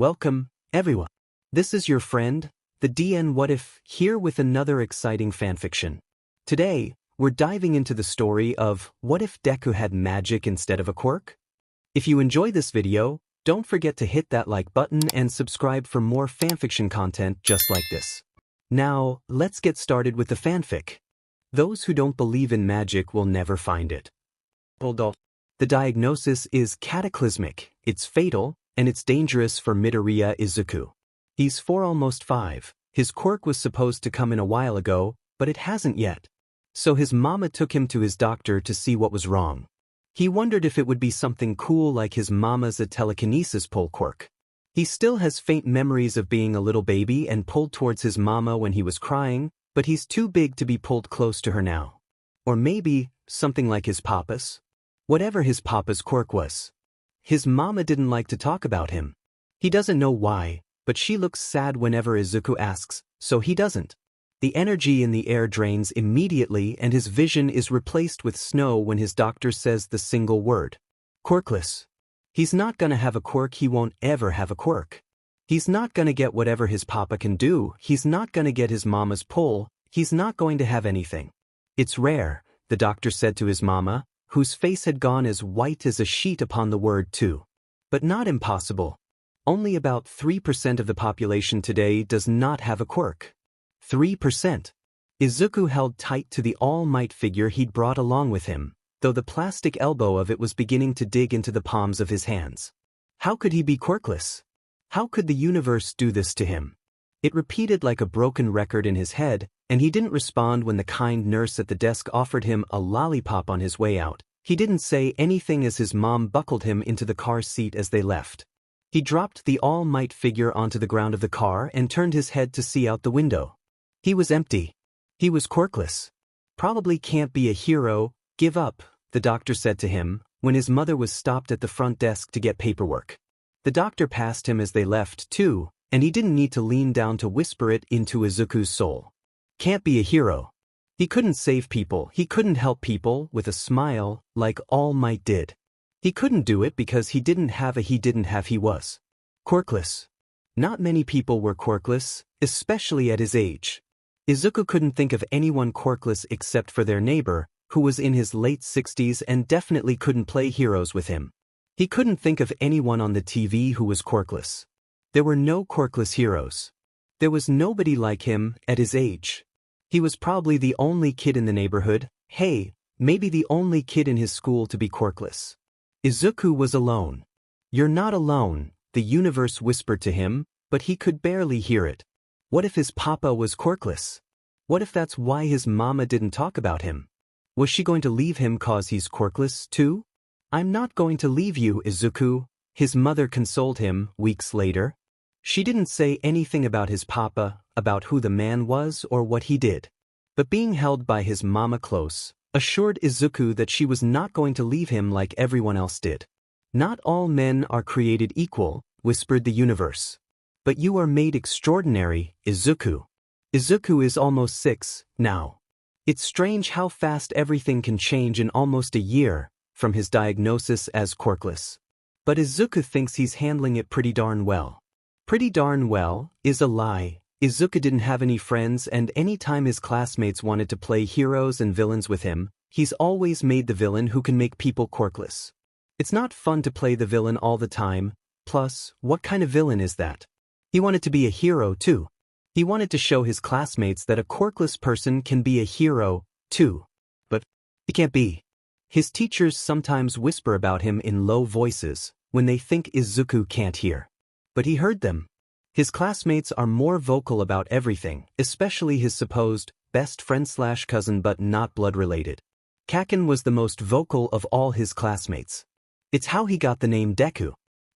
Welcome, everyone. This is your friend, the DN What If, here with another exciting fanfiction. Today, we're diving into the story of what if Deku had magic instead of a quirk? If you enjoy this video, don't forget to hit that like button and subscribe for more fanfiction content just like this. Now, let's get started with the fanfic. Those who don't believe in magic will never find it. The diagnosis is cataclysmic, it's fatal, and it's dangerous for Midoriya Izuku. He's 4 almost 5. His quirk was supposed to come in a while ago, but it hasn't yet. So his mama took him to his doctor to see what was wrong. He wondered if it would be something cool like his mama's a telekinesis pull quirk. He still has faint memories of being a little baby and pulled towards his mama when he was crying, but he's too big to be pulled close to her now. Or maybe something like his papa's? Whatever his papa's quirk was. His mama didn't like to talk about him. He doesn't know why, but she looks sad whenever Izuku asks, so he doesn't. The energy in the air drains immediately and his vision is replaced with snow when his doctor says the single word. Quirkless. He's not gonna have a quirk, he won't ever have a quirk. He's not gonna get whatever his papa can do, he's not gonna get his mama's pull, he's not going to have anything. It's rare, the doctor said to his mama, whose face had gone as white as a sheet upon the word too. But not impossible. Only about 3% of the population today does not have a quirk. 3%. Izuku held tight to the all-might figure he'd brought along with him, though the plastic elbow of it was beginning to dig into the palms of his hands. How could he be quirkless? How could the universe do this to him? It repeated like a broken record in his head, and he didn't respond when the kind nurse at the desk offered him a lollipop on his way out. He didn't say anything as his mom buckled him into the car seat as they left. He dropped the all-might figure onto the ground of the car and turned his head to see out the window. He was empty. He was quirkless. Probably can't be a hero, give up, the doctor said to him, when his mother was stopped at the front desk to get paperwork. The doctor passed him as they left, too, and he didn't need to lean down to whisper it into Izuku's soul. Can't be a hero. He couldn't save people, he couldn't help people with a smile, like All Might did. He couldn't do it because he was quirkless. Not many people were quirkless, especially at his age. Izuku couldn't think of anyone quirkless except for their neighbor, who was in his late 60s and definitely couldn't play heroes with him. He couldn't think of anyone on the TV who was quirkless. There were no quirkless heroes. There was nobody like him at his age. He was probably the only kid in the neighborhood, maybe the only kid in his school to be quirkless. Izuku was alone. You're not alone, the universe whispered to him, but he could barely hear it. What if his papa was quirkless? What if that's why his mama didn't talk about him? Was she going to leave him cause he's quirkless too? I'm not going to leave you, Izuku, his mother consoled him weeks later. She didn't say anything about his papa, about who the man was or what he did. But being held by his mama close, assured Izuku that she was not going to leave him like everyone else did. Not all men are created equal, whispered the universe. But you are made extraordinary, Izuku. Izuku is almost 6 now. It's strange how fast everything can change in almost a year, from his diagnosis as quirkless. But Izuku thinks he's handling it pretty darn well. Pretty darn well is a lie. Izuku didn't have any friends, and any time his classmates wanted to play heroes and villains with him, he's always made the villain who can make people quirkless. It's not fun to play the villain all the time, plus, what kind of villain is that? He wanted to be a hero too. He wanted to show his classmates that a quirkless person can be a hero too. But he can't be. His teachers sometimes whisper about him in low voices when they think Izuku can't hear. But he heard them. His classmates are more vocal about everything, especially his supposed best friend/cousin but not blood-related. Kaken was the most vocal of all his classmates. It's how he got the name Deku.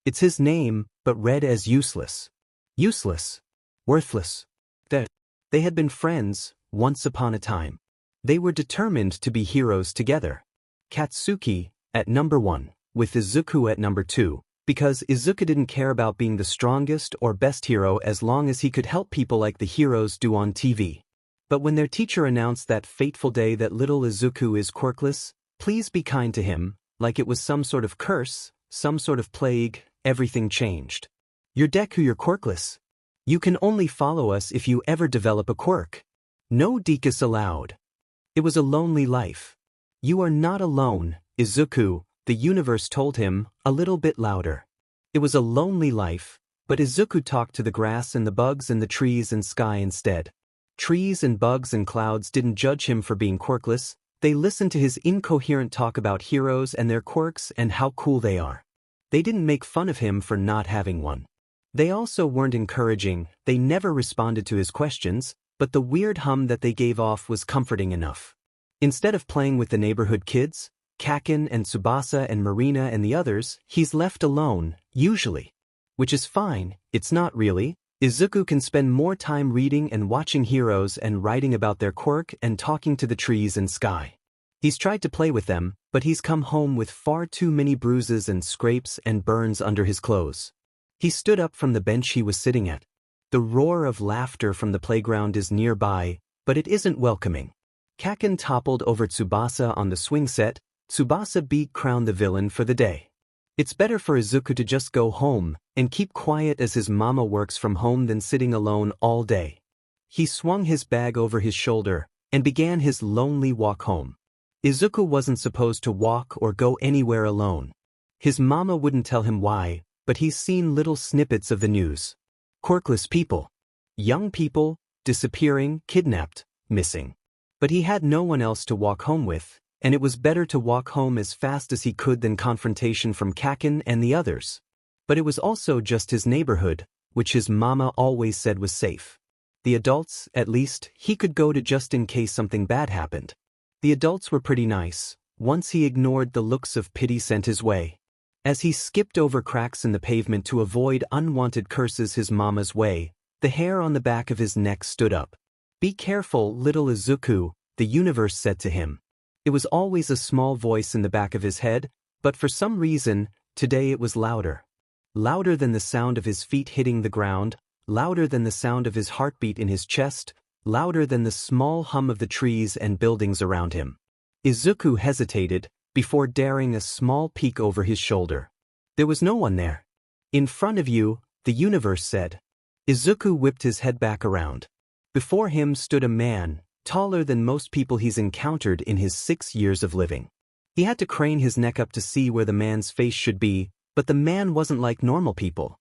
It's his name, but read as useless. Useless. Worthless. They had been friends, once upon a time. They were determined to be heroes together. Katsuki, at number 1, with Izuku at number 2, because Izuku didn't care about being the strongest or best hero as long as he could help people like the heroes do on TV. But when their teacher announced that fateful day that little Izuku is quirkless, please be kind to him, like it was some sort of curse, some sort of plague, everything changed. You're Deku, you're Quirkless. You can only follow us if you ever develop a quirk. No Dekus allowed. It was a lonely life. You are not alone, Izuku, the universe told him, a little bit louder. It was a lonely life, but Izuku talked to the grass and the bugs and the trees and sky instead. Trees and bugs and clouds didn't judge him for being quirkless. They listened to his incoherent talk about heroes and their quirks and how cool they are. They didn't make fun of him for not having one. They also weren't encouraging, they never responded to his questions, but the weird hum that they gave off was comforting enough. Instead of playing with the neighborhood kids, Kaken and Tsubasa and Marina and the others, he's left alone, usually. Which is fine, it's not really. Izuku can spend more time reading and watching heroes and writing about their quirk and talking to the trees and sky. He's tried to play with them, but he's come home with far too many bruises and scrapes and burns under his clothes. He stood up from the bench he was sitting at. The roar of laughter from the playground is nearby, but it isn't welcoming. Kaken toppled over Tsubasa on the swing set. Tsubasa beat crowned the villain for the day. It's better for Izuku to just go home and keep quiet as his mama works from home than sitting alone all day. He swung his bag over his shoulder and began his lonely walk home. Izuku wasn't supposed to walk or go anywhere alone. His mama wouldn't tell him why, but he's seen little snippets of the news. Quirkless people. Young people, disappearing, kidnapped, missing. But he had no one else to walk home with, and it was better to walk home as fast as he could than confrontation from Kaken and the others. But it was also just his neighborhood, which his mama always said was safe. The adults, at least, he could go to just in case something bad happened. The adults were pretty nice, once he ignored the looks of pity sent his way. As he skipped over cracks in the pavement to avoid unwanted curses his mama's way, the hair on the back of his neck stood up. "Be careful, little Izuku," the universe said to him. It was always a small voice in the back of his head, but for some reason, today it was louder. Louder than the sound of his feet hitting the ground, louder than the sound of his heartbeat in his chest, louder than the small hum of the trees and buildings around him. Izuku hesitated, before daring a small peek over his shoulder. There was no one there. "In front of you," the universe said. Izuku whipped his head back around. Before him stood a man, taller than most people he's encountered in his 6 years of living. He had to crane his neck up to see where the man's face should be, but the man wasn't like normal people.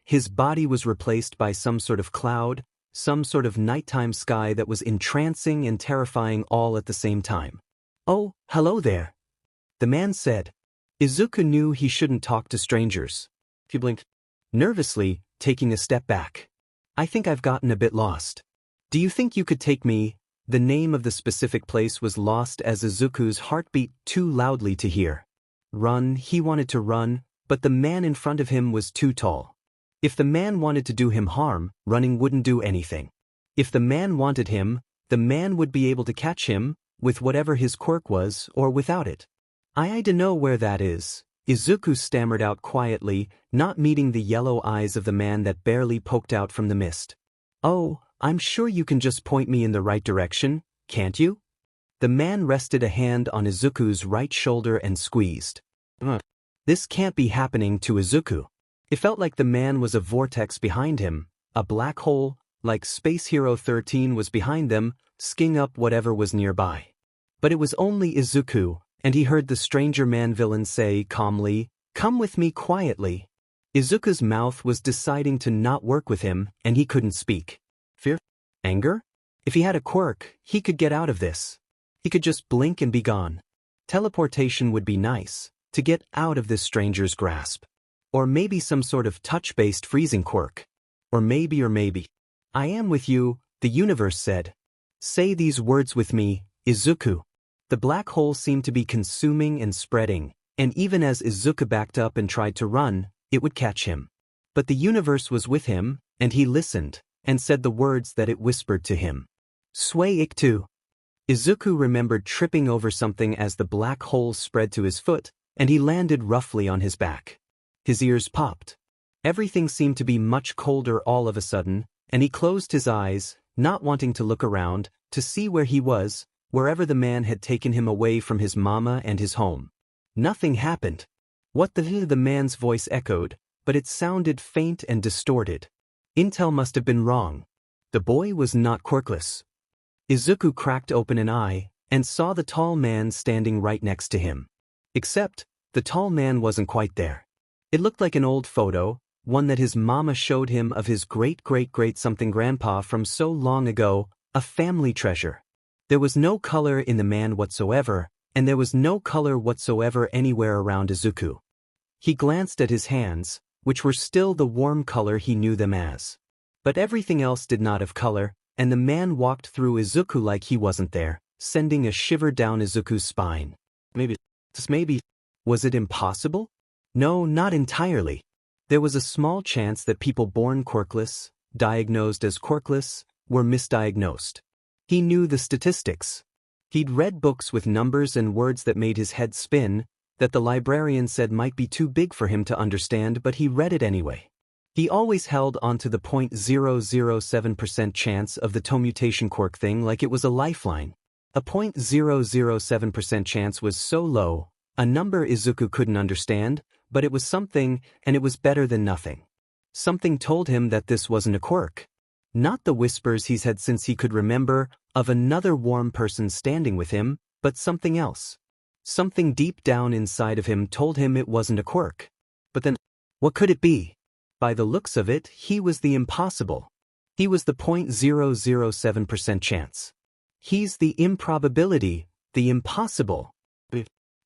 His body was replaced by some sort of cloud, some sort of nighttime sky that was entrancing and terrifying all at the same time. "Oh, hello there," the man said. Izuku knew he shouldn't talk to strangers. He blinked, nervously, taking a step back. "I think I've gotten a bit lost. Do you think you could take me?" The name of the specific place was lost as Izuku's heart beat too loudly to hear. Run, he wanted to run, but the man in front of him was too tall. If the man wanted to do him harm, running wouldn't do anything. If the man wanted him, the man would be able to catch him, with whatever his quirk was, or without it. "I dunno where that is," Izuku stammered out quietly, not meeting the yellow eyes of the man that barely poked out from the mist. "Oh, I'm sure you can just point me in the right direction, can't you?" The man rested a hand on Izuku's right shoulder and squeezed. This can't be happening to Izuku. It felt like the man was a vortex behind him, a black hole, like Space Hero 13 was behind them, sking up whatever was nearby. But it was only Izuku, and he heard the stranger man villain say calmly, "Come with me quietly." Izuku's mouth was deciding to not work with him, and he couldn't speak. Fear? Anger? If he had a quirk, he could get out of this. He could just blink and be gone. Teleportation would be nice, to get out of this stranger's grasp. Or maybe some sort of touch-based freezing quirk. Or maybe. "I am with you," the universe said. "Say these words with me, Izuku." The black hole seemed to be consuming and spreading, and even as Izuku backed up and tried to run, it would catch him. But the universe was with him, and he listened, and said the words that it whispered to him. "Sway Iktu." Izuku remembered tripping over something as the black hole spread to his foot, and he landed roughly on his back. His ears popped. Everything seemed to be much colder all of a sudden, and he closed his eyes, not wanting to look around, to see where he was, wherever the man had taken him away from his mama and his home. Nothing happened. "What the?" the man's voice echoed, but it sounded faint and distorted. Intel must have been wrong. The boy was not Quirkless. Izuku cracked open an eye and saw the tall man standing right next to him. Except, the tall man wasn't quite there. It looked like an old photo, one that his mama showed him of his great-great-great-something grandpa from so long ago, a family treasure. There was no color in the man whatsoever, and there was no color whatsoever anywhere around Izuku. He glanced at his hands, which were still the warm color he knew them as. But everything else did not have color, and the man walked through Izuku like he wasn't there, sending a shiver down Izuku's spine. Maybe. Was it impossible? No, not entirely. There was a small chance that people born Quirkless, diagnosed as Quirkless, were misdiagnosed. He knew the statistics. He'd read books with numbers and words that made his head spin, that the librarian said might be too big for him to understand, but he read it anyway. He always held onto the 0.007% chance of the toe mutation quirk thing like it was a lifeline. A 0.007% chance was so low, a number Izuku couldn't understand, but it was something, and it was better than nothing. Something told him that this wasn't a quirk. Not the whispers he's had since he could remember of another warm person standing with him, but something else. Something deep down inside of him told him it wasn't a quirk. But then, what could it be? By the looks of it, he was the impossible. He was the 0.007% chance. He's the improbability, the impossible.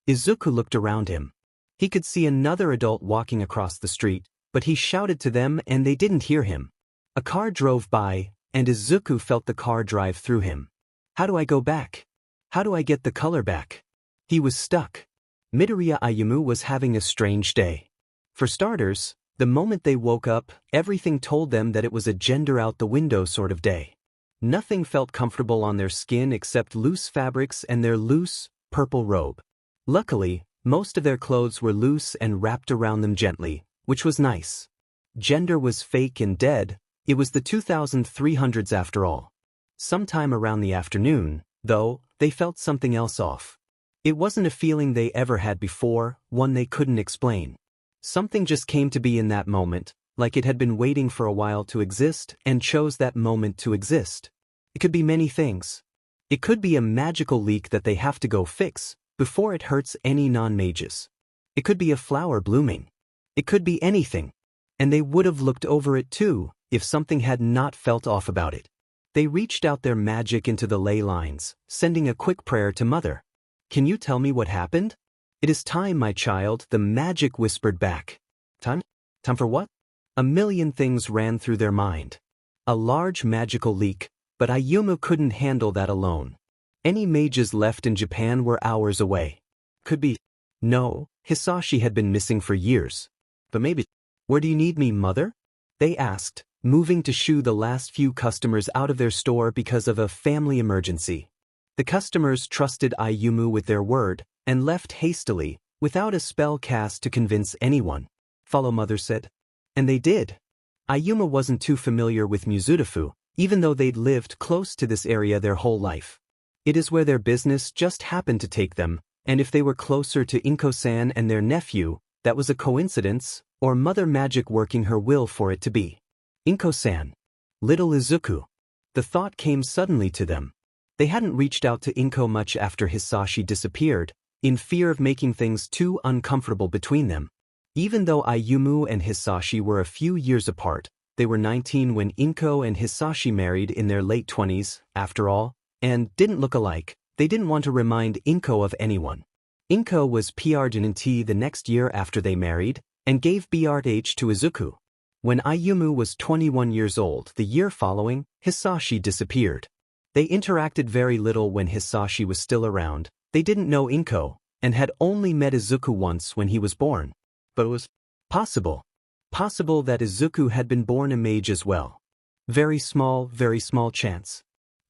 Izuku looked around him. He could see another adult walking across the street, but he shouted to them and they didn't hear him. A car drove by, and Izuku felt the car drive through him. How do I go back? How do I get the color back? He was stuck. Midoriya Ayumu was having a strange day. For starters, the moment they woke up, everything told them that it was a gender out the window sort of day. Nothing felt comfortable on their skin except loose fabrics and their loose, purple robe. Luckily, most of their clothes were loose and wrapped around them gently, which was nice. Gender was fake and dead. It was the 2300s after all. Sometime around the afternoon, though, they felt something else off. It wasn't a feeling they ever had before, one they couldn't explain. Something just came to be in that moment, like it had been waiting for a while to exist and chose that moment to exist. It could be many things. It could be a magical leak that they have to go fix before it hurts any non-mages. It could be a flower blooming. It could be anything. And they would have looked over it too, if something had not felt off about it. They reached out their magic into the ley lines, sending a quick prayer to Mother. Can you tell me what happened? It is time, my child, the magic whispered back. Time? Time for what? A million things ran through their mind. A large magical leak, but Ayumu couldn't handle that alone. Any mages left in Japan were hours away. Could be. No, Hisashi had been missing for years. But maybe. Where do you need me, Mother? They asked, moving to shoo the last few customers out of their store because of a family emergency. The customers trusted Ayumu with their word, and left hastily, without a spell cast to convince anyone. Follow, Mother said. And they did. Ayumu wasn't too familiar with Mizudafu, even though they'd lived close to this area their whole life. It is where their business just happened to take them, and if they were closer to Inko-san and their nephew, that was a coincidence, or Mother Magic working her will for it to be. Inko-san. Little Izuku. The thought came suddenly to them. They hadn't reached out to Inko much after Hisashi disappeared, in fear of making things too uncomfortable between them. Even though Ayumu and Hisashi were a few years apart, they were 19 when Inko and Hisashi married in their late 20s, after all, and didn't look alike. They didn't want to remind Inko of anyone. Inko was BNHA the next year after they married, and gave BNHA to Izuku. When Ayumu was 21 years old the year following, Hisashi disappeared. They interacted very little when Hisashi was still around. They didn't know Inko, and had only met Izuku once when he was born. But it was possible that Izuku had been born a mage as well. Very small chance.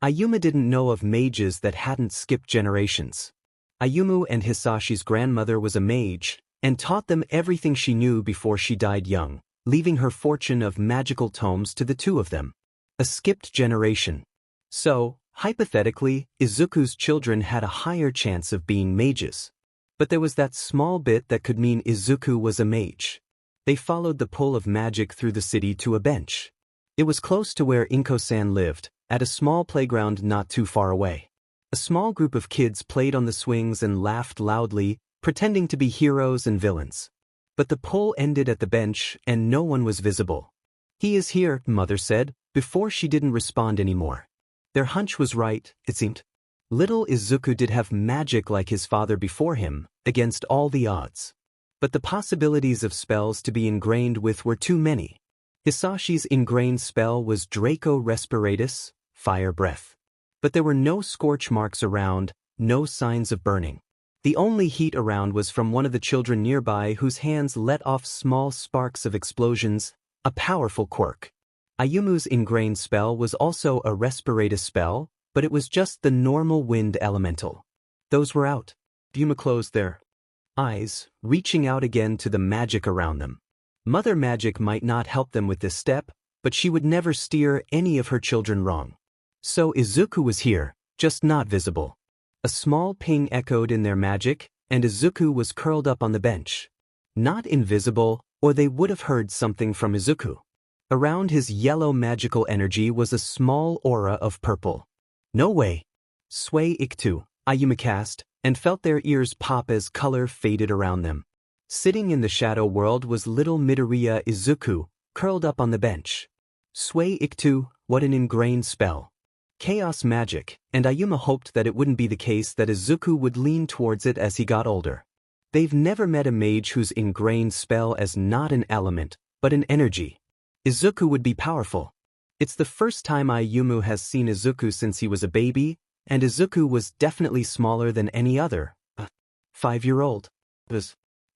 Ayumu didn't know of mages that hadn't skipped generations. Ayumu and Hisashi's grandmother was a mage, and taught them everything she knew before she died young, leaving her fortune of magical tomes to the two of them. A skipped generation. So, hypothetically, Izuku's children had a higher chance of being mages. But there was that small bit that could mean Izuku was a mage. They followed the pull of magic through the city to a bench. It was close to where Inko-san lived, at a small playground not too far away. A small group of kids played on the swings and laughed loudly, pretending to be heroes and villains. But the pull ended at the bench and no one was visible. "He is here," Mother said, before she didn't respond anymore. Their hunch was right, it seemed. Little Izuku did have magic like his father before him, against all the odds. But the possibilities of spells to be ingrained with were too many. Hisashi's ingrained spell was Draco Respiratus, fire breath. But there were no scorch marks around, no signs of burning. The only heat around was from one of the children nearby whose hands let off small sparks of explosions, a powerful quirk. Ayumu's ingrained spell was also a respiratus spell, but it was just the normal wind elemental. Those were out. Ayuma closed their eyes, reaching out again to the magic around them. Mother magic might not help them with this step, but she would never steer any of her children wrong. So Izuku was here, just not visible. A small ping echoed in their magic, and Izuku was curled up on the bench. Not invisible, or they would have heard something from Izuku. Around his yellow magical energy was a small aura of purple. "No way." Sway Iktu, Ayuma cast, and felt their ears pop as color faded around them. Sitting in the shadow world was little Midoriya Izuku, curled up on the bench. Sway Iktu, what an ingrained spell. Chaos magic, and Ayuma hoped that it wouldn't be the case that Izuku would lean towards it as he got older. They've never met a mage whose ingrained spell as not an element, but an energy. Izuku would be powerful. It's the first time Ayumu has seen Izuku since he was a baby, and Izuku was definitely smaller than any other. 5-year-old.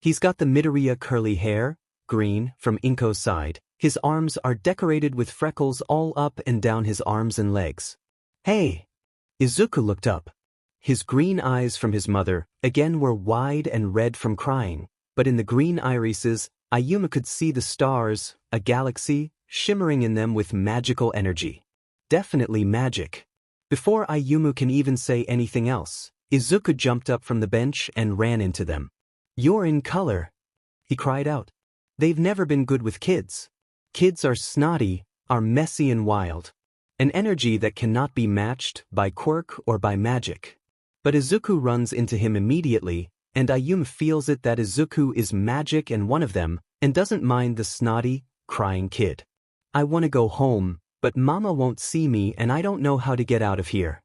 He's got the Midoriya curly hair, green, from Inko's side. His arms are decorated with freckles all up and down his arms and legs. "Hey!" Izuku looked up. His green eyes from his mother, again were wide and red from crying, but in the green irises, Ayuma could see the stars, a galaxy, shimmering in them with magical energy. Definitely magic. Before Ayumu can even say anything else, Izuku jumped up from the bench and ran into them. "You're in color," he cried out. They've never been good with kids. Kids are snotty, are messy and wild. An energy that cannot be matched by quirk or by magic. But Izuku runs into him immediately, and Ayuma feels it that Izuku is magic and one of them, and doesn't mind the snotty, crying kid. "I want to go home, but Mama won't see me and I don't know how to get out of here,"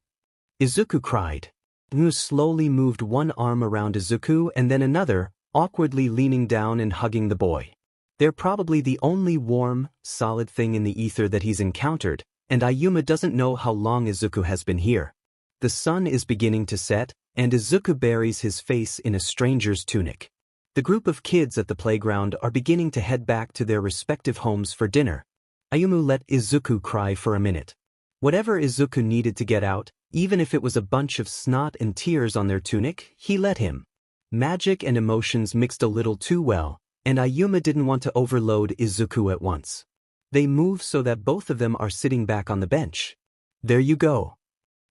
Izuku cried. Nedu slowly moved one arm around Izuku and then another, awkwardly leaning down and hugging the boy. They're probably the only warm, solid thing in the ether that he's encountered, and Ayuma doesn't know how long Izuku has been here. The sun is beginning to set, and Izuku buries his face in a stranger's tunic. The group of kids at the playground are beginning to head back to their respective homes for dinner. Ayumu let Izuku cry for a minute. Whatever Izuku needed to get out, even if it was a bunch of snot and tears on their tunic, he let him. Magic and emotions mixed a little too well, and Ayuma didn't want to overload Izuku at once. They move so that both of them are sitting back on the bench. "There you go,"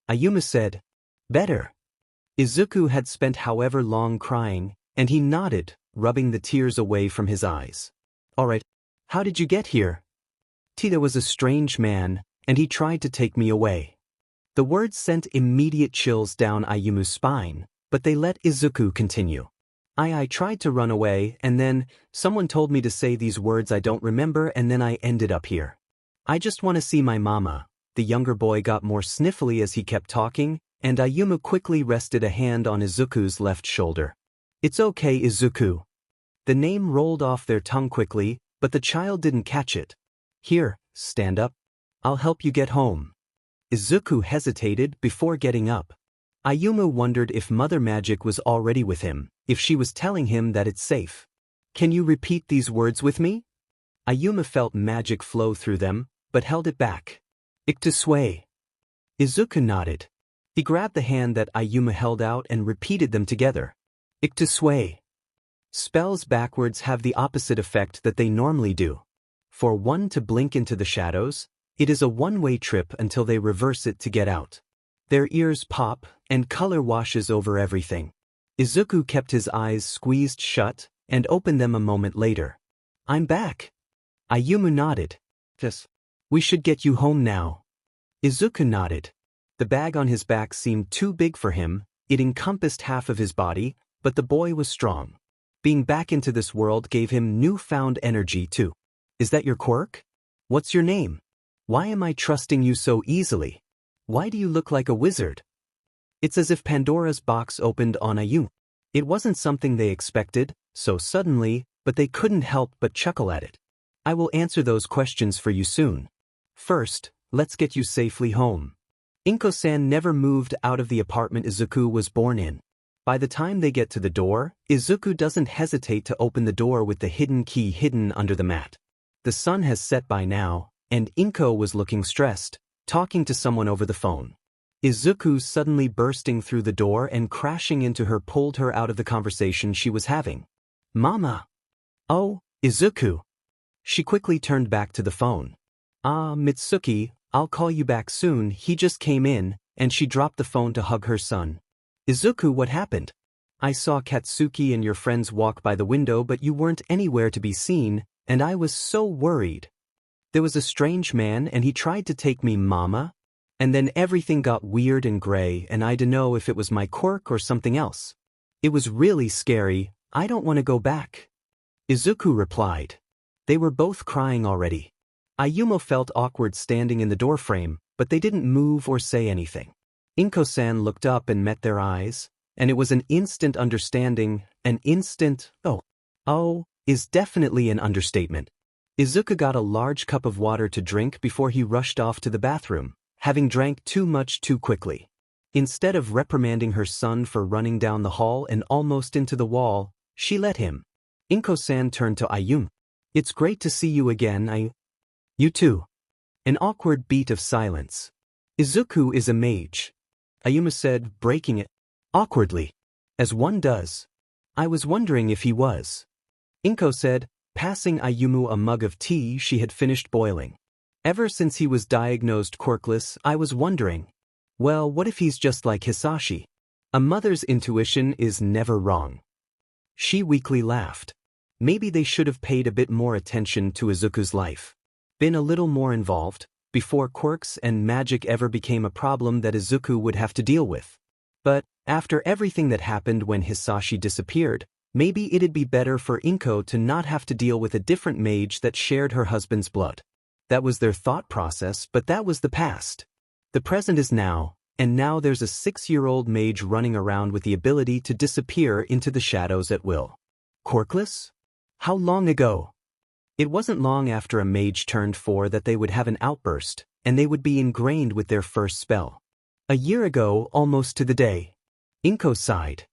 Ayuma said. "Better." Izuku had spent however long crying, and he nodded, rubbing the tears away from his eyes. "All right, how did you get here?" "Tita was a strange man, and he tried to take me away." The words sent immediate chills down Ayumu's spine, but they let Izuku continue. I tried to run away, and then someone told me to say these words I don't remember, and then I ended up here. I just want to see my mama." The younger boy got more sniffly as he kept talking, and Ayuma quickly rested a hand on Izuku's left shoulder. "It's okay, Izuku." The name rolled off their tongue quickly, but the child didn't catch it. "Here, stand up. I'll help you get home." Izuku hesitated before getting up. Ayuma wondered if Mother Magic was already with him, if she was telling him that it's safe. "Can you repeat these words with me?" Ayuma felt magic flow through them, but held it back. "Iktusue." Izuku nodded. He grabbed the hand that Ayuma held out and repeated them together. "Iktusue." Spells backwards have the opposite effect that they normally do. For one to blink into the shadows, it is a one-way trip until they reverse it to get out. Their ears pop, and color washes over everything. Izuku kept his eyes squeezed shut, and opened them a moment later. I'm back. Ayumu nodded. Yes. We should get you home now. Izuku nodded. The bag on his back seemed too big for him, it encompassed half of his body, but the boy was strong. Being back into this world gave him newfound energy too. Is that your quirk? What's your name? Why am I trusting you so easily? Why do you look like a wizard? It's as if Pandora's box opened on Ayumu. It wasn't something they expected, so suddenly, but they couldn't help but chuckle at it. I will answer those questions for you soon. First, let's get you safely home. Inko-san never moved out of the apartment Izuku was born in. By the time they get to the door, Izuku doesn't hesitate to open the door with the hidden key hidden under the mat. The sun has set by now, and Inko was looking stressed, talking to someone over the phone. Izuku suddenly bursting through the door and crashing into her pulled her out of the conversation she was having. Mama! Oh, Izuku! She quickly turned back to the phone. Mitsuki, I'll call you back soon, he just came in, and she dropped the phone to hug her son. Izuku, what happened? I saw Katsuki and your friends walk by the window but you weren't anywhere to be seen, and I was so worried. There was a strange man and he tried to take me, Mama. And then everything got weird and gray and I don't know if it was my quirk or something else. It was really scary, I don't want to go back. Izuku replied. They were both crying already. Ayumu felt awkward standing in the doorframe, but they didn't move or say anything. Inko-san looked up and met their eyes, and it was an instant understanding, an instant, oh, is definitely an understatement. Izuku got a large cup of water to drink before he rushed off to the bathroom, having drank too much too quickly. Instead of reprimanding her son for running down the hall and almost into the wall, she let him. Inko-san turned to Ayumu. It's great to see you again, You too. An awkward beat of silence. Izuku is a mage. Ayumu said, breaking it awkwardly, as one does. I was wondering if he was. Inko said, passing Ayumu a mug of tea she had finished boiling. Ever since he was diagnosed quirkless, I was wondering, well, what if he's just like Hisashi? A mother's intuition is never wrong. She weakly laughed. Maybe they should have paid a bit more attention to Izuku's life. Been a little more involved, before quirks and magic ever became a problem that Izuku would have to deal with. But, after everything that happened when Hisashi disappeared, maybe it'd be better for Inko to not have to deal with a different mage that shared her husband's blood. That was their thought process, but that was the past. The present is now, and now there's a 6-year-old mage running around with the ability to disappear into the shadows at will. Quirkless? How long ago? It wasn't long after a mage turned 4 that they would have an outburst, and they would be ingrained with their first spell. A year ago, almost to the day. Inko sighed.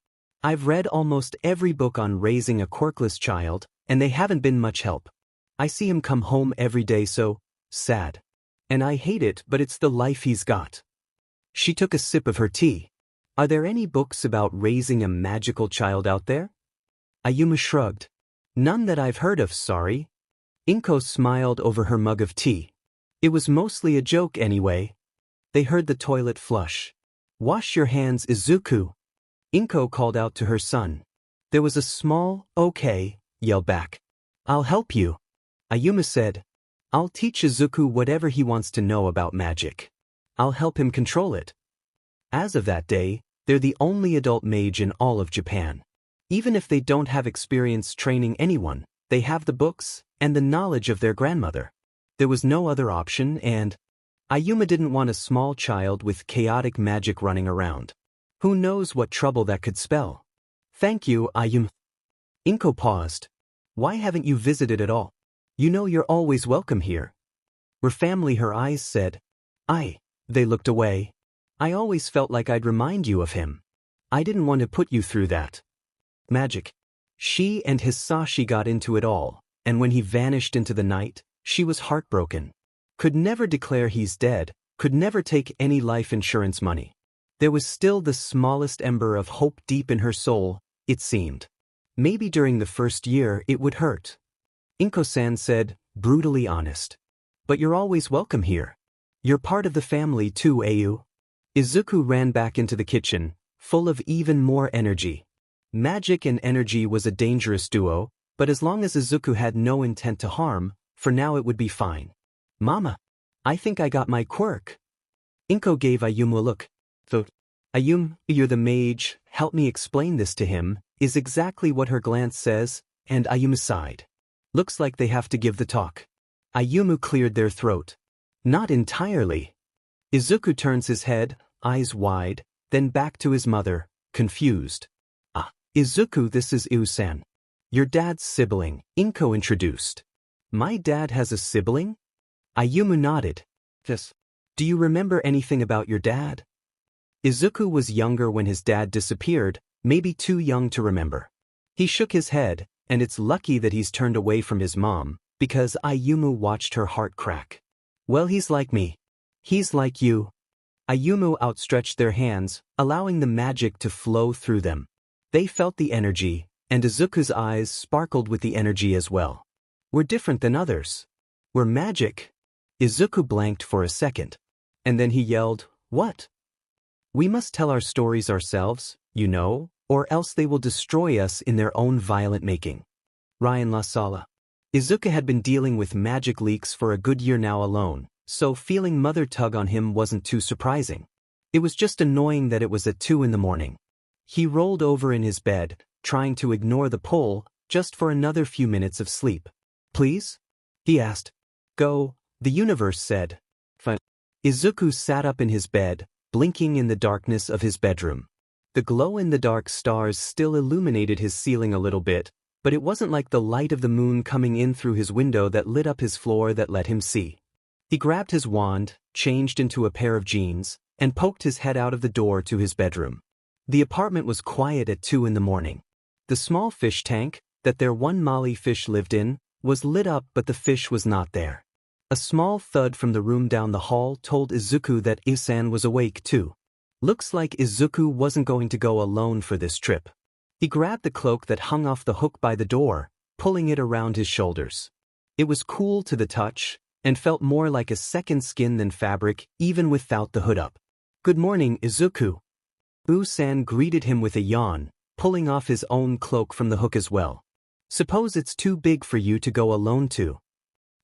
I've read almost every book on raising a quirkless child, and they haven't been much help. I see him come home every day so sad. And I hate it, but it's the life he's got. She took a sip of her tea. Are there any books about raising a magical child out there? Ayumu shrugged. None that I've heard of, sorry. Inko smiled over her mug of tea. It was mostly a joke anyway. They heard the toilet flush. Wash your hands, Izuku. Inko called out to her son. There was a small, okay, yell back. I'll help you. Ayumu said. I'll teach Izuku whatever he wants to know about magic. I'll help him control it. As of that day, they're the only adult mage in all of Japan. Even if they don't have experience training anyone, they have the books and the knowledge of their grandmother. There was no other option and Ayumu didn't want a small child with chaotic magic running around. Who knows what trouble that could spell? Thank you, Ayumu. Inko paused. Why haven't you visited at all? You know you're always welcome here. We're family, her eyes said. They looked away. I always felt like I'd remind you of him. I didn't want to put you through that. Magic. She and Hisashi got into it all, and when he vanished into the night, she was heartbroken. Could never declare he's dead, could never take any life insurance money. There was still the smallest ember of hope deep in her soul, it seemed. Maybe during the first year it would hurt. Inko-san said, brutally honest. But you're always welcome here. You're part of the family too, Ayu. Izuku ran back into the kitchen, full of even more energy. Magic and energy was a dangerous duo, but as long as Izuku had no intent to harm, for now it would be fine. Mama, I think I got my quirk. Inko gave Ayumu a look. Ayumu, you're the mage, help me explain this to him, is exactly what her glance says, and Ayumu sighed. Looks like they have to give the talk. Ayumu cleared their throat. Not entirely. Izuku turns his head, eyes wide, then back to his mother, confused. Ah, Izuku, this is Iu-san. Your dad's sibling, Inko introduced. My dad has a sibling? Ayumu nodded. Yes. Do you remember anything about your dad? Izuku was younger when his dad disappeared, maybe too young to remember. He shook his head, and it's lucky that he's turned away from his mom, because Ayumu watched her heart crack. Well, he's like me. He's like you. Ayumu outstretched their hands, allowing the magic to flow through them. They felt the energy, and Izuku's eyes sparkled with the energy as well. We're different than others. We're magic. Izuku blanked for a second. And then he yelled, what? We must tell our stories ourselves, you know, or else they will destroy us in their own violent making. Ryan La Sala. Izuku had been dealing with magic leaks for a good year now alone, so feeling mother tug on him wasn't too surprising. It was just annoying that it was at 2 a.m. He rolled over in his bed, trying to ignore the pull, just for another few minutes of sleep. Please? He asked. Go, the universe said. Fine. Izuku sat up in his bed, blinking in the darkness of his bedroom. The glow-in-the-dark stars still illuminated his ceiling a little bit, but it wasn't like the light of the moon coming in through his window that lit up his floor that let him see. He grabbed his wand, changed into a pair of jeans, and poked his head out of the door to his bedroom. The apartment was quiet at 2 a.m. The small fish tank, that their one Molly fish lived in, was lit up but the fish was not there. A small thud from the room down the hall told Izuku that Isan was awake too. Looks like Izuku wasn't going to go alone for this trip. He grabbed the cloak that hung off the hook by the door, pulling it around his shoulders. It was cool to the touch, and felt more like a second skin than fabric even without the hood up. Good morning, Izuku. Isan greeted him with a yawn, pulling off his own cloak from the hook as well. Suppose it's too big for you to go alone to.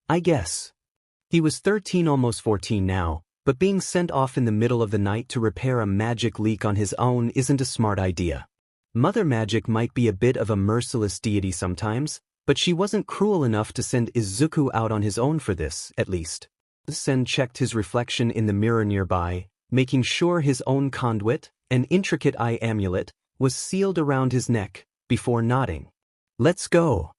I guess. He was 13, almost 14 now, but being sent off in the middle of the night to repair a magic leak on his own isn't a smart idea. Mother Magic might be a bit of a merciless deity sometimes, but she wasn't cruel enough to send Izuku out on his own for this, at least. Sen checked his reflection in the mirror nearby, making sure his own conduit, an intricate eye amulet, was sealed around his neck, before nodding. Let's go.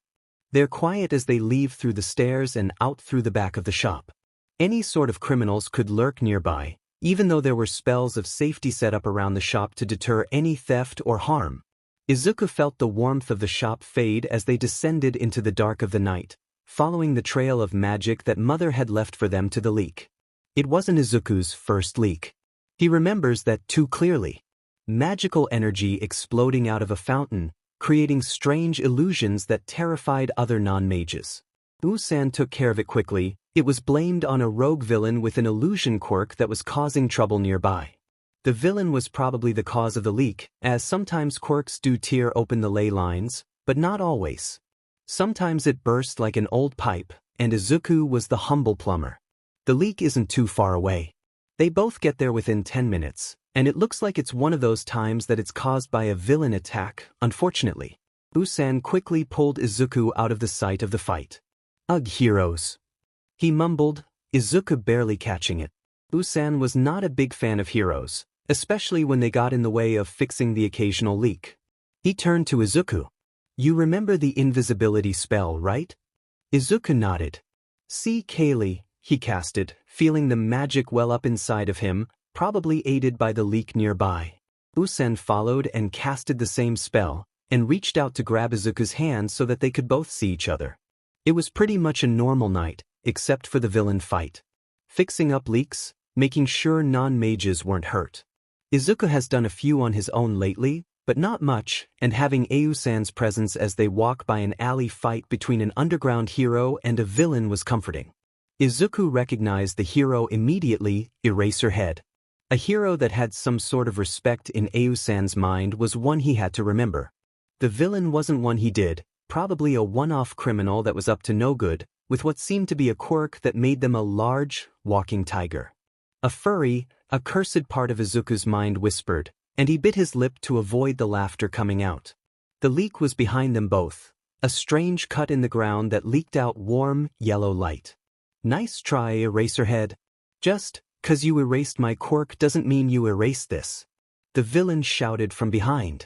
They're quiet as they leave through the stairs and out through the back of the shop. Any sort of criminals could lurk nearby, even though there were spells of safety set up around the shop to deter any theft or harm. Izuku felt the warmth of the shop fade as they descended into the dark of the night, following the trail of magic that Mother had left for them to the leak. It wasn't Izuku's first leak. He remembers that too clearly. Magical energy exploding out of a fountain, creating strange illusions that terrified other non-mages. Usan took care of it quickly. It was blamed on a rogue villain with an illusion quirk that was causing trouble nearby. The villain was probably the cause of the leak, as sometimes quirks do tear open the ley lines, but not always. Sometimes it burst like an old pipe, and Izuku was the humble plumber. The leak isn't too far away. They both get there within 10 minutes. And it looks like it's one of those times that it's caused by a villain attack, unfortunately. Usan quickly pulled Izuku out of the sight of the fight. Ugh, heroes. He mumbled, Izuku barely catching it. Usan was not a big fan of heroes, especially when they got in the way of fixing the occasional leak. He turned to Izuku. You remember the invisibility spell, right? Izuku nodded. See Kaylee, he casted, feeling the magic well up inside of him, probably aided by the leak nearby. Usan followed and casted the same spell, and reached out to grab Izuku's hand so that they could both see each other. It was pretty much a normal night, except for the villain fight. Fixing up leaks, making sure non-mages weren't hurt. Izuku has done a few on his own lately, but not much, and having Usan's presence as they walk by an alley fight between an underground hero and a villain was comforting. Izuku recognized the hero immediately, Eraserhead. A hero that had some sort of respect in Usan's mind was one he had to remember. The villain wasn't one he did, probably a one-off criminal that was up to no good, with what seemed to be a quirk that made them a large, walking tiger. A furry, accursed part of Izuku's mind whispered, and he bit his lip to avoid the laughter coming out. The leak was behind them both, a strange cut in the ground that leaked out warm, yellow light. Nice try, Eraserhead. Just 'cause you erased my quirk doesn't mean you erased this. The villain shouted from behind.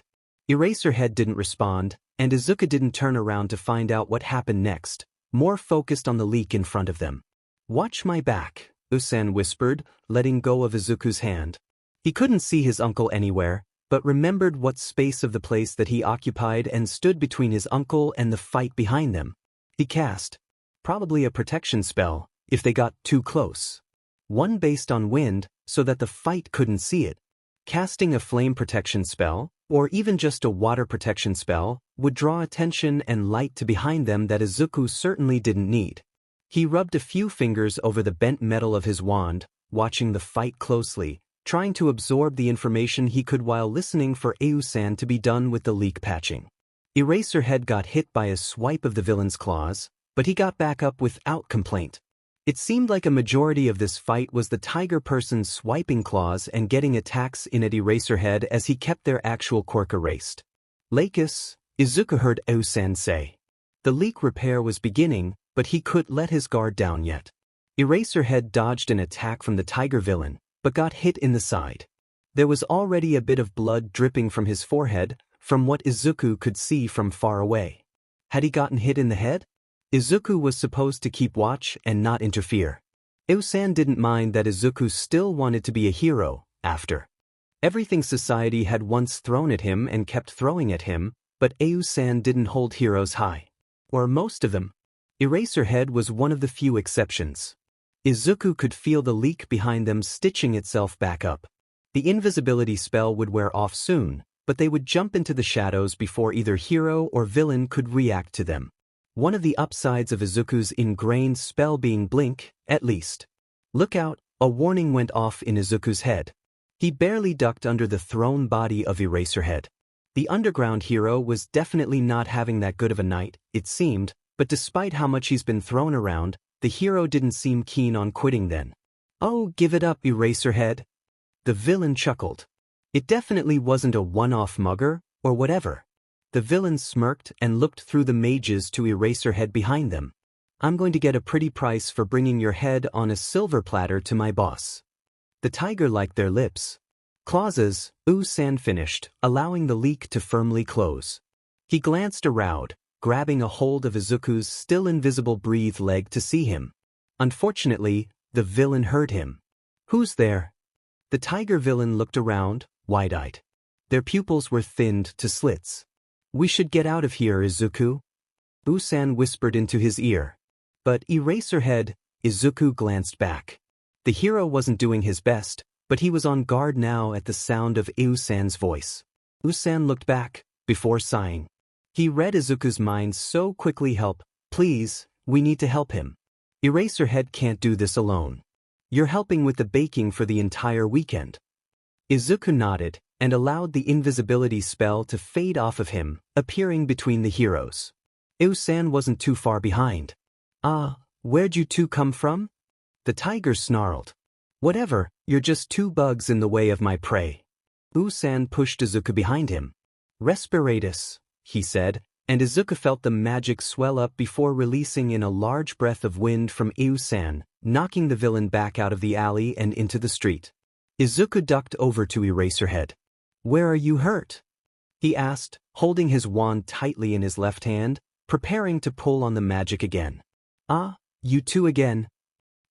Eraserhead didn't respond, and Izuku didn't turn around to find out what happened next, more focused on the leak in front of them. Watch my back, Usan whispered, letting go of Izuku's hand. He couldn't see his uncle anywhere, but remembered what space of the place that he occupied and stood between his uncle and the fight behind them. He cast, probably a protection spell, if they got too close. One based on wind, so that the fight couldn't see it. Casting a flame protection spell, or even just a water protection spell, would draw attention and light to behind them that Izuku certainly didn't need. He rubbed a few fingers over the bent metal of his wand, watching the fight closely, trying to absorb the information he could while listening for Eusan to be done with the leak patching. Eraserhead got hit by a swipe of the villain's claws, but he got back up without complaint. It seemed like a majority of this fight was the tiger person swiping claws and getting attacks in at Eraserhead as he kept their actual quirk erased. Lakis, Izuku heard Eusan say. The leak repair was beginning, but he couldn't let his guard down yet. Eraserhead dodged an attack from the tiger villain, but got hit in the side. There was already a bit of blood dripping from his forehead, from what Izuku could see from far away. Had he gotten hit in the head? Izuku was supposed to keep watch and not interfere. Eusan didn't mind that Izuku still wanted to be a hero, after everything society had once thrown at him and kept throwing at him, but Eusan didn't hold heroes high. Or most of them. Eraserhead was one of the few exceptions. Izuku could feel the leak behind them stitching itself back up. The invisibility spell would wear off soon, but they would jump into the shadows before either hero or villain could react to them. One of the upsides of Izuku's ingrained spell being blink, at least. Look out, a warning went off in Izuku's head. He barely ducked under the thrown body of Eraserhead. The underground hero was definitely not having that good of a night, it seemed, but despite how much he's been thrown around, the hero didn't seem keen on quitting then. Oh, give it up, Eraserhead. The villain chuckled. It definitely wasn't a one-off mugger, or whatever. The villain smirked and looked through the mages to Eraserhead behind them. I'm going to get a pretty price for bringing your head on a silver platter to my boss. The tiger liked their lips. Clauses, Usan finished, allowing the leak to firmly close. He glanced around, grabbing a hold of Izuku's still invisible breathed leg to see him. Unfortunately, the villain heard him. Who's there? The tiger villain looked around, wide-eyed. Their pupils were thinned to slits. We should get out of here, Izuku. Usan whispered into his ear. But Eraserhead, Izuku glanced back. The hero wasn't doing his best, but he was on guard now at the sound of Usan's voice. Usan looked back, before sighing. He read Izuku's mind so quickly. Help, please, we need to help him. Eraserhead can't do this alone. You're helping with the baking for the entire weekend. Izuku nodded, and allowed the invisibility spell to fade off of him, appearing between the heroes. Usan wasn't too far behind. Ah, where'd you two come from? The tiger snarled. Whatever, you're just two bugs in the way of my prey. Usan pushed Izuku behind him. Respiratus, he said, and Izuku felt the magic swell up before releasing in a large breath of wind from Usan, knocking the villain back out of the alley and into the street. Izuku ducked over to Eraserhead. Where are you hurt? He asked, holding his wand tightly in his left hand, preparing to pull on the magic again. Ah, you two again.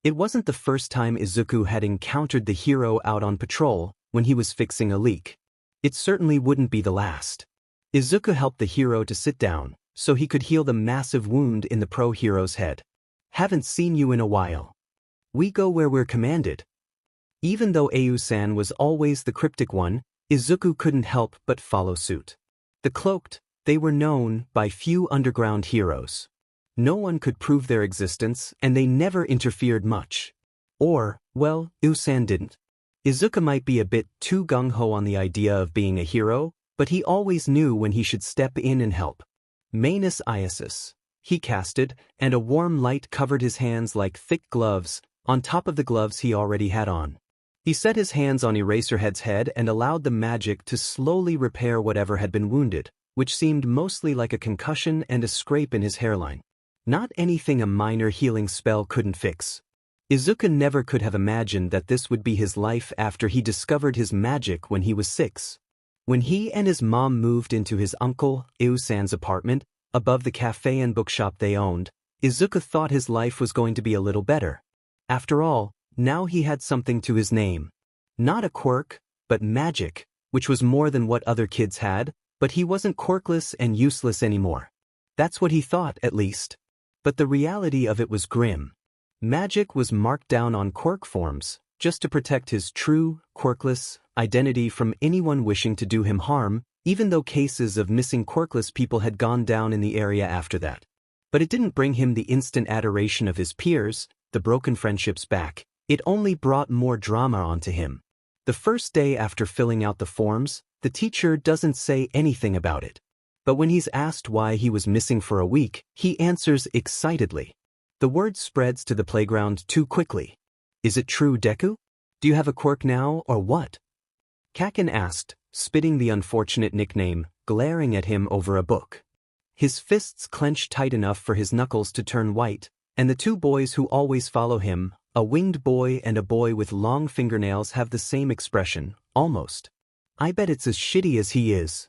It wasn't the first time Izuku had encountered the hero out on patrol, when he was fixing a leak. It certainly wouldn't be the last. Izuku helped the hero to sit down, so he could heal the massive wound in the pro hero's head. Haven't seen you in a while. We go where we're commanded. Even though Eusan was always the cryptic one, Izuku couldn't help but follow suit. The cloaked, they were known by few underground heroes. No one could prove their existence, and they never interfered much. Or, well, Usan didn't. Izuku might be a bit too gung-ho on the idea of being a hero, but he always knew when he should step in and help. Manus Iasis. He casted, and a warm light covered his hands like thick gloves, on top of the gloves he already had on. He set his hands on Eraserhead's head and allowed the magic to slowly repair whatever had been wounded, which seemed mostly like a concussion and a scrape in his hairline. Not anything a minor healing spell couldn't fix. Izuku never could have imagined that this would be his life after he discovered his magic when he was 6. When he and his mom moved into his uncle, Eusan's apartment, above the cafe and bookshop they owned, Izuku thought his life was going to be a little better. After all, now he had something to his name. Not a quirk, but magic, which was more than what other kids had, but he wasn't quirkless and useless anymore. That's what he thought, at least. But the reality of it was grim. Magic was marked down on quirk forms, just to protect his true, quirkless identity from anyone wishing to do him harm, even though cases of missing quirkless people had gone down in the area after that. But it didn't bring him the instant adoration of his peers, the broken friendships back. It only brought more drama onto him. The first day after filling out the forms, the teacher doesn't say anything about it. But when he's asked why he was missing for a week, he answers excitedly. The word spreads to the playground too quickly. Is it true, Deku? Do you have a quirk now, or what? Kakin asked, spitting the unfortunate nickname, glaring at him over a book. His fists clenched tight enough for his knuckles to turn white, and the two boys who always follow him, a winged boy and a boy with long fingernails, have the same expression, almost. I bet it's as shitty as he is.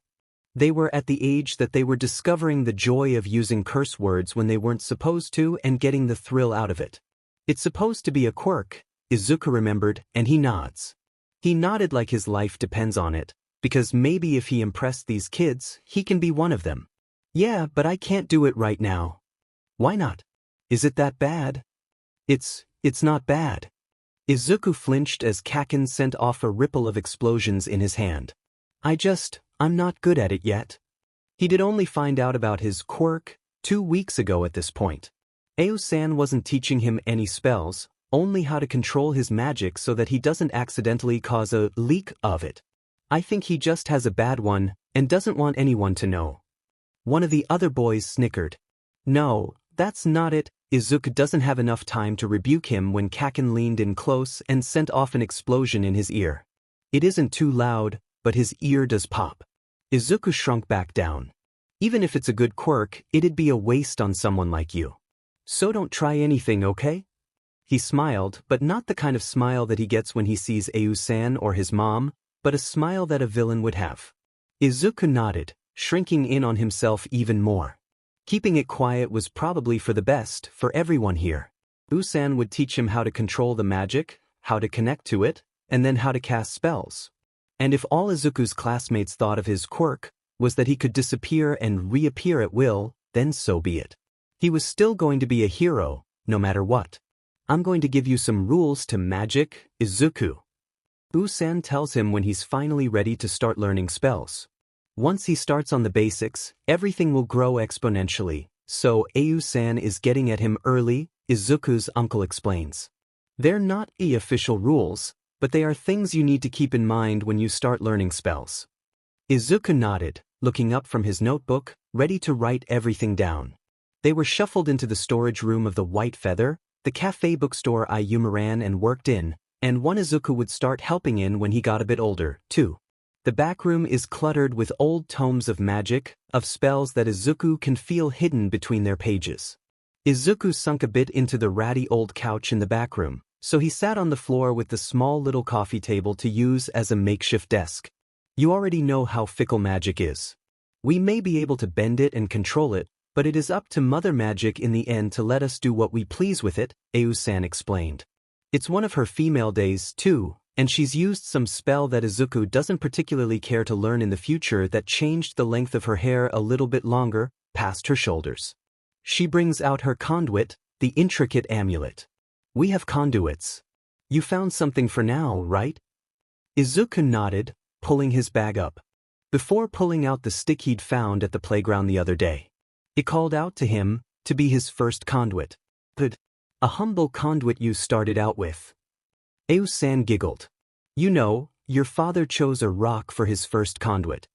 They were at the age that they were discovering the joy of using curse words when they weren't supposed to and getting the thrill out of it. It's supposed to be a quirk, Izuku remembered, and he nods. He nodded like his life depends on it, because maybe if he impressed these kids, he can be one of them. Yeah, but I can't do it right now. Why not? Is it that bad? It's not bad. Izuku flinched as Kakin sent off a ripple of explosions in his hand. I'm not good at it yet. He did only find out about his quirk 2 weeks ago at this point. Eusan wasn't teaching him any spells, only how to control his magic so that he doesn't accidentally cause a leak of it. I think he just has a bad one and doesn't want anyone to know. One of the other boys snickered. No, that's not it. Izuku doesn't have enough time to rebuke him when Kakin leaned in close and sent off an explosion in his ear. It isn't too loud, but his ear does pop. Izuku shrunk back down. Even if it's a good quirk, it'd be a waste on someone like you. So don't try anything, okay? He smiled, but not the kind of smile that he gets when he sees Eusan or his mom, but a smile that a villain would have. Izuku nodded, shrinking in on himself even more. Keeping it quiet was probably for the best for everyone here. Eusan would teach him how to control the magic, how to connect to it, and then how to cast spells. And if all Izuku's classmates thought of his quirk was that he could disappear and reappear at will, then so be it. He was still going to be a hero, no matter what. I'm going to give you some rules to magic, Izuku. Eusan tells him when he's finally ready to start learning spells. Once he starts on the basics, everything will grow exponentially, so Eusan is getting at him early, Izuku's uncle explains. They're not the official rules, but they are things you need to keep in mind when you start learning spells. Izuku nodded, looking up from his notebook, ready to write everything down. They were shuffled into the storage room of the White Feather, the cafe bookstore Ayuma ran and worked in, and one Izuku would start helping in when he got a bit older, too. The back room is cluttered with old tomes of magic, of spells that Izuku can feel hidden between their pages. Izuku sunk a bit into the ratty old couch in the back room, so he sat on the floor with the small little coffee table to use as a makeshift desk. You already know how fickle magic is. We may be able to bend it and control it, but it is up to Mother Magic in the end to let us do what we please with it, Eusan explained. It's one of her female days, too, and she's used some spell that Izuku doesn't particularly care to learn in the future that changed the length of her hair a little bit longer, past her shoulders. She brings out her conduit, the intricate amulet. We have conduits. You found something for now, right? Izuku nodded, pulling his bag up. Before pulling out the stick he'd found at the playground the other day. It called out to him to be his first conduit. But a humble conduit you started out with. Eusan giggled. You know, your father chose a rock for his first conduit.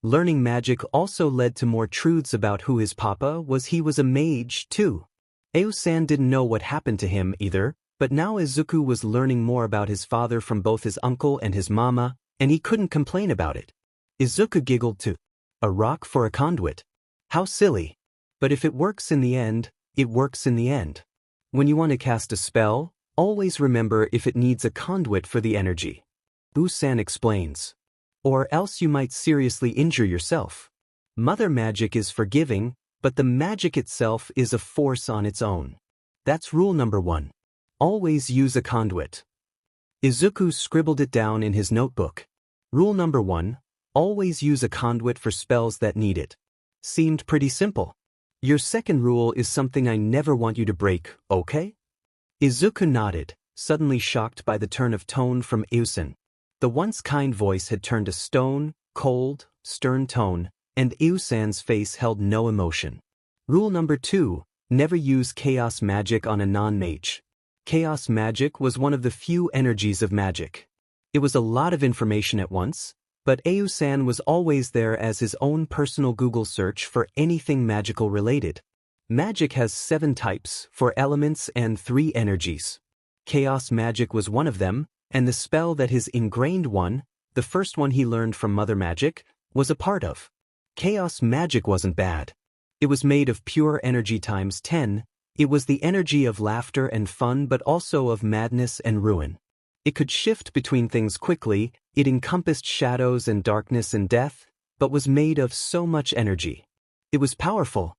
Learning magic also led to more truths about who his papa was. He was a mage, too. Aosan didn't know what happened to him either, but now Izuku was learning more about his father from both his uncle and his mama, and he couldn't complain about it. Izuku giggled too. A rock for a conduit. How silly. But if it works in the end, it works in the end. When you want to cast a spell, always remember if it needs a conduit for the energy. Usan explains. Or else you might seriously injure yourself. Mother magic is forgiving, but the magic itself is a force on its own. That's rule number 1. Always use a conduit. Izuku scribbled it down in his notebook. Rule number 1. Always use a conduit for spells that need it. Seemed pretty simple. Your second rule is something I never want you to break, okay? Izuku nodded, suddenly shocked by the turn of tone from Usan. The once kind voice had turned a stone, cold, stern tone, and Usan's face held no emotion. Rule number 2. Never use chaos magic on a non-mage. Chaos magic was one of the few energies of magic. It was a lot of information at once, but Usan was always there as his own personal Google search for anything magical related. Magic has 7 types, 4 elements and 3 energies. Chaos magic was one of them, and the spell that his ingrained one, the first one he learned from Mother Magic, was a part of. Chaos magic wasn't bad. It was made of pure energy times 10, it was the energy of laughter and fun but also of madness and ruin. It could shift between things quickly, it encompassed shadows and darkness and death, but was made of so much energy. It was powerful.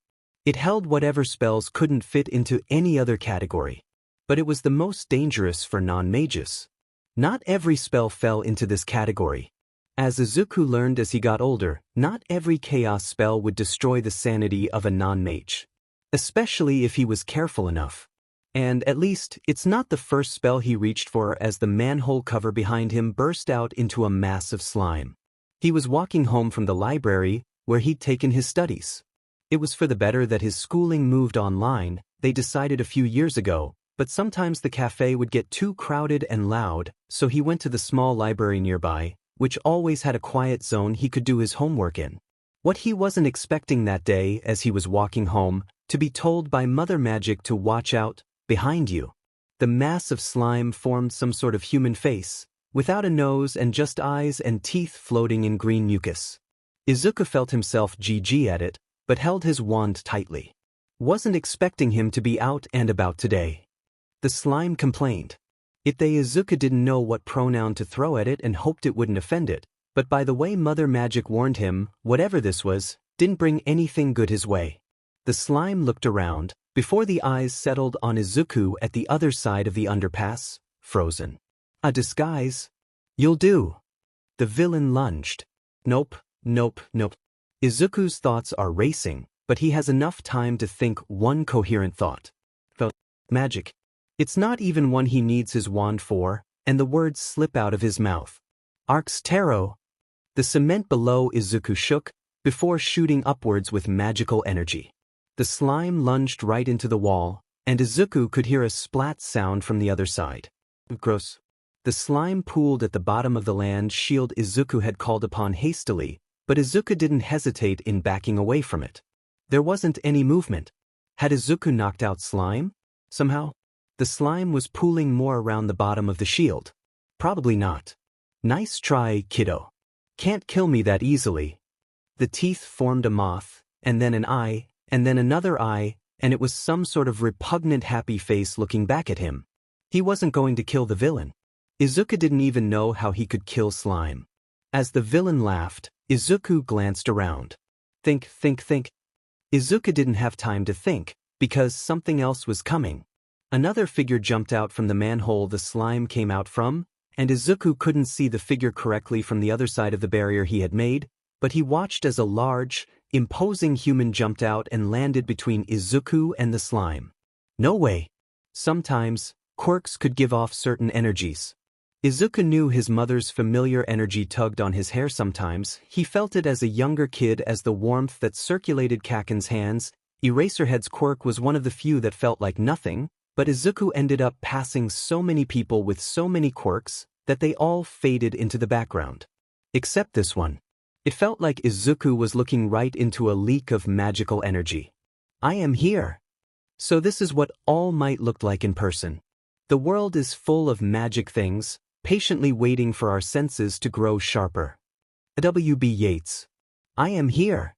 It held whatever spells couldn't fit into any other category. But it was the most dangerous for non-mages. Not every spell fell into this category. As Izuku learned as he got older, not every chaos spell would destroy the sanity of a non-mage. Especially if he was careful enough. And at least, it's not the first spell he reached for as the manhole cover behind him burst out into a mass of slime. He was walking home from the library, where he'd taken his studies. It was for the better that his schooling moved online, they decided a few years ago, but sometimes the cafe would get too crowded and loud, so he went to the small library nearby, which always had a quiet zone he could do his homework in. What he wasn't expecting that day as he was walking home, to be told by Mother Magic to watch out, behind you. The mass of slime formed some sort of human face, without a nose and just eyes and teeth floating in green mucus. Izuku felt himself GG at it, but held his wand tightly. Wasn't expecting him to be out and about today. The slime complained. Izuku didn't know what pronoun to throw at it and hoped it wouldn't offend it, but by the way Mother Magic warned him, whatever this was, didn't bring anything good his way. The slime looked around, before the eyes settled on Izuku at the other side of the underpass, frozen. A disguise? You'll do. The villain lunged. Nope, nope, nope. Izuku's thoughts are racing, but he has enough time to think one coherent thought. Magic. It's not even one he needs his wand for, and the words slip out of his mouth. Arcs Tarot. The cement below Izuku shook, before shooting upwards with magical energy. The slime lunged right into the wall, and Izuku could hear a splat sound from the other side. Gross. The slime pooled at the bottom of the land shield Izuku had called upon hastily, but Izuku didn't hesitate in backing away from it. There wasn't any movement. Had Izuku knocked out slime? Somehow? The slime was pooling more around the bottom of the shield. Probably not. Nice try, kiddo. Can't kill me that easily. The teeth formed a moth, and then an eye, and then another eye, and it was some sort of repugnant happy face looking back at him. He wasn't going to kill the villain. Izuku didn't even know how he could kill slime. As the villain laughed, Izuku glanced around. Think. Izuku didn't have time to think, because something else was coming. Another figure jumped out from the manhole the slime came out from, and Izuku couldn't see the figure correctly from the other side of the barrier he had made, but he watched as a large, imposing human jumped out and landed between Izuku and the slime. No way. Sometimes, quirks could give off certain energies. Izuku knew his mother's familiar energy tugged on his hair sometimes. He felt it as a younger kid as the warmth that circulated Kaken's hands. Eraserhead's quirk was one of the few that felt like nothing, but Izuku ended up passing so many people with so many quirks that they all faded into the background. Except this one. It felt like Izuku was looking right into a leak of magical energy. I am here. So this is what All Might looked like in person. The world is full of magic things, patiently waiting for our senses to grow sharper. W.B. Yeats. I am here.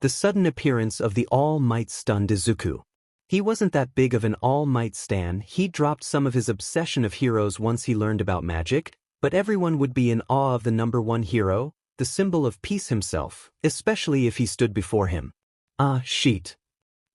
The sudden appearance of the All Might stunned Izuku. He wasn't that big of an All Might stan, he dropped some of his obsession of heroes once he learned about magic, but everyone would be in awe of the #1 hero, the symbol of peace himself, especially if he stood before him. Ah, sheet.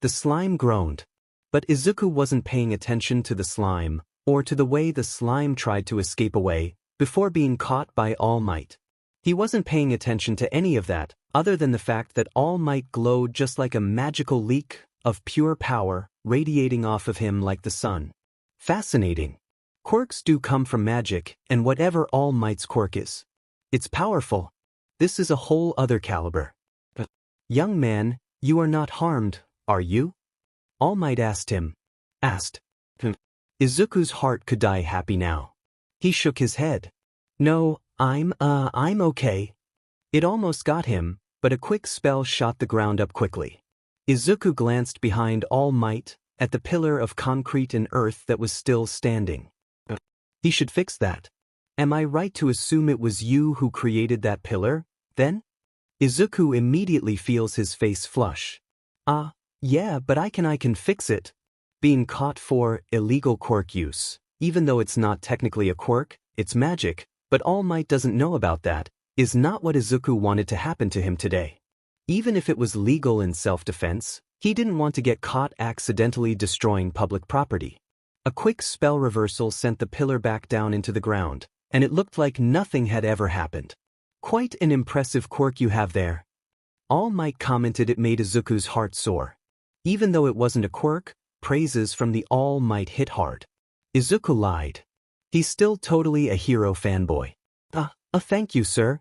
The slime groaned. But Izuku wasn't paying attention to the slime, or to the way the slime tried to escape away, before being caught by All Might. He wasn't paying attention to any of that, other than the fact that All Might glowed just like a magical leak of pure power, radiating off of him like the sun. Fascinating. Quirks do come from magic, and whatever All Might's quirk is, it's powerful. This is a whole other caliber. But, young man, you are not harmed, are you? All Might asked. Izuku's heart could die happy now. He shook his head. No, I'm okay. It almost got him, but a quick spell shot the ground up quickly. Izuku glanced behind All Might, at the pillar of concrete and earth that was still standing. He should fix that. Am I right to assume it was you who created that pillar, then? Izuku immediately feels his face flush. Yeah, but I can fix it. Being caught for illegal quirk use. Even though it's not technically a quirk, it's magic, but All Might doesn't know about that, is not what Izuku wanted to happen to him today. Even if it was legal in self-defense, he didn't want to get caught accidentally destroying public property. A quick spell reversal sent the pillar back down into the ground, and it looked like nothing had ever happened. Quite an impressive quirk you have there. All Might commented. It made Izuku's heart soar. Even though it wasn't a quirk, praises from the All Might hit hard. Izuku lied. He's still totally a hero fanboy. Thank you, sir.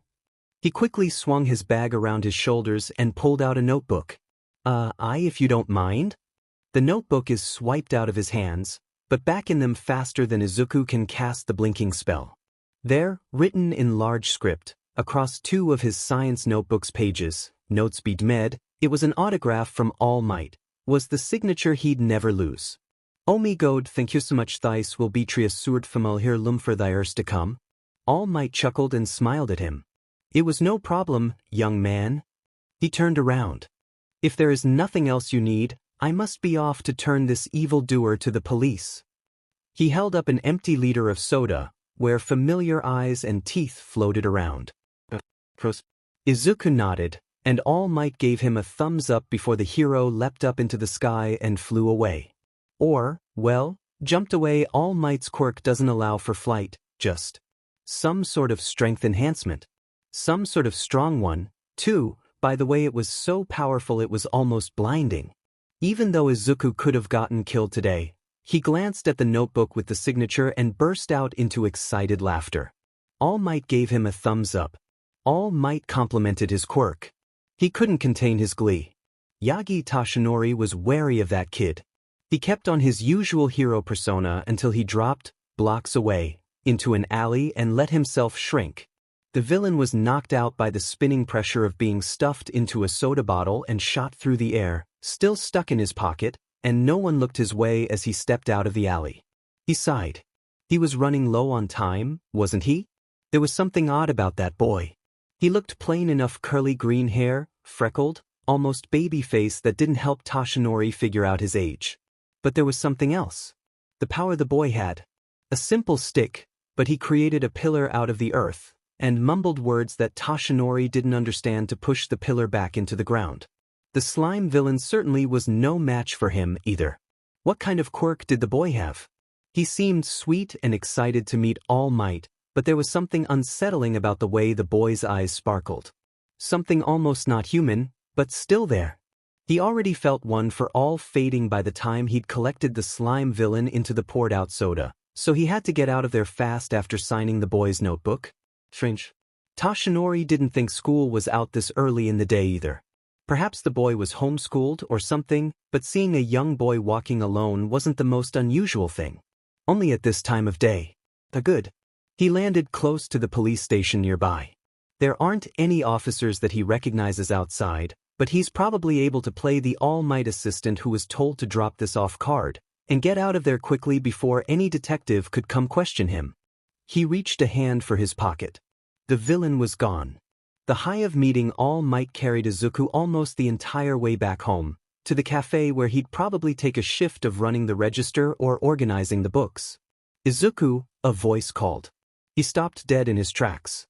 He quickly swung his bag around his shoulders and pulled out a notebook. If you don't mind? The notebook is swiped out of his hands, but back in them faster than Izuku can cast the blinking spell. There, written in large script, across 2 of his science notebook's pages, notes med, it was an autograph from All Might, was the signature he'd never lose. Oh me god, thank you so much, thys will betri a soort familiar lum for thy to come. All Might chuckled and smiled at him. It was no problem, young man. He turned around. If there is nothing else you need, I must be off to turn this evildoer to the police. He held up an empty liter of soda, where familiar eyes and teeth floated around. Izuku nodded, and All Might gave him a thumbs up before the hero leapt up into the sky and flew away. Or, well, jumped away. All Might's quirk doesn't allow for flight, just some sort of strength enhancement. Some sort of strong one, too. By the way, it was so powerful it was almost blinding. Even though Izuku could have gotten killed today, he glanced at the notebook with the signature and burst out into excited laughter. All Might gave him a thumbs up. All Might complimented his quirk. He couldn't contain his glee. Yagi Toshinori was wary of that kid. He kept on his usual hero persona until he dropped, blocks away, into an alley and let himself shrink. The villain was knocked out by the spinning pressure of being stuffed into a soda bottle and shot through the air, still stuck in his pocket, and no one looked his way as he stepped out of the alley. He sighed. He was running low on time, wasn't he? There was something odd about that boy. He looked plain enough, curly green hair, freckled, almost baby face that didn't help Toshinori figure out his age. But there was something else. The power the boy had. A simple stick, but he created a pillar out of the earth, and mumbled words that Toshinori didn't understand to push the pillar back into the ground. The slime villain certainly was no match for him either. What kind of quirk did the boy have? He seemed sweet and excited to meet All Might, but there was something unsettling about the way the boy's eyes sparkled. Something almost not human, but still there. He already felt one for all fading by the time he'd collected the slime villain into the poured-out soda, so he had to get out of there fast after signing the boy's notebook. Strange. Toshinori didn't think school was out this early in the day either. Perhaps the boy was homeschooled or something, but seeing a young boy walking alone wasn't the most unusual thing. Only at this time of day. Good. He landed close to the police station nearby. There aren't any officers that he recognizes outside, but he's probably able to play the all-might assistant who was told to drop this off card and get out of there quickly before any detective could come question him. He reached a hand for his pocket. The villain was gone. The high of meeting All Might carried Izuku almost the entire way back home, to the cafe where he'd probably take a shift of running the register or organizing the books. Izuku, a voice called. He stopped dead in his tracks.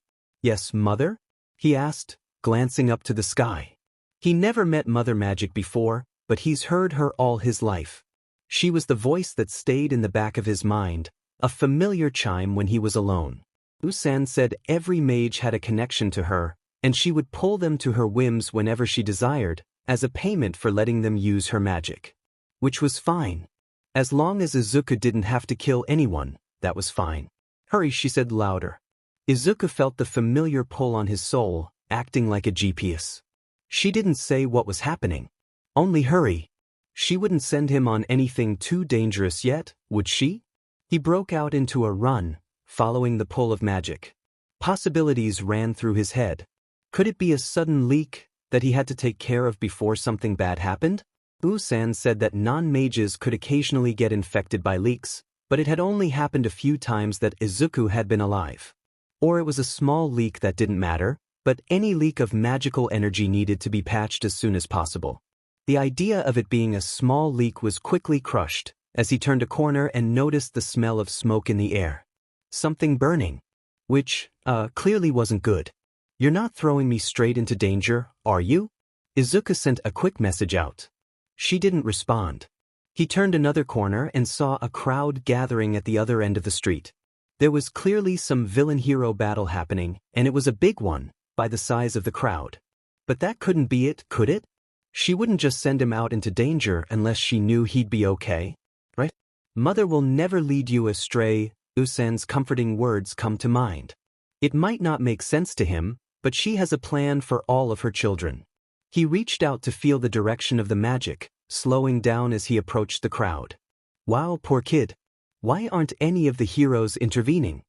Yes, Mother? He asked, glancing up to the sky. He never met Mother Magic before, but he's heard her all his life. She was the voice that stayed in the back of his mind, a familiar chime when he was alone. Usan said every mage had a connection to her, and she would pull them to her whims whenever she desired, as a payment for letting them use her magic. Which was fine. As long as Izuku didn't have to kill anyone, that was fine. Hurry, she said louder. Izuku felt the familiar pull on his soul, acting like a GPS. She didn't say what was happening. Only hurry. She wouldn't send him on anything too dangerous yet, would she? He broke out into a run, following the pull of magic. Possibilities ran through his head. Could it be a sudden leak that he had to take care of before something bad happened? Usan said that non-mages could occasionally get infected by leaks, but it had only happened a few times that Izuku had been alive. Or it was a small leak that didn't matter, but any leak of magical energy needed to be patched as soon as possible. The idea of it being a small leak was quickly crushed, as he turned a corner and noticed the smell of smoke in the air. Something burning. Which, clearly wasn't good. You're not throwing me straight into danger, are you? Izuku sent a quick message out. She didn't respond. He turned another corner and saw a crowd gathering at the other end of the street. There was clearly some villain-hero battle happening, and it was a big one, by the size of the crowd. But that couldn't be it, could it? She wouldn't just send him out into danger unless she knew he'd be okay, right? Mother will never lead you astray, Usan's comforting words come to mind. It might not make sense to him, but she has a plan for all of her children. He reached out to feel the direction of the magic, slowing down as he approached the crowd. Wow, poor kid. Why aren't any of the heroes intervening?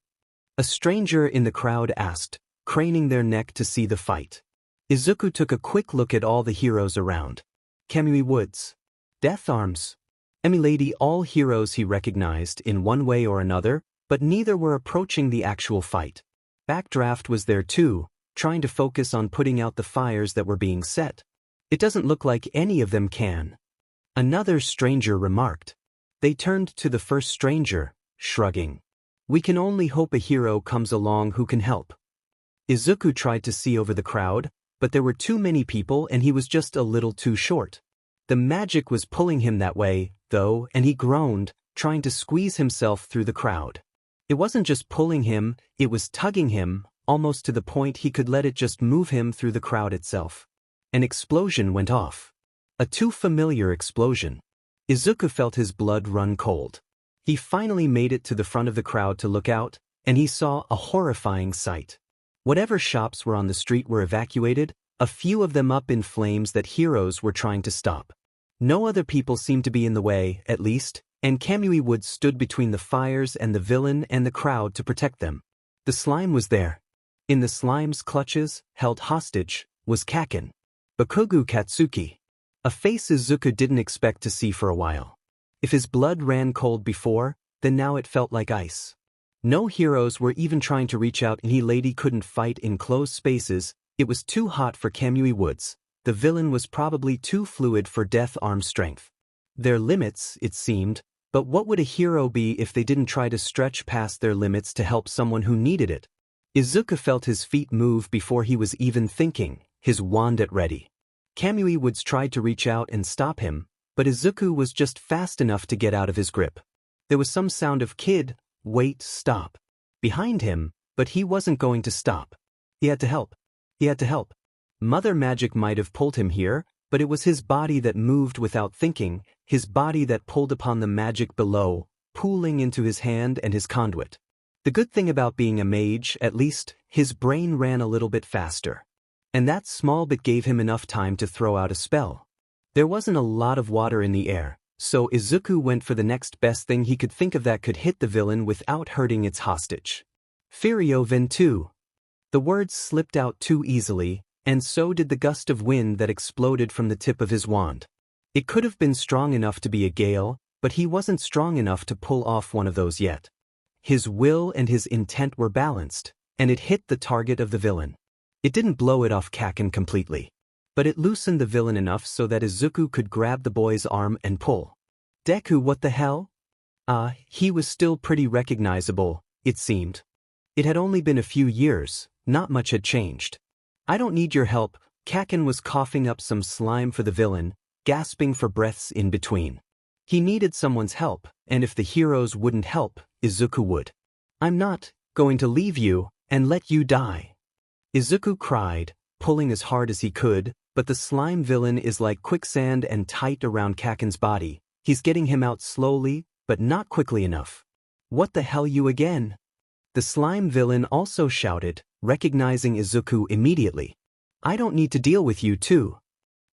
A stranger in the crowd asked, craning their neck to see the fight. Izuku took a quick look at all the heroes around. Kamui Woods. Death Arms. Emulating all heroes he recognized in one way or another, but neither were approaching the actual fight. Backdraft was there too, trying to focus on putting out the fires that were being set. It doesn't look like any of them can. Another stranger remarked. They turned to the first stranger, shrugging. We can only hope a hero comes along who can help. Izuku tried to see over the crowd, but there were too many people and he was just a little too short. The magic was pulling him that way, though, and he groaned, trying to squeeze himself through the crowd. It wasn't just pulling him, it was tugging him, almost to the point he could let it just move him through the crowd itself. An explosion went off. A too familiar explosion. Izuku felt his blood run cold. He finally made it to the front of the crowd to look out, and he saw a horrifying sight. Whatever shops were on the street were evacuated, a few of them up in flames that heroes were trying to stop. No other people seemed to be in the way, at least, and Kamui Woods stood between the fires and the villain and the crowd to protect them. The slime was there. In the slime's clutches, held hostage, was Kaken. Bakugo Katsuki. A face Izuku didn't expect to see for a while. If his blood ran cold before, then now it felt like ice. No heroes were even trying to reach out and he lady couldn't fight in closed spaces, it was too hot for Kamui Woods. The villain was probably too fluid for Death Arm's strength. Their limits, it seemed, but what would a hero be if they didn't try to stretch past their limits to help someone who needed it? Izuku felt his feet move before he was even thinking, his wand at ready. Kamui Woods tried to reach out and stop him, but Izuku was just fast enough to get out of his grip. There was some sound of kid, wait, stop. Behind him, but he wasn't going to stop. He had to help. He had to help. Mother Magic might have pulled him here, but it was his body that moved without thinking, his body that pulled upon the magic below, pooling into his hand and his conduit. The good thing about being a mage, at least, his brain ran a little bit faster. And that small bit gave him enough time to throw out a spell. There wasn't a lot of water in the air, so Izuku went for the next best thing he could think of that could hit the villain without hurting its hostage. Furio Ventu. The words slipped out too easily, and so did the gust of wind that exploded from the tip of his wand. It could have been strong enough to be a gale, but he wasn't strong enough to pull off one of those yet. His will and his intent were balanced, and it hit the target of the villain. It didn't blow it off Kaken completely, but it loosened the villain enough so that Izuku could grab the boy's arm and pull. Deku, what the hell? He was still pretty recognizable, it seemed. It had only been a few years, not much had changed. I don't need your help. Kaken was coughing up some slime for the villain, gasping for breaths in between. He needed someone's help, and if the heroes wouldn't help, Izuku would. I'm not going to leave you and let you die. Izuku cried, pulling as hard as he could, but the slime villain is like quicksand and tight around Kaken's body. He's getting him out slowly, but not quickly enough. What the hell, you again? The slime villain also shouted, recognizing Izuku immediately. I don't need to deal with you too.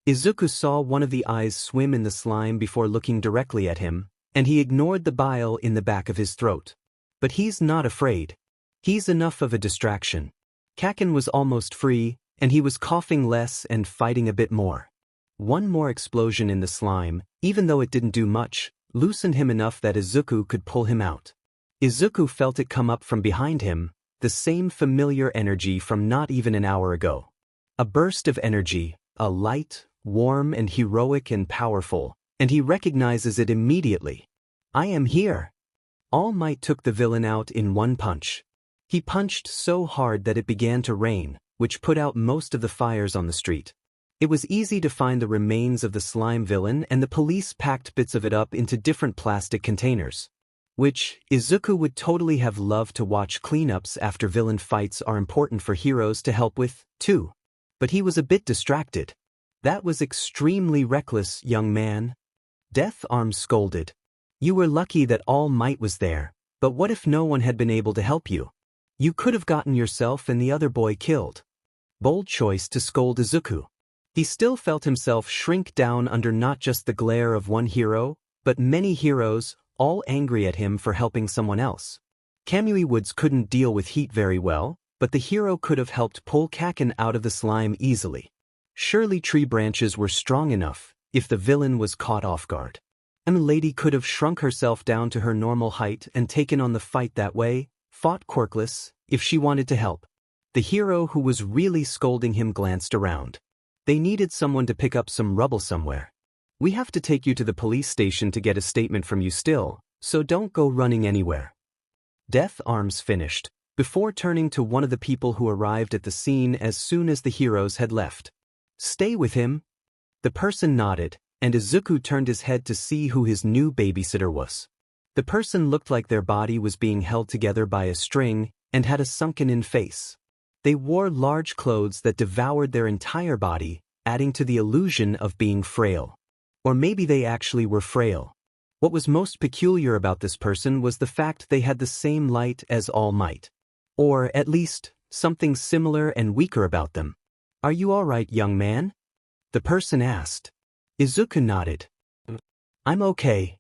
Izuku saw one of the eyes swim in the slime before looking directly at him, and he ignored the bile in the back of his throat. But he's not afraid. He's enough of a distraction. Kaken was almost free, and he was coughing less and fighting a bit more. One more explosion in the slime, even though it didn't do much, loosened him enough that Izuku could pull him out. Izuku felt it come up from behind him, the same familiar energy from not even an hour ago. A burst of energy, a light, warm and heroic and powerful, and he recognizes it immediately. I am here. All Might took the villain out in one punch. He punched so hard that it began to rain, which put out most of the fires on the street. It was easy to find the remains of the slime villain, and the police packed bits of it up into different plastic containers. Which, Izuku would totally have loved to watch. Cleanups after villain fights are important for heroes to help with, too. But he was a bit distracted. That was extremely reckless, young man. Death Arms scolded. You were lucky that All Might was there, but what if no one had been able to help you? You could have gotten yourself and the other boy killed. Bold choice to scold Izuku. He still felt himself shrink down under not just the glare of one hero, but many heroes, all angry at him for helping someone else. Kamui Woods couldn't deal with heat very well, but the hero could have helped pull Kaken out of the slime easily. Surely tree branches were strong enough, if the villain was caught off guard. And the lady could have shrunk herself down to her normal height and taken on the fight that way, fought Quirkless, if she wanted to help. The hero who was really scolding him glanced around. They needed someone to pick up some rubble somewhere. We have to take you to the police station to get a statement from you still, so don't go running anywhere. Death Arms finished, before turning to one of the people who arrived at the scene as soon as the heroes had left. Stay with him? The person nodded, and Izuku turned his head to see who his new babysitter was. The person looked like their body was being held together by a string and had a sunken-in face. They wore large clothes that devoured their entire body, adding to the illusion of being frail. Or maybe they actually were frail. What was most peculiar about this person was the fact they had the same light as All Might. Or, at least, something similar and weaker about them. Are you all right, young man? The person asked. Izuku nodded. I'm okay.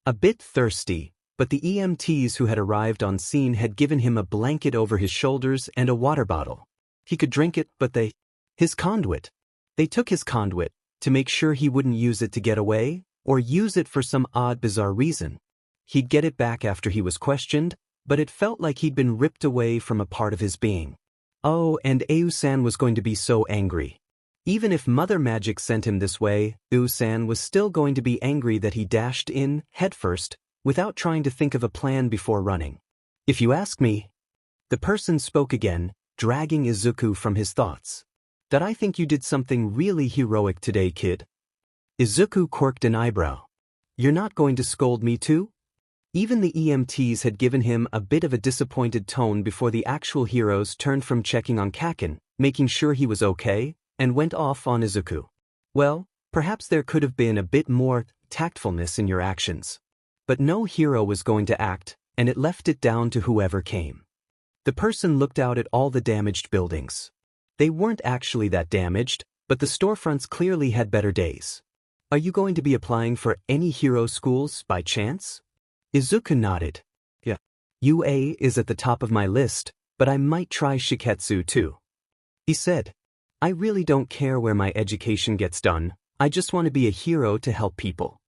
A bit thirsty, but the EMTs who had arrived on scene had given him a blanket over his shoulders and a water bottle. He could drink it, but his conduit. They took his conduit, to make sure he wouldn't use it to get away, or use it for some odd bizarre reason. He'd get it back after he was questioned, but it felt like he'd been ripped away from a part of his being. Oh, and Ayu-san was going to be so angry. Even if Mother Magic sent him this way, Ayu-san was still going to be angry that he dashed in, headfirst, without trying to think of a plan before running. If you ask me, the person spoke again, dragging Izuku from his thoughts. That I think you did something really heroic today, kid. Izuku quirked an eyebrow. You're not going to scold me too? Even the EMTs had given him a bit of a disappointed tone before the actual heroes turned from checking on Kaken, making sure he was okay, and went off on Izuku. Well, perhaps there could have been a bit more tactfulness in your actions. But no hero was going to act, and it left it down to whoever came. The person looked out at all the damaged buildings. They weren't actually that damaged, but the storefronts clearly had better days. Are you going to be applying for any hero schools by chance? Izuku nodded. Yeah. UA is at the top of my list, but I might try Shiketsu too. He said, I really don't care where my education gets done, I just want to be a hero to help people.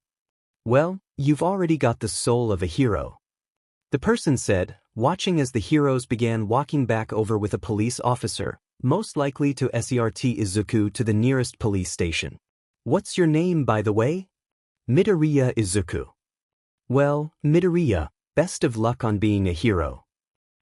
Well, you've already got the soul of a hero. The person said, watching as the heroes began walking back over with a police officer, most likely to escort Izuku to the nearest police station. What's your name, by the way? Midoriya Izuku. Well, Midoriya, best of luck on being a hero.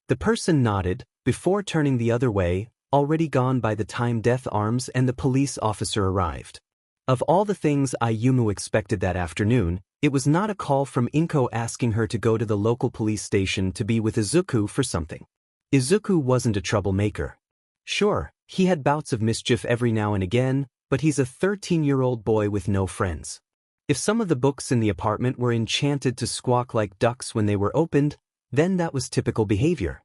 The person nodded, before turning the other way, already gone by the time Death Arms and the police officer arrived. Of all the things Ayumu expected that afternoon, it was not a call from Inko asking her to go to the local police station to be with Izuku for something. Izuku wasn't a troublemaker. Sure, he had bouts of mischief every now and again, but he's a 13-year-old boy with no friends. If some of the books in the apartment were enchanted to squawk like ducks when they were opened, then that was typical behavior.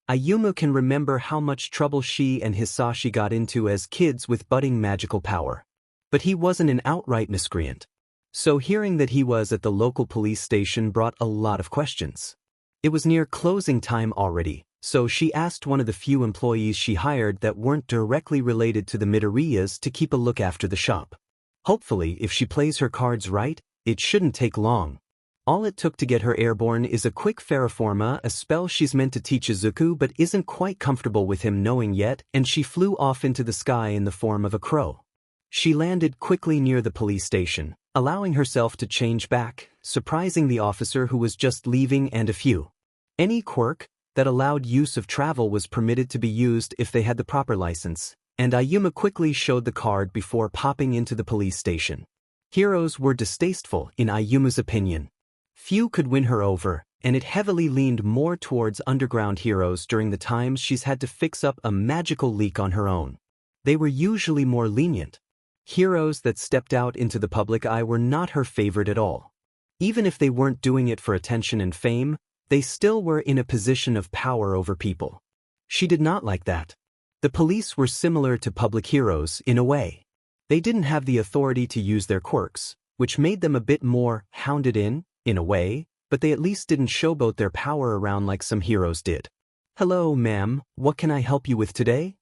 Ayumu can remember how much trouble she and Hisashi got into as kids with budding magical power. But he wasn't an outright miscreant. So hearing that he was at the local police station brought a lot of questions. It was near closing time already, so she asked one of the few employees she hired that weren't directly related to the Midoriyas to keep a look after the shop. Hopefully, if she plays her cards right, it shouldn't take long. All it took to get her airborne is a quick Ferroforma, a spell she's meant to teach Izuku but isn't quite comfortable with him knowing yet, and she flew off into the sky in the form of a crow. She landed quickly near the police station, allowing herself to change back, surprising the officer who was just leaving and a few. Any quirk that allowed use of travel was permitted to be used if they had the proper license, and Ayuma quickly showed the card before popping into the police station. Heroes were distasteful in Ayuma's opinion. Few could win her over, and it heavily leaned more towards underground heroes during the times she's had to fix up a magical leak on her own. They were usually more lenient. Heroes that stepped out into the public eye were not her favorite at all. Even if they weren't doing it for attention and fame, they still were in a position of power over people. She did not like that. The police were similar to public heroes in a way. They didn't have the authority to use their quirks, which made them a bit more hounded in a way, but they at least didn't showboat their power around like some heroes did. Hello, ma'am, what can I help you with today?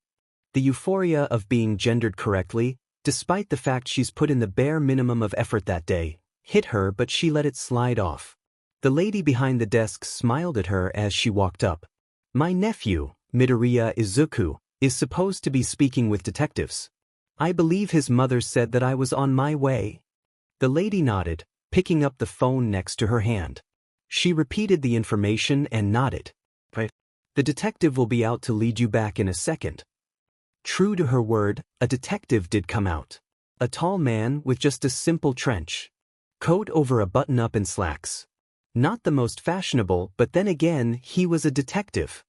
The euphoria of being gendered correctly, despite the fact she's put in the bare minimum of effort that day, hit her, but she let it slide off. The lady behind the desk smiled at her as she walked up. My nephew, Midoriya Izuku, is supposed to be speaking with detectives. I believe his mother said that I was on my way. The lady nodded, picking up the phone next to her hand. She repeated the information and nodded. Right. The detective will be out to lead you back in a second. True to her word, a detective did come out. A tall man with just a simple trench coat over a button-up and slacks. Not the most fashionable, but then again, he was a detective.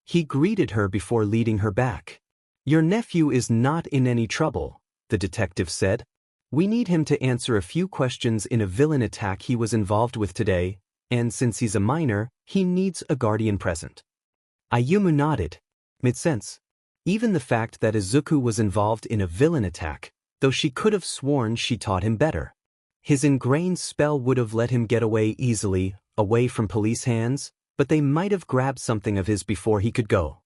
He greeted her before leading her back. Your nephew is not in any trouble, the detective said. We need him to answer a few questions in a villain attack he was involved with today, and since he's a minor, he needs a guardian present. Ayumu nodded. Made sense. Even the fact that Izuku was involved in a villain attack, though she could have sworn she taught him better. His ingrained spell would have let him get away easily, away from police hands, but they might have grabbed something of his before he could go.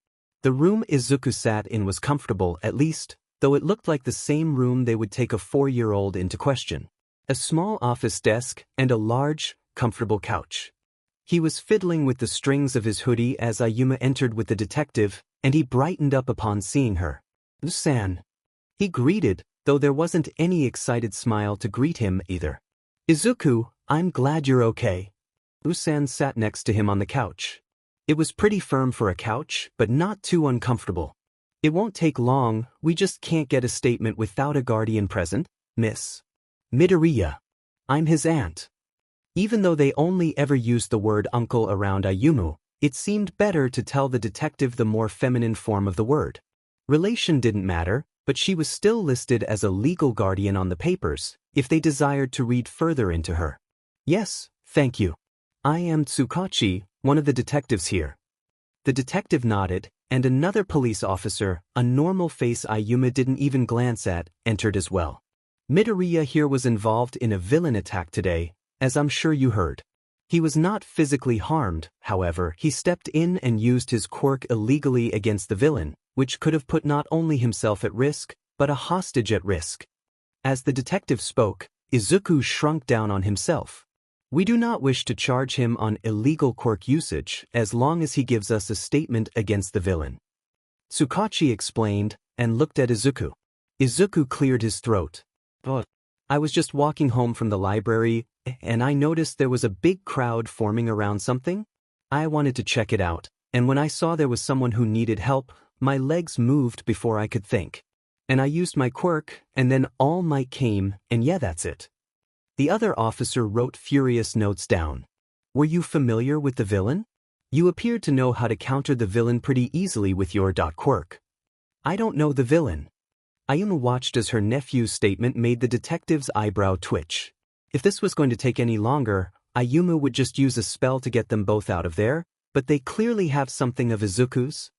The room Izuku sat in was comfortable, at least, though it looked like the same room they would take a 4-year-old into question. A small office desk and a large, comfortable couch. He was fiddling with the strings of his hoodie as Ayuma entered with the detective, and he brightened up upon seeing her. San. He greeted, though there wasn't any excited smile to greet him either. Izuku, I'm glad you're okay. Usan sat next to him on the couch. It was pretty firm for a couch, but not too uncomfortable. It won't take long, we just can't get a statement without a guardian present, Miss Midoriya. I'm his aunt. Even though they only ever used the word uncle around Ayumu, it seemed better to tell the detective the more feminine form of the word. Relation didn't matter, but she was still listed as a legal guardian on the papers, if they desired to read further into her. Yes, thank you. I am Tsukachi, one of the detectives here. The detective nodded, and another police officer, a normal face Ayuma didn't even glance at, entered as well. Midoriya here was involved in a villain attack today, as I'm sure you heard. He was not physically harmed, however. He stepped in and used his quirk illegally against the villain, which could have put not only himself at risk, but a hostage at risk. As the detective spoke, Izuku shrunk down on himself. We do not wish to charge him on illegal quirk usage as long as he gives us a statement against the villain. Tsukachi explained, and looked at Izuku. Izuku cleared his throat. I was just walking home from the library, and I noticed there was a big crowd forming around something. I wanted to check it out, and when I saw there was someone who needed help, my legs moved before I could think. And I used my quirk, and then All Might came, and yeah, that's it. The other officer wrote furious notes down. Were you familiar with the villain? You appeared to know how to counter the villain pretty easily with your quirk. I don't know the villain. Ayumu watched as her nephew's statement made the detective's eyebrow twitch. If this was going to take any longer, Ayumu would just use a spell to get them both out of there, but they clearly have something of Izuku's.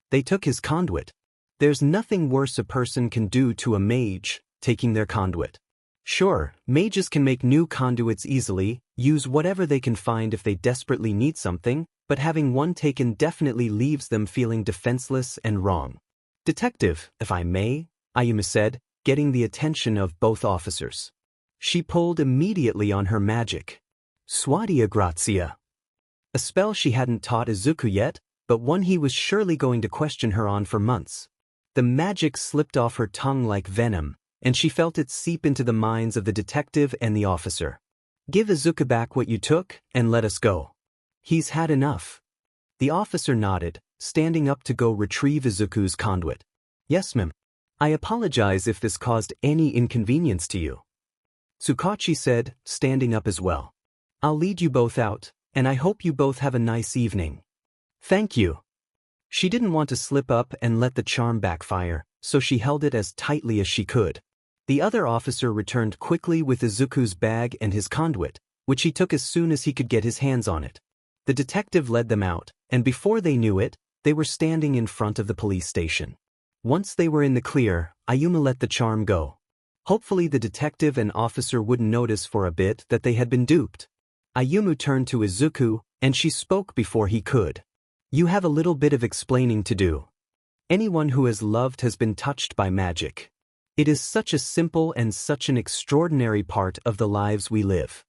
They took his conduit. There's nothing worse a person can do to a mage, taking their conduit. Sure, mages can make new conduits easily, use whatever they can find if they desperately need something, but having one taken definitely leaves them feeling defenseless and wrong. Detective, if I may, Ayumu said, getting the attention of both officers. She pulled immediately on her magic. Swadia Grazia. A spell she hadn't taught Izuku yet, but one he was surely going to question her on for months. The magic slipped off her tongue like venom, and she felt it seep into the minds of the detective and the officer. Give Izuku back what you took, and let us go. He's had enough. The officer nodded, standing up to go retrieve Izuku's conduit. Yes, ma'am. I apologize if this caused any inconvenience to you. Tsukachi said, standing up as well. I'll lead you both out, and I hope you both have a nice evening. Thank you. She didn't want to slip up and let the charm backfire, so she held it as tightly as she could. The other officer returned quickly with Izuku's bag and his conduit, which he took as soon as he could get his hands on it. The detective led them out, and before they knew it, they were standing in front of the police station. Once they were in the clear, Ayumu let the charm go. Hopefully the detective and officer wouldn't notice for a bit that they had been duped. Ayumu turned to Izuku, and she spoke before he could. You have a little bit of explaining to do. Anyone who has loved has been touched by magic. It is such a simple and such an extraordinary part of the lives we live.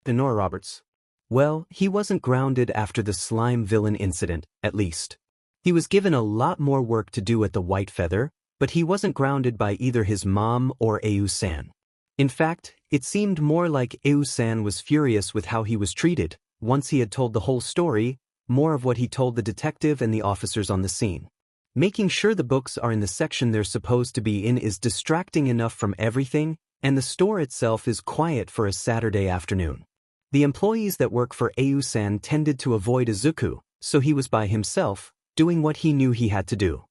Denora Roberts. Well, he wasn't grounded after the slime villain incident, at least. He was given a lot more work to do at the White Feather, but he wasn't grounded by either his mom or Ayu-san. In fact, it seemed more like Ayu-san was furious with how he was treated. Once he had told the whole story, more of what he told the detective and the officers on the scene. Making sure the books are in the section they're supposed to be in is distracting enough from everything, and the store itself is quiet for a Saturday afternoon. The employees that work for Ayu-san tended to avoid Izuku, so he was by himself, doing what he knew he had to do.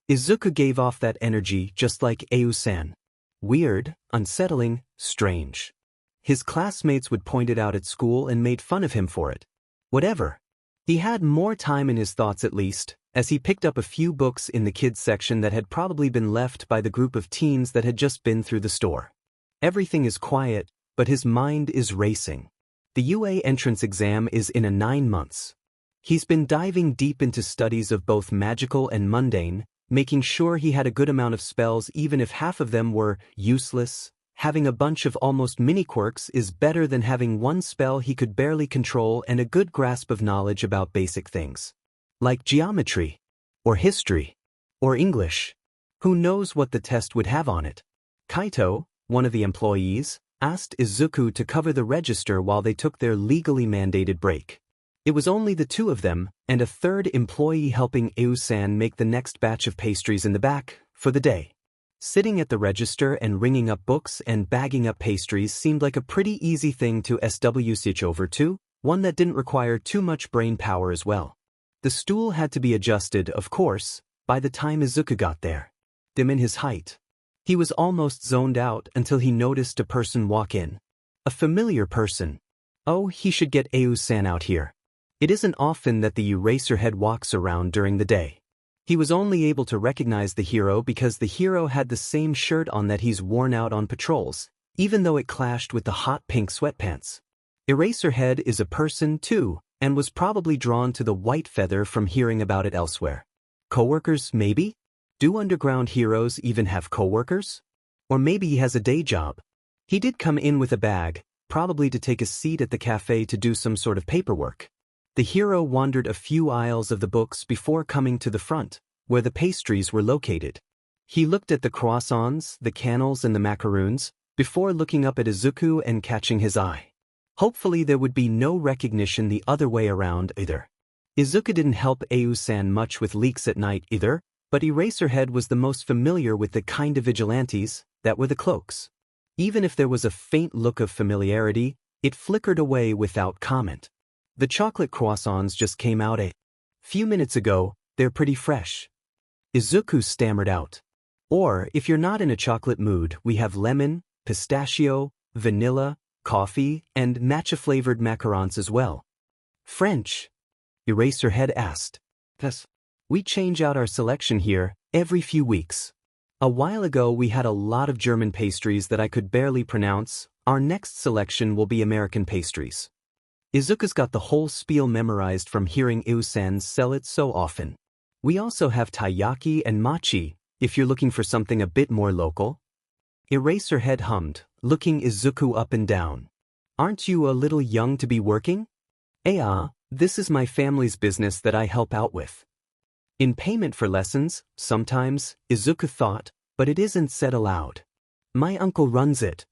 Izuku gave off that energy just like Ayu-san. Weird, unsettling, strange. His classmates would point it out at school and made fun of him for it. Whatever. He had more time in his thoughts at least, as he picked up a few books in the kids section that had probably been left by the group of teens that had just been through the store. Everything is quiet, but his mind is racing. The UA entrance exam is in 9 months. He's been diving deep into studies of both magical and mundane, making sure he had a good amount of spells even if half of them were useless. Having a bunch of almost mini-quirks is better than having one spell he could barely control and a good grasp of knowledge about basic things. Like geometry, or history, or English. Who knows what the test would have on it? Kaito, one of the employees, asked Izuku to cover the register while they took their legally mandated break. It was only the two of them, and a third employee helping Ayu-san make the next batch of pastries in the back, for the day. Sitting at the register and ringing up books and bagging up pastries seemed like a pretty easy thing to switch over to, one that didn't require too much brain power as well. The stool had to be adjusted, of course, by the time Izuku got there. Dim in his height. He was almost zoned out until he noticed a person walk in. A familiar person. Oh, he should get Ayu-san out here. It isn't often that the Eraserhead walks around during the day. He was only able to recognize the hero because the hero had the same shirt on that he's worn out on patrols, even though it clashed with the hot pink sweatpants. Eraserhead is a person too, and was probably drawn to the white feather from hearing about it elsewhere. Coworkers, maybe? Do underground heroes even have coworkers? Or maybe he has a day job. He did come in with a bag, probably to take a seat at the cafe to do some sort of paperwork. The hero wandered a few aisles of the books before coming to the front, where the pastries were located. He looked at the croissants, the cannels and the macaroons, before looking up at Izuku and catching his eye. Hopefully there would be no recognition the other way around either. Izuku didn't help Au-san much with leaks at night either, but Eraserhead was the most familiar with the kind of vigilantes that were the cloaks. Even if there was a faint look of familiarity, it flickered away without comment. The chocolate croissants just came out a few minutes ago, they're pretty fresh. Izuku stammered out. Or, if you're not in a chocolate mood, we have lemon, pistachio, vanilla, coffee, and matcha-flavored macarons as well. French? Eraserhead asked. Yes. We change out our selection here every few weeks. A while ago we had a lot of German pastries that I could barely pronounce. Our next selection will be American pastries. Izuku's got the whole spiel memorized from hearing Au-san sell it so often. We also have taiyaki and mochi, if you're looking for something a bit more local. Eraserhead hummed, looking Izuku up and down. Aren't you a little young to be working? This is my family's business that I help out with. In payment for lessons, sometimes, Izuku thought, but it isn't said aloud. My uncle runs it.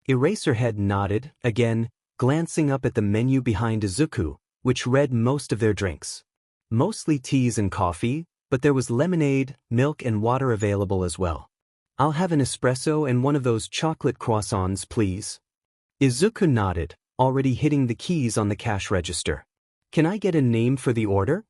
Eraserhead nodded, again, glancing up at the menu behind Izuku, which read most of their drinks. Mostly teas and coffee, but there was lemonade, milk and water available as well. I'll have an espresso and one of those chocolate croissants, please. Izuku nodded, already hitting the keys on the cash register. Can I get a name for the order?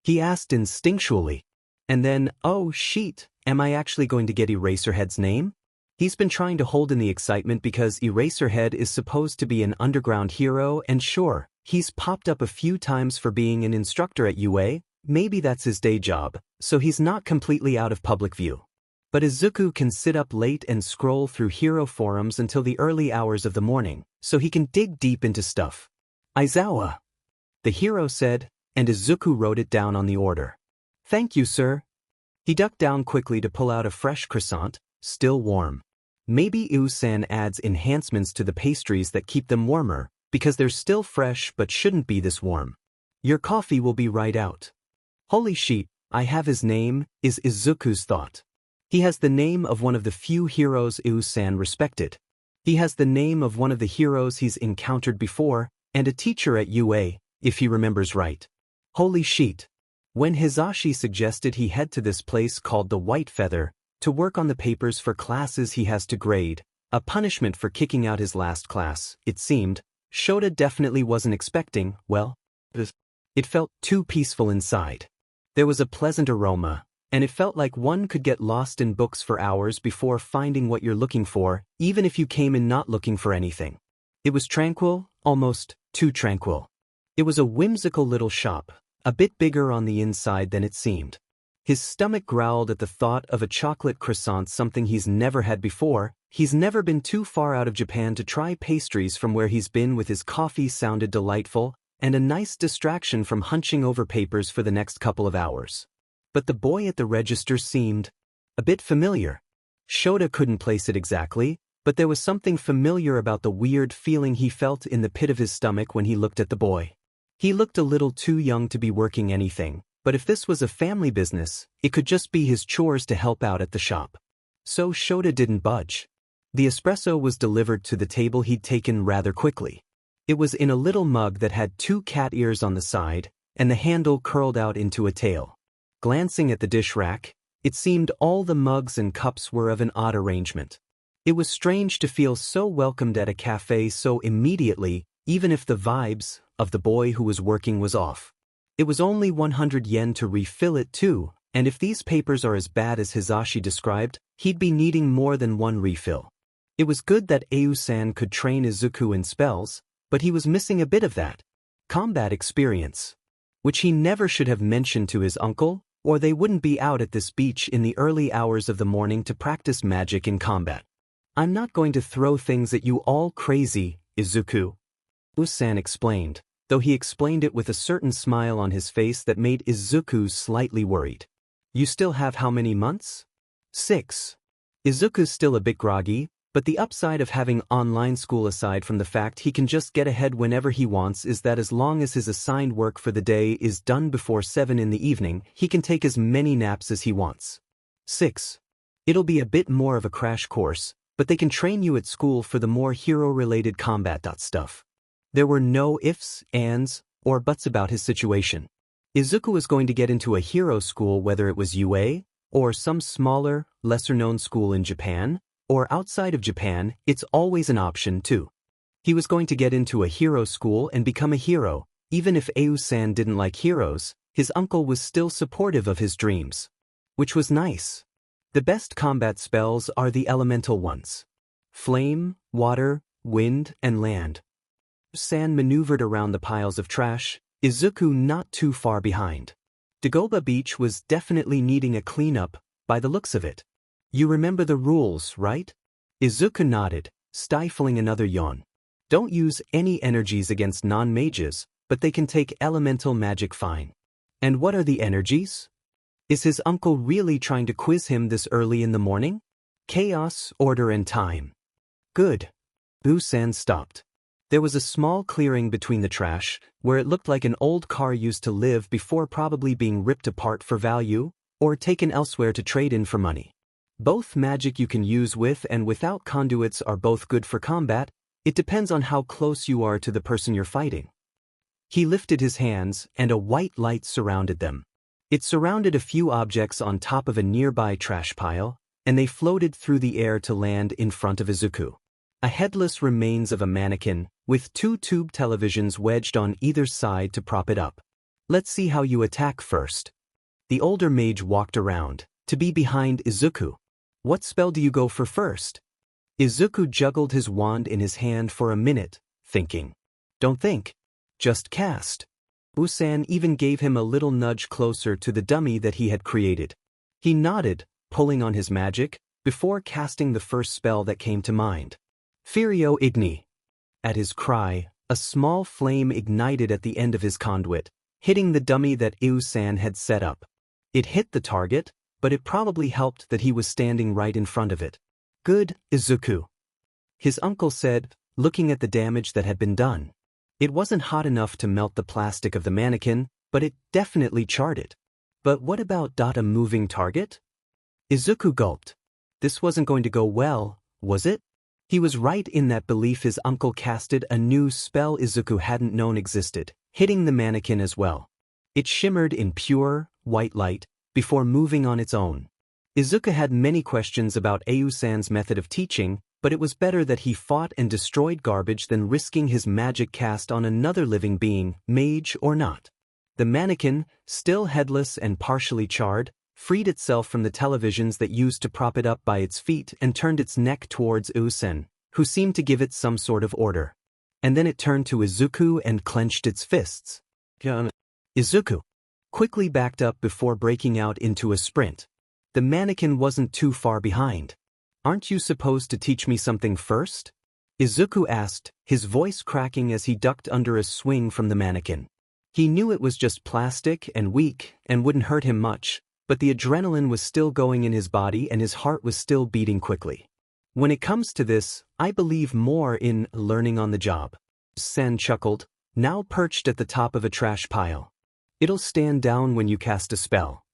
He asked instinctually. And then, oh shit, am I actually going to get Eraserhead's name? He's been trying to hold in the excitement because Eraserhead is supposed to be an underground hero, and sure, he's popped up a few times for being an instructor at UA, maybe that's his day job, so he's not completely out of public view. But Izuku can sit up late and scroll through hero forums until the early hours of the morning, so he can dig deep into stuff. Aizawa, the hero said, and Izuku wrote it down on the order. Thank you, sir. He ducked down quickly to pull out a fresh croissant, still warm. Maybe Au-san adds enhancements to the pastries that keep them warmer, because they're still fresh but shouldn't be this warm. Your coffee will be right out. Holy shit, I have his name, is Izuku's thought. He has the name of one of the few heroes Au-san respected. He has the name of one of the heroes he's encountered before, and a teacher at UA, if he remembers right. Holy shit. When Hisashi suggested he head to this place called the White Feather, to work on the papers for classes he has to grade, a punishment for kicking out his last class, it seemed, Shota definitely wasn't expecting, well, it felt too peaceful inside. There was a pleasant aroma, and it felt like one could get lost in books for hours before finding what you're looking for, even if you came in not looking for anything. It was tranquil, almost too tranquil. It was a whimsical little shop, a bit bigger on the inside than it seemed. His stomach growled at the thought of a chocolate croissant, something he's never had before. He's never been too far out of Japan to try pastries from where he's been with his coffee sounded delightful, and a nice distraction from hunching over papers for the next couple of hours. But the boy at the register seemed a bit familiar. Shota couldn't place it exactly, but there was something familiar about the weird feeling he felt in the pit of his stomach when he looked at the boy. He looked a little too young to be working anything, but if this was a family business, it could just be his chores to help out at the shop. So Shota didn't budge. The espresso was delivered to the table he'd taken rather quickly. It was in a little mug that had 2 cat ears on the side, and the handle curled out into a tail. Glancing at the dish rack, it seemed all the mugs and cups were of an odd arrangement. It was strange to feel so welcomed at a cafe so immediately, even if the vibes of the boy who was working was off. It was only 100 yen to refill it too, and if these papers are as bad as Hisashi described, he'd be needing more than one refill. It was good that Au-san could train Izuku in spells, but he was missing a bit of that combat experience, which he never should have mentioned to his uncle, or they wouldn't be out at this beach in the early hours of the morning to practice magic in combat. I'm not going to throw things at you all crazy, Izuku. Usan explained, though he explained it with a certain smile on his face that made Izuku slightly worried. You still have how many months? 6. Izuku's still a bit groggy, but the upside of having online school aside from the fact he can just get ahead whenever he wants is that as long as his assigned work for the day is done before 7 in the evening, he can take as many naps as he wants. 6. It'll be a bit more of a crash course, but they can train you at school for the more hero-related combat stuff. There were no ifs, ands, or buts about his situation. Izuku was going to get into a hero school whether it was UA, or some smaller, lesser-known school in Japan, or outside of Japan, it's always an option too. He was going to get into a hero school and become a hero. Even if Ayu-san didn't like heroes, his uncle was still supportive of his dreams. Which was nice. The best combat spells are the elemental ones. Flame, water, wind, and land. San maneuvered around the piles of trash, Izuku not too far behind. Dagoba Beach was definitely needing a cleanup, by the looks of it. You remember the rules, right? Izuku nodded, stifling another yawn. Don't use any energies against non-mages, but they can take elemental magic fine. And what are the energies? Is his uncle really trying to quiz him this early in the morning? Chaos, order, and time. Good. Usan stopped. There was a small clearing between the trash, where it looked like an old car used to live before probably being ripped apart for value, or taken elsewhere to trade in for money. Both magic you can use with and without conduits are both good for combat. It depends on how close you are to the person you're fighting. He lifted his hands, and a white light surrounded them. It surrounded a few objects on top of a nearby trash pile, and they floated through the air to land in front of Izuku. A headless remains of a mannequin, with 2 tube televisions wedged on either side to prop it up. Let's see how you attack first. The older mage walked around, to be behind Izuku. What spell do you go for first? Izuku juggled his wand in his hand for a minute, thinking. Don't think. Just cast. Usan even gave him a little nudge closer to the dummy that he had created. He nodded, pulling on his magic, before casting the first spell that came to mind. Furio Igni. At his cry, a small flame ignited at the end of his conduit, hitting the dummy that Usan had set up. It hit the target, but it probably helped that he was standing right in front of it. Good, Izuku. His uncle said, looking at the damage that had been done. It wasn't hot enough to melt the plastic of the mannequin, but it definitely charred it. But what about a moving target? Izuku gulped. This wasn't going to go well, was it? He was right in that belief. His uncle casted a new spell Izuku hadn't known existed, hitting the mannequin as well. It shimmered in pure, white light, before moving on its own. Izuku had many questions about Ayu-san's method of teaching, but it was better that he fought and destroyed garbage than risking his magic cast on another living being, mage or not. The mannequin, still headless and partially charred, freed itself from the televisions that used to prop it up by its feet and turned its neck towards Usan, who seemed to give it some sort of order. And then it turned to Izuku and clenched its fists. Izuku quickly backed up before breaking out into a sprint. The mannequin wasn't too far behind. Aren't you supposed to teach me something first? Izuku asked, his voice cracking as he ducked under a swing from the mannequin. He knew it was just plastic and weak and wouldn't hurt him much, but the adrenaline was still going in his body and his heart was still beating quickly. When it comes to this, I believe more in learning on the job. Sen chuckled, now perched at the top of a trash pile. It'll stand down when you cast a spell.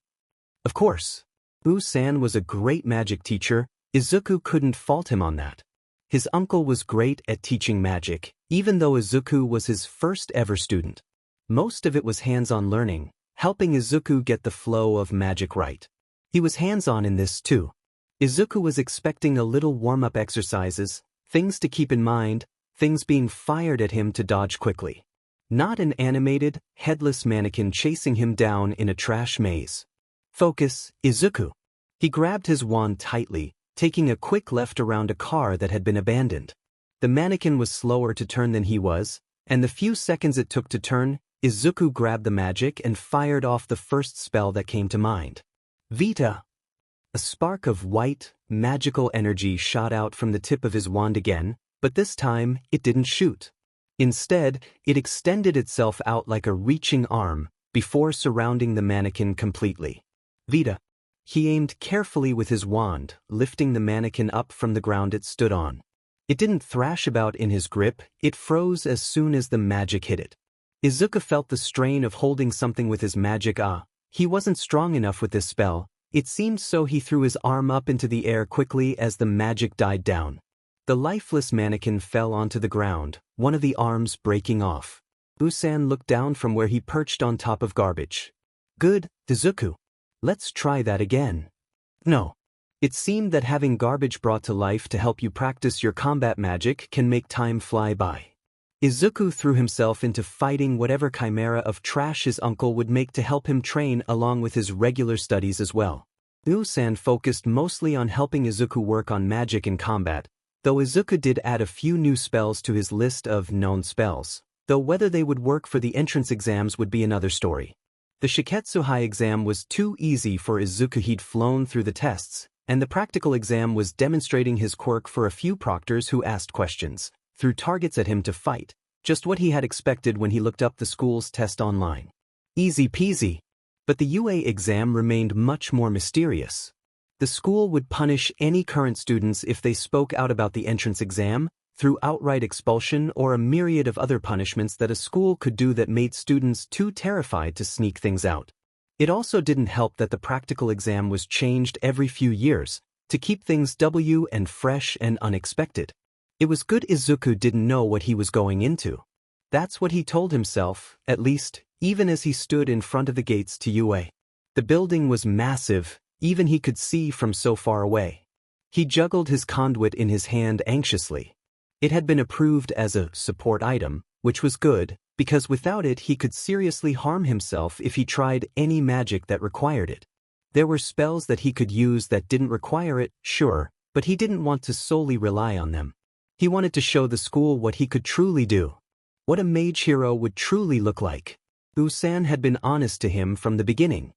Of course. Usan was a great magic teacher. Izuku couldn't fault him on that. His uncle was great at teaching magic, even though Izuku was his first ever student. Most of it was hands-on learning, helping Izuku get the flow of magic right. He was hands-on in this too. Izuku was expecting a little warm-up exercises, things to keep in mind, things being fired at him to dodge quickly. Not an animated, headless mannequin chasing him down in a trash maze. Focus, Izuku. He grabbed his wand tightly, taking a quick left around a car that had been abandoned. The mannequin was slower to turn than he was, and the few seconds it took to turn, Izuku grabbed the magic and fired off the first spell that came to mind. Vita. A spark of white, magical energy shot out from the tip of his wand again, but this time, it didn't shoot. Instead, it extended itself out like a reaching arm, before surrounding the mannequin completely. Vita. He aimed carefully with his wand, lifting the mannequin up from the ground it stood on. It didn't thrash about in his grip, it froze as soon as the magic hit it. Izuku felt the strain of holding something with his magic. He wasn't strong enough with this spell, it seemed, so he threw his arm up into the air quickly as the magic died down. The lifeless mannequin fell onto the ground, one of the arms breaking off. Usan looked down from where he perched on top of garbage. Good, Izuku. Let's try that again. No. It seemed that having garbage brought to life to help you practice your combat magic can make time fly by. Izuku threw himself into fighting whatever chimera of trash his uncle would make to help him train along with his regular studies as well. Usan focused mostly on helping Izuku work on magic in combat, though Izuku did add a few new spells to his list of known spells, though whether they would work for the entrance exams would be another story. The Shiketsuhai exam was too easy for Izuku. He'd flown through the tests, and the practical exam was demonstrating his quirk for a few proctors who asked questions, threw targets at him to fight, just what he had expected when he looked up the school's test online. Easy peasy. But the UA exam remained much more mysterious. The school would punish any current students if they spoke out about the entrance exam, through outright expulsion or a myriad of other punishments that a school could do that made students too terrified to sneak things out. It also didn't help that the practical exam was changed every few years, to keep things and fresh and unexpected. It was good Izuku didn't know what he was going into. That's what he told himself, at least, even as he stood in front of the gates to UA. The building was massive, even he could see from so far away. He juggled his conduit in his hand anxiously. It had been approved as a support item, which was good, because without it he could seriously harm himself if he tried any magic that required it. There were spells that he could use that didn't require it, sure, but he didn't want to solely rely on them. He wanted to show the school what he could truly do. What a mage hero would truly look like. Usan had been honest to him from the beginning.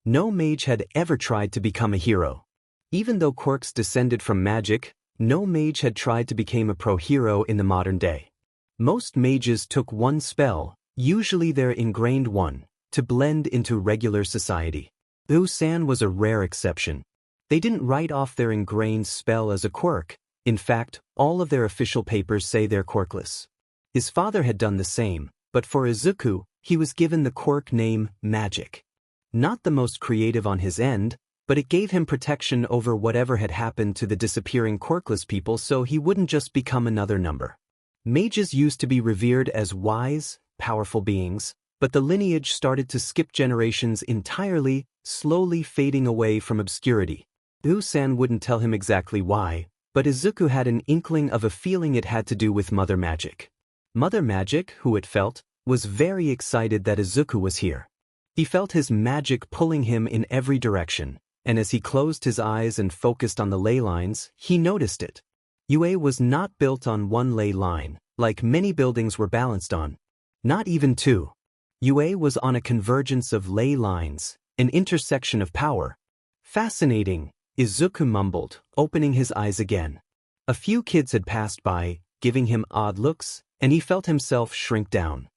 No mage had ever tried to become a hero. Even though quirks descended from magic, no mage had tried to become a pro-hero in the modern day. Most mages took one spell, usually their ingrained one, to blend into regular society. Usan was a rare exception. They didn't write off their ingrained spell as a quirk. In fact, all of their official papers say they're quirkless. His father had done the same, but for Izuku, he was given the quirk name Magic. Not the most creative on his end, but it gave him protection over whatever had happened to the disappearing quirkless people, so he wouldn't just become another number. Mages used to be revered as wise, powerful beings, but the lineage started to skip generations entirely, slowly fading away from obscurity. Usan wouldn't tell him exactly why, but Izuku had an inkling of a feeling it had to do with Mother Magic. Mother Magic, who it felt, was very excited that Izuku was here. He felt his magic pulling him in every direction, and as he closed his eyes and focused on the ley lines, he noticed it. UA was not built on one ley line, like many buildings were balanced on. Not even two. UA was on a convergence of ley lines, an intersection of power. Fascinating, Izuku mumbled, opening his eyes again. A few kids had passed by, giving him odd looks, and he felt himself shrink down.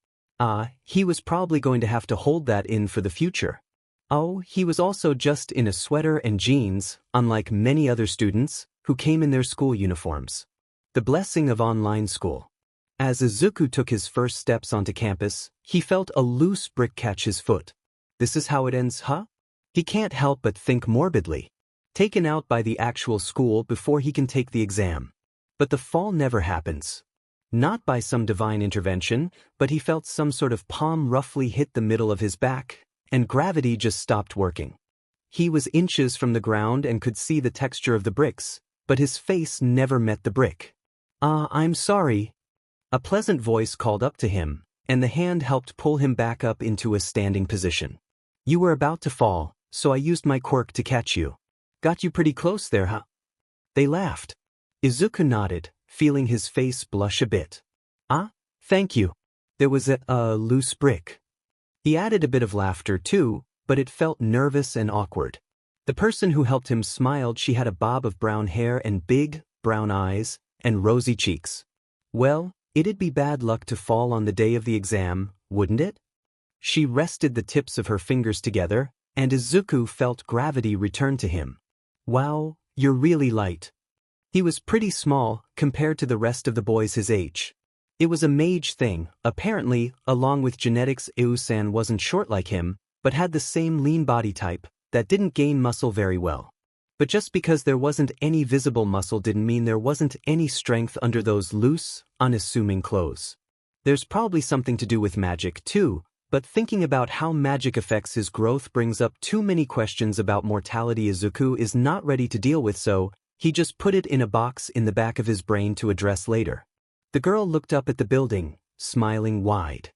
He was probably going to have to hold that in for the future. Oh, he was also just in a sweater and jeans, unlike many other students, who came in their school uniforms. The blessing of online school. As Izuku took his first steps onto campus, he felt a loose brick catch his foot. This is how it ends, huh? He can't help but think morbidly. Taken out by the actual school before he can take the exam. But the fall never happens. Not by some divine intervention, but he felt some sort of palm roughly hit the middle of his back, and gravity just stopped working. He was inches from the ground and could see the texture of the bricks, but his face never met the brick. I'm sorry. A pleasant voice called up to him, and the hand helped pull him back up into a standing position. You were about to fall, so I used my quirk to catch you. Got you pretty close there, huh? They laughed. Izuku nodded, feeling his face blush a bit. Thank you. There was a loose brick. He added a bit of laughter too, but it felt nervous and awkward. The person who helped him smiled. She had a bob of brown hair and big, brown eyes, and rosy cheeks. Well, It'd be bad luck to fall on the day of the exam, wouldn't it? She rested the tips of her fingers together, and Izuku felt gravity return to him. Wow, you're really light. He was pretty small compared to the rest of the boys his age. It was a mage thing, apparently, along with genetics. Eusan wasn't short like him, but had the same lean body type that didn't gain muscle very well. But just because there wasn't any visible muscle didn't mean there wasn't any strength under those loose, unassuming clothes. There's probably something to do with magic too, but thinking about how magic affects his growth brings up too many questions about mortality Izuku is not ready to deal with, so he just put it in a box in the back of his brain to address later. The girl looked up at the building, smiling wide.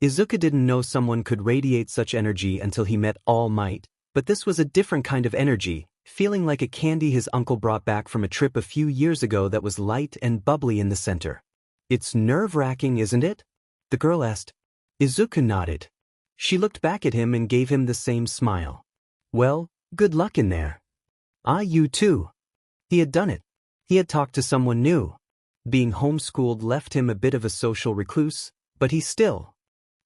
Izuku didn't know someone could radiate such energy until he met All Might, but this was a different kind of energy, feeling like a candy his uncle brought back from a trip a few years ago that was light and bubbly in the center. It's nerve-wracking, isn't it? The girl asked. Izuku nodded. She looked back at him and gave him the same smile. Well, good luck in there. You too. He had done it. He had talked to someone new. Being homeschooled left him a bit of a social recluse, but he still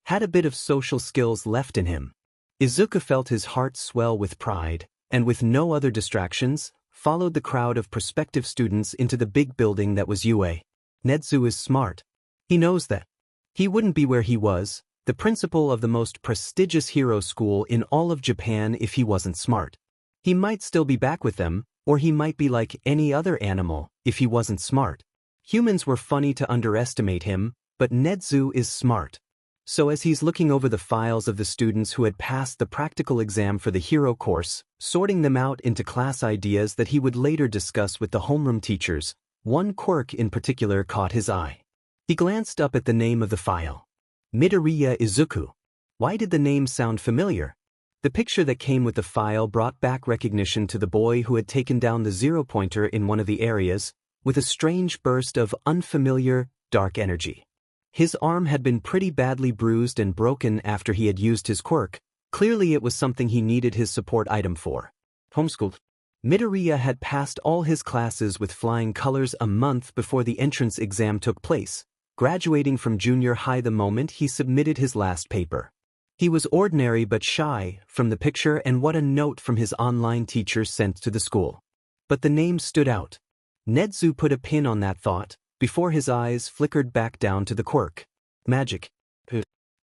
had a bit of social skills left in him. Izuku felt his heart swell with pride, and with no other distractions, followed the crowd of prospective students into the big building that was UA. Nedu is smart. He knows that. He wouldn't be where he was, the principal of the most prestigious hero school in all of Japan, if he wasn't smart. He might still be back with them, or he might be like any other animal, if he wasn't smart. Humans were funny to underestimate him, but Nedu is smart. So as he's looking over the files of the students who had passed the practical exam for the hero course, sorting them out into class ideas that he would later discuss with the homeroom teachers, one quirk in particular caught his eye. He glanced up at the name of the file. Midoriya Izuku. Why did the name sound familiar? The picture that came with the file brought back recognition to the boy who had taken down the zero-pointer in one of the areas, with a strange burst of unfamiliar, dark energy. His arm had been pretty badly bruised and broken after he had used his quirk. Clearly it was something he needed his support item for. Homeschooled. Midoriya had passed all his classes with flying colors a month before the entrance exam took place, graduating from junior high the moment he submitted his last paper. He was ordinary but shy from the picture and what a note from his online teacher sent to the school. But the name stood out. Nedu put a pin on that thought, before his eyes flickered back down to the quirk. Magic.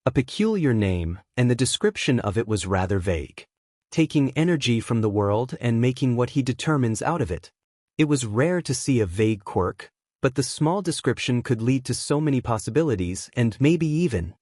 A peculiar name, and the description of it was rather vague. Taking energy from the world and making what he determines out of it. It was rare to see a vague quirk, but the small description could lead to so many possibilities and maybe even.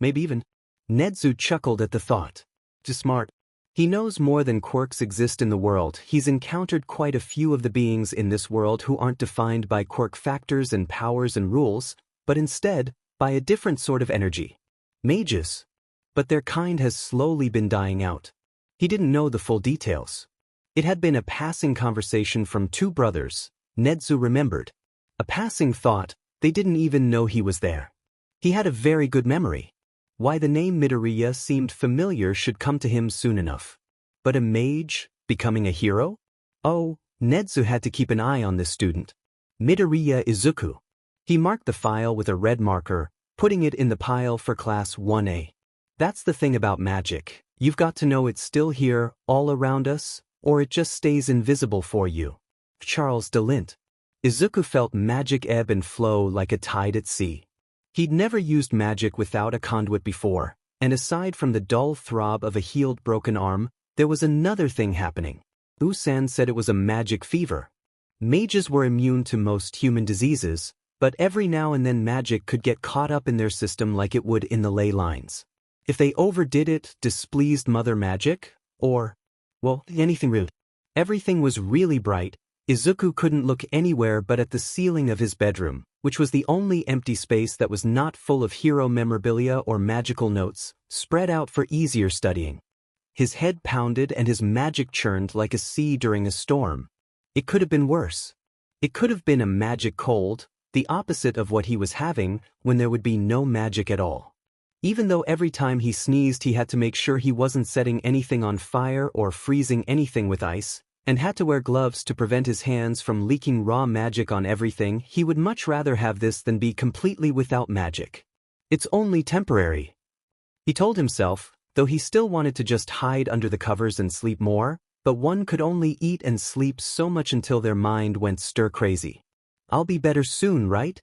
Nedu chuckled at the thought. Too smart. He knows more than quirks exist in the world. He's encountered quite a few of the beings in this world who aren't defined by quirk factors and powers and rules, but instead, by a different sort of energy. Mages. But their kind has slowly been dying out. He didn't know the full details. It had been a passing conversation from two brothers, Nedu remembered. A passing thought, they didn't even know he was there. He had a very good memory. Why the name Midoriya seemed familiar should come to him soon enough. But a mage, becoming a hero? Oh, Nedu had to keep an eye on this student. Midoriya Izuku. He marked the file with a red marker, putting it in the pile for class 1A. That's the thing about magic. You've got to know it's still here, all around us, or it just stays invisible for you. Charles DeLint. Izuku felt magic ebb and flow like a tide at sea. He'd never used magic without a conduit before, and aside from the dull throb of a healed broken arm, there was another thing happening. Usan said it was a magic fever. Mages were immune to most human diseases, but every now and then magic could get caught up in their system like it would in the ley lines. If they overdid it, displeased Mother Magic, or, well, anything rude. Everything was really bright. Izuku couldn't look anywhere but at the ceiling of his bedroom, which was the only empty space that was not full of hero memorabilia or magical notes, spread out for easier studying. His head pounded and his magic churned like a sea during a storm. It could have been worse. It could have been a magic cold, the opposite of what he was having when there would be no magic at all. Even though every time he sneezed he had to make sure he wasn't setting anything on fire or freezing anything with ice, and had to wear gloves to prevent his hands from leaking raw magic on everything, he would much rather have this than be completely without magic. It's only temporary, he told himself, though he still wanted to just hide under the covers and sleep more, but one could only eat and sleep so much until their mind went stir-crazy. I'll be better soon, right?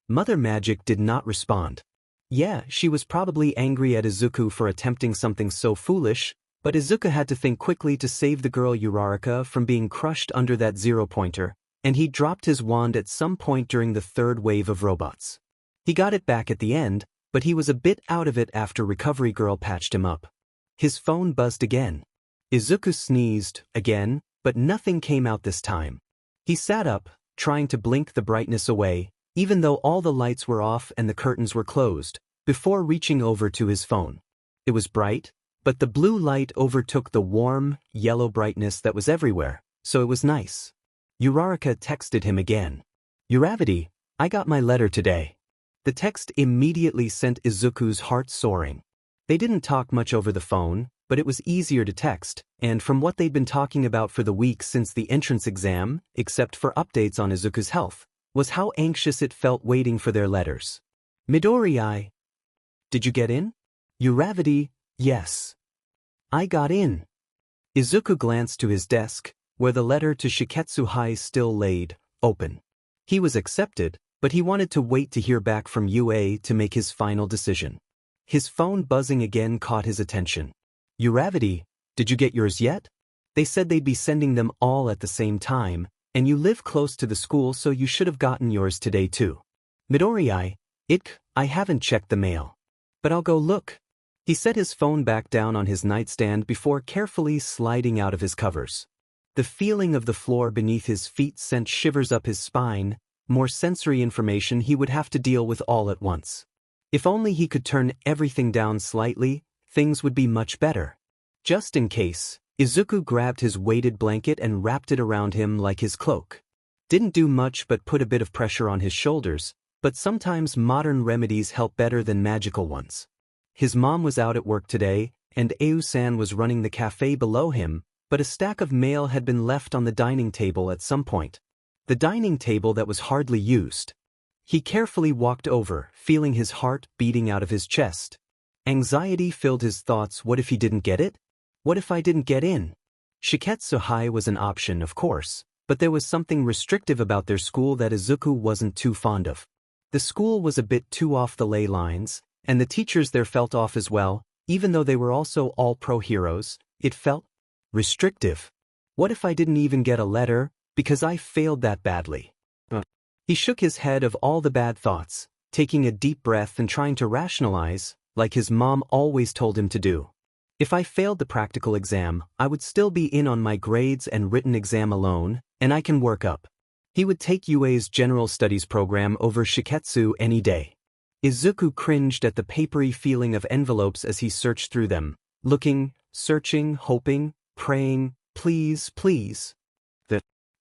Mother Magic did not respond. Yeah, she was probably angry at Izuku for attempting something so foolish, but Izuku had to think quickly to save the girl Uraraka from being crushed under that zero-pointer, and he dropped his wand at some point during the third wave of robots. He got it back at the end, but he was a bit out of it after Recovery Girl patched him up. His phone buzzed again. Izuku sneezed, again, but nothing came out this time. He sat up, trying to blink the brightness away, even though all the lights were off and the curtains were closed, before reaching over to his phone. It was bright, but the blue light overtook the warm, yellow brightness that was everywhere, so it was nice. Uraraka texted him again. Uravity, I got my letter today. The text immediately sent Izuku's heart soaring. They didn't talk much over the phone, but it was easier to text, and from what they'd been talking about for the week since the entrance exam, except for updates on Izuku's health, was how anxious it felt waiting for their letters. Midoriya. Did you get in? Uravity, yes. I got in. Izuku glanced to his desk, where the letter to Shiketsu High still laid, open. He was accepted, but he wanted to wait to hear back from UA to make his final decision. His phone buzzing again caught his attention. Uravity, did you get yours yet? They said they'd be sending them all at the same time, and you live close to the school so you should have gotten yours today too. Midoriya, I haven't checked the mail. But I'll go look. He set his phone back down on his nightstand before carefully sliding out of his covers. The feeling of the floor beneath his feet sent shivers up his spine, more sensory information he would have to deal with all at once. If only he could turn everything down slightly, things would be much better. Just in case, Izuku grabbed his weighted blanket and wrapped it around him like his cloak. Didn't do much but put a bit of pressure on his shoulders, but sometimes modern remedies help better than magical ones. His mom was out at work today, and Ayu-san was running the cafe below him, but a stack of mail had been left on the dining table at some point. The dining table that was hardly used. He carefully walked over, feeling his heart beating out of his chest. Anxiety filled his thoughts. What if he didn't get it? What if I didn't get in? Shiketsu High was an option, of course, but there was something restrictive about their school that Izuku wasn't too fond of. The school was a bit too off the ley lines, and the teachers there felt off as well, even though they were also all pro heroes. It felt restrictive. What if I didn't even get a letter, because I failed that badly? He shook his head of all the bad thoughts, taking a deep breath and trying to rationalize, like his mom always told him to do. If I failed the practical exam, I would still be in on my grades and written exam alone, and I can work up. He would take UA's general studies program over Shiketsu any day. Izuku cringed at the papery feeling of envelopes as he searched through them, looking, searching, hoping, praying, please, please.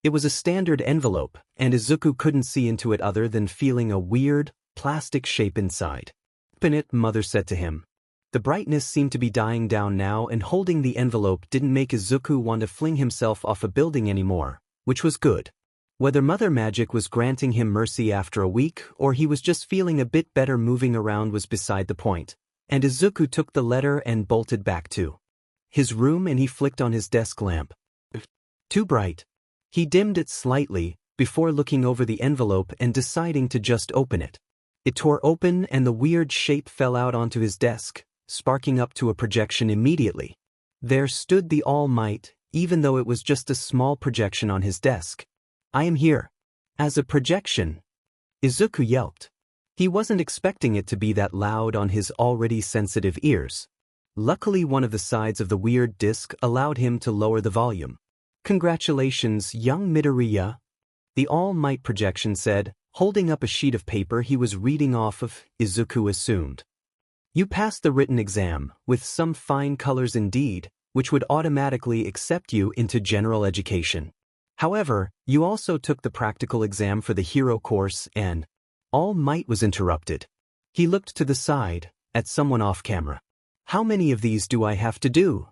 It was a standard envelope, and Izuku couldn't see into it other than feeling a weird, plastic shape inside. Open it, Mother said to him. The brightness seemed to be dying down now, and holding the envelope didn't make Izuku want to fling himself off a building anymore, which was good. Whether Mother Magic was granting him mercy after a week or he was just feeling a bit better moving around was beside the point, and Izuku took the letter and bolted back to his room, and he flicked on his desk lamp. Too bright. He dimmed it slightly, before looking over the envelope and deciding to just open it. It tore open and the weird shape fell out onto his desk, sparking up to a projection immediately. There stood the All Might, even though it was just a small projection on his desk. I am here. As a projection. Izuku yelped. He wasn't expecting it to be that loud on his already sensitive ears. Luckily, one of the sides of the weird disc allowed him to lower the volume. Congratulations, young Midoriya, the All Might projection said, holding up a sheet of paper he was reading off of. Izuku assumed. You passed the written exam, with some fine colors indeed, which would automatically accept you into general education. However, you also took the practical exam for the hero course and All Might was interrupted. He looked to the side, at someone off camera. How many of these do I have to do?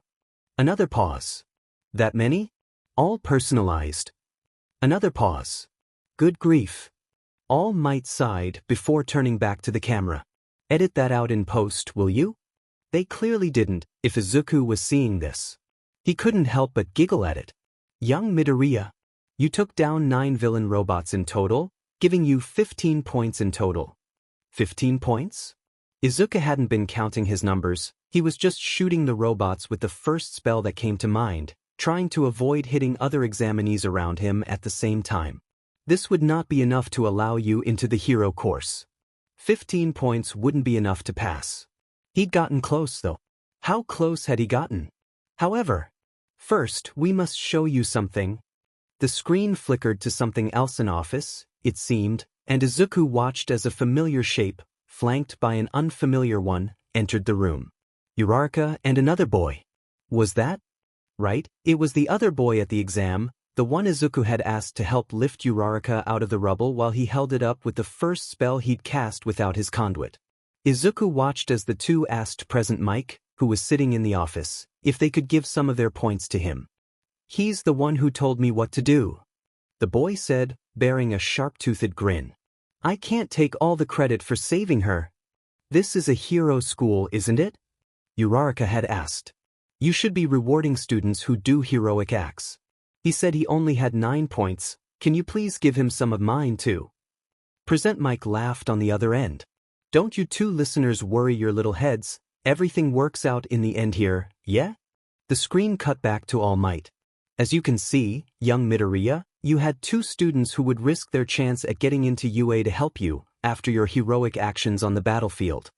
Another pause. That many? All personalized. Another pause. Good grief. All Might sighed before turning back to the camera. Edit that out in post, will you? They clearly didn't, if Izuku was seeing this. He couldn't help but giggle at it. Young Midoriya, you took down 9 villain robots in total, giving you 15 points in total. 15 points? Izuku hadn't been counting his numbers, he was just shooting the robots with the first spell that came to mind, trying to avoid hitting other examinees around him at the same time. This would not be enough to allow you into the hero course. 15 points wouldn't be enough to pass. He'd gotten close though. How close had he gotten? However, first we must show you something. The screen flickered to something else in office, it seemed, and Izuku watched as a familiar shape, flanked by an unfamiliar one, entered the room. Uraraka and another boy. Was that? Right, it was the other boy at the exam, the one Izuku had asked to help lift Uraraka out of the rubble while he held it up with the first spell he'd cast without his conduit. Izuku watched as the two asked Present Mike, who was sitting in the office, if they could give some of their points to him. He's the one who told me what to do. The boy said, bearing a sharp-toothed grin. I can't take all the credit for saving her. This is a hero school, isn't it? Uraraka had asked. You should be rewarding students who do heroic acts. He said he only had 9 points, can you please give him some of mine too? Present Mike laughed on the other end. Don't you two listeners worry your little heads, everything works out in the end here, yeah? The screen cut back to All Might. As you can see, young Midoriya, you had 2 students who would risk their chance at getting into UA to help you, after your heroic actions on the battlefield.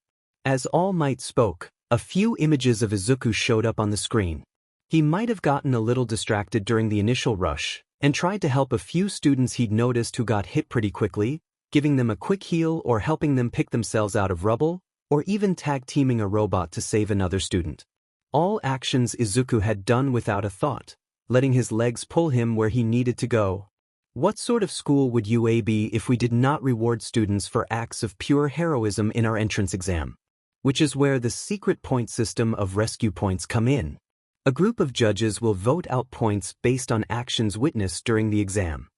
As All Might spoke, a few images of Izuku showed up on the screen. He might have gotten a little distracted during the initial rush, and tried to help a few students he'd noticed who got hit pretty quickly, giving them a quick heal or helping them pick themselves out of rubble, or even tag-teaming a robot to save another student. All actions Izuku had done without a thought, letting his legs pull him where he needed to go. What sort of school would UA be if we did not reward students for acts of pure heroism in our entrance exam? Which is where the secret point system of rescue points come in. A group of judges will vote out points based on actions witnessed during the exam.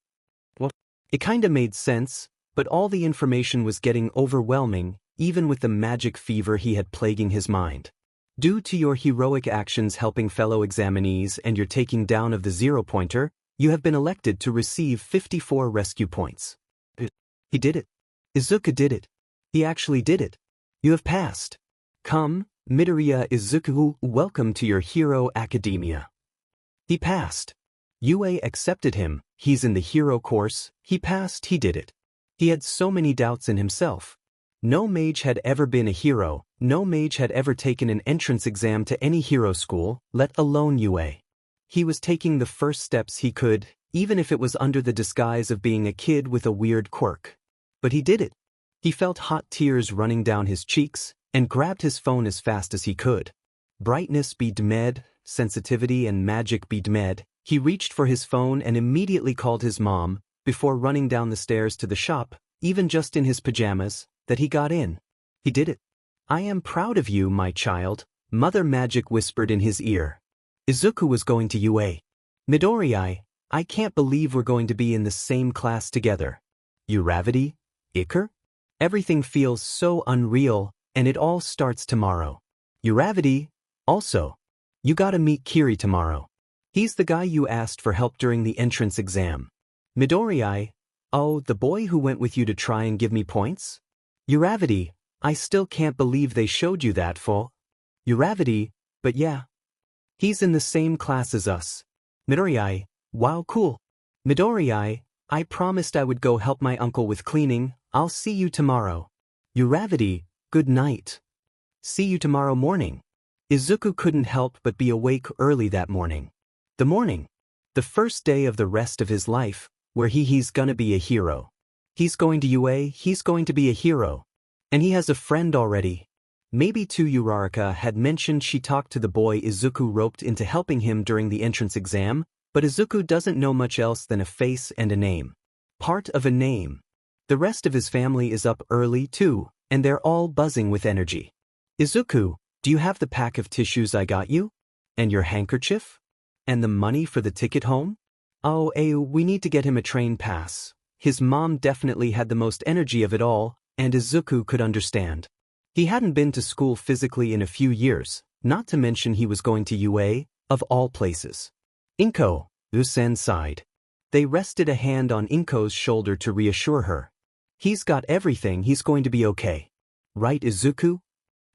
Well, it kinda made sense, but all the information was getting overwhelming, even with the magic fever he had plaguing his mind. Due to your heroic actions helping fellow examinees and your taking down of the 0-pointer, you have been elected to receive 54 rescue points. He did it. Izuku did it. He actually did it. You have passed. Come, Midoriya Izuku, welcome to your hero academia. He passed. UA accepted him, he's in the hero course, he passed, he did it. He had so many doubts in himself. No mage had ever been a hero, no mage had ever taken an entrance exam to any hero school, let alone UA. He was taking the first steps he could, even if it was under the disguise of being a kid with a weird quirk. But he did it. He felt hot tears running down his cheeks, and grabbed his phone as fast as he could. Brightness be d'med, sensitivity and magic be d'med, he reached for his phone and immediately called his mom, before running down the stairs to the shop, even just in his pajamas, that he got in. He did it. I am proud of you, my child, Mother Magic whispered in his ear. Izuku was going to UA. Midoriya, I can't believe we're going to be in the same class together. Uravity? Iker? Everything feels so unreal, and it all starts tomorrow. Uravity, also. You gotta meet Kiri tomorrow. He's the guy you asked for help during the entrance exam. Midoriya, oh, the boy who went with you to try and give me points? Uravity, I still can't believe they showed you that fool. Uravity, but yeah. He's in the same class as us. Midoriya, wow cool. Midoriya, I promised I would go help my uncle with cleaning, I'll see you tomorrow. Uravity, good night. See you tomorrow morning. Izuku couldn't help but be awake early that morning. The first day of the rest of his life, where he's gonna be a hero. He's going to UA, he's going to be a hero. And he has a friend already. Maybe too. Uraraka had mentioned she talked to the boy Izuku roped into helping him during the entrance exam, but Izuku doesn't know much else than a face and a name. Part of a name. The rest of his family is up early too, and they're all buzzing with energy. Izuku, do you have the pack of tissues I got you? And your handkerchief? And the money for the ticket home? Oh, Ayu, we need to get him a train pass. His mom definitely had the most energy of it all, and Izuku could understand. He hadn't been to school physically in a few years, not to mention he was going to UA, of all places. Inko, Usan sighed. They rested a hand on Inko's shoulder to reassure her. He's got everything, he's going to be okay. Right, Izuku?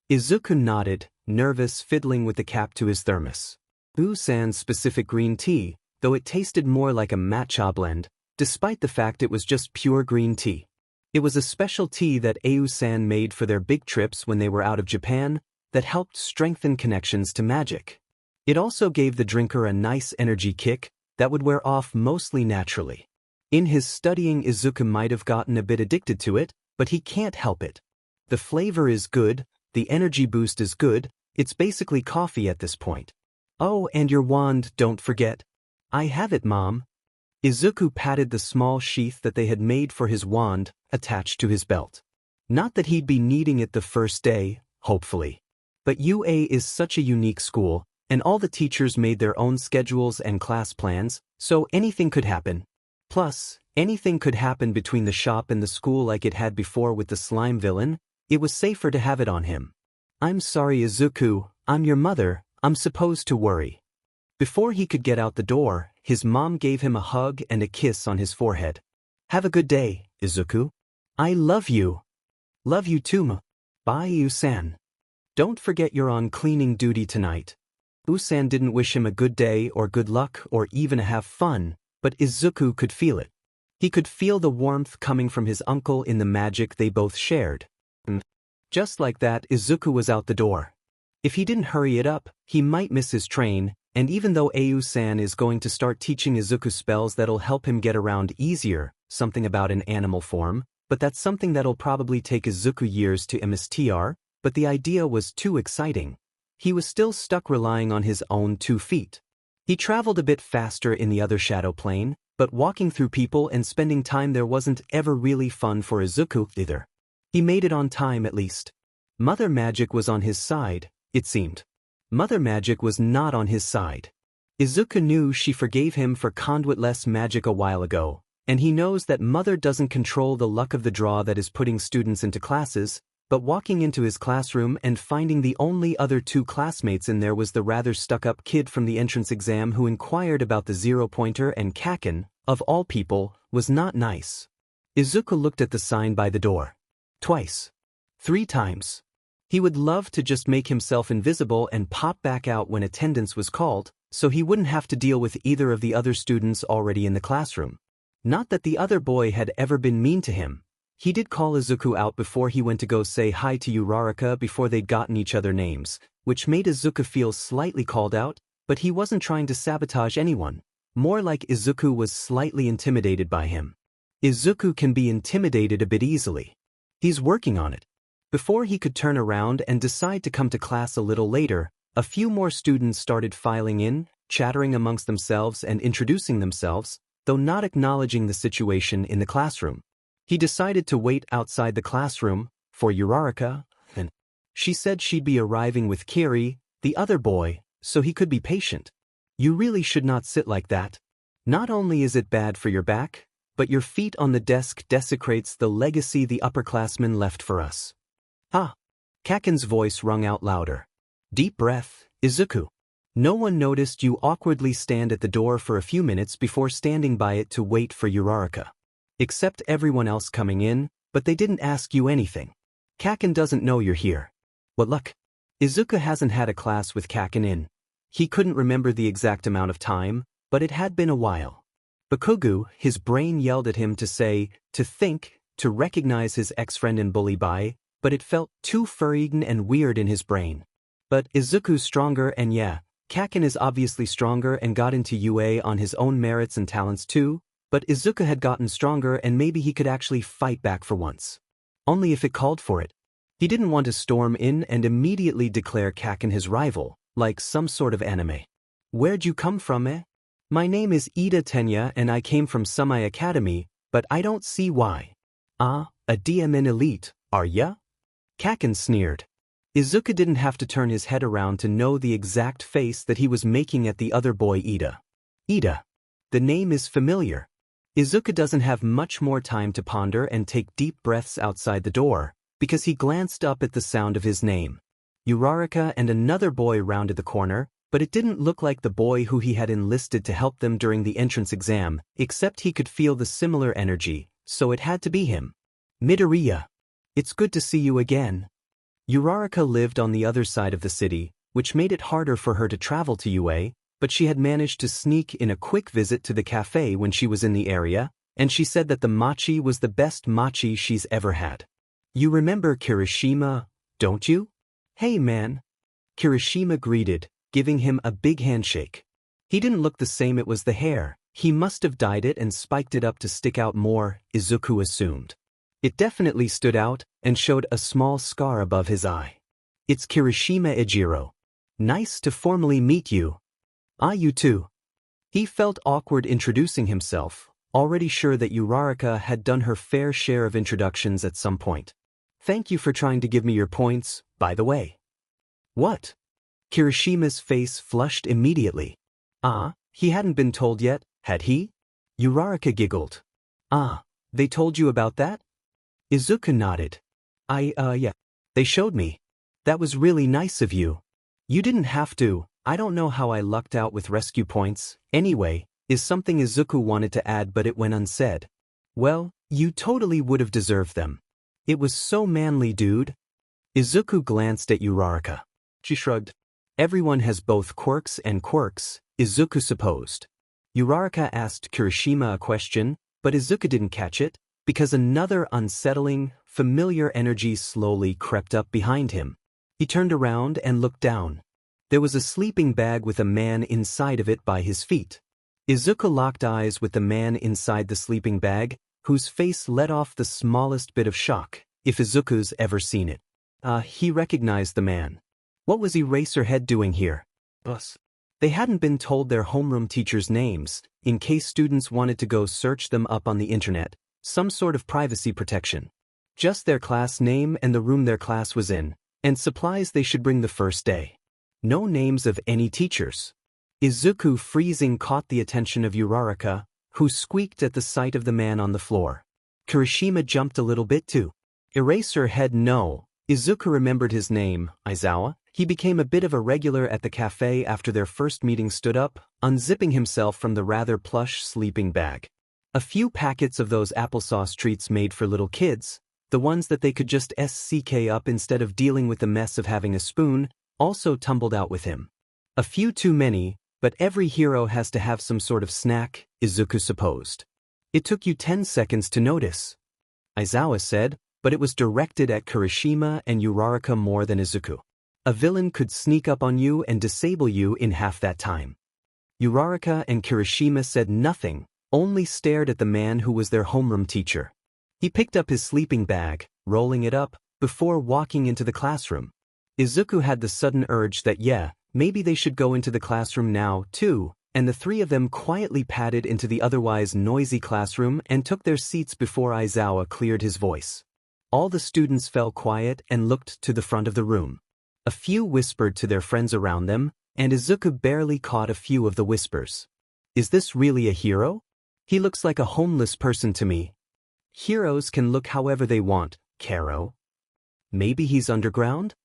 Izuku nodded, nervous, fiddling with the cap to his thermos. Usan's specific green tea, though it tasted more like a matcha blend, despite the fact it was just pure green tea. It was a special tea that Ayu-san made for their big trips when they were out of Japan that helped strengthen connections to magic. It also gave the drinker a nice energy kick that would wear off mostly naturally. In his studying, Izuku might have gotten a bit addicted to it, but he can't help it. The flavor is good, the energy boost is good, it's basically coffee at this point. Oh, and your wand, don't forget. I have it, Mom. Izuku patted the small sheath that they had made for his wand, attached to his belt. Not that he'd be needing it the first day, hopefully. But UA is such a unique school, and all the teachers made their own schedules and class plans, so anything could happen. Plus, anything could happen between the shop and the school like it had before with the slime villain. It was safer to have it on him. I'm sorry, Izuku, I'm your mother, I'm supposed to worry. Before he could get out the door, his mom gave him a hug and a kiss on his forehead. Have a good day, Izuku. I love you. Love you too, Ma. Bye, Usan. Don't forget you're on cleaning duty tonight. Usan didn't wish him a good day or good luck or even have fun, but Izuku could feel it. He could feel the warmth coming from his uncle in the magic they both shared. Just like that, Izuku was out the door. If he didn't hurry it up, he might miss his train, and even though Ayu-san is going to start teaching Izuku spells that'll help him get around easier, something about an animal form, but that's something that'll probably take Izuku years to MSTR, but the idea was too exciting. He was still stuck relying on his own 2 feet. He traveled a bit faster in the other shadow plane, but walking through people and spending time there wasn't ever really fun for Izuku either. He made it on time at least. Mother Magic was on his side, it seemed. Mother Magic was not on his side. Izuku knew she forgave him for conduitless magic a while ago, and he knows that Mother doesn't control the luck of the draw that is putting students into classes, but walking into his classroom and finding the only other 2 classmates in there was the rather stuck-up kid from the entrance exam who inquired about the 0-pointer, and Kaken, of all people, was not nice. Izuku looked at the sign by the door. Twice. 3 times. He would love to just make himself invisible and pop back out when attendance was called, so he wouldn't have to deal with either of the other students already in the classroom. Not that the other boy had ever been mean to him. He did call Izuku out before he went to go say hi to Uraraka before they'd gotten each other names, which made Izuku feel slightly called out, but he wasn't trying to sabotage anyone. More like Izuku was slightly intimidated by him. Izuku can be intimidated a bit easily. He's working on it. Before he could turn around and decide to come to class a little later, a few more students started filing in, chattering amongst themselves and introducing themselves, though not acknowledging the situation in the classroom. He decided to wait outside the classroom for Uraraka, and she said she'd be arriving with Kiri, the other boy, so he could be patient. You really should not sit like that. Not only is it bad for your back, but your feet on the desk desecrates the legacy the upperclassmen left for us. Ah! Kaken's voice rung out louder. Deep breath, Izuku. No one noticed you awkwardly stand at the door for a few minutes before standing by it to wait for Uraraka. Except everyone else coming in, but they didn't ask you anything. Kaken doesn't know you're here. What luck. Izuku hasn't had a class with Kaken in. He couldn't remember the exact amount of time, but it had been a while. Bakugo, his brain yelled at him to say, to think, to recognize his ex-friend and bully by, but it felt too foreign and weird in his brain. But Izuku's stronger, and yeah, Kaken is obviously stronger and got into UA on his own merits and talents too, but Izuku had gotten stronger and maybe he could actually fight back for once. Only if it called for it. He didn't want to storm in and immediately declare Kaken his rival, like some sort of anime. Where'd you come from, eh? My name is Ida Tenya and I came from Sumai Academy, but I don't see why. Ah, a DMN elite, are ya? Kaken sneered. Izuku didn't have to turn his head around to know the exact face that he was making at the other boy Ida. Ida. the name is familiar. Izuku doesn't have much more time to ponder and take deep breaths outside the door, because he glanced up at the sound of his name. Uraraka and another boy rounded the corner, but it didn't look like the boy who he had enlisted to help them during the entrance exam, except he could feel the similar energy, so it had to be him. Midoriya. It's good to see you again. Uraraka lived on the other side of the city, which made it harder for her to travel to UA, but she had managed to sneak in a quick visit to the cafe when she was in the area, and she said that the mochi was the best mochi she's ever had. You remember Kirishima, don't you? Hey man. Kirishima greeted, giving him a big handshake. He didn't look the same. It was the hair. He must have dyed it and spiked it up to stick out more, Izuku assumed. It definitely stood out and showed a small scar above his eye. It's Kirishima Ejiro. Nice to formally meet you. Ah, you too. He felt awkward introducing himself, already sure that Uraraka had done her fair share of introductions at some point. Thank you for trying to give me your points, by the way. What? Kirishima's face flushed immediately. Ah, he hadn't been told yet, had he? Uraraka giggled. Ah, they told you about that? Izuku nodded. Yeah. They showed me. That was really nice of you. You didn't have to. I don't know how I lucked out with rescue points. Anyway, is something Izuku wanted to add but it went unsaid. Well, you totally would have deserved them. It was so manly, dude. Izuku glanced at Uraraka. She shrugged. Everyone has both quirks and quirks, Izuku supposed. Uraraka asked Kirishima a question, but Izuku didn't catch it, because another unsettling, familiar energy slowly crept up behind him. He turned around and looked down. There was a sleeping bag with a man inside of it by his feet. Izuku locked eyes with the man inside the sleeping bag, whose face let off the smallest bit of shock, if Izuku's ever seen it. He recognized the man. What was Eraserhead doing here? Us. They hadn't been told their homeroom teachers' names, in case students wanted to go search them up on the internet, some sort of privacy protection. Just their class name and the room their class was in, and supplies they should bring the first day. No names of any teachers. Izuku freezing caught the attention of Uraraka, who squeaked at the sight of the man on the floor. Kirishima jumped a little bit too. Eraserhead no. Izuku remembered his name, Aizawa. He became a bit of a regular at the cafe after their first meeting. Stood up, unzipping himself from the rather plush sleeping bag. A few packets of those applesauce treats made for little kids, the ones that they could just SCK up instead of dealing with the mess of having a spoon, also tumbled out with him. A few too many, but every hero has to have some sort of snack, Izuku supposed. It took you 10 seconds to notice, Aizawa said, but it was directed at Kirishima and Uraraka more than Izuku. A villain could sneak up on you and disable you in half that time. Uraraka and Kirishima said nothing, only stared at the man who was their homeroom teacher. He picked up his sleeping bag, rolling it up, before walking into the classroom. Izuku had the sudden urge that maybe they should go into the classroom now, too, and the three of them quietly padded into the otherwise noisy classroom and took their seats before Aizawa cleared his voice. All the students fell quiet and looked to the front of the room. A few whispered to their friends around them, and Izuku barely caught a few of the whispers. Is this really a hero? He looks like a homeless person to me. Heroes can look however they want, Karo. Maybe he's underground?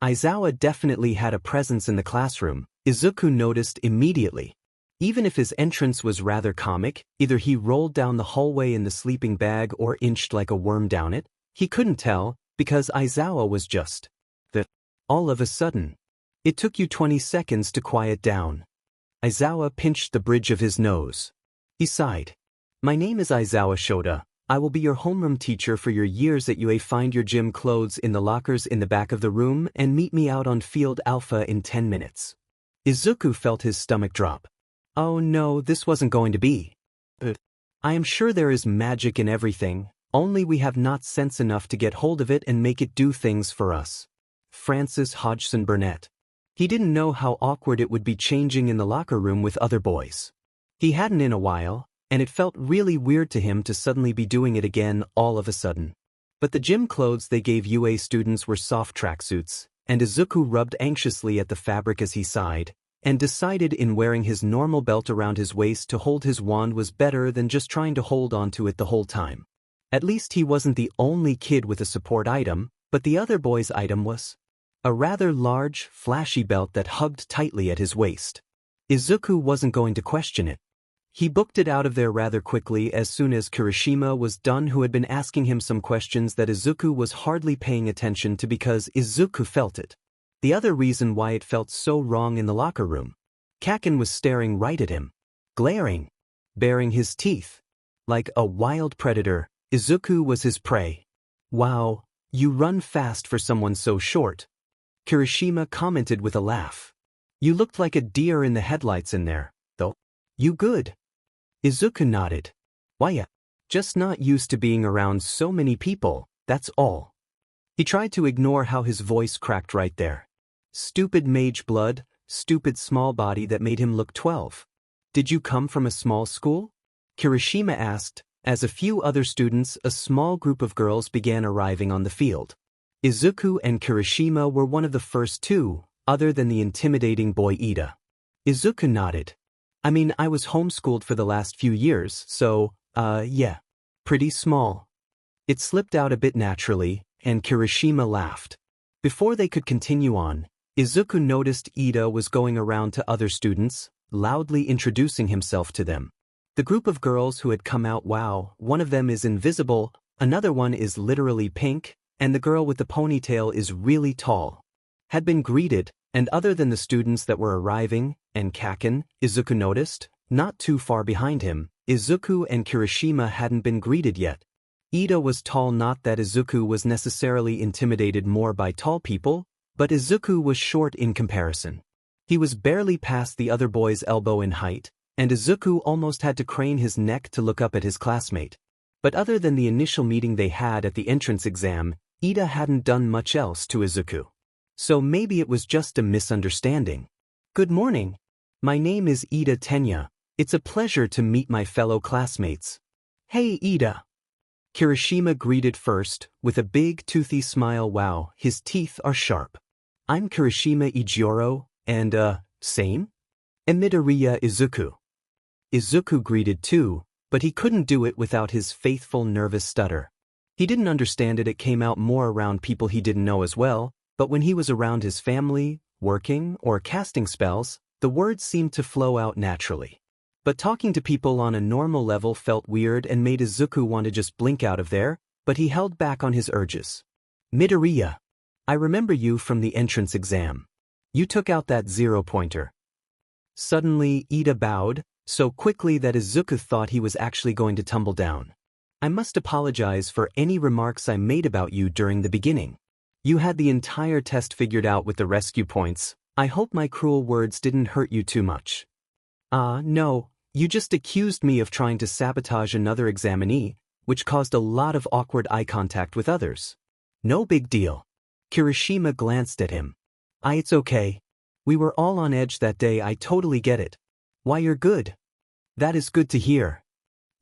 Aizawa definitely had a presence in the classroom, Izuku noticed immediately. Even if his entrance was rather comic, either he rolled down the hallway in the sleeping bag or inched like a worm down it, he couldn't tell, because Aizawa was just the all of a sudden. It took you 20 seconds to quiet down. Aizawa pinched the bridge of his nose. He sighed. My name is Aizawa Shoda. I will be your homeroom teacher for your years at UA. Find your gym clothes in the lockers in the back of the room and meet me out on Field Alpha in 10 minutes. Izuku felt his stomach drop. Oh no, this wasn't going to be. I am sure there is magic in everything, only we have not sense enough to get hold of it and make it do things for us. Francis Hodgson Burnett. He didn't know how awkward it would be changing in the locker room with other boys. He hadn't in a while, and it felt really weird to him to suddenly be doing it again all of a sudden. But the gym clothes they gave UA students were soft tracksuits, and Izuku rubbed anxiously at the fabric as he sighed. and decided in wearing his normal belt around his waist to hold his wand was better than just trying to hold onto it the whole time. At least he wasn't the only kid with a support item, but the other boy's item was a rather large, flashy belt that hugged tightly at his waist. Izuku wasn't going to question it. He booked it out of there rather quickly as soon as Kirishima was done, who had been asking him some questions that Izuku was hardly paying attention to because Izuku felt it. The other reason why it felt so wrong in the locker room. Kaken was staring right at him, glaring, baring his teeth. Like a wild predator, Izuku was his prey. "Wow, you run fast for someone so short," Kirishima commented with a laugh. "You looked like a deer in the headlights in there, though. You good?" Izuku nodded. "Why, just not used to being around so many people, that's all." He tried to ignore how his voice cracked right there. Stupid mage blood, stupid small body that made him look 12. "Did you come from a small school?" Kirishima asked, as a few other students, a small group of girls, began arriving on the field. Izuku and Kirishima were one of the first two, other than the intimidating boy Ida. Izuku nodded. "I mean, I was homeschooled for the last few years, so, yeah. Pretty small." It slipped out a bit naturally, and Kirishima laughed. Before they could continue on, Izuku noticed Ida was going around to other students, loudly introducing himself to them. The group of girls who had come out, wow, one of them is invisible, another one is literally pink, and the girl with the ponytail is really tall, had been greeted, and other than the students that were arriving, and Kaken, Izuku noticed, not too far behind him, Izuku and Kirishima hadn't been greeted yet. Ida was tall, not that Izuku was necessarily intimidated more by tall people, but Izuku was short in comparison. He was barely past the other boy's elbow in height, and Izuku almost had to crane his neck to look up at his classmate. But other than the initial meeting they had at the entrance exam, Ida hadn't done much else to Izuku. So maybe it was just a misunderstanding. "Good morning. My name is Ida Tenya. It's a pleasure to meet my fellow classmates." "Hey, Ida." Kirishima greeted first, with a big toothy smile. Wow, his teeth are sharp. "I'm Kirishima Ijiro, and, same? And Midoriya Izuku." Izuku greeted too, but he couldn't do it without his faithful nervous stutter. He didn't understand it came out more around people he didn't know as well, but when he was around his family, working, or casting spells, the words seemed to flow out naturally. But talking to people on a normal level felt weird and made Izuku want to just blink out of there, but he held back on his urges. "Midoriya, I remember you from the entrance exam. You took out that 0-pointer. Suddenly, Ida bowed, so quickly that Izuku thought he was actually going to tumble down. "I must apologize for any remarks I made about you during the beginning. You had the entire test figured out with the rescue points. I hope my cruel words didn't hurt you too much." No, you just accused me of trying to sabotage another examinee, which caused a lot of awkward eye contact with others." "No big deal." Kirishima glanced at him. It's okay. We were all on edge that day, I totally get it." "Why, you're good." "That is good to hear."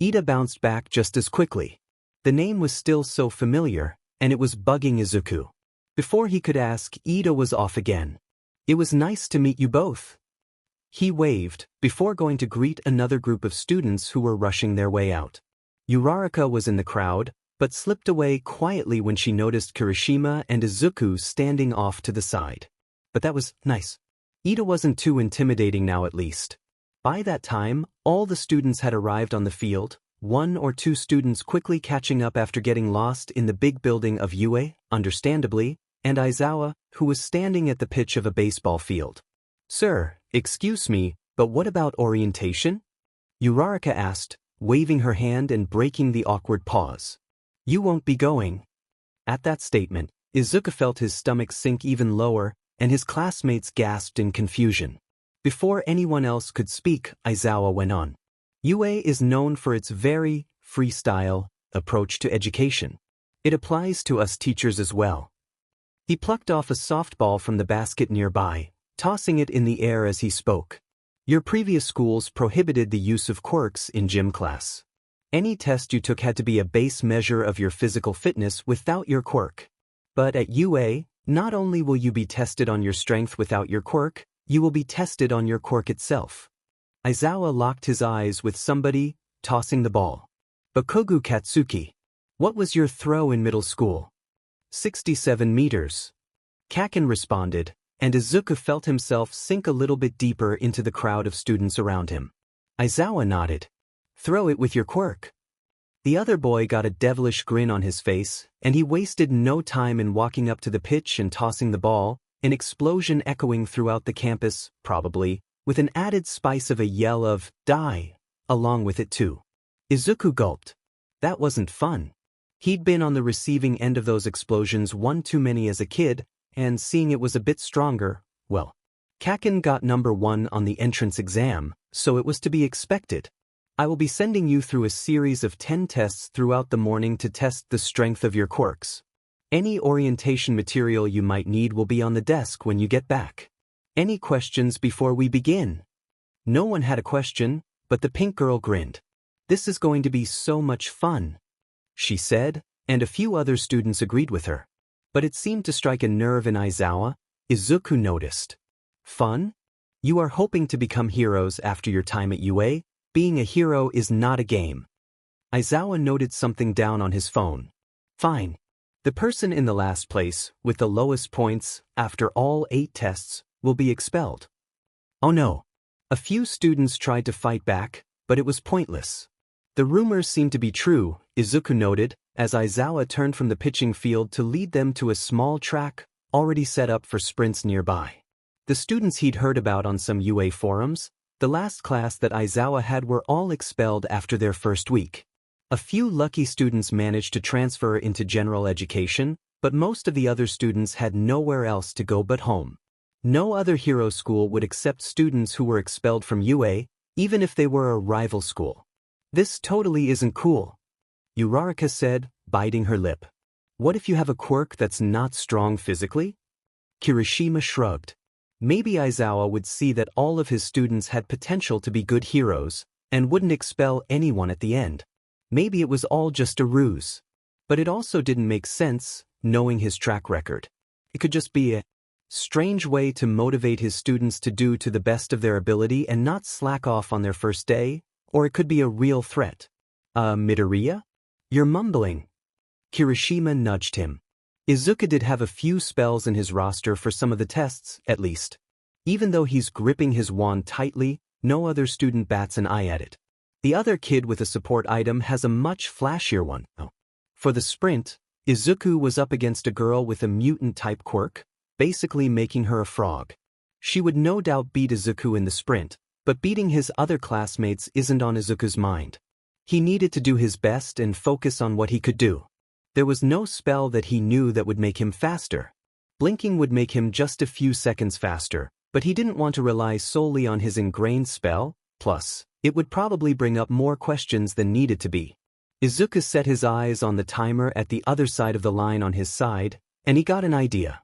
Ida bounced back just as quickly. The name was still so familiar, and it was bugging Izuku. Before he could ask, Ida was off again. "It was nice to meet you both." He waved, before going to greet another group of students who were rushing their way out. Uraraka was in the crowd, but slipped away quietly when she noticed Kirishima and Izuku standing off to the side. But that was nice. Ida wasn't too intimidating now, at least. By that time, all the students had arrived on the field, one or two students quickly catching up after getting lost in the big building of Yue, understandably, and Aizawa, who was standing at the pitch of a baseball field. "Sir, excuse me, but what about orientation?" Uraraka asked, waving her hand and breaking the awkward pause. "You won't be going." At that statement, Izuku felt his stomach sink even lower, and his classmates gasped in confusion. Before anyone else could speak, Aizawa went on. "Yue is known for its very freestyle approach to education. It applies to us teachers as well." He plucked off a softball from the basket nearby, tossing it in the air as he spoke. "Your previous schools prohibited the use of quirks in gym class. Any test you took had to be a base measure of your physical fitness without your quirk. But at UA, not only will you be tested on your strength without your quirk, You will be tested on your quirk itself. Aizawa locked his eyes with somebody tossing the ball. Bakugo Katsuki. What was your throw in middle school? 67 meters. Kaken responded, and Izuku felt himself sink a little bit deeper into the crowd of students around him. Aizawa nodded. Throw it with your quirk. The other boy got a devilish grin on his face, and he wasted no time in walking up to the pitch and tossing the ball, an explosion echoing throughout the campus, probably, with an added spice of a yell of, "Die!" along with it too. Izuku gulped. That wasn't fun. He'd been on the receiving end of those explosions one too many as a kid, and seeing it was a bit stronger, well. Kaken got number 1 on the entrance exam, so it was to be expected. I will be sending you through a series of 10 tests throughout the morning to test the strength of your quirks. Any orientation material you might need will be on the desk when you get back. Any questions before we begin? No one had a question, but the pink girl grinned. This is going to be so much fun, she said, and a few other students agreed with her. But it seemed to strike a nerve in Aizawa. Izuku noticed. Fun? You are hoping to become heroes after your time at UA? Being a hero is not a game. Aizawa noted something down on his phone. Fine. The person in the last place, with the lowest points, after all 8 tests, will be expelled. Oh no. A few students tried to fight back, but it was pointless. The rumors seemed to be true, Izuku noted, as Aizawa turned from the pitching field to lead them to a small track, already set up for sprints nearby. The students he'd heard about on some UA forums, the last class that Aizawa had, were all expelled after their first week. A few lucky students managed to transfer into general education, but most of the other students had nowhere else to go but home. No other hero school would accept students who were expelled from UA, even if they were a rival school. This totally isn't cool, Uraraka said, biting her lip. What if you have a quirk that's not strong physically? Kirishima shrugged. Maybe Aizawa would see that all of his students had potential to be good heroes, and wouldn't expel anyone at the end. Maybe it was all just a ruse. But it also didn't make sense, knowing his track record. It could just be a strange way to motivate his students to do to the best of their ability and not slack off on their first day, or it could be a real threat. Midoriya? You're mumbling. Kirishima nudged him. Izuku did have a few spells in his roster for some of the tests, at least. Even though he's gripping his wand tightly, no other student bats an eye at it. The other kid with a support item has a much flashier one. For the sprint, Izuku was up against a girl with a mutant-type quirk, basically making her a frog. She would no doubt beat Izuku in the sprint, but beating his other classmates isn't on Izuku's mind. He needed to do his best and focus on what he could do. There was no spell that he knew that would make him faster. Blinking would make him just a few seconds faster, but he didn't want to rely solely on his ingrained spell, plus, it would probably bring up more questions than needed to be. Izuku set his eyes on the timer at the other side of the line on his side, and he got an idea.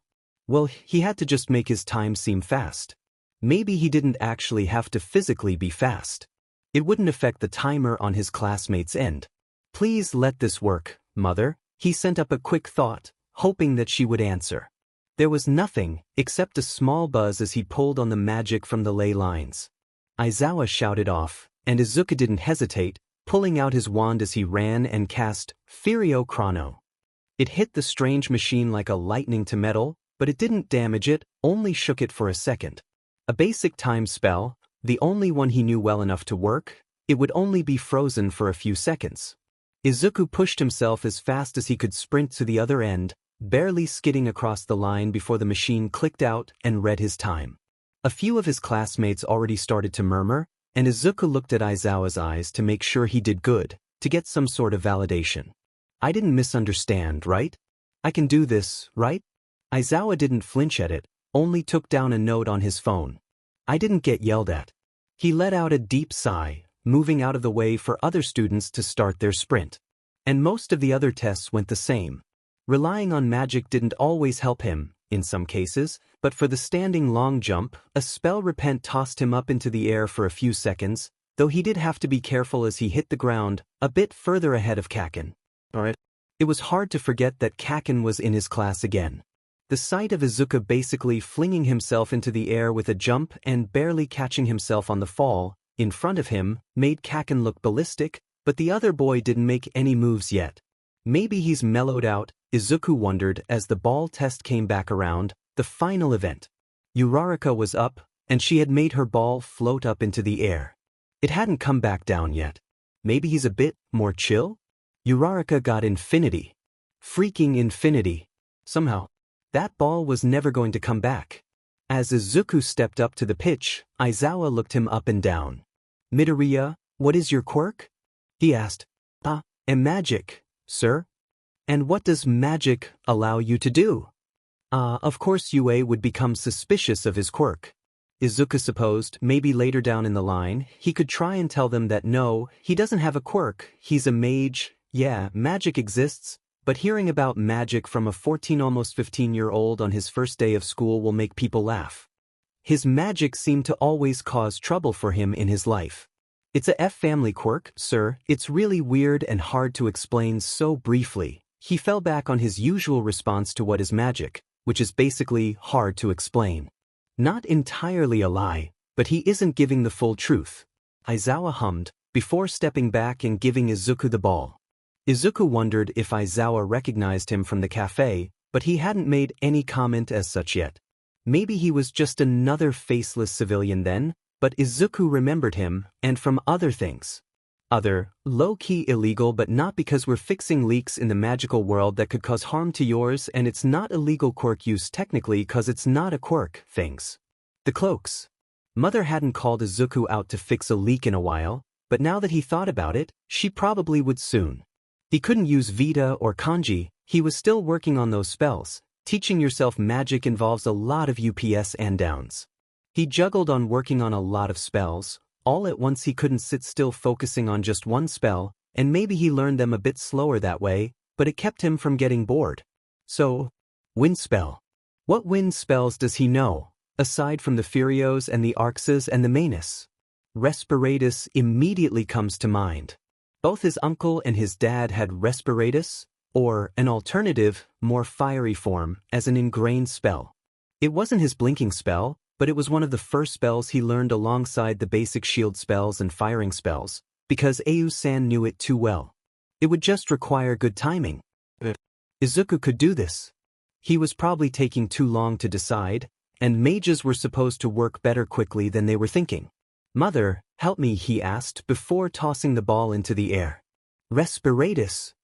Well, he had to just make his time seem fast. Maybe he didn't actually have to physically be fast. It wouldn't affect the timer on his classmate's end. Please let this work, mother. He sent up a quick thought, hoping that she would answer. There was nothing, except a small buzz as he pulled on the magic from the ley lines. Aizawa shouted off, and Izuku didn't hesitate, pulling out his wand as he ran and cast Furio Chrono. It hit the strange machine like a lightning to metal, but it didn't damage it, only shook it for a second. A basic time spell, the only one he knew well enough to work, it would only be frozen for a few seconds. Izuku pushed himself as fast as he could sprint to the other end, barely skidding across the line before the machine clicked out and read his time. A few of his classmates already started to murmur, and Izuku looked at Aizawa's eyes to make sure he did good, to get some sort of validation. I didn't misunderstand, right? I can do this, right? Aizawa didn't flinch at it, only took down a note on his phone. I didn't get yelled at. He let out a deep sigh, moving out of the way for other students to start their sprint. And most of the other tests went the same. Relying on magic didn't always help him, in some cases, but for the standing long jump, a spell repent tossed him up into the air for a few seconds, though he did have to be careful as he hit the ground, a bit further ahead of Kaken. It was hard to forget that Kaken was in his class again. The sight of Izuku basically flinging himself into the air with a jump and barely catching himself on the fall in front of him made Kaken look ballistic, but the other boy didn't make any moves yet. Maybe he's mellowed out, Izuku wondered as the ball test came back around, the final event. Uraraka was up, and she had made her ball float up into the air. It hadn't come back down yet. Maybe he's a bit more chill? Uraraka got infinity. Freaking infinity. Somehow, that ball was never going to come back. As Izuku stepped up to the pitch, Aizawa looked him up and down. Midoriya, what is your quirk? He asked. Magic, sir. And what does magic allow you to do? Of course Yue would become suspicious of his quirk. Izuku supposed maybe later down in the line, he could try and tell them that no, he doesn't have a quirk, he's a mage. Yeah, magic exists, but hearing about magic from a 14 almost 15-year-old on his first day of school will make people laugh. His magic seemed to always cause trouble for him in his life. It's a F-family quirk, sir, it's really weird and hard to explain so briefly. He fell back on his usual response to what is magic, which is basically hard to explain. Not entirely a lie, but he isn't giving the full truth. Aizawa hummed, before stepping back and giving Izuku the ball. Izuku wondered if Aizawa recognized him from the cafe, but he hadn't made any comment as such yet. Maybe he was just another faceless civilian then, but Izuku remembered him, and from other things. Other, low-key illegal but not because we're fixing leaks in the magical world that could cause harm to yours and it's not illegal quirk use technically cause it's not a quirk, things. The cloaks. Mother hadn't called Izuku out to fix a leak in a while, but now that he thought about it, she probably would soon. He couldn't use Vita or Kanji, he was still working on those spells. Teaching yourself magic involves a lot of UPS and downs. He juggled on working on a lot of spells. All at once he couldn't sit still focusing on just one spell, and maybe he learned them a bit slower that way, but it kept him from getting bored. So, wind spell. What wind spells does he know, aside from the Furios and the Arxes and the Manus? Respiratus immediately comes to mind. Both his uncle and his dad had Respiratus, or an alternative, more fiery form, as an ingrained spell. It wasn't his blinking spell, but it was one of the first spells he learned alongside the basic shield spells and firing spells, because Ayu-san knew it too well. It would just require good timing. Izuku could do this. He was probably taking too long to decide, and mages were supposed to work better quickly than they were thinking. Mother, help me, he asked before tossing the ball into the air. Respiratus.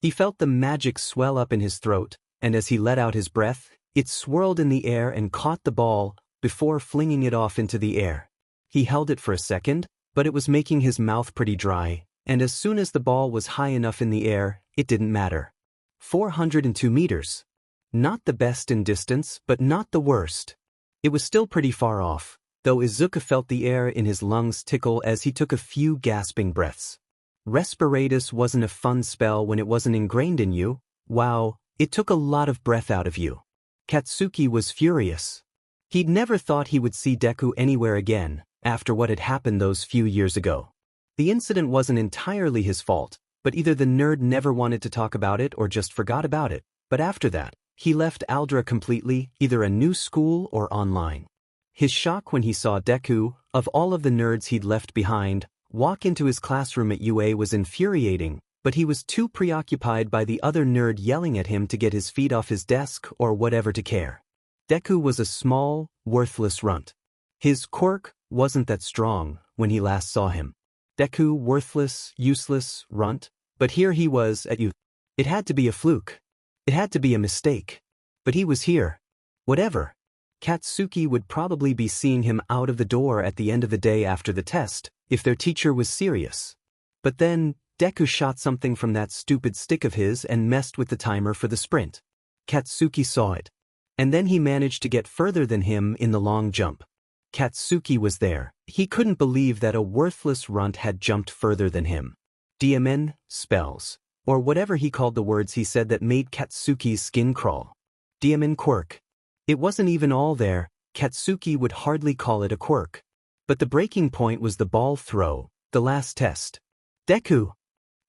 He felt the magic swell up in his throat, and as he let out his breath, it swirled in the air and caught the ball, before flinging it off into the air. He held it for a second, but it was making his mouth pretty dry, and as soon as the ball was high enough in the air, it didn't matter. 402 meters. Not the best in distance, but not the worst. It was still pretty far off, though Izuku felt the air in his lungs tickle as he took a few gasping breaths. Respiratus wasn't a fun spell when it wasn't ingrained in you. Wow, it took a lot of breath out of you. Katsuki was furious. He'd never thought he would see Deku anywhere again, after what had happened those few years ago. The incident wasn't entirely his fault, but either the nerd never wanted to talk about it or just forgot about it, but after that, he left Aldra completely, either a new school or online. His shock when he saw Deku, of all of the nerds he'd left behind, walk into his classroom at UA was infuriating, but he was too preoccupied by the other nerd yelling at him to get his feet off his desk or whatever to care. Deku was a small, worthless runt. His quirk wasn't that strong when he last saw him. Deku, worthless, useless, runt, but here he was at you. It had to be a fluke. It had to be a mistake. But he was here. Whatever. Katsuki would probably be seeing him out of the door at the end of the day after the test, if their teacher was serious. But then, Deku shot something from that stupid stick of his and messed with the timer for the sprint. Katsuki saw it. And then he managed to get further than him in the long jump. Katsuki was there. He couldn't believe that a worthless runt had jumped further than him. DMN, spells, or whatever he called the words he said that made Katsuki's skin crawl. DMN quirk. It wasn't even all there, Katsuki would hardly call it a quirk. But the breaking point was the ball throw, the last test. Deku!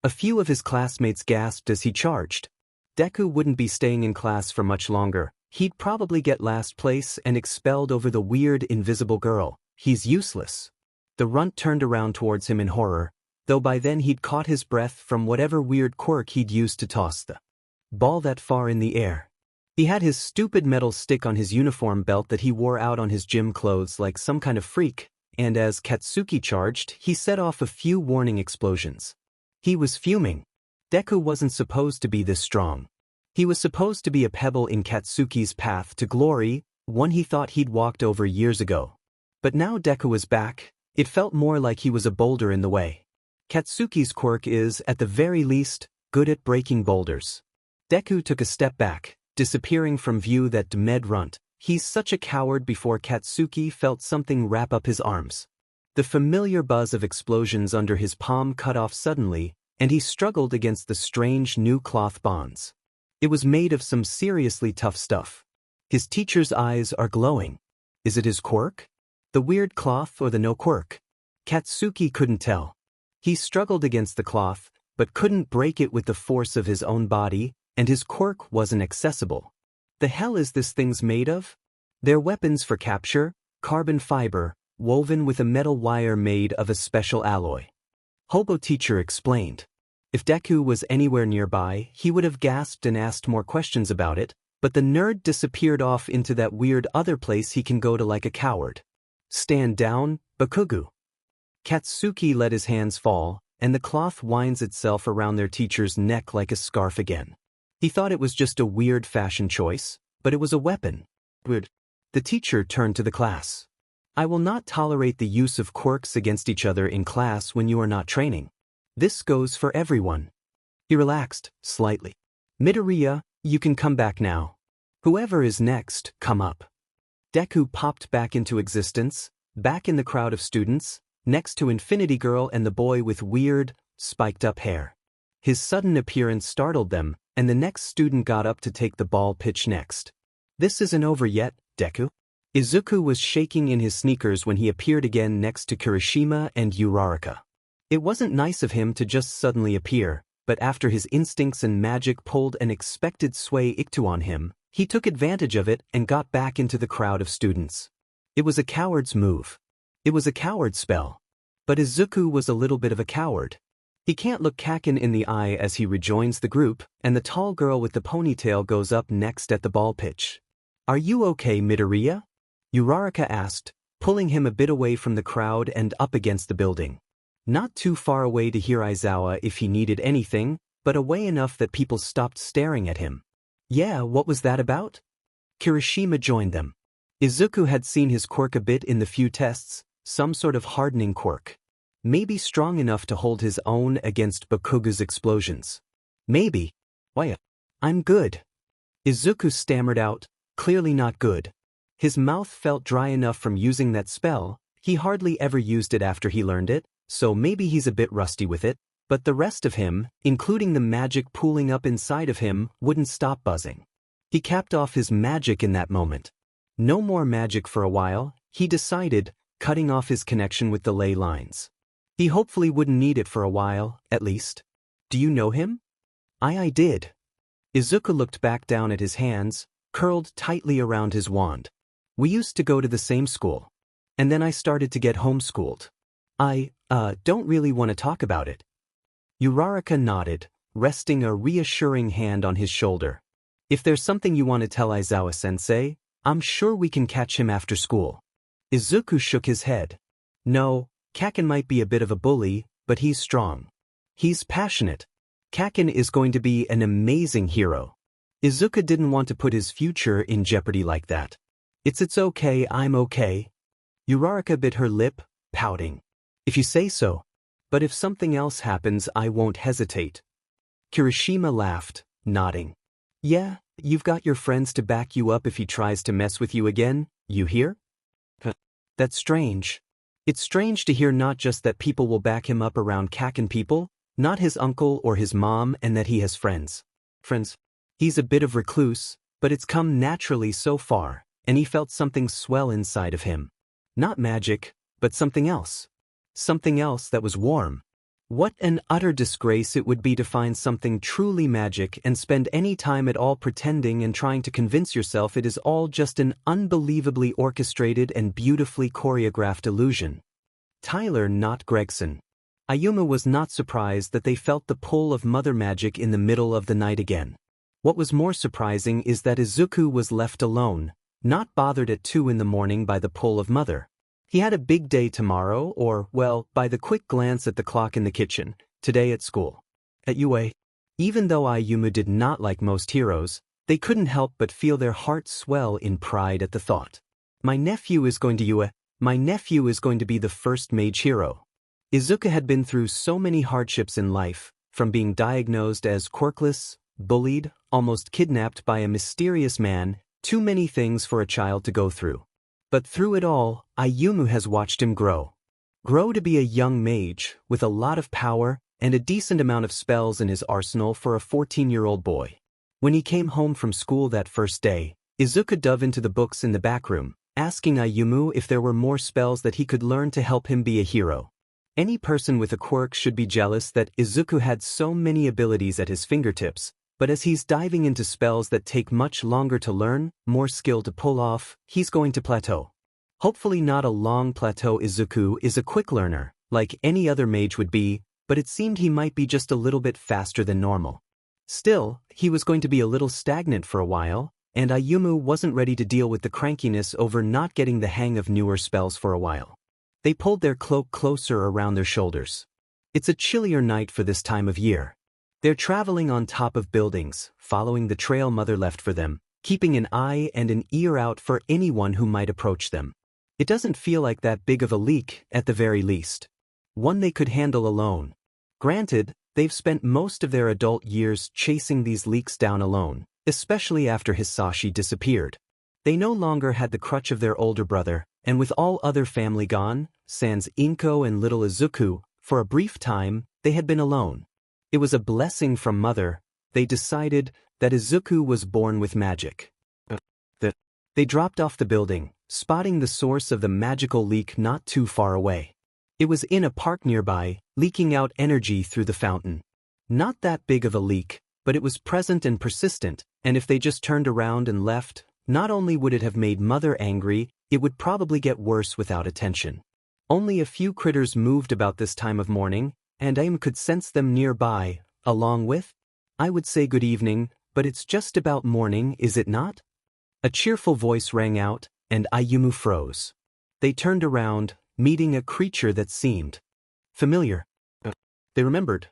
A few of his classmates gasped as he charged. Deku wouldn't be staying in class for much longer. He'd probably get last place and expelled over the weird invisible girl. He's useless. The runt turned around towards him in horror, though by then he'd caught his breath from whatever weird quirk he'd used to toss the ball that far in the air. He had his stupid metal stick on his uniform belt that he wore out on his gym clothes like some kind of freak, and as Katsuki charged, he set off a few warning explosions. He was fuming. Deku wasn't supposed to be this strong. He was supposed to be a pebble in Katsuki's path to glory, one he thought he'd walked over years ago. But now Deku was back. It felt more like he was a boulder in the way. Katsuki's quirk is, at the very least, good at breaking boulders. Deku took a step back, disappearing from view. That Med runt. He's such a coward. Before Katsuki felt something wrap up his arms. The familiar buzz of explosions under his palm cut off suddenly, and he struggled against the strange new cloth bonds. It was made of some seriously tough stuff. His teacher's eyes are glowing. Is it his quirk? The weird cloth or the no quirk? Katsuki couldn't tell. He struggled against the cloth, but couldn't break it with the force of his own body, and his quirk wasn't accessible. The hell is this thing's made of? They're weapons for capture, carbon fiber, woven with a metal wire made of a special alloy. Hobo teacher explained. If Deku was anywhere nearby, he would have gasped and asked more questions about it, but the nerd disappeared off into that weird other place he can go to like a coward. Stand down, Bakugo. Katsuki let his hands fall, and the cloth winds itself around their teacher's neck like a scarf again. He thought it was just a weird fashion choice, but it was a weapon. Weird. The teacher turned to the class. I will not tolerate the use of quirks against each other in class when you are not training. This goes for everyone. He relaxed, slightly. Midoriya, you can come back now. Whoever is next, come up. Deku popped back into existence, back in the crowd of students, next to Infinity Girl and the boy with weird, spiked-up hair. His sudden appearance startled them, and the next student got up to take the ball pitch next. This isn't over yet, Deku. Izuku was shaking in his sneakers when he appeared again next to Kirishima and Uraraka. It wasn't nice of him to just suddenly appear, but after his instincts and magic pulled an expected sway Iktu on him, he took advantage of it and got back into the crowd of students. It was a coward's move. It was a coward spell. But Izuku was a little bit of a coward. He can't look Kaken in the eye as he rejoins the group, and the tall girl with the ponytail goes up next at the ball pitch. Are you okay, Midoriya? Uraraka asked, pulling him a bit away from the crowd and up against the building. Not too far away to hear Aizawa if he needed anything, but away enough that people stopped staring at him. Yeah, what was that about? Kirishima joined them. Izuku had seen his quirk a bit in the few tests, some sort of hardening quirk. Maybe strong enough to hold his own against Bakugo's explosions. Maybe. Why? I'm good. Izuku stammered out, clearly not good. His mouth felt dry enough from using that spell. He hardly ever used it after he learned it, so maybe he's a bit rusty with it, but the rest of him, including the magic pooling up inside of him, wouldn't stop buzzing. He capped off his magic in that moment. No more magic for a while, he decided, cutting off his connection with the ley lines. He hopefully wouldn't need it for a while, at least. Do you know him? I did. Izuku looked back down at his hands, curled tightly around his wand. We used to go to the same school. And then I started to get homeschooled. I don't really want to talk about it. Uraraka nodded, resting a reassuring hand on his shoulder. If there's something you want to tell Aizawa-sensei, I'm sure we can catch him after school. Izuku shook his head. No, Kaken might be a bit of a bully, but he's strong. He's passionate. Kaken is going to be an amazing hero. Izuku didn't want to put his future in jeopardy like that. It's okay, I'm okay. Uraraka bit her lip, pouting. If you say so. But if something else happens, I won't hesitate. Kirishima laughed, nodding. Yeah, you've got your friends to back you up if he tries to mess with you again, you hear? That's strange. It's strange to hear not just that people will back him up around Kaken people, not his uncle or his mom, and that he has friends. He's a bit of recluse, but it's come naturally so far, and he felt something swell inside of him. Not magic, but something else. Something else that was warm. What an utter disgrace it would be to find something truly magic and spend any time at all pretending and trying to convince yourself it is all just an unbelievably orchestrated and beautifully choreographed illusion. Tyler, not Gregson. Ayumu was not surprised that they felt the pull of mother magic in the middle of the night again. What was more surprising is that Izuku was left alone, not bothered at 2 in the morning by the pull of mother. He had a big day tomorrow, or, well, by the quick glance at the clock in the kitchen, today at school. At UA. Even though Ayumu did not like most heroes, they couldn't help but feel their hearts swell in pride at the thought. My nephew is going to UA. My nephew is going to be the first mage hero. Izuku had been through so many hardships in life, from being diagnosed as quirkless, bullied, almost kidnapped by a mysterious man, too many things for a child to go through. But through it all, Ayumu has watched him grow. Grow to be a young mage, with a lot of power and a decent amount of spells in his arsenal for a 14-year-old boy. When he came home from school that first day, Izuku dove into the books in the back room, asking Ayumu if there were more spells that he could learn to help him be a hero. Any person with a quirk should be jealous that Izuku had so many abilities at his fingertips, but as he's diving into spells that take much longer to learn, more skill to pull off, he's going to plateau. Hopefully not a long plateau. Izuku is a quick learner, like any other mage would be, but it seemed he might be just a little bit faster than normal. Still, he was going to be a little stagnant for a while, and Ayumu wasn't ready to deal with the crankiness over not getting the hang of newer spells for a while. They pulled their cloak closer around their shoulders. It's a chillier night for this time of year. They're traveling on top of buildings, following the trail mother left for them, keeping an eye and an ear out for anyone who might approach them. It doesn't feel like that big of a leak, at the very least. One they could handle alone. Granted, they've spent most of their adult years chasing these leaks down alone, especially after Hisashi disappeared. They no longer had the crutch of their older brother, and with all other family gone, sans Inko and little Izuku, for a brief time, they had been alone. It was a blessing from mother. They decided that Izuku was born with magic. They dropped off the building, spotting the source of the magical leak not too far away. It was in a park nearby, leaking out energy through the fountain. Not that big of a leak, but it was present and persistent, and if they just turned around and left, not only would it have made mother angry, it would probably get worse without attention. Only a few critters moved about this time of morning, and Aim could sense them nearby, along with, I would say good evening, but it's just about morning, is it not? A cheerful voice rang out, and Ayumu froze. They turned around, meeting a creature that seemed familiar. They remembered.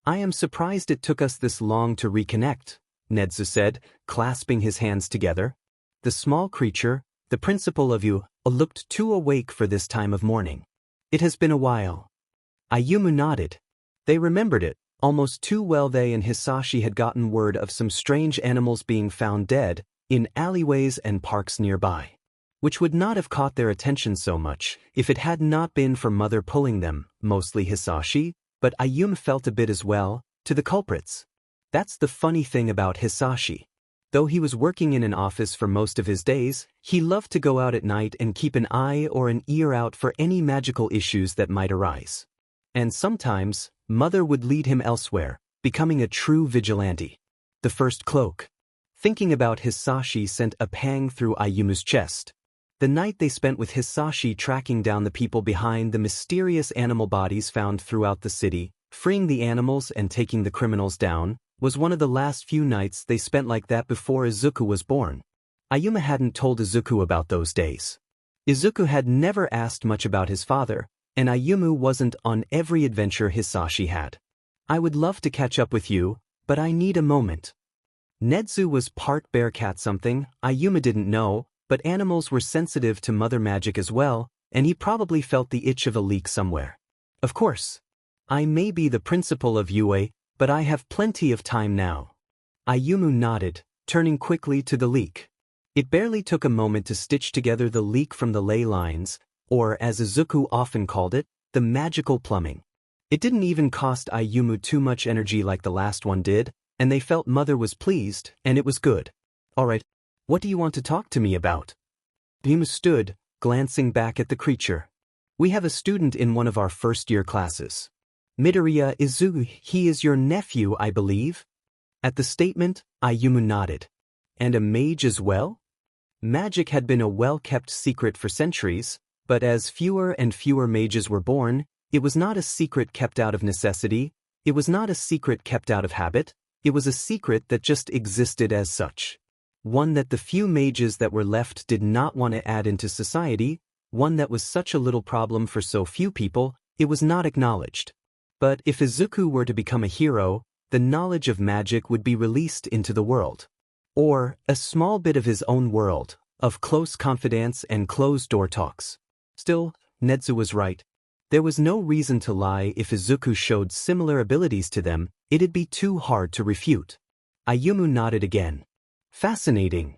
I am surprised it took us this long to reconnect, Nedu said, clasping his hands together. The small creature, the principal of you, looked too awake for this time of morning. It has been a while. Ayumu nodded. They remembered it, almost too well. They and Hisashi had gotten word of some strange animals being found dead, in alleyways and parks nearby, which would not have caught their attention so much if it had not been for mother pulling them, mostly Hisashi, but Ayumu felt a bit as well, to the culprits. That's the funny thing about Hisashi. Though he was working in an office for most of his days, he loved to go out at night and keep an eye or an ear out for any magical issues that might arise. And sometimes, mother would lead him elsewhere, becoming a true vigilante. The first cloak. Thinking about Hisashi sent a pang through Ayumu's chest. The night they spent with Hisashi tracking down the people behind the mysterious animal bodies found throughout the city, freeing the animals and taking the criminals down, was one of the last few nights they spent like that before Izuku was born. Ayumu hadn't told Izuku about those days. Izuku had never asked much about his father, and Ayumu wasn't on every adventure Hisashi had. I would love to catch up with you, but I need a moment. Nedu was part bear cat something Ayumu didn't know, but animals were sensitive to mother magic as well, and he probably felt the itch of a leak somewhere. Of course. I may be the principal of UA, but I have plenty of time now. Ayumu nodded, turning quickly to the leak. It barely took a moment to stitch together the leak from the ley lines, or as Izuku often called it, the magical plumbing. It didn't even cost Ayumu too much energy like the last one did, and they felt mother was pleased, and it was good. Alright, what do you want to talk to me about? Ayumu stood, glancing back at the creature. We have a student in one of our first-year classes. Midoriya Izuku, he is your nephew, I believe? At the statement, Ayumu nodded. And a mage as well? Magic had been a well-kept secret for centuries, but as fewer and fewer mages were born, it was not a secret kept out of necessity, it was not a secret kept out of habit, it was a secret that just existed as such. One that the few mages that were left did not want to add into society, one that was such a little problem for so few people, it was not acknowledged. But if Izuku were to become a hero, the knowledge of magic would be released into the world. Or, a small bit of his own world, of close confidence and closed-door talks. Still, Nedu was right. There was no reason to lie. If Izuku showed similar abilities to them, it'd be too hard to refute. Ayumu nodded again. Fascinating.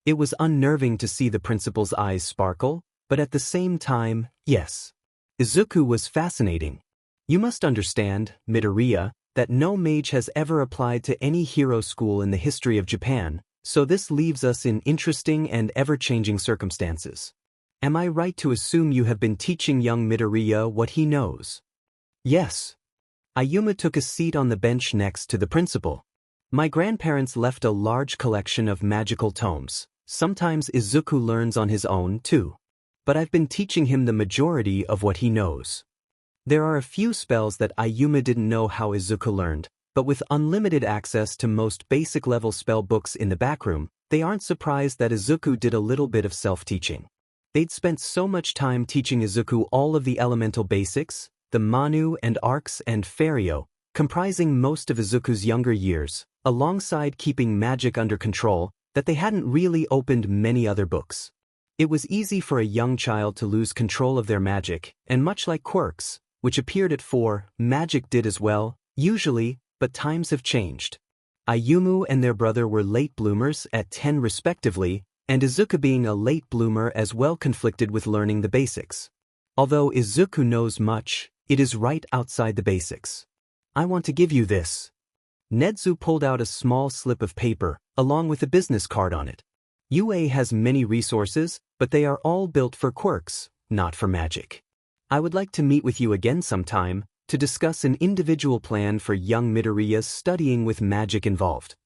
It was unnerving to see the principal's eyes sparkle, but at the same time, yes. Izuku was fascinating. You must understand, Midoriya, that no mage has ever applied to any hero school in the history of Japan, so this leaves us in interesting and ever-changing circumstances. Am I right to assume you have been teaching young Midoriya what he knows? Yes. Ayumu took a seat on the bench next to the principal. My grandparents left a large collection of magical tomes. Sometimes Izuku learns on his own, too. But I've been teaching him the majority of what he knows. There are a few spells that Ayumu didn't know how Izuku learned, but with unlimited access to most basic-level spell books in the backroom, they aren't surprised that Izuku did a little bit of self-teaching. They'd spent so much time teaching Izuku all of the elemental basics, the Manu and Arcs and Ferio, comprising most of Izuku's younger years, alongside keeping magic under control, that they hadn't really opened many other books. It was easy for a young child to lose control of their magic, and much like quirks, which appeared at 4, magic did as well, usually, but times have changed. Ayumu and their brother were late bloomers at 10 respectively, and Izuku being a late bloomer as well conflicted with learning the basics. Although Izuku knows much, it is right outside the basics. I want to give you this. Nedu pulled out a small slip of paper, along with a business card on it. UA has many resources, but they are all built for quirks, not for magic. I would like to meet with you again sometime, to discuss an individual plan for young Midoriya studying with magic involved.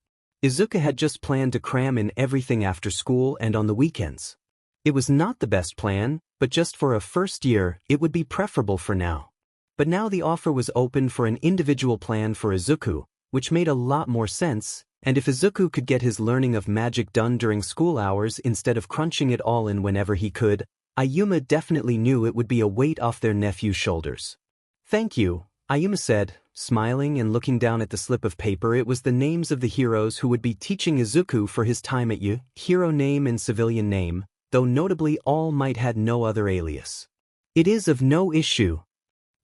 Izuku had just planned to cram in everything after school and on the weekends. It was not the best plan, but just for a first year, it would be preferable for now. But now the offer was open for an individual plan for Izuku, which made a lot more sense, and if Izuku could get his learning of magic done during school hours instead of crunching it all in whenever he could, Ayumu definitely knew it would be a weight off their nephew's shoulders. Thank you, Ayumu said, smiling and looking down at the slip of paper. It was the names of the heroes who would be teaching Izuku for his time at U, hero name and civilian name, though notably all might had no other alias. It is of no issue.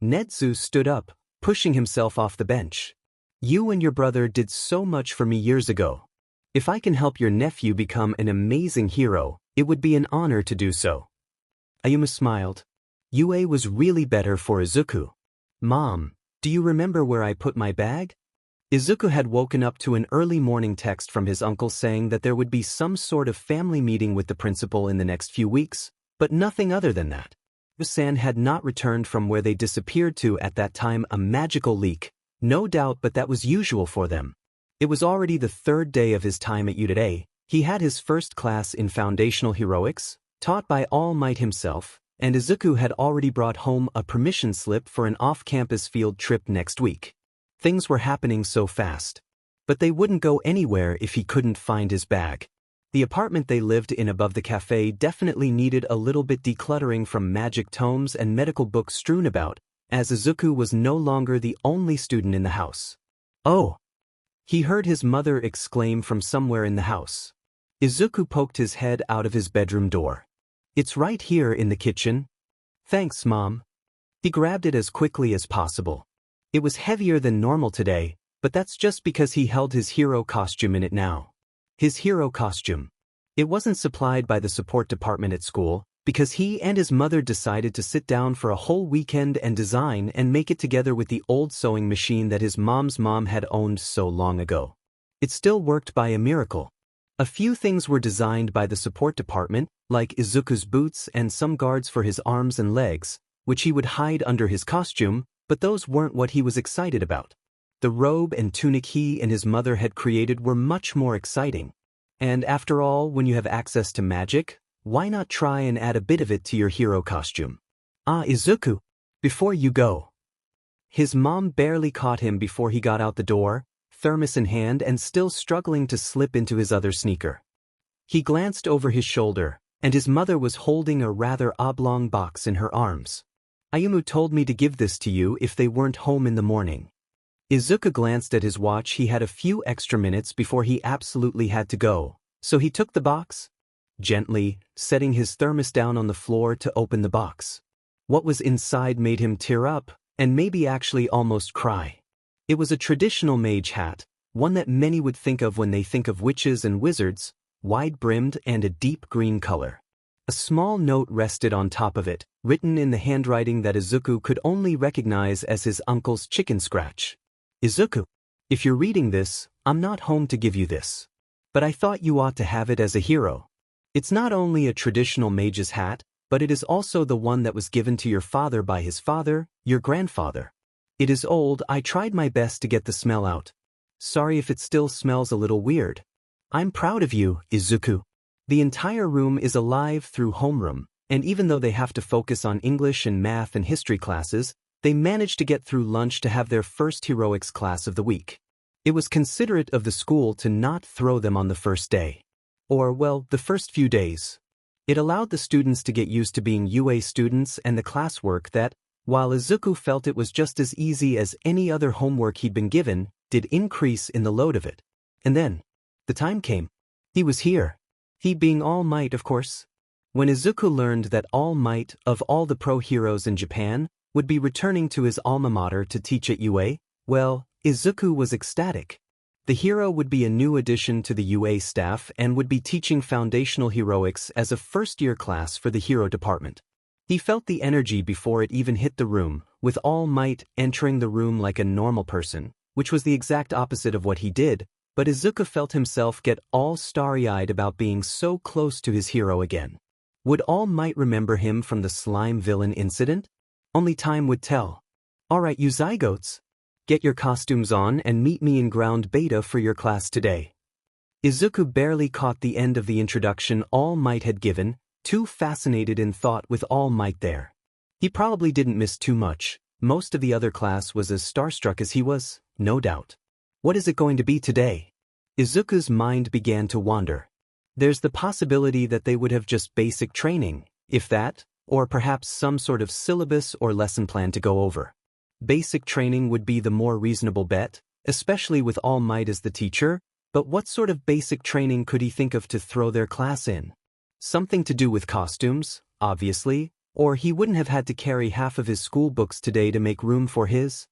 Nedu stood up, pushing himself off the bench. You and your brother did so much for me years ago. If I can help your nephew become an amazing hero, it would be an honor to do so. Ayumu smiled. UA was really better for Izuku. Mom, do you remember where I put my bag? Izuku had woken up to an early morning text from his uncle saying that there would be some sort of family meeting with the principal in the next few weeks, but nothing other than that. San had not returned from where they disappeared to at that time, a magical leak, no doubt, but that was usual for them. It was already the 3rd day of his time at U today. He had his first class in foundational heroics, taught by All Might himself, and Izuku had already brought home a permission slip for an off-campus field trip next week. Things were happening so fast. But they wouldn't go anywhere if he couldn't find his bag. The apartment they lived in above the cafe definitely needed a little bit decluttering from magic tomes and medical books strewn about, as Izuku was no longer the only student in the house. Oh! He heard his mother exclaim from somewhere in the house. Izuku poked his head out of his bedroom door. It's right here in the kitchen. Thanks, Mom. He grabbed it as quickly as possible. It was heavier than normal today, but that's just because he held his hero costume in it now. His hero costume. It wasn't supplied by the support department at school, because he and his mother decided to sit down for a whole weekend and design and make it together with the old sewing machine that his mom's mom had owned so long ago. It still worked by a miracle. A few things were designed by the support department, like Izuku's boots and some guards for his arms and legs, which he would hide under his costume, But those weren't what he was excited about. The robe and tunic he and his mother had created were much more exciting. And after all, when you have access to magic, why not try and add a bit of it to your hero costume? Ah, Izuku, before you go. His mom barely caught him before he got out the door, thermos in hand and still struggling to slip into his other sneaker. He glanced over his shoulder, and his mother was holding a rather oblong box in her arms. Ayumu told me to give this to you if they weren't home in the morning. Izuku glanced at his watch. He had a few extra minutes before he absolutely had to go, so he took the box, gently, setting his thermos down on the floor to open the box. What was inside made him tear up, and maybe actually almost cry. It was a traditional mage hat, one that many would think of when they think of witches and wizards, wide-brimmed and a deep green color. A small note rested on top of it, written in the handwriting that Izuku could only recognize as his uncle's chicken scratch. Izuku, if you're reading this, I'm not home to give you this. But I thought you ought to have it as a hero. It's not only a traditional mage's hat, but it is also the one that was given to your father by his father, your grandfather. It is old. I tried my best to get the smell out. Sorry if it still smells a little weird. I'm proud of you, Izuku. The entire room is alive through homeroom, and even though they have to focus on English and math and history classes, they manage to get through lunch to have their first heroics class of the week. It was considerate of the school to not throw them on the first day. Or, well, the first few days. It allowed the students to get used to being UA students and the classwork that, while Izuku felt it was just as easy as any other homework he'd been given, did increase in the load of it. And then, the time came. He was here. He being All Might, of course. When Izuku learned that All Might, of all the pro heroes in Japan, would be returning to his alma mater to teach at UA, well, Izuku was ecstatic. The hero would be a new addition to the UA staff and would be teaching foundational heroics as a first-year class for the hero department. He felt the energy before it even hit the room, with All Might entering the room like a normal person, which was the exact opposite of what he did, but Izuku felt himself get all starry-eyed about being so close to his hero again. Would All Might remember him from the slime villain incident? Only time would tell. Alright, you zygotes. Get your costumes on and meet me in ground beta for your class today. Izuku barely caught the end of the introduction All Might had given, too fascinated in thought with All Might there. He probably didn't miss too much. Most of the other class was as starstruck as he was, no doubt. What is it going to be today? Izuku's mind began to wander. There's the possibility that they would have just basic training, if that, or perhaps some sort of syllabus or lesson plan to go over. Basic training would be the more reasonable bet, especially with All Might as the teacher, but what sort of basic training could he think of to throw their class in? Something to do with costumes, obviously, or he wouldn't have had to carry half of his school books today to make room for his.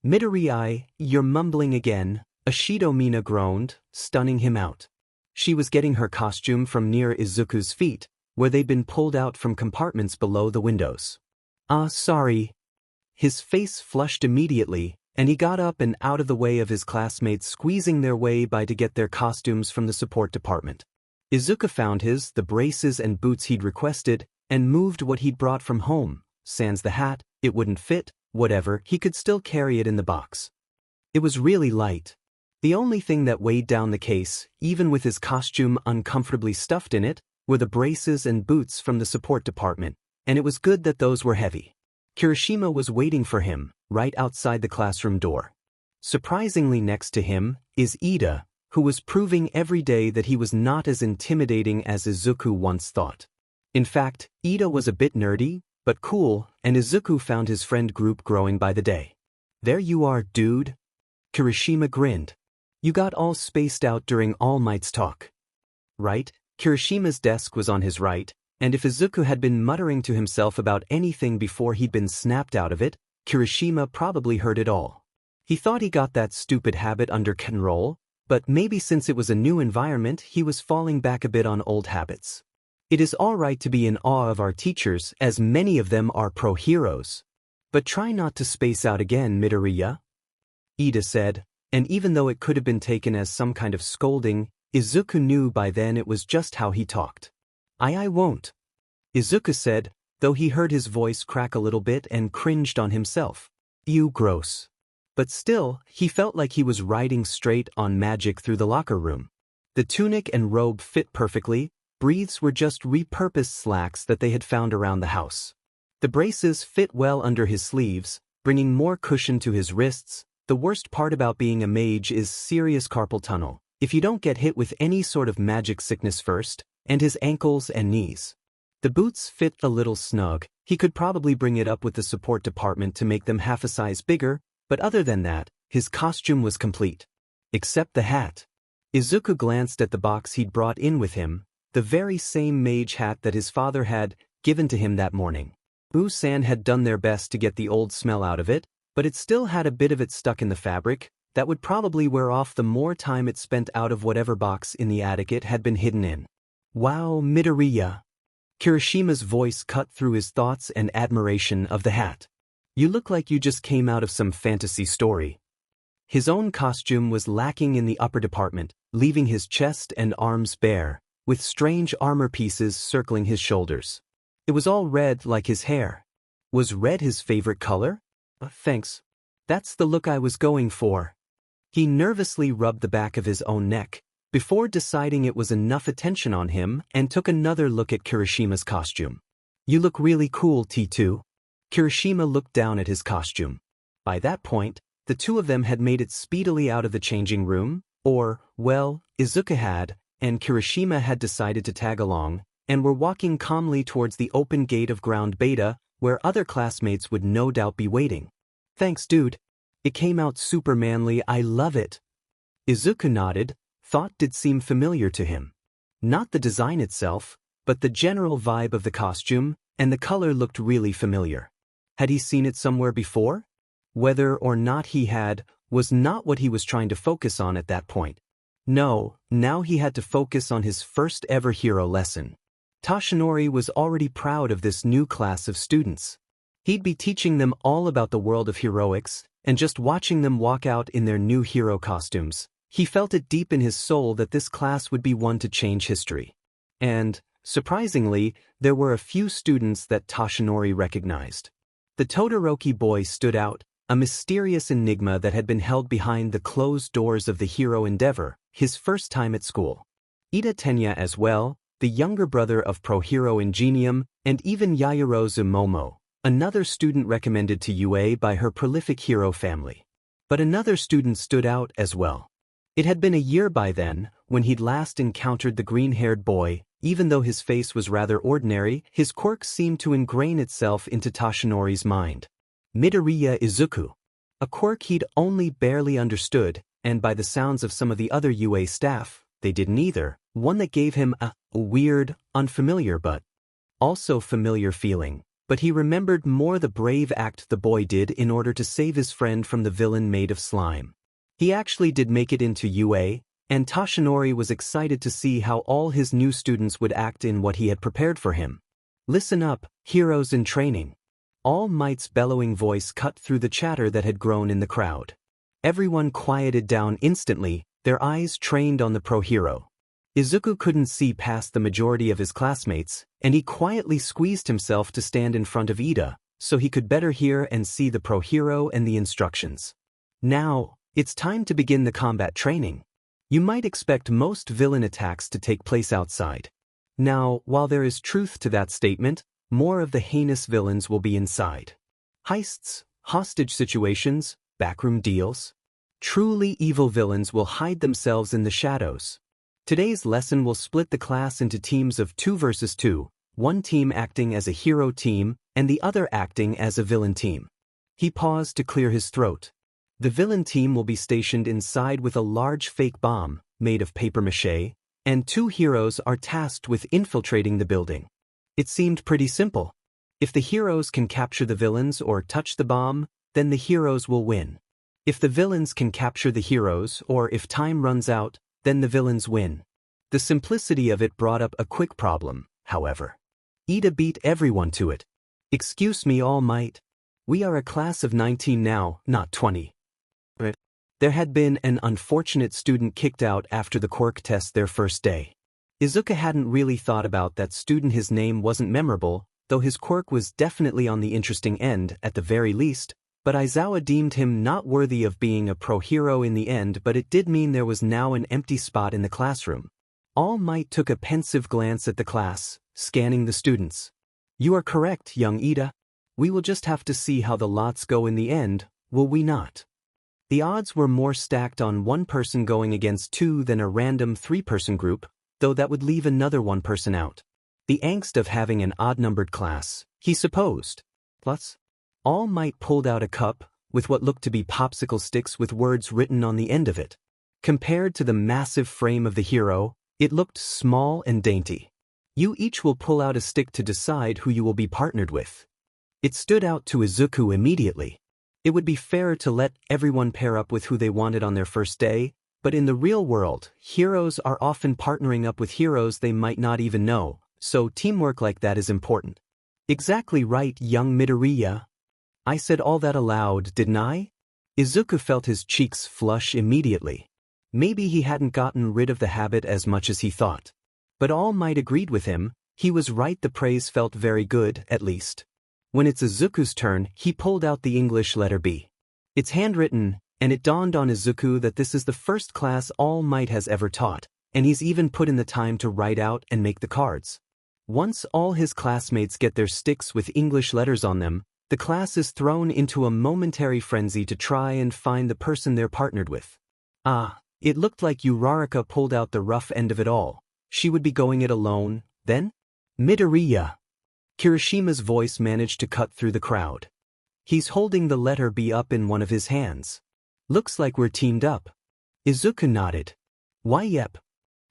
Midoriya, you're mumbling again, Ashido Mina groaned, stunning him out. She was getting her costume from near Izuku's feet, where they'd been pulled out from compartments below the windows. Sorry. His face flushed immediately, and he got up and out of the way of his classmates squeezing their way by to get their costumes from the support department. Izuku found the braces and boots he'd requested, and moved what he'd brought from home, sans the hat. It wouldn't fit, whatever, he could still carry it in the box. It was really light. The only thing that weighed down the case, even with his costume uncomfortably stuffed in it, were the braces and boots from the support department, and it was good that those were heavy. Kirishima was waiting for him, right outside the classroom door. Surprisingly next to him is Ida, who was proving every day that he was not as intimidating as Izuku once thought. In fact, Ida was a bit nerdy, but cool, and Izuku found his friend group growing by the day. There you are, dude. Kirishima grinned. You got all spaced out during All Might's talk. Right? Kirishima's desk was on his right, and if Izuku had been muttering to himself about anything before he'd been snapped out of it, Kirishima probably heard it all. He thought he got that stupid habit under control, but maybe since it was a new environment he was falling back a bit on old habits. It is all right to be in awe of our teachers, as many of them are pro-heroes. But try not to space out again, Midoriya, Ida said, and even though it could have been taken as some kind of scolding, Izuku knew by then it was just how he talked. I won't, Izuku said, though he heard his voice crack a little bit and cringed on himself. Ew, gross. But still, he felt like he was riding straight on magic through the locker room. The tunic and robe fit perfectly, breathes were just repurposed slacks that they had found around the house. The braces fit well under his sleeves, bringing more cushion to his wrists. The worst part about being a mage is serious carpal tunnel, if you don't get hit with any sort of magic sickness first, and his ankles and knees. The boots fit a little snug, he could probably bring it up with the support department to make them half a size bigger, but other than that, his costume was complete. Except the hat. Izuku glanced at the box he'd brought in with him, the very same mage hat that his father had given to him that morning. Bu-san had done their best to get the old smell out of it, but it still had a bit of it stuck in the fabric that would probably wear off the more time it spent out of whatever box in the attic it had been hidden in. Wow, Midoriya. Kirishima's voice cut through his thoughts and admiration of the hat. You look like you just came out of some fantasy story. His own costume was lacking in the upper department, leaving his chest and arms bare, with strange armor pieces circling his shoulders. It was all red like his hair. Was red his favorite color? Thanks. That's the look I was going for. He nervously rubbed the back of his own neck, before deciding it was enough attention on him and took another look at Kirishima's costume. You look really cool, T2. Kirishima looked down at his costume. By that point, the two of them had made it speedily out of the changing room, or, well, Izuku had, and Kirishima had decided to tag along, and were walking calmly towards the open gate of ground beta, where other classmates would no doubt be waiting. Thanks, dude. It came out super manly, I love it. Izuku nodded, thought did seem familiar to him. Not the design itself, but the general vibe of the costume, and the color looked really familiar. Had he seen it somewhere before? Whether or not he had, was not what he was trying to focus on at that point. No, now he had to focus on his first ever hero lesson. Toshinori was already proud of this new class of students. He'd be teaching them all about the world of heroics, and just watching them walk out in their new hero costumes, he felt it deep in his soul that this class would be one to change history. And, surprisingly, there were a few students that Toshinori recognized. The Todoroki boy stood out, a mysterious enigma that had been held behind the closed doors of the hero endeavor, his first time at school. Ida Tenya as well, the younger brother of Pro-Hero Ingenium, and even Yaoyorozu Momo, another student recommended to UA by her prolific hero family. But another student stood out as well. It had been a year by then, when he'd last encountered the green-haired boy. Even though his face was rather ordinary, his quirk seemed to ingrain itself into Toshinori's mind. Midoriya Izuku. A quirk he'd only barely understood, and by the sounds of some of the other UA staff, they didn't either, one that gave him a weird, unfamiliar but also familiar feeling. But he remembered more the brave act the boy did in order to save his friend from the villain made of slime. He actually did make it into UA, and Toshinori was excited to see how all his new students would act in what he had prepared for him. Listen up, heroes in training. All Might's bellowing voice cut through the chatter that had grown in the crowd. Everyone quieted down instantly, their eyes trained on the pro-hero. Izuku couldn't see past the majority of his classmates, and he quietly squeezed himself to stand in front of Ida, so he could better hear and see the pro-hero and the instructions. Now, it's time to begin the combat training. You might expect most villain attacks to take place outside. Now, while there is truth to that statement, more of the heinous villains will be inside. Heists, hostage situations, backroom deals. Truly evil villains will hide themselves in the shadows. Today's lesson will split the class into teams of 2 versus 2, one team acting as a hero team and the other acting as a villain team. He paused to clear his throat. The villain team will be stationed inside with a large fake bomb, made of papier-mâché, and 2 heroes are tasked with infiltrating the building. It seemed pretty simple. If the heroes can capture the villains or touch the bomb, then the heroes will win. If the villains can capture the heroes, or if time runs out, then the villains win. The simplicity of it brought up a quick problem, however. Ida beat everyone to it. Excuse me, All Might. We are a class of 19 now, not 20. There had been an unfortunate student kicked out after the quirk test their first day. Izuku hadn't really thought about that student. His name wasn't memorable, though his quirk was definitely on the interesting end, at the very least, But Aizawa deemed him not worthy of being a pro-hero in the end, but it did mean there was now an empty spot in the classroom. All Might took a pensive glance at the class, scanning the students. You are correct, young Ida. We will just have to see how the lots go in the end, will we not? The odds were more stacked on one person going against two than a random three-person group, though that would leave another one person out. The angst of having an odd-numbered class, he supposed. Plus, All Might pulled out a cup, with what looked to be popsicle sticks with words written on the end of it. Compared to the massive frame of the hero, it looked small and dainty. You each will pull out a stick to decide who you will be partnered with. It stood out to Izuku immediately. It would be fairer to let everyone pair up with who they wanted on their first day, but in the real world, heroes are often partnering up with heroes they might not even know, so teamwork like that is important. Exactly right, young Midoriya. I said all that aloud, didn't I? Izuku felt his cheeks flush immediately. Maybe he hadn't gotten rid of the habit as much as he thought. But All Might agreed with him. He was right, the praise felt very good, at least. When it's Izuku's turn, he pulled out the English letter B. It's handwritten, and it dawned on Izuku that this is the first class All Might has ever taught, and he's even put in the time to write out and make the cards. Once all his classmates get their sticks with English letters on them, the class is thrown into a momentary frenzy to try and find the person they're partnered with. It looked like Uraraka pulled out the rough end of it all. She would be going it alone, then? Midoriya. Kirishima's voice managed to cut through the crowd. He's holding the letter B up in one of his hands. Looks like we're teamed up. Izuku nodded. Why, yep.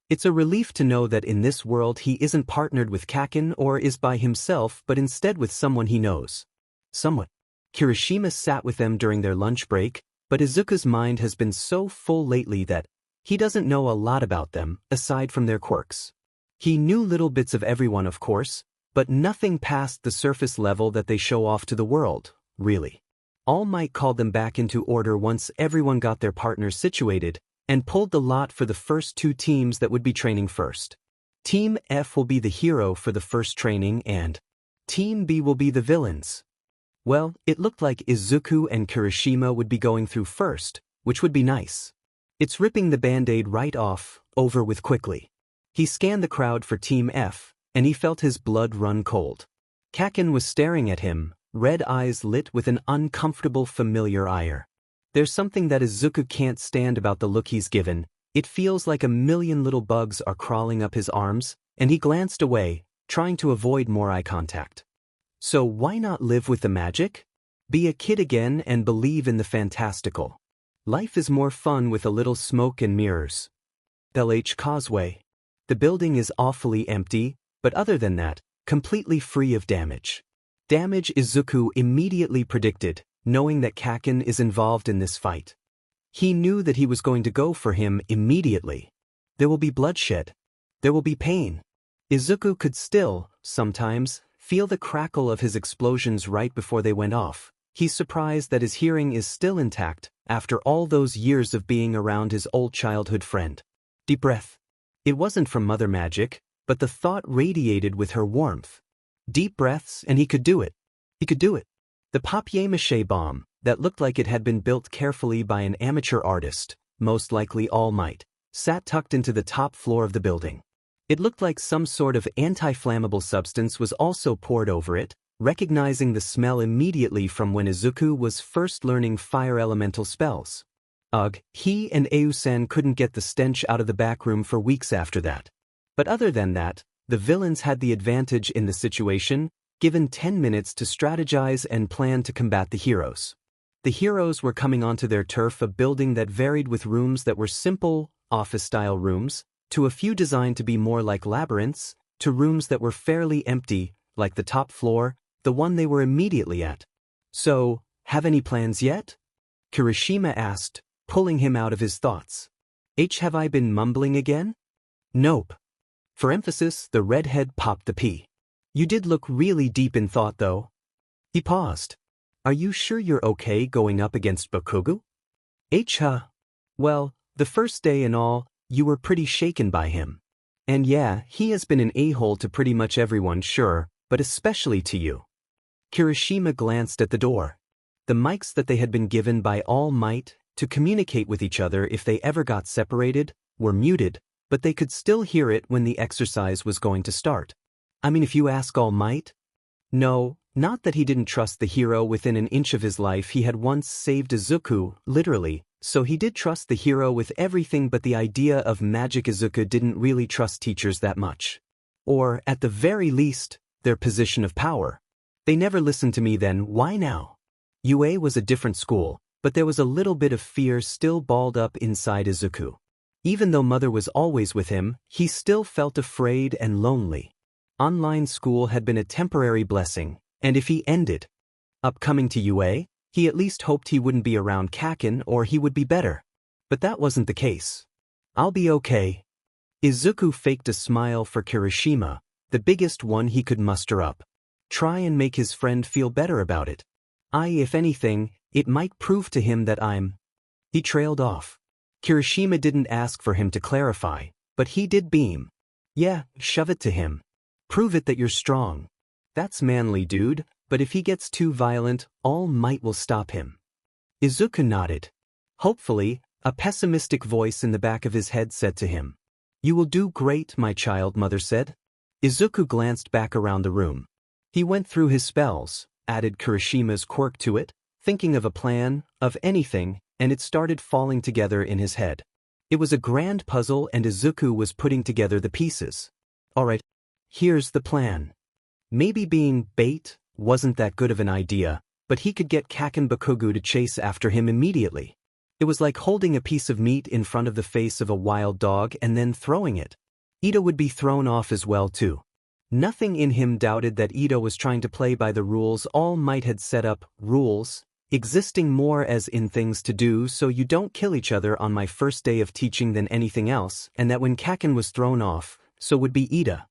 It's a relief to know that in this world he isn't partnered with Kaken or is by himself, but instead with someone he knows. Somewhat. Kirishima sat with them during their lunch break, but Izuku's mind has been so full lately that he doesn't know a lot about them, aside from their quirks. He knew little bits of everyone, of course, but nothing past the surface level that they show off to the world, really. All Might called them back into order once everyone got their partners situated, and pulled the lot for the first two teams that would be training first. Team F will be the hero for the first training and Team B will be the villains. Well, it looked like Izuku and Kirishima would be going through first, which would be nice. It's ripping the band-aid right off, over with quickly. He scanned the crowd for Team F, and he felt his blood run cold. Kaken was staring at him, red eyes lit with an uncomfortable familiar ire. There's something that Izuku can't stand about the look he's given. It feels like a million little bugs are crawling up his arms, and he glanced away, trying to avoid more eye contact. So why not live with the magic? Be a kid again and believe in the fantastical. Life is more fun with a little smoke and mirrors. LH Causeway. The building is awfully empty, but other than that, completely free of damage. Damage Izuku immediately predicted, knowing that Kaken is involved in this fight. He knew that he was going to go for him immediately. There will be bloodshed. There will be pain. Izuku could still, sometimes, feel the crackle of his explosions right before they went off. He's surprised that his hearing is still intact, after all those years of being around his old childhood friend. Deep breath. It wasn't from mother magic, but the thought radiated with her warmth. Deep breaths and he could do it. He could do it. The papier-mâché bomb, that looked like it had been built carefully by an amateur artist, most likely All Might, sat tucked into the top floor of the building. It looked like some sort of anti-flammable substance was also poured over it, recognizing the smell immediately from when Izuku was first learning fire elemental spells. Ugh, he and Eusen couldn't get the stench out of the back room for weeks after that. But other than that, the villains had the advantage in the situation, given 10 minutes to strategize and plan to combat the heroes. The heroes were coming onto their turf, a building that varied with rooms that were simple, office-style rooms, to a few designed to be more like labyrinths, to rooms that were fairly empty, like the top floor, the one they were immediately at. So, have any plans yet? Kirishima asked, pulling him out of his thoughts. Have I been mumbling again? Nope. For emphasis, the redhead popped the P. You did look really deep in thought, though. He paused. Are you sure you're okay going up against Bakugo? Well, the first day and all, you were pretty shaken by him. And yeah, he has been an a-hole to pretty much everyone, sure, but especially to you. Kirishima glanced at the door. The mics that they had been given by All Might to communicate with each other if they ever got separated were muted, but they could still hear it when the exercise was going to start. I mean, if you ask All Might? No, not that he didn't trust the hero within an inch of his life. He had once saved Izuku, literally, so he did trust the hero with everything, but the idea of magic Izuku didn't really trust teachers that much. Or, at the very least, their position of power. They never listened to me then, why now? UA was a different school, but there was a little bit of fear still balled up inside Izuku. Even though Mother was always with him, he still felt afraid and lonely. Online school had been a temporary blessing, and if he ended up coming to UA, he at least hoped he wouldn't be around Kaken or he would be better. But that wasn't the case. I'll be okay. Izuku faked a smile for Kirishima, the biggest one he could muster up. Try and make his friend feel better about it. If anything, it might prove to him that I'm... He trailed off. Kirishima didn't ask for him to clarify, but he did beam. Yeah, shove it to him. Prove it that you're strong. That's manly, dude, but if he gets too violent, All Might will stop him. Izuku nodded. Hopefully, a pessimistic voice in the back of his head said to him. You will do great, my child, Mother said. Izuku glanced back around the room. He went through his spells, added Kirishima's quirk to it, thinking of a plan, of anything, and it started falling together in his head. It was a grand puzzle and Izuku was putting together the pieces. Alright, here's the plan. Maybe being bait wasn't that good of an idea, but he could get Kaken Bakugo to chase after him immediately. It was like holding a piece of meat in front of the face of a wild dog and then throwing it. Ito would be thrown off as well too. Nothing in him doubted that Ito was trying to play by the rules All Might had set up, rules, existing more as in things to do so you don't kill each other on my first day of teaching than anything else, and that when Kaken was thrown off, so would be Ida.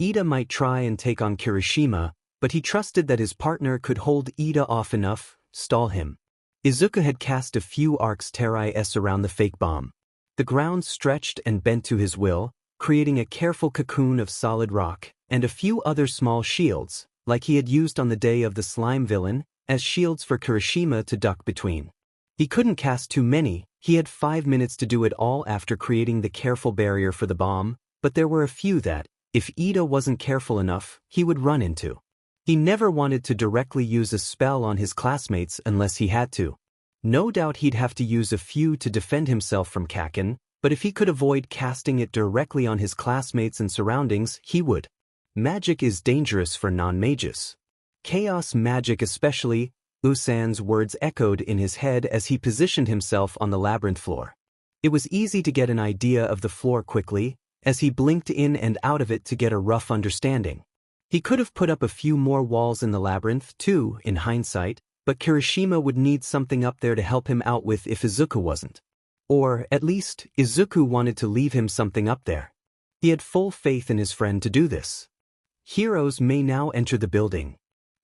Ida might try and take on Kirishima, but he trusted that his partner could hold Ida off enough, stall him. Izuku had cast a few arcs terrae around the fake bomb. The ground stretched and bent to his will, creating a careful cocoon of solid rock, and a few other small shields, like he had used on the day of the slime villain, as shields for Kirishima to duck between. He couldn't cast too many, he had 5 minutes to do it all after creating the careful barrier for the bomb, but there were a few that, if Ida wasn't careful enough, he would run into. He never wanted to directly use a spell on his classmates unless he had to. No doubt he'd have to use a few to defend himself from Kaken, but if he could avoid casting it directly on his classmates and surroundings, he would. Magic is dangerous for non-mages. Chaos magic especially, Usan's words echoed in his head as he positioned himself on the labyrinth floor. It was easy to get an idea of the floor quickly, as he blinked in and out of it to get a rough understanding. He could have put up a few more walls in the labyrinth too, in hindsight, but Kirishima would need something up there to help him out with if Izuku wasn't. Or, at least, Izuku wanted to leave him something up there. He had full faith in his friend to do this. Heroes may now enter the building.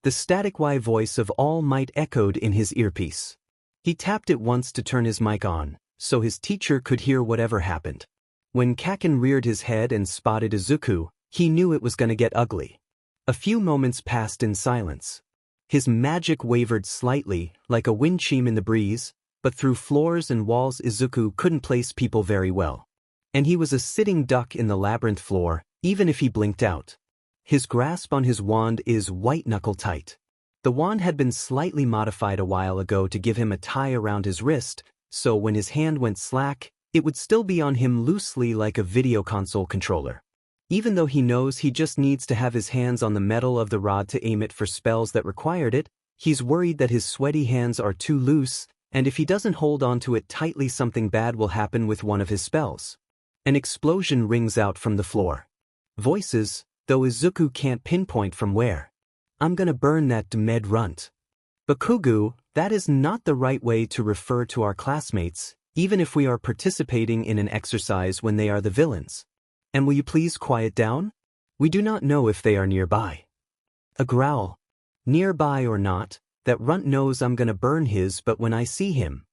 The static Y voice of All Might echoed in his earpiece. He tapped it once to turn his mic on, so his teacher could hear whatever happened. When Kaken reared his head and spotted Izuku, he knew it was going to get ugly. A few moments passed in silence. His magic wavered slightly, like a wind chime in the breeze, but through floors and walls Izuku couldn't place people very well. And he was a sitting duck in the labyrinth floor, even if he blinked out. His grasp on his wand is white-knuckle tight. The wand had been slightly modified a while ago to give him a tie around his wrist, so when his hand went slack, it would still be on him loosely like a video console controller. Even though he knows he just needs to have his hands on the metal of the rod to aim it for spells that required it, he's worried that his sweaty hands are too loose, and if he doesn't hold on to it tightly something bad will happen with one of his spells. An explosion rings out from the floor. Voices, though Izuku can't pinpoint from where. I'm gonna burn that Demed runt. Bakugo, that is not the right way to refer to our classmates, even if we are participating in an exercise when they are the villains. And will you please quiet down? We do not know if they are nearby. A growl. Nearby or not, that runt knows I'm gonna burn his but when I see him.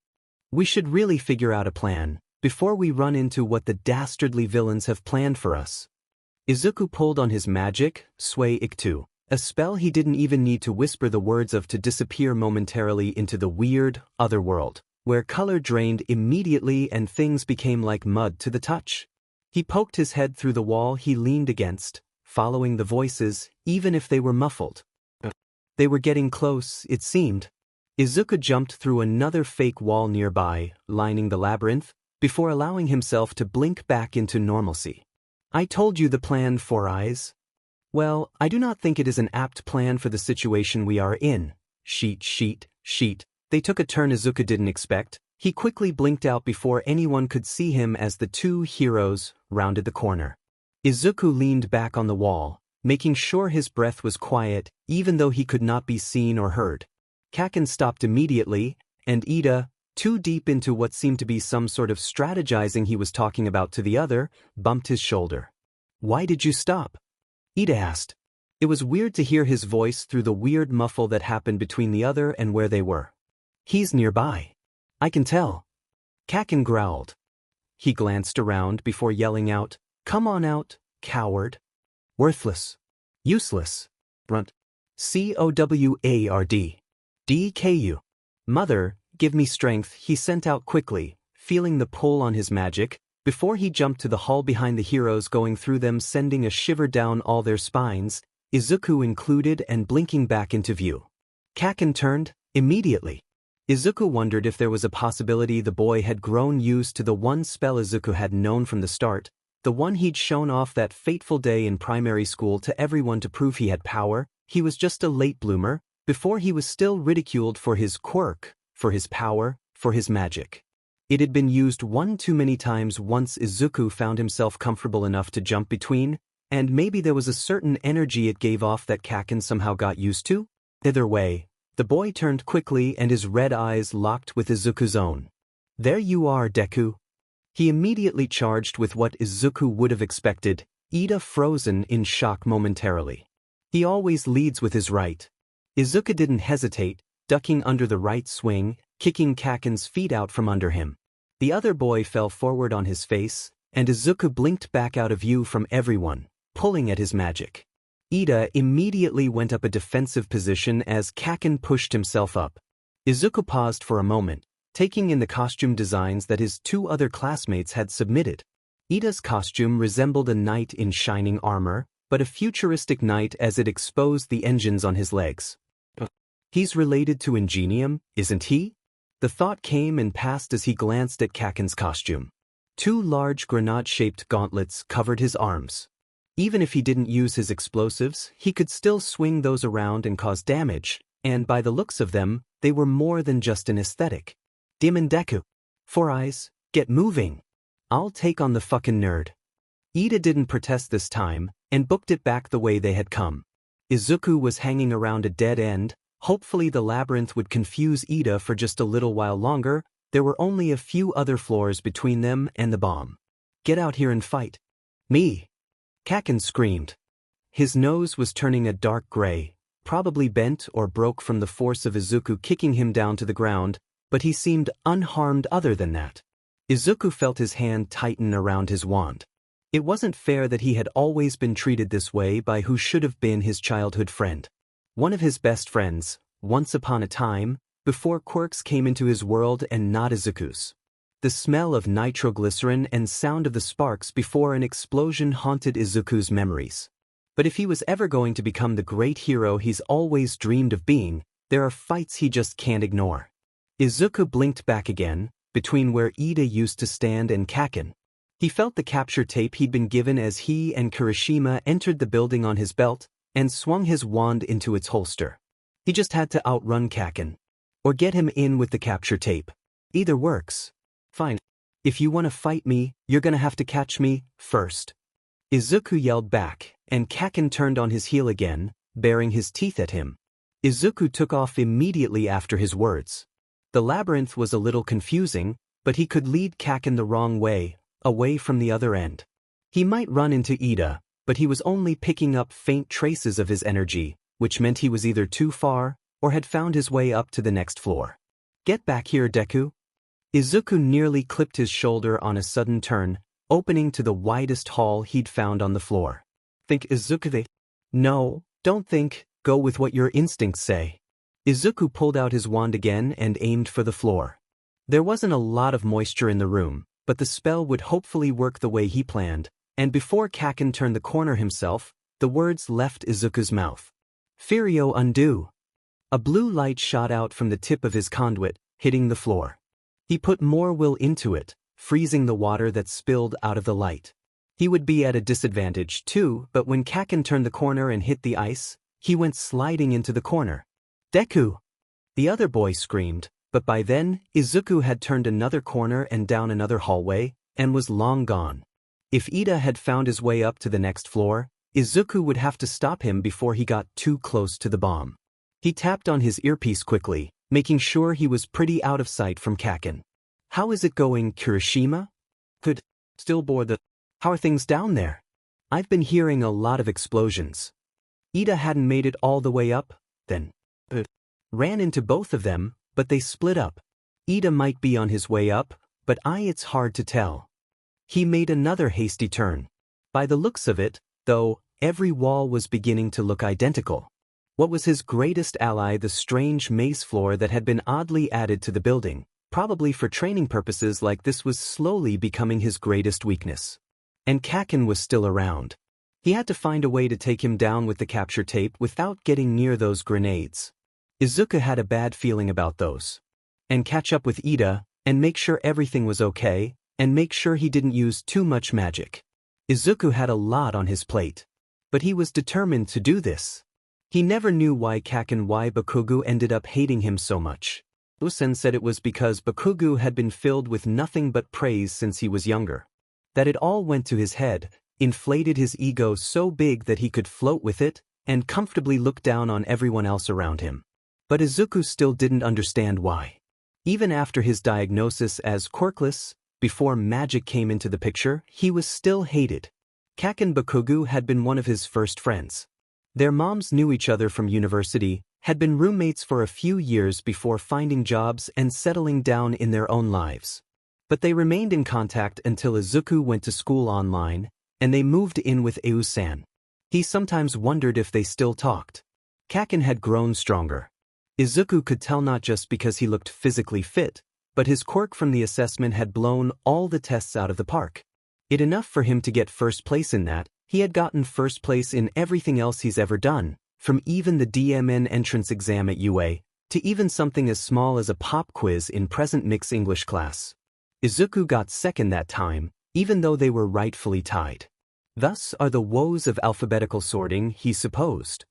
We should really figure out a plan, before we run into what the dastardly villains have planned for us. Izuku pulled on his magic, Sway Iktu, A spell he didn't even need to whisper the words of to disappear momentarily into the weird, other world, where color drained immediately and things became like mud to the touch. He poked his head through the wall he leaned against, following the voices, even if they were muffled. They were getting close, it seemed. Izuku jumped through another fake wall nearby, lining the labyrinth, before allowing himself to blink back into normalcy. I told you the plan, Four Eyes. Well, I do not think it is an apt plan for the situation we are in. Sheet. They took a turn Izuku didn't expect. He quickly blinked out before anyone could see him as the two heroes rounded the corner. Izuku leaned back on the wall, making sure his breath was quiet, even though he could not be seen or heard. Kaken stopped immediately, and Ida, too deep into what seemed to be some sort of strategizing he was talking about to the other, bumped his shoulder. Why did you stop? Ida asked. It was weird to hear his voice through the weird muffle that happened between the other and where they were. He's nearby. I can tell. Kaken growled. He glanced around before yelling out, Come on out, coward. Worthless. Useless. Brunt. Coward. DKU. Mother, give me strength, he sent out quickly, feeling the pull on his magic, before he jumped to the hall behind the heroes, going through them, sending a shiver down all their spines, Izuku included, and blinking back into view. Kaken turned, immediately. Izuku wondered if there was a possibility the boy had grown used to the one spell Izuku had known from the start, the one he'd shown off that fateful day in primary school to everyone to prove he had power. He was just a late bloomer, before he was still ridiculed for his quirk, for his power, for his magic. It had been used one too many times once Izuku found himself comfortable enough to jump between, and maybe there was a certain energy it gave off that Kaken somehow got used to. Either way, the boy turned quickly and his red eyes locked with Izuku's own. There you are, Deku. He immediately charged with what Izuku would have expected, Ida frozen in shock momentarily. He always leads with his right. Izuku didn't hesitate, ducking under the right swing, kicking Kaken's feet out from under him. The other boy fell forward on his face, and Izuku blinked back out of view from everyone, pulling at his magic. Ida immediately went up a defensive position as Kaken pushed himself up. Izuku paused for a moment, taking in the costume designs that his two other classmates had submitted. Ida's costume resembled a knight in shining armor, but a futuristic knight as it exposed the engines on his legs. He's related to Ingenium, isn't he? The thought came and passed as he glanced at Kaken's costume. Two large grenade-shaped gauntlets covered his arms. Even if he didn't use his explosives, he could still swing those around and cause damage, and by the looks of them, they were more than just an aesthetic. Demon Deku. Four Eyes, get moving. I'll take on the fucking nerd. Ida didn't protest this time, and booked it back the way they had come. Izuku was hanging around a dead end. Hopefully the labyrinth would confuse Ida for just a little while longer. There were only a few other floors between them and the bomb. Get out here and fight. Me. Kaken screamed. His nose was turning a dark gray, probably bent or broke from the force of Izuku kicking him down to the ground, but he seemed unharmed other than that. Izuku felt his hand tighten around his wand. It wasn't fair that he had always been treated this way by who should have been his childhood friend. One of his best friends, once upon a time, before quirks came into his world and not Izuku's. The smell of nitroglycerin and sound of the sparks before an explosion haunted Izuku's memories. But if he was ever going to become the great hero he's always dreamed of being, there are fights he just can't ignore. Izuku blinked back again, between where Ida used to stand and Kaken. He felt the capture tape he'd been given as he and Kirishima entered the building on his belt, and swung his wand into its holster. He just had to outrun Kaken. Or get him in with the capture tape. Either works. Fine. If you want to fight me, you're gonna have to catch me first. Izuku yelled back, and Kaken turned on his heel again, baring his teeth at him. Izuku took off immediately after his words. The labyrinth was a little confusing, but he could lead Kaken the wrong way, away from the other end. He might run into Ida, but he was only picking up faint traces of his energy, which meant he was either too far, or had found his way up to the next floor. Get back here, Deku. Izuku nearly clipped his shoulder on a sudden turn, opening to the widest hall he'd found on the floor. Think Izuku? No, Don't think, go with what your instincts say. Izuku pulled out his wand again and aimed for the floor. There wasn't a lot of moisture in the room, but the spell would hopefully work the way he planned, and before Kaken turned the corner himself, the words left Izuku's mouth. Furio undo. A blue light shot out from the tip of his conduit, hitting the floor. He put more will into it, freezing the water that spilled out of the light. He would be at a disadvantage too, but when Kaken turned the corner and hit the ice, he went sliding into the corner. Deku! The other boy screamed, but by then, Izuku had turned another corner and down another hallway, and was long gone. If Ida had found his way up to the next floor, Izuku would have to stop him before he got too close to the bomb. He tapped on his earpiece quickly, making sure he was pretty out of sight from Kaken. How is it going, Kirishima? Could still bore the... How are things down there? I've been hearing a lot of explosions. Ida hadn't made it all the way up, then. Ran into both of them, but they split up. Ida might be on his way up, but it's hard to tell. He made another hasty turn. By the looks of it, though, every wall was beginning to look identical. What was his greatest ally, the strange maze floor that had been oddly added to the building, probably for training purposes, like this was slowly becoming his greatest weakness. And Kaken was still around. He had to find a way to take him down with the capture tape without getting near those grenades. Izuku had a bad feeling about those. And catch up with Ida, and make sure everything was okay, and make sure he didn't use too much magic. Izuku had a lot on his plate. But he was determined to do this. He never knew why Bakugo ended up hating him so much. Usen said it was because Bakugo had been filled with nothing but praise since he was younger. That it all went to his head, inflated his ego so big that he could float with it, and comfortably look down on everyone else around him. But Izuku still didn't understand why. Even after his diagnosis as Quirkless, before magic came into the picture, he was still hated. Kaken Bakugo had been one of his first friends. Their moms knew each other from university, had been roommates for a few years before finding jobs and settling down in their own lives. But they remained in contact until Izuku went to school online, and they moved in with Eusan. He sometimes wondered if they still talked. Kaken had grown stronger. Izuku could tell, not just because he looked physically fit, but his quirk from the assessment had blown all the tests out of the park. It enough for him to get first place in that. He had gotten first place in everything else he's ever done, from even the DMN entrance exam at UA, to even something as small as a pop quiz in present mixed English class. Izuku got second that time, even though they were rightfully tied. Thus are the woes of alphabetical sorting, he supposed.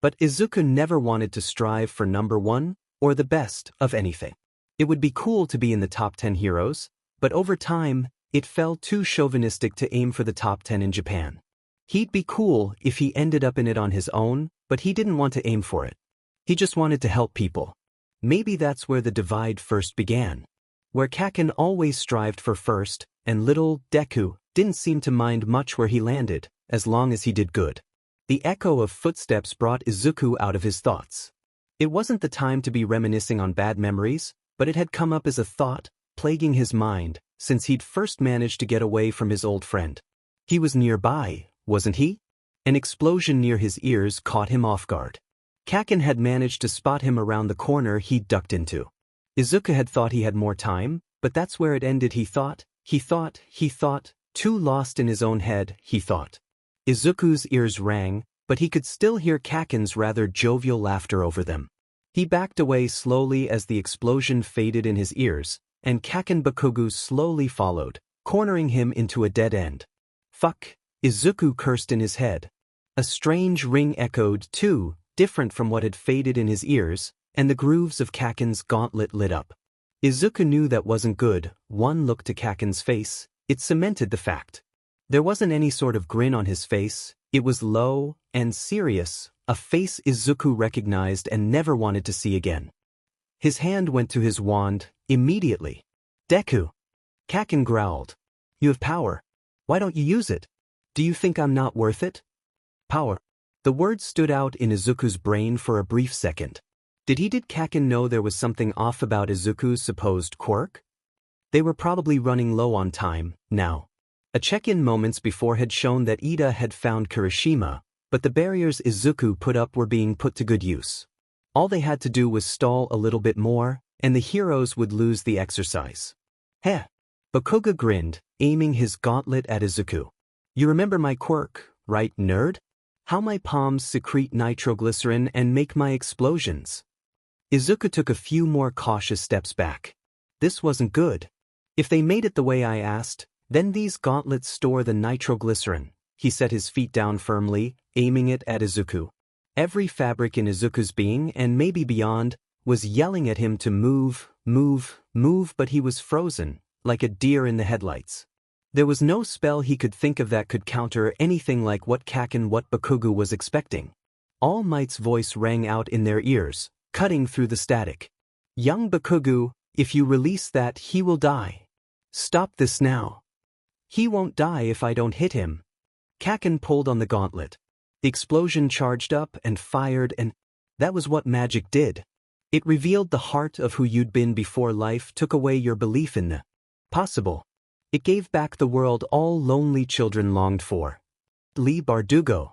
But Izuku never wanted to strive for number one, or the best, of anything. It would be cool to be in the top 10 heroes, but over time, it felt too chauvinistic to aim for the top 10 in Japan. He'd be cool if he ended up in it on his own, but he didn't want to aim for it. He just wanted to help people. Maybe that's where the divide first began. Where Kaken always strived for first, and little Deku didn't seem to mind much where he landed, as long as he did good. The echo of footsteps brought Izuku out of his thoughts. It wasn't the time to be reminiscing on bad memories, but it had come up as a thought, plaguing his mind, since he'd first managed to get away from his old friend. He was nearby, wasn't he? An explosion near his ears caught him off guard. Kaken had managed to spot him around the corner he'd ducked into. Izuku had thought he had more time, but that's where it ended. He thought, too lost in his own head, he thought. Izuku's ears rang, but he could still hear Kaken's rather jovial laughter over them. He backed away slowly as the explosion faded in his ears, and Kaken Bakugo slowly followed, cornering him into a dead end. Fuck, Izuku cursed in his head. A strange ring echoed too, different from what had faded in his ears, and the grooves of Kaken's gauntlet lit up. Izuku knew that wasn't good. One look to Kaken's face, it cemented the fact. There wasn't any sort of grin on his face, it was low and serious, a face Izuku recognized and never wanted to see again. His hand went to his wand, immediately. Deku! Kaken growled. You have power. Why don't you use it? Do you think I'm not worth it? Power. The words stood out in Izuku's brain for a brief second. Did Kaken know there was something off about Izuku's supposed quirk? They were probably running low on time, now. A check-in moments before had shown that Ida had found Kirishima, But the barriers Izuku put up were being put to good use. All they had to do was stall a little bit more, and the heroes would lose the exercise. Heh! Bakugo grinned, aiming his gauntlet at Izuku. You remember my quirk, right, nerd? How my palms secrete nitroglycerin and make my explosions. Izuku took a few more cautious steps back. This wasn't good. If they made it the way I asked, then these gauntlets store the nitroglycerin. He set his feet down firmly, aiming it at Izuku. Every fabric in Izuku's being, and maybe beyond, was yelling at him to move, move, move, but he was frozen, like a deer in the headlights. There was no spell he could think of that could counter anything like what Bakugo was expecting. All Might's voice rang out in their ears, cutting through the static. Young Bakugo, if you release that, he will die. Stop this now. He won't die if I don't hit him. Kaken pulled on the gauntlet. The explosion charged up and fired, and that was what magic did. It revealed the heart of who you'd been before life took away your belief in the possible. It gave back the world all lonely children longed for. Lee Bardugo.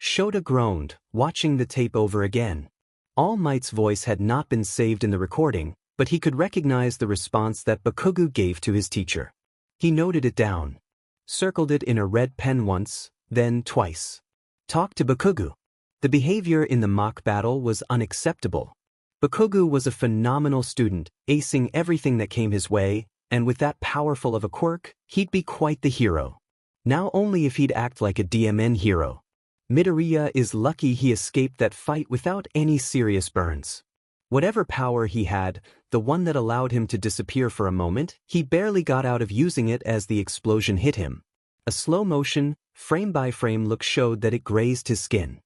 Shota groaned, watching the tape over again. All Might's voice had not been saved in the recording, but he could recognize the response that Bakugo gave to his teacher. He noted it down. Circled it in a red pen once, then twice. Talk to Bakugo. The behavior in the mock battle was unacceptable. Bakugo was a phenomenal student, acing everything that came his way, and with that powerful of a quirk, he'd be quite the hero. Now only if he'd act like a DMN hero. Midoriya is lucky he escaped that fight without any serious burns. Whatever power he had, the one that allowed him to disappear for a moment, he barely got out of using it as the explosion hit him. A slow-motion, frame-by-frame look showed that it grazed his skin.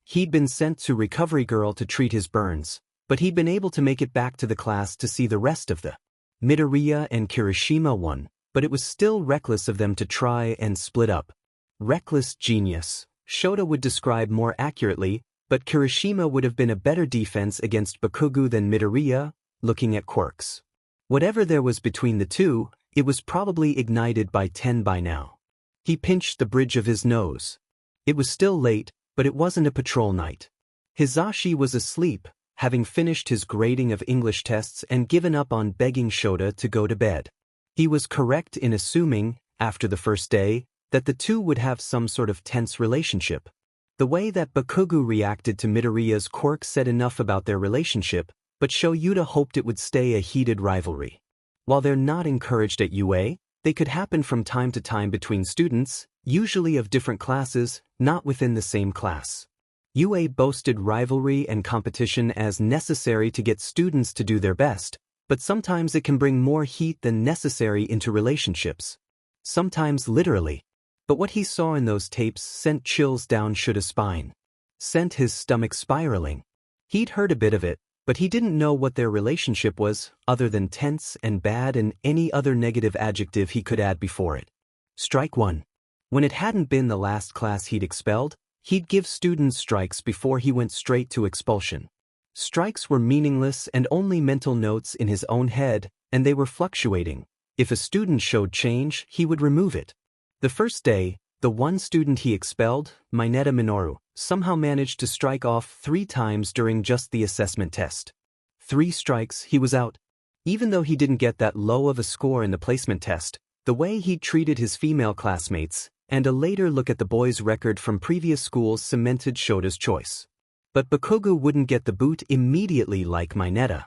He'd been sent to Recovery Girl to treat his burns, but he'd been able to make it back to the class to see the rest of the Midoriya and Kirishima won, but it was still reckless of them to try and split up. Reckless genius, Shota would describe more accurately, but Kirishima would have been a better defense against Bakugo than Midoriya, looking at quirks. Whatever there was between the two, it was probably ignited by 10 by now. He pinched the bridge of his nose. It was still late, but it wasn't a patrol night. Hizashi was asleep, having finished his grading of English tests and given up on begging Shota to go to bed. He was correct in assuming, after the first day, that the two would have some sort of tense relationship. The way that Bakugo reacted to Midoriya's quirk said enough about their relationship, but Shoyuta hoped it would stay a heated rivalry. While they're not encouraged at UA, they could happen from time to time between students, usually of different classes, not within the same class. UA boasted rivalry and competition as necessary to get students to do their best, but sometimes it can bring more heat than necessary into relationships. Sometimes literally. But what he saw in those tapes sent chills down Shota's spine. Sent his stomach spiraling. He'd heard a bit of it, but he didn't know what their relationship was, other than tense and bad and any other negative adjective he could add before it. Strike 1. When it hadn't been the last class he'd expelled, he'd give students strikes before he went straight to expulsion. Strikes were meaningless and only mental notes in his own head, and they were fluctuating. If a student showed change, he would remove it. The first day, the one student he expelled, Mineta Minoru, somehow managed to strike off 3 times during just the assessment test. 3 strikes, he was out. Even though he didn't get that low of a score in the placement test, the way he treated his female classmates, and a later look at the boys' record from previous schools cemented Shota's choice. But Bakugo wouldn't get the boot immediately like Mineta.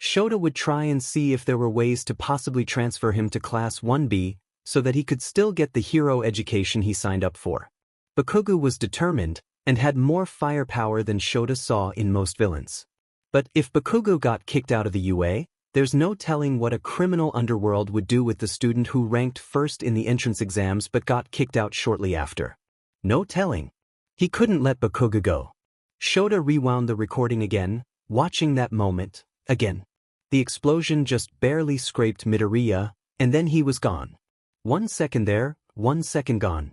Shota would try and see if there were ways to possibly transfer him to Class 1B, so that he could still get the hero education he signed up for. Bakugo was determined, and had more firepower than Shota saw in most villains. But if Bakugo got kicked out of the UA, there's no telling what a criminal underworld would do with the student who ranked first in the entrance exams but got kicked out shortly after. No telling. He couldn't let Bakugo go. Shota rewound the recording again, watching that moment, again. The explosion just barely scraped Midoriya, and then he was gone. 1 second there, 1 second gone.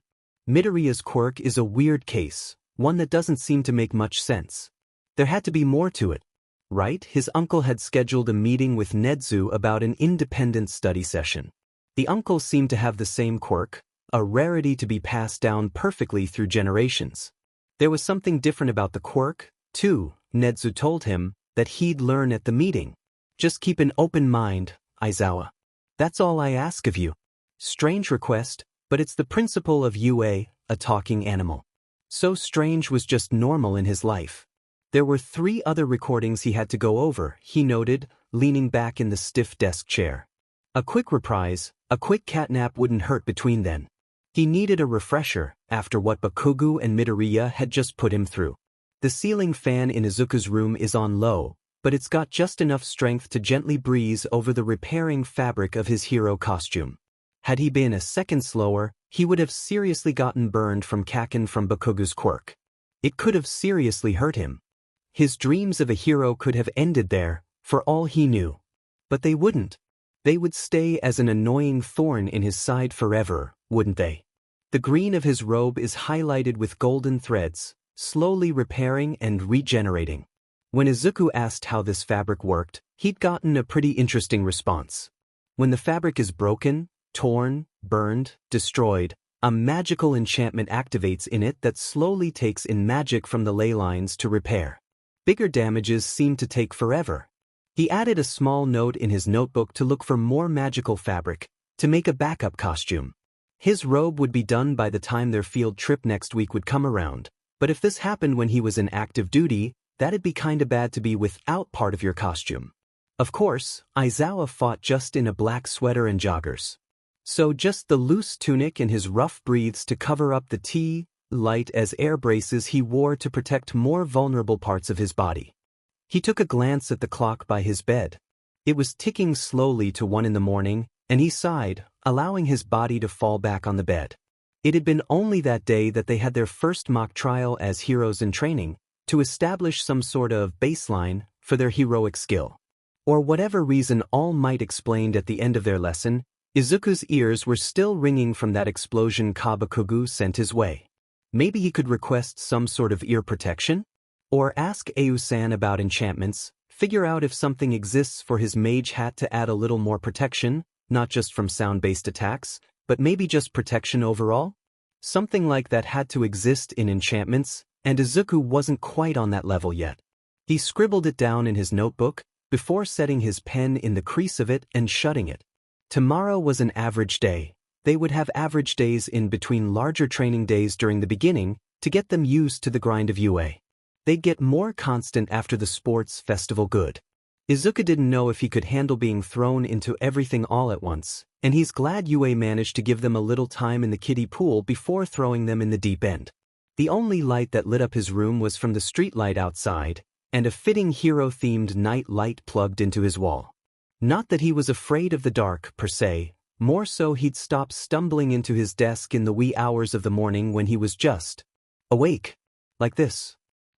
Midoriya's quirk is a weird case, one that doesn't seem to make much sense. There had to be more to it. Right? His uncle had scheduled a meeting with Nedu about an independent study session. The uncle seemed to have the same quirk, a rarity to be passed down perfectly through generations. There was something different about the quirk, too, Nedu told him, that he'd learn at the meeting. Just keep an open mind, Aizawa. That's all I ask of you. Strange request, but it's the principle of UA, a talking animal. So Strange was just normal in his life. There were 3 other recordings he had to go over, he noted, leaning back in the stiff desk chair. A quick reprise, a quick catnap wouldn't hurt between then. He needed a refresher, after what Bakugo and Midoriya had just put him through. The ceiling fan in Izuku's room is on low, but it's got just enough strength to gently breeze over the repairing fabric of his hero costume. Had he been a second slower, he would have seriously gotten burned from Kaken from Bakugo's quirk. It could have seriously hurt him. His dreams of a hero could have ended there, for all he knew. But they wouldn't. They would stay as an annoying thorn in his side forever, wouldn't they? The green of his robe is highlighted with golden threads, slowly repairing and regenerating. When Izuku asked how this fabric worked, he'd gotten a pretty interesting response. When the fabric is broken, torn, burned, destroyed, a magical enchantment activates in it that slowly takes in magic from the ley lines to repair. Bigger damages seem to take forever. He added a small note in his notebook to look for more magical fabric, to make a backup costume. His robe would be done by the time their field trip next week would come around, but if this happened when he was in active duty, that'd be kinda bad to be without part of your costume. Of course, Aizawa fought just in a black sweater and joggers. So just the loose tunic and his rough breathes to cover up the light as air braces he wore to protect more vulnerable parts of his body. He took a glance at the clock by his bed. It was ticking slowly to 1 in the morning, and he sighed, allowing his body to fall back on the bed. It had been only that day that they had their first mock trial as heroes in training, to establish some sort of baseline for their heroic skill. Or whatever reason All Might explained at the end of their lesson, Izuku's ears were still ringing from that explosion Bakugo sent his way. Maybe he could request some sort of ear protection? Or ask Au-san about enchantments, figure out if something exists for his mage hat to add a little more protection, not just from sound-based attacks, but maybe just protection overall? Something like that had to exist in enchantments, and Izuku wasn't quite on that level yet. He scribbled it down in his notebook, before setting his pen in the crease of it and shutting it. Tomorrow was an average day. They would have average days in between larger training days during the beginning, to get them used to the grind of UA. They'd get more constant after the sports festival good. Izuku didn't know if he could handle being thrown into everything all at once, and he's glad UA managed to give them a little time in the kiddie pool before throwing them in the deep end. The only light that lit up his room was from the street light outside, and a fitting hero-themed night light plugged into his wall. Not that he was afraid of the dark, per se, more so he'd stopped stumbling into his desk in the wee hours of the morning when he was just awake. Like this.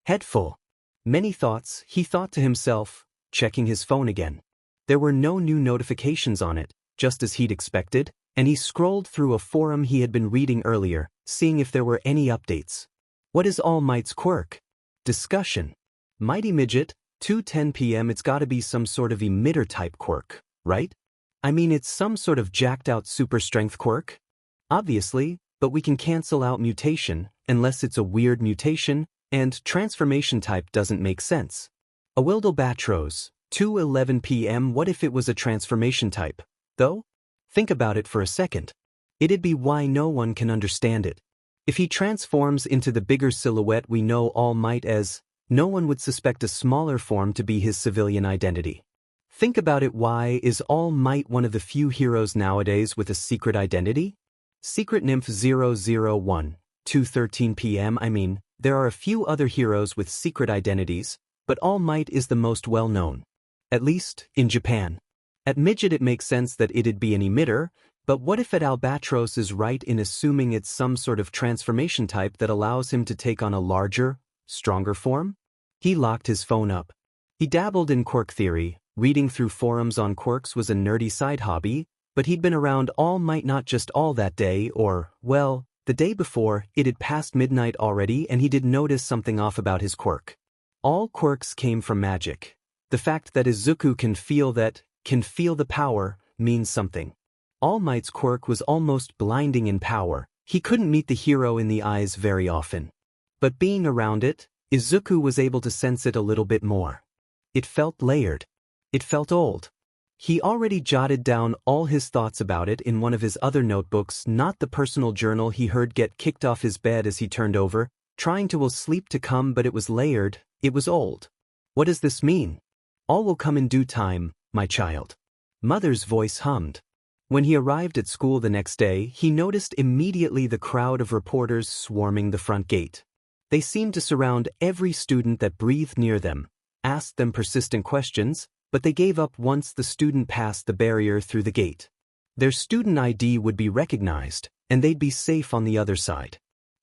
Head full. Many thoughts, he thought to himself, checking his phone again. There were no new notifications on it, just as he'd expected, and he scrolled through a forum he had been reading earlier, seeing if there were any updates. What is All Might's quirk? Discussion. Mighty Midget, 2:10 p.m. It's gotta be some sort of emitter-type quirk, right? I mean it's some sort of jacked-out super-strength quirk? Obviously, but we can cancel out mutation, unless it's a weird mutation, and transformation type doesn't make sense. Awildle Batros, 2:11 p.m. What if it was a transformation type, though? Think about it for a second. It'd be why no one can understand it. If he transforms into the bigger silhouette we know All Might as, no one would suspect a smaller form to be his civilian identity. Think about it. Why is All Might one of the few heroes nowadays with a secret identity? Secret Nymph 001, 2:13 p.m. I mean, there are a few other heroes with secret identities, but All Might is the most well-known. At least, in Japan. At Midget it makes sense that it'd be an emitter, but what if Albatros is right in assuming it's some sort of transformation type that allows him to take on a larger, stronger form? He locked his phone up. He dabbled in quirk theory. Reading through forums on quirks was a nerdy side hobby, but he'd been around All Might not just all that day or, well, the day before. It had passed midnight already and he did notice something off about his quirk. All quirks came from magic. The fact that Izuku can feel the power, means something. All Might's quirk was almost blinding in power. He couldn't meet the hero in the eyes very often. But being around it, Izuku was able to sense it a little bit more. It felt layered. It felt old. He already jotted down all his thoughts about it in one of his other notebooks, not the personal journal he heard get kicked off his bed as he turned over, trying to will sleep to come, but it was layered, it was old. What does this mean? All will come in due time, my child. Mother's voice hummed. When he arrived at school the next day, he noticed immediately the crowd of reporters swarming the front gate. They seemed to surround every student that breathed near them, asked them persistent questions, but they gave up once the student passed the barrier through the gate. Their student ID would be recognized, and they'd be safe on the other side.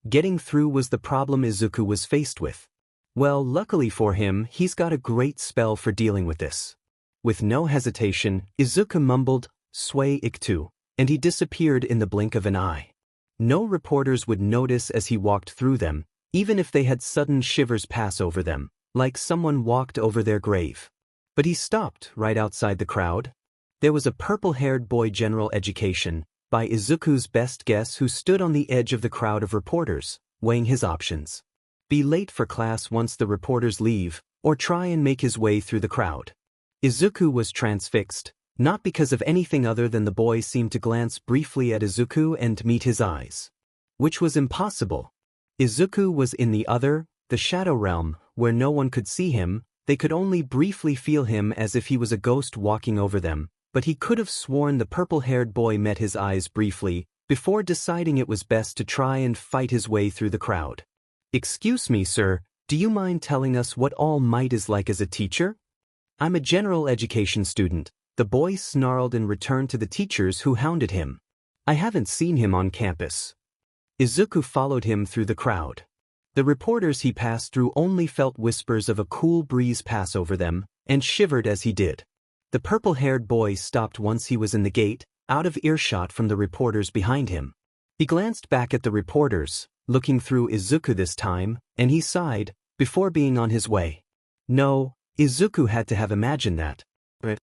Getting through was the problem Izuku was faced with. Well, luckily for him, he's got a great spell for dealing with this. With no hesitation, Izuku mumbled, "Sway iktu," and he disappeared in the blink of an eye. No reporters would notice as he walked through them, even if they had sudden shivers pass over them, like someone walked over their grave. But he stopped right outside the crowd. There was a purple-haired boy, general education, by Izuku's best guess, who stood on the edge of the crowd of reporters, weighing his options. Be late for class once the reporters leave, or try and make his way through the crowd. Izuku was transfixed, not because of anything other than the boy seemed to glance briefly at Izuku and meet his eyes. Which was impossible. Izuku was in the shadow realm, where no one could see him. They could only briefly feel him as if he was a ghost walking over them, but he could have sworn the purple-haired boy met his eyes briefly, before deciding it was best to try and fight his way through the crowd. "Excuse me, sir, do you mind telling us what All Might is like as a teacher?" "I'm a general education student," the boy snarled in return to the teachers who hounded him. "I haven't seen him on campus." Izuku followed him through the crowd. The reporters he passed through only felt whispers of a cool breeze pass over them, and shivered as he did. The purple-haired boy stopped once he was in the gate, out of earshot from the reporters behind him. He glanced back at the reporters, looking through Izuku this time, and he sighed, before being on his way. No, Izuku had to have imagined that. Right?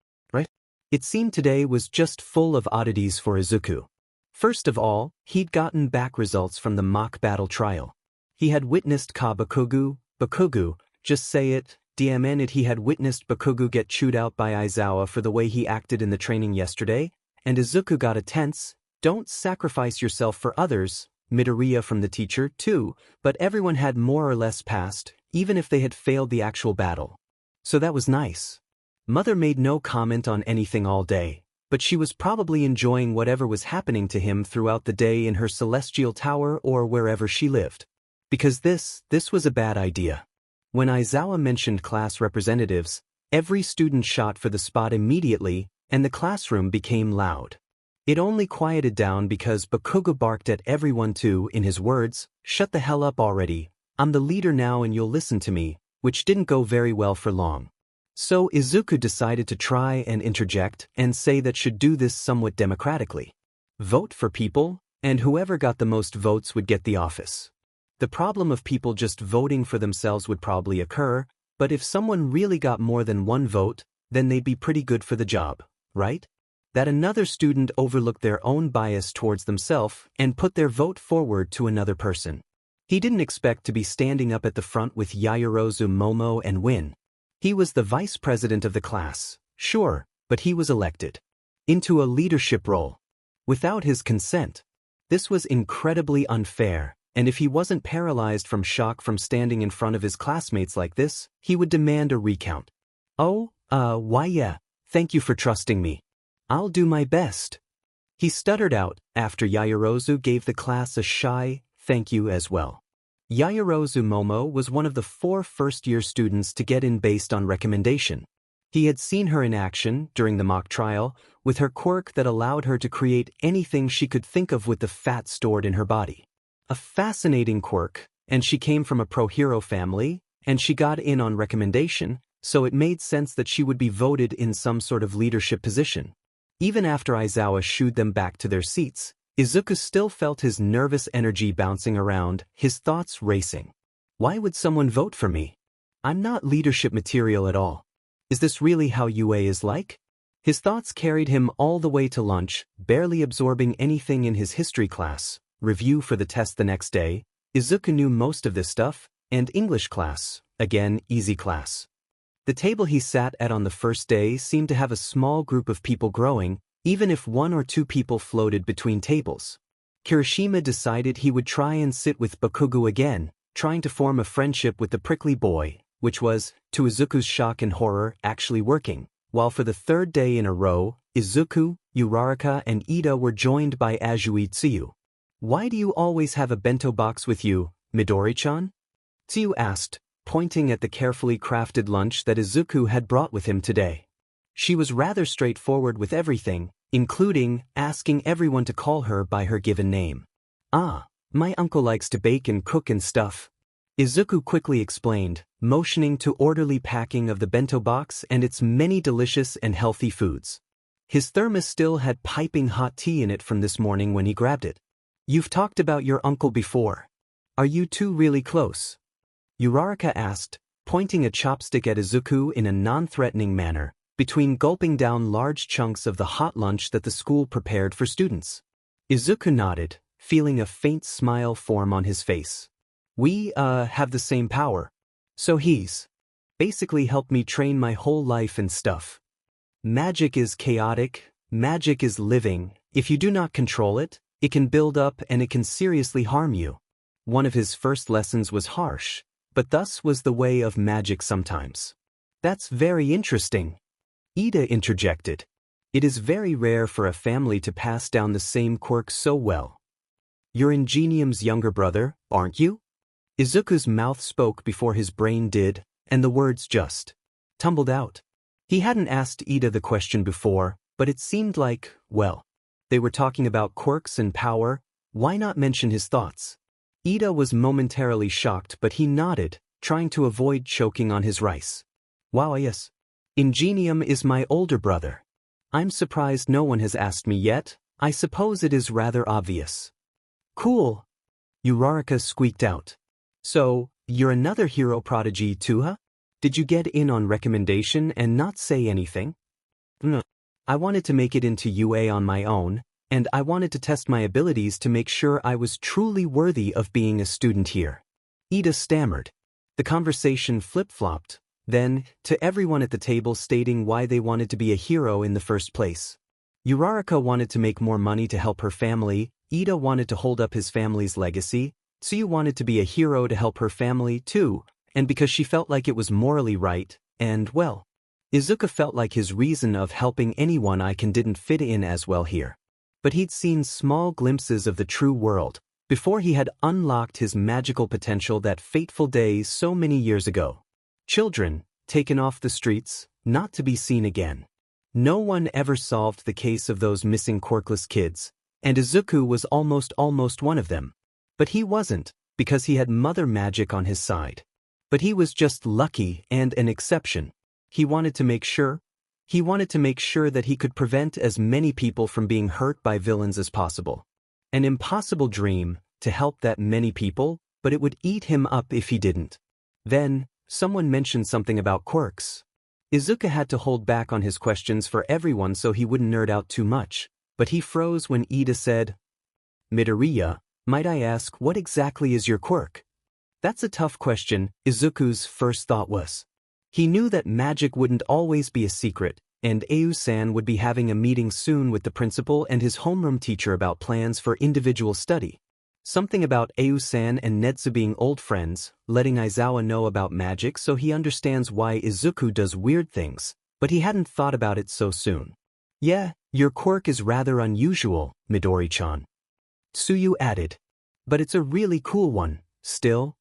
It seemed today was just full of oddities for Izuku. First of all, he'd gotten back results from the mock battle trial. He had witnessed Bakugo, just say it, DMN it, he had witnessed Bakugo get chewed out by Aizawa for the way he acted in the training yesterday, and Izuku got a tense, "Don't sacrifice yourself for others," Midoriya from the teacher, too, but everyone had more or less passed, even if they had failed the actual battle. So that was nice. Mother made no comment on anything all day, but she was probably enjoying whatever was happening to him throughout the day in her celestial tower or wherever she lived. Because this was a bad idea. When Aizawa mentioned class representatives, every student shot for the spot immediately, and the classroom became loud. It only quieted down because Bakugo barked at everyone too, in his words, "Shut the hell up already, I'm the leader now and you'll listen to me," which didn't go very well for long. So Izuku decided to try and interject and say that should do this somewhat democratically. Vote for people, and whoever got the most votes would get the office. The problem of people just voting for themselves would probably occur, but if someone really got more than one vote, then they'd be pretty good for the job, right? That another student overlooked their own bias towards themselves and put their vote forward to another person. He didn't expect to be standing up at the front with Yaoyorozu Momo and win. He was the vice president of the class, sure, but he was elected into a leadership role without his consent. This was incredibly unfair. And if he wasn't paralyzed from shock from standing in front of his classmates like this, he would demand a recount. Why yeah, thank you for trusting me. I'll do my best. He stuttered out, after Yaoyorozu gave the class a shy thank you as well. Yaoyorozu Momo was one of the 4 first-year students to get in based on recommendation. He had seen her in action during the mock trial, with her quirk that allowed her to create anything she could think of with the fat stored in her body. A fascinating quirk, and she came from a pro-hero family, and she got in on recommendation, so it made sense that she would be voted in some sort of leadership position. Even after Aizawa shooed them back to their seats, Izuku still felt his nervous energy bouncing around, his thoughts racing. Why would someone vote for me? I'm not leadership material at all. Is this really how UA is like? His thoughts carried him all the way to lunch, barely absorbing anything in his history class, review for the test the next day, Izuku knew most of this stuff, and English class, again, easy class. The table he sat at on the first day seemed to have a small group of people growing, even if 1 or 2 people floated between tables. Kirishima decided he would try and sit with Bakugo again, trying to form a friendship with the prickly boy, which was, to Izuku's shock and horror, actually working, while for the 3rd day in a row, Izuku, Uraraka and Ida were joined by Azui Tsuyu. "Why do you always have a bento box with you, Midori-chan?" Tsuyu asked, pointing at the carefully crafted lunch that Izuku had brought with him today. She was rather straightforward with everything, including asking everyone to call her by her given name. "Ah, my uncle likes to bake and cook and stuff," Izuku quickly explained, motioning to orderly packing of the bento box and its many delicious and healthy foods. His thermos still had piping hot tea in it from this morning when he grabbed it. "You've talked about your uncle before. Are you two really close?" Uraraka asked, pointing a chopstick at Izuku in a non-threatening manner, between gulping down large chunks of the hot lunch that the school prepared for students. Izuku nodded, feeling a faint smile form on his face. "We, have the same power. So he's basically helped me train my whole life and stuff. Magic is chaotic, magic is living. If you do not control it, it can build up and it can seriously harm you." One of his first lessons was harsh, but thus was the way of magic sometimes. "That's very interesting," Ida interjected. "It is very rare for a family to pass down the same quirk so well. You're Ingenium's younger brother, aren't you?" Izuku's mouth spoke before his brain did, and the words just tumbled out. He hadn't asked Ida the question before, but it seemed like, well, they were talking about quirks and power, why not mention his thoughts? Ida was momentarily shocked, but he nodded, trying to avoid choking on his rice. "Wow, yes. Ingenium is my older brother. I'm surprised no one has asked me yet. I suppose it is rather obvious." "Cool," Uraraka squeaked out. "So, you're another hero prodigy too, huh? Did you get in on recommendation and not say anything?" "No. I wanted to make it into UA on my own, and I wanted to test my abilities to make sure I was truly worthy of being a student here," Ida stammered. The conversation flip-flopped, then, to everyone at the table stating why they wanted to be a hero in the first place. Uraraka wanted to make more money to help her family, Ida wanted to hold up his family's legacy, Tsuyu wanted to be a hero to help her family too, and because she felt like it was morally right, and well, Izuku felt like his reason of helping anyone I can didn't fit in as well here. But he'd seen small glimpses of the true world before he had unlocked his magical potential that fateful day so many years ago. Children, taken off the streets, not to be seen again. No one ever solved the case of those missing Quirkless kids, and Izuku was almost one of them. But he wasn't, because he had mother magic on his side. But he was just lucky and an exception. He wanted to make sure that he could prevent as many people from being hurt by villains as possible. An impossible dream, to help that many people, but it would eat him up if he didn't. Then, someone mentioned something about quirks. Izuku had to hold back on his questions for everyone so he wouldn't nerd out too much, but he froze when Ida said, "Midoriya, might I ask what exactly is your quirk?" That's a tough question, Izuku's first thought was. He knew that magic wouldn't always be a secret, and Ayu-san would be having a meeting soon with the principal and his homeroom teacher about plans for individual study. Something about Ayu-san and Nedu being old friends, letting Aizawa know about magic so he understands why Izuku does weird things, but he hadn't thought about it so soon. "Yeah, your quirk is rather unusual, Midori-chan," Tsuyu added. "But it's a really cool one, still."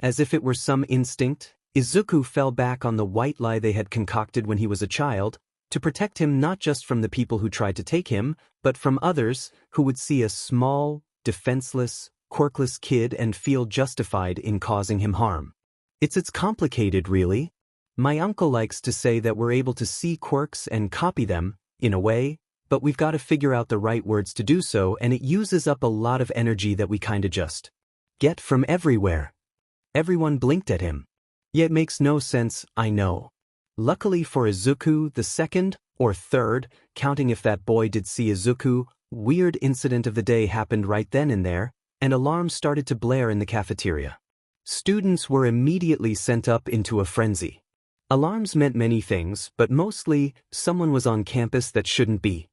As if it were some instinct, Izuku fell back on the white lie they had concocted when he was a child, to protect him not just from the people who tried to take him, but from others who would see a small, defenseless, quirkless kid and feel justified in causing him harm. It's complicated, really. My uncle likes to say that we're able to see quirks and copy them, in a way, but we've got to figure out the right words to do so, and it uses up a lot of energy that we kinda just get from everywhere. Everyone blinked at him. Yet it makes no sense, I know. Luckily for Izuku, the second, or third, counting if that boy did see Izuku, weird incident of the day happened right then and there, and alarms started to blare in the cafeteria. Students were immediately sent up into a frenzy. Alarms meant many things, but mostly, someone was on campus that shouldn't be.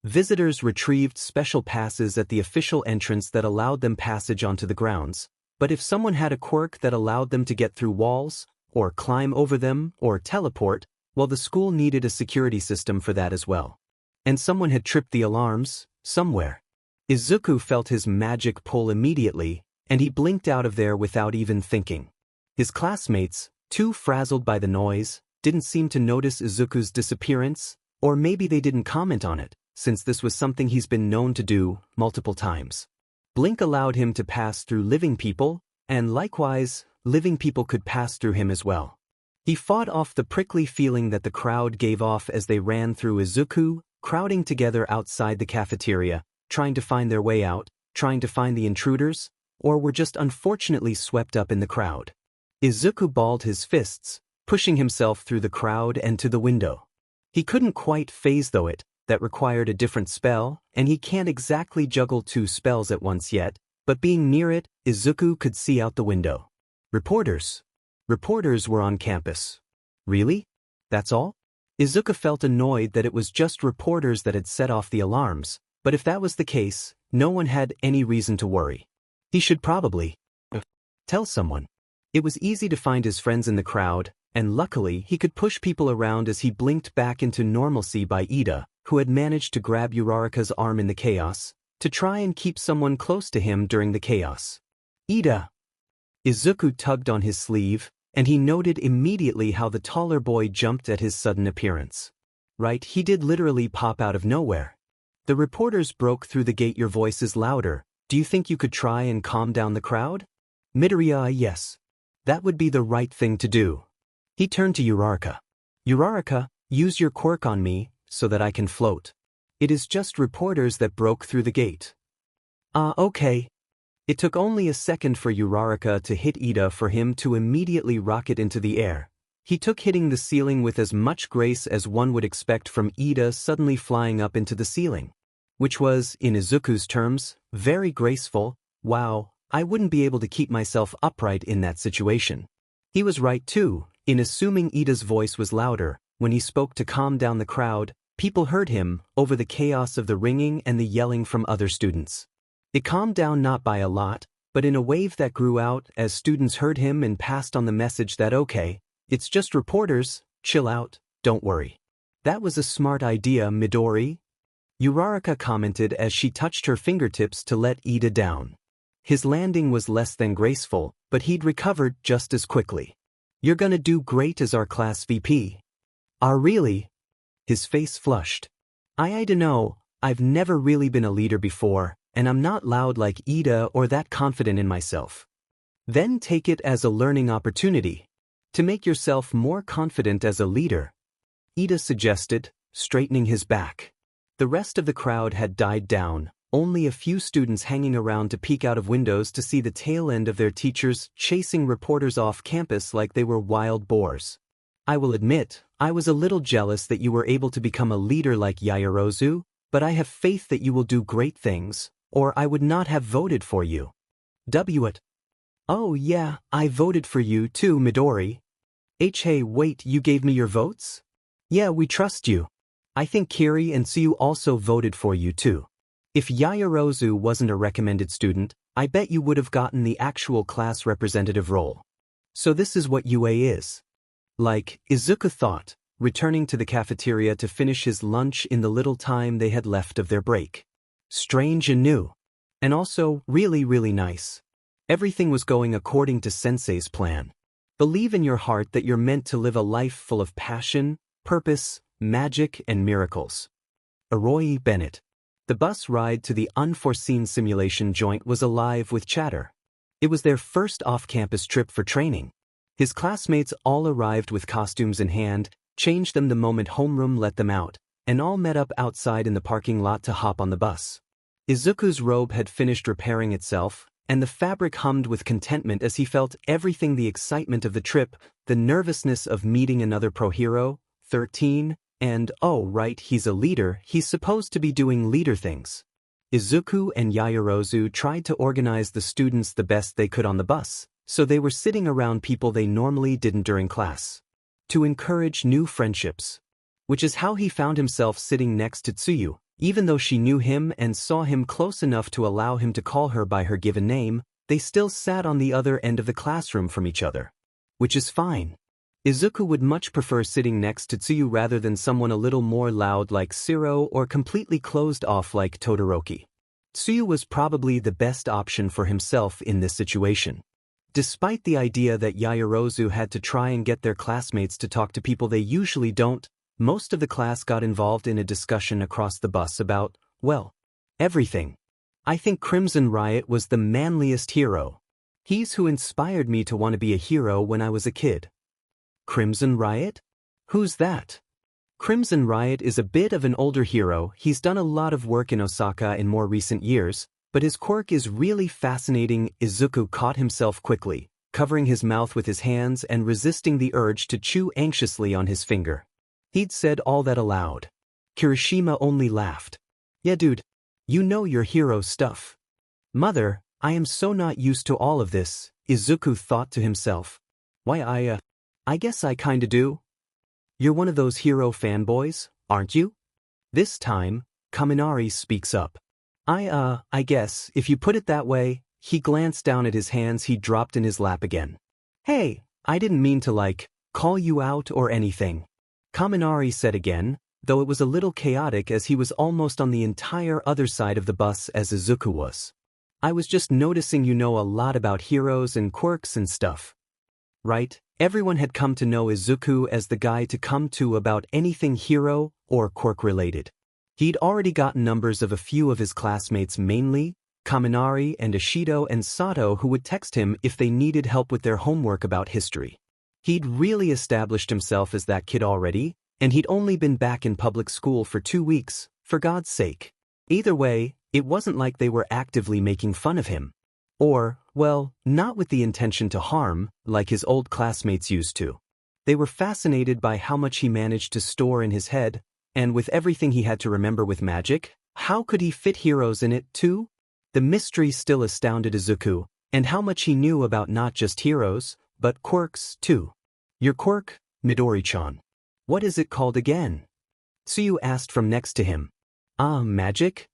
Visitors retrieved special passes at the official entrance that allowed them passage onto the grounds, but if someone had a quirk that allowed them to get through walls, or climb over them, or teleport, well, the school needed a security system for that as well. And someone had tripped the alarms, somewhere. Izuku felt his magic pull immediately, and he blinked out of there without even thinking. His classmates, too frazzled by the noise, didn't seem to notice Izuku's disappearance, or maybe they didn't comment on it, since this was something he's been known to do multiple times. Blink allowed him to pass through living people, and likewise, living people could pass through him as well. He fought off the prickly feeling that the crowd gave off as they ran through Izuku, crowding together outside the cafeteria, trying to find their way out, trying to find the intruders, or were just unfortunately swept up in the crowd. Izuku balled his fists, pushing himself through the crowd and to the window. He couldn't quite phase though it, that required a different spell, and he can't exactly juggle two spells at once yet, but being near it, Izuku could see out the window. Reporters. Reporters were on campus. Really? That's all? Izuku felt annoyed that it was just reporters that had set off the alarms, but if that was the case, no one had any reason to worry. He should probably tell someone. It was easy to find his friends in the crowd, and luckily he could push people around as he blinked back into normalcy by Ida, who had managed to grab Uraraka's arm in the chaos, to try and keep someone close to him during the chaos. Ida! Izuku tugged on his sleeve, and he noted immediately how the taller boy jumped at his sudden appearance. Right, he did literally pop out of nowhere. The reporters broke through the gate. Your voice is louder. Do you think you could try and calm down the crowd? Midoriya, yes. That would be the right thing to do. He turned to Uraraka. Uraraka, use your quirk on me, so that I can float. It is just reporters that broke through the gate. Okay. It took only a second for Uraraka to hit Ida for him to immediately rocket into the air. He took hitting the ceiling with as much grace as one would expect from Ida suddenly flying up into the ceiling. Which was, in Izuku's terms, very graceful. Wow, I wouldn't be able to keep myself upright in that situation. He was right too, in assuming Ida's voice was louder. When he spoke to calm down the crowd, people heard him, over the chaos of the ringing and the yelling from other students. It calmed down not by a lot, but in a wave that grew out as students heard him and passed on the message that okay, it's just reporters, chill out, don't worry. That was a smart idea, Midori. Uraraka commented as she touched her fingertips to let Ida down. His landing was less than graceful, but he'd recovered just as quickly. You're gonna do great as our class VP. Really? His face flushed. I dunno, I've never really been a leader before, and I'm not loud like Ida or that confident in myself. Then take it as a learning opportunity. To make yourself more confident as a leader. Ida suggested, straightening his back. The rest of the crowd had died down, only a few students hanging around to peek out of windows to see the tail end of their teachers chasing reporters off campus like they were wild boars. I will admit, I was a little jealous that you were able to become a leader like Yaoyorozu, but I have faith that you will do great things, or I would not have voted for you. It. Oh yeah, I voted for you too, Midori. Hey, wait, you gave me your votes? Yeah, we trust you. I think Kiri and Tsuyu also voted for you too. If Yaoyorozu wasn't a recommended student, I bet you would have gotten the actual class representative role. So this is what UA is. Like, Izuku thought, returning to the cafeteria to finish his lunch in the little time they had left of their break. Strange and new. And also, really, really nice. Everything was going according to Sensei's plan. Believe in your heart that you're meant to live a life full of passion, purpose, magic, and miracles. Aroi Bennett. The bus ride to the unforeseen simulation joint was alive with chatter. It was their first off-campus trip for training. His classmates all arrived with costumes in hand, changed them the moment homeroom let them out, and all met up outside in the parking lot to hop on the bus. Izuku's robe had finished repairing itself, and the fabric hummed with contentment as he felt everything: the excitement of the trip, the nervousness of meeting another pro hero, 13, and, oh right, he's a leader, he's supposed to be doing leader things. Izuku and Yaoyorozu tried to organize the students the best they could on the bus, so they were sitting around people they normally didn't during class. To encourage new friendships. Which is how he found himself sitting next to Tsuyu, even though she knew him and saw him close enough to allow him to call her by her given name, they still sat on the other end of the classroom from each other. Which is fine. Izuku would much prefer sitting next to Tsuyu rather than someone a little more loud like Shiro or completely closed off like Todoroki. Tsuyu was probably the best option for himself in this situation. Despite the idea that Yaoyorozu had to try and get their classmates to talk to people they usually don't, most of the class got involved in a discussion across the bus about, well, everything. I think Crimson Riot was the manliest hero. He's who inspired me to want to be a hero when I was a kid. Crimson Riot? Who's that? Crimson Riot is a bit of an older hero. He's done a lot of work in Osaka in more recent years, but his quirk is really fascinating. Izuku caught himself quickly, covering his mouth with his hands and resisting the urge to chew anxiously on his finger. He'd said all that aloud. Kirishima only laughed. Yeah dude, you know your hero stuff. Mother, I am so not used to all of this, Izuku thought to himself. Why I guess I kinda do. You're one of those hero fanboys, aren't you? This time, Kaminari speaks up. I guess, if you put it that way. He glanced down at his hands he dropped in his lap again. Hey, I didn't mean to call you out or anything. Kaminari said again, though it was a little chaotic as he was almost on the entire other side of the bus as Izuku was. I was just noticing you know a lot about heroes and quirks and stuff. Right? Everyone had come to know Izuku as the guy to come to about anything hero or quirk related. He'd already gotten numbers of a few of his classmates, mainly Kaminari and Ishido and Sato, who would text him if they needed help with their homework about history. He'd really established himself as that kid already, and he'd only been back in public school for 2 weeks, for God's sake. Either way, it wasn't like they were actively making fun of him. Or, well, not with the intention to harm, like his old classmates used to. They were fascinated by how much he managed to store in his head, and with everything he had to remember with magic, how could he fit heroes in it too? The mystery still astounded Izuku, and how much he knew about not just heroes, but quirks too. Your quirk, Midori-chan. What is it called again? Tsuyu asked from next to him. Magic?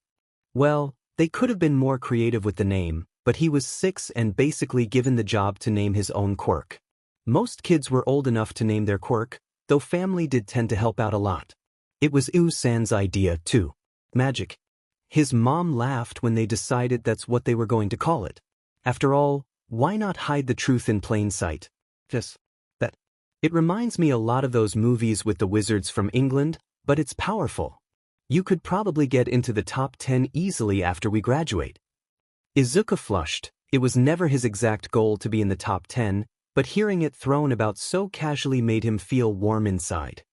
Well, they could have been more creative with the name, but he was 6 and basically given the job to name his own quirk. Most kids were old enough to name their quirk, though family did tend to help out a lot. It was Usan's idea too. Magic. His mom laughed when they decided that's what they were going to call it. After all, why not hide the truth in plain sight? Just that. It reminds me a lot of those movies with the wizards from England, but it's powerful. You could probably get into the top 10 easily after we graduate. Izuku flushed. It was never his exact goal to be in the top 10, but hearing it thrown about so casually made him feel warm inside.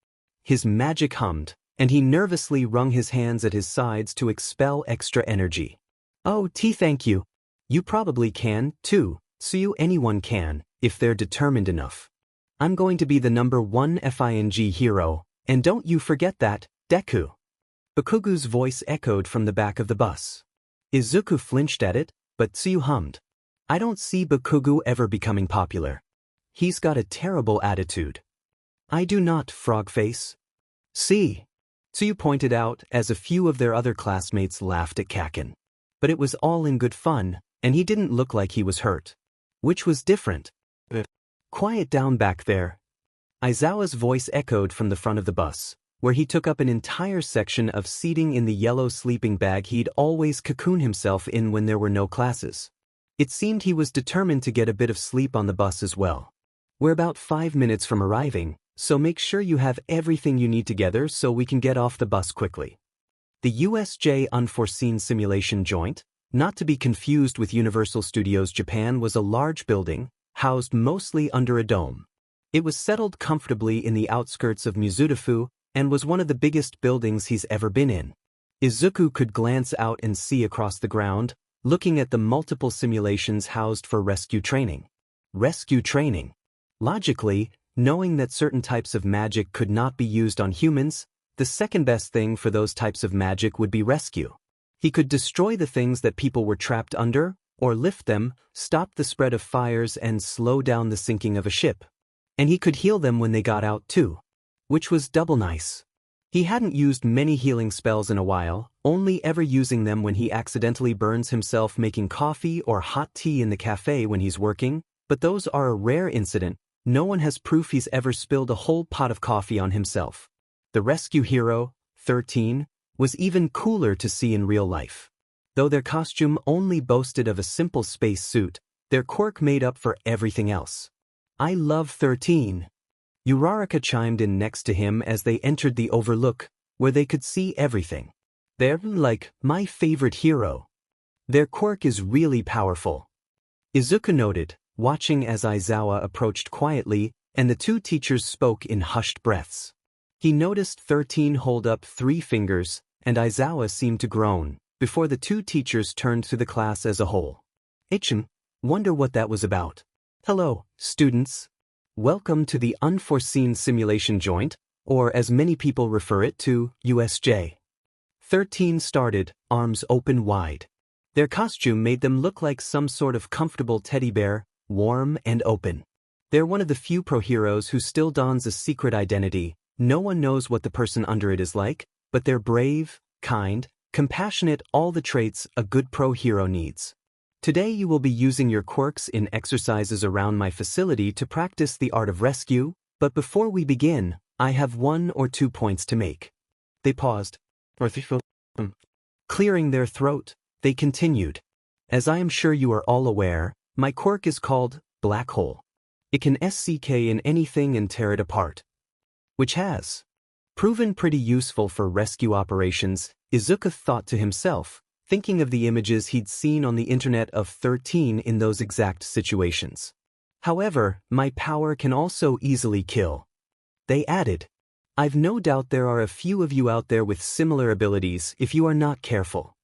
His magic hummed, and he nervously wrung his hands at his sides to expel extra energy. Oh, thank you. You probably can, too, so anyone can, if they're determined enough. I'm going to be the #1 FING hero, and don't you forget that, Deku. Bakugo's voice echoed from the back of the bus. Izuku flinched at it, but Tsuyu hummed. I don't see Bakugo ever becoming popular. He's got a terrible attitude. I do not, Frogface. See? Tsuyu pointed out as a few of their other classmates laughed at Kaken. But it was all in good fun, and he didn't look like he was hurt. Which was different. Quiet down back there. Aizawa's voice echoed from the front of the bus, where he took up an entire section of seating in the yellow sleeping bag he'd always cocoon himself in when there were no classes. It seemed he was determined to get a bit of sleep on the bus as well. We're about 5 minutes from arriving, so make sure you have everything you need together so we can get off the bus quickly. The USJ Unforeseen Simulation Joint, not to be confused with Universal Studios Japan, was a large building, housed mostly under a dome. It was settled comfortably in the outskirts of Mizudafu, and was one of the biggest buildings he's ever been in. Izuku could glance out and see across the ground, looking at the multiple simulations housed for rescue training. Rescue training. Logically, knowing that certain types of magic could not be used on humans, the second best thing for those types of magic would be rescue. He could destroy the things that people were trapped under, or lift them, stop the spread of fires and slow down the sinking of a ship. And he could heal them when they got out too. Which was double nice. He hadn't used many healing spells in a while, only ever using them when he accidentally burns himself making coffee or hot tea in the cafe when he's working, but those are a rare incident. No one has proof he's ever spilled a whole pot of coffee on himself. The rescue hero, 13, was even cooler to see in real life. Though their costume only boasted of a simple space suit, their quirk made up for everything else. I love 13. Uraraka chimed in next to him as they entered the overlook, where they could see everything. They're like my favorite hero. Their quirk is really powerful. Izuku noted, watching as Aizawa approached quietly, and the two teachers spoke in hushed breaths. He noticed 13 hold up 3 fingers, and Aizawa seemed to groan, before the two teachers turned to the class as a whole. Wonder what that was about. Hello, students. Welcome to the Unforeseen Simulation Joint, or as many people refer it to, USJ. 13 started, arms open wide. Their costume made them look like some sort of comfortable teddy bear, warm and open. They're one of the few pro heroes who still dons a secret identity. No one knows what the person under it is like, but they're brave, kind, compassionate, all the traits a good pro hero needs. Today you will be using your quirks in exercises around my facility to practice the art of rescue, but before we begin, I have 1 or 2 points to make. They paused. Clearing their throat, they continued. As I am sure you are all aware, my quirk is called Black Hole. It can SCK in anything and tear it apart. Which has proven pretty useful for rescue operations, Izuku thought to himself, thinking of the images he'd seen on the internet of 13 in those exact situations. However, my power can also easily kill. They added, I've no doubt there are a few of you out there with similar abilities if you are not careful.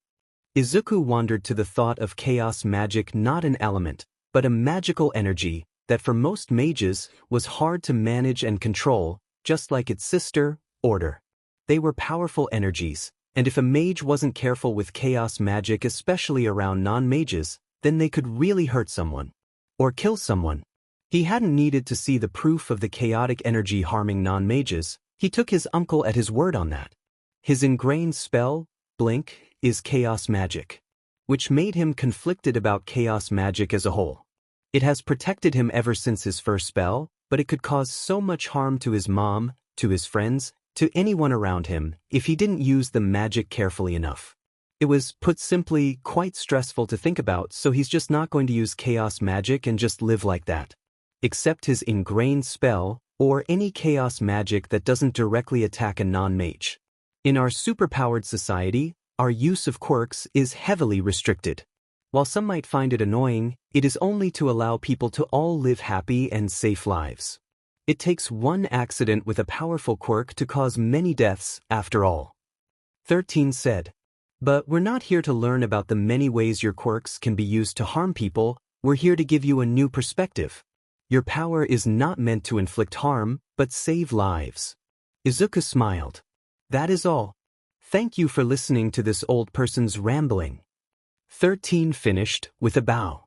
Izuku wandered to the thought of chaos magic, not an element, but a magical energy that for most mages was hard to manage and control, just like its sister, Order. They were powerful energies, and if a mage wasn't careful with chaos magic, especially around non-mages, then they could really hurt someone. Or kill someone. He hadn't needed to see the proof of the chaotic energy harming non-mages. He took his uncle at his word on that. His ingrained spell, Blink, is chaos magic, which made him conflicted about chaos magic as a whole. It has protected him ever since his first spell, but it could cause so much harm to his mom, to his friends, to anyone around him, if he didn't use the magic carefully enough. It was, put simply, quite stressful to think about, so he's just not going to use chaos magic and just live like that. Except his ingrained spell, or any chaos magic that doesn't directly attack a non-mage. In our superpowered society, our use of quirks is heavily restricted. While some might find it annoying, it is only to allow people to all live happy and safe lives. It takes one accident with a powerful quirk to cause many deaths, after all. 13 said. But we're not here to learn about the many ways your quirks can be used to harm people, we're here to give you a new perspective. Your power is not meant to inflict harm, but save lives. Izuku smiled. That is all. Thank you for listening to this old person's rambling. 13 finished with a bow.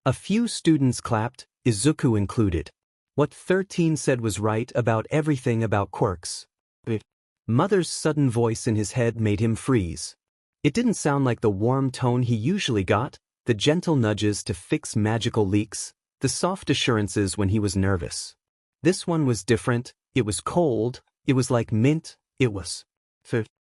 A few students clapped, Izuku included. What 13 said was right about everything about quirks. Mother's sudden voice in his head made him freeze. It didn't sound like the warm tone he usually got, the gentle nudges to fix magical leaks, the soft assurances when he was nervous. This one was different, it was cold, it was like mint, it was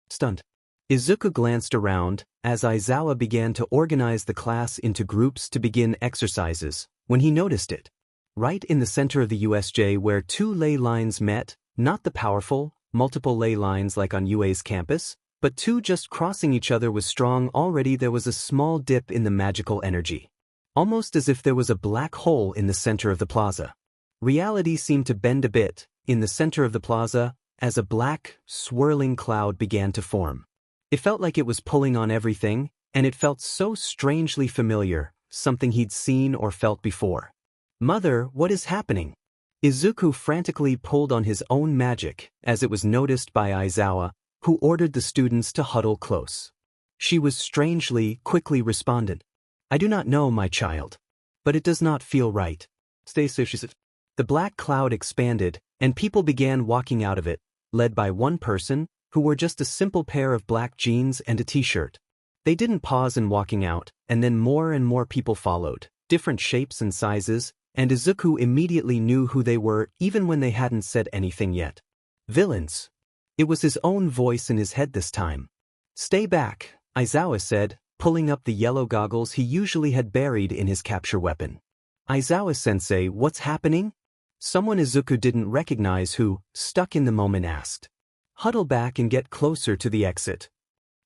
stunned. Izuku glanced around, as Aizawa began to organize the class into groups to begin exercises, when he noticed it. Right in the center of the USJ where 2 ley lines met, not the powerful, multiple ley lines like on UA's campus, but 2 just crossing each other was strong already. There was a small dip in the magical energy. Almost as if there was a black hole in the center of the plaza. Reality seemed to bend a bit, in the center of the plaza, as a black, swirling cloud began to form. It felt like it was pulling on everything, and it felt so strangely familiar, something he'd seen or felt before. Mother, what is happening? Izuku frantically pulled on his own magic, as it was noticed by Aizawa, who ordered the students to huddle close. She was quickly responded. I do not know, my child. But it does not feel right. Stay safe, she said. The black cloud expanded, and people began walking out of it, led by one person, who wore just a simple pair of black jeans and a t-shirt. They didn't pause in walking out, and then more and more people followed, different shapes and sizes, and Izuku immediately knew who they were even when they hadn't said anything yet. Villains. It was his own voice in his head this time. Stay back, Aizawa said, pulling up the yellow goggles he usually had buried in his capture weapon. Aizawa-sensei, what's happening? Someone Izuku didn't recognize who, stuck in the moment, asked. Huddle back and get closer to the exit.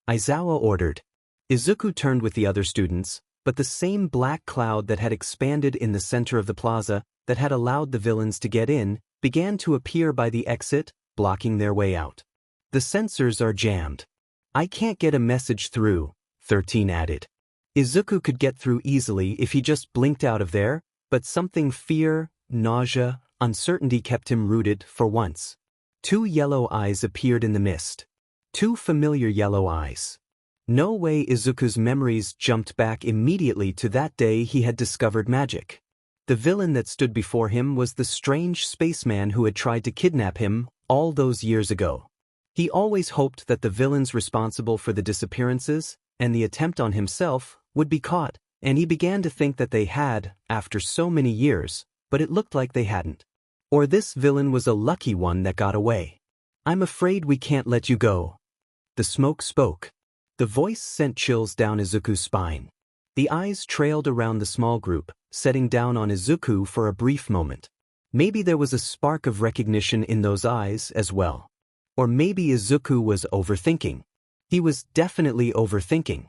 Aizawa ordered. Izuku turned with the other students, but the same black cloud that had expanded in the center of the plaza, that had allowed the villains to get in, began to appear by the exit, blocking their way out. The sensors are jammed. I can't get a message through, 13 added. Izuku could get through easily if he just blinked out of there, but fear, nausea, uncertainty kept him rooted for once. 2 yellow eyes appeared in the mist. 2 familiar yellow eyes. No way. Izuku's memories jumped back immediately to that day he had discovered magic. The villain that stood before him was the strange spaceman who had tried to kidnap him all those years ago. He always hoped that the villains responsible for the disappearances and the attempt on himself would be caught, and he began to think that they had, after so many years, but it looked like they hadn't. Or this villain was a lucky one that got away. I'm afraid we can't let you go. The smoke spoke. The voice sent chills down Izuku's spine. The eyes trailed around the small group, setting down on Izuku for a brief moment. Maybe there was a spark of recognition in those eyes as well. Or maybe Izuku was overthinking. He was definitely overthinking.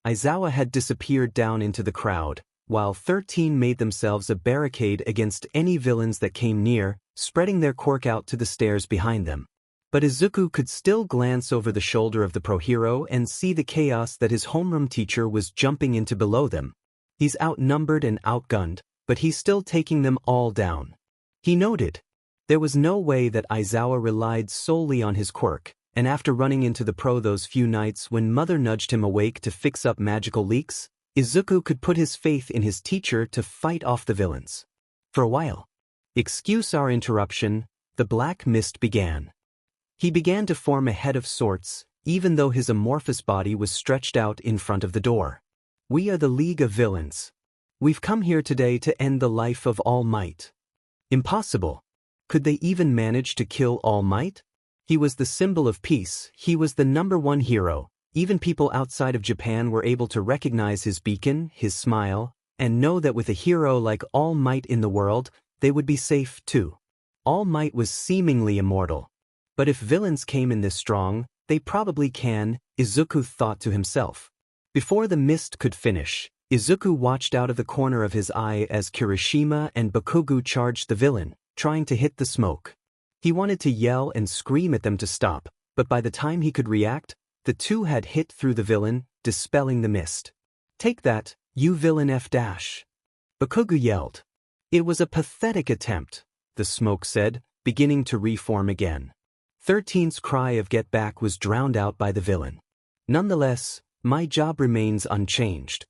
Aizawa had disappeared down into the crowd, while 13 made themselves a barricade against any villains that came near, spreading their quirk out to the stairs behind them. But Izuku could still glance over the shoulder of the pro-hero and see the chaos that his homeroom teacher was jumping into below them. He's outnumbered and outgunned, but he's still taking them all down. He noted. There was no way that Aizawa relied solely on his quirk, and after running into the pro those few nights when Mother nudged him awake to fix up magical leaks, Izuku could put his faith in his teacher to fight off the villains. For a while. Excuse our interruption, the black mist began. He began to form a head of sorts, even though his amorphous body was stretched out in front of the door. We are the League of Villains. We've come here today to end the life of All Might. Impossible. Could they even manage to kill All Might? He was the symbol of peace, he was the #1 hero. Even people outside of Japan were able to recognize his beacon, his smile, and know that with a hero like All Might in the world, they would be safe too. All Might was seemingly immortal. But if villains came in this strong, they probably can, Izuku thought to himself. Before the mist could finish, Izuku watched out of the corner of his eye as Kirishima and Bakugo charged the villain, trying to hit the smoke. He wanted to yell and scream at them to stop, but by the time he could react, the two had hit through the villain, dispelling the mist. Take that, you villain F-. Bakugo yelled. It was a pathetic attempt, the smoke said, beginning to reform again. 13's cry of get back was drowned out by the villain. Nonetheless, my job remains unchanged.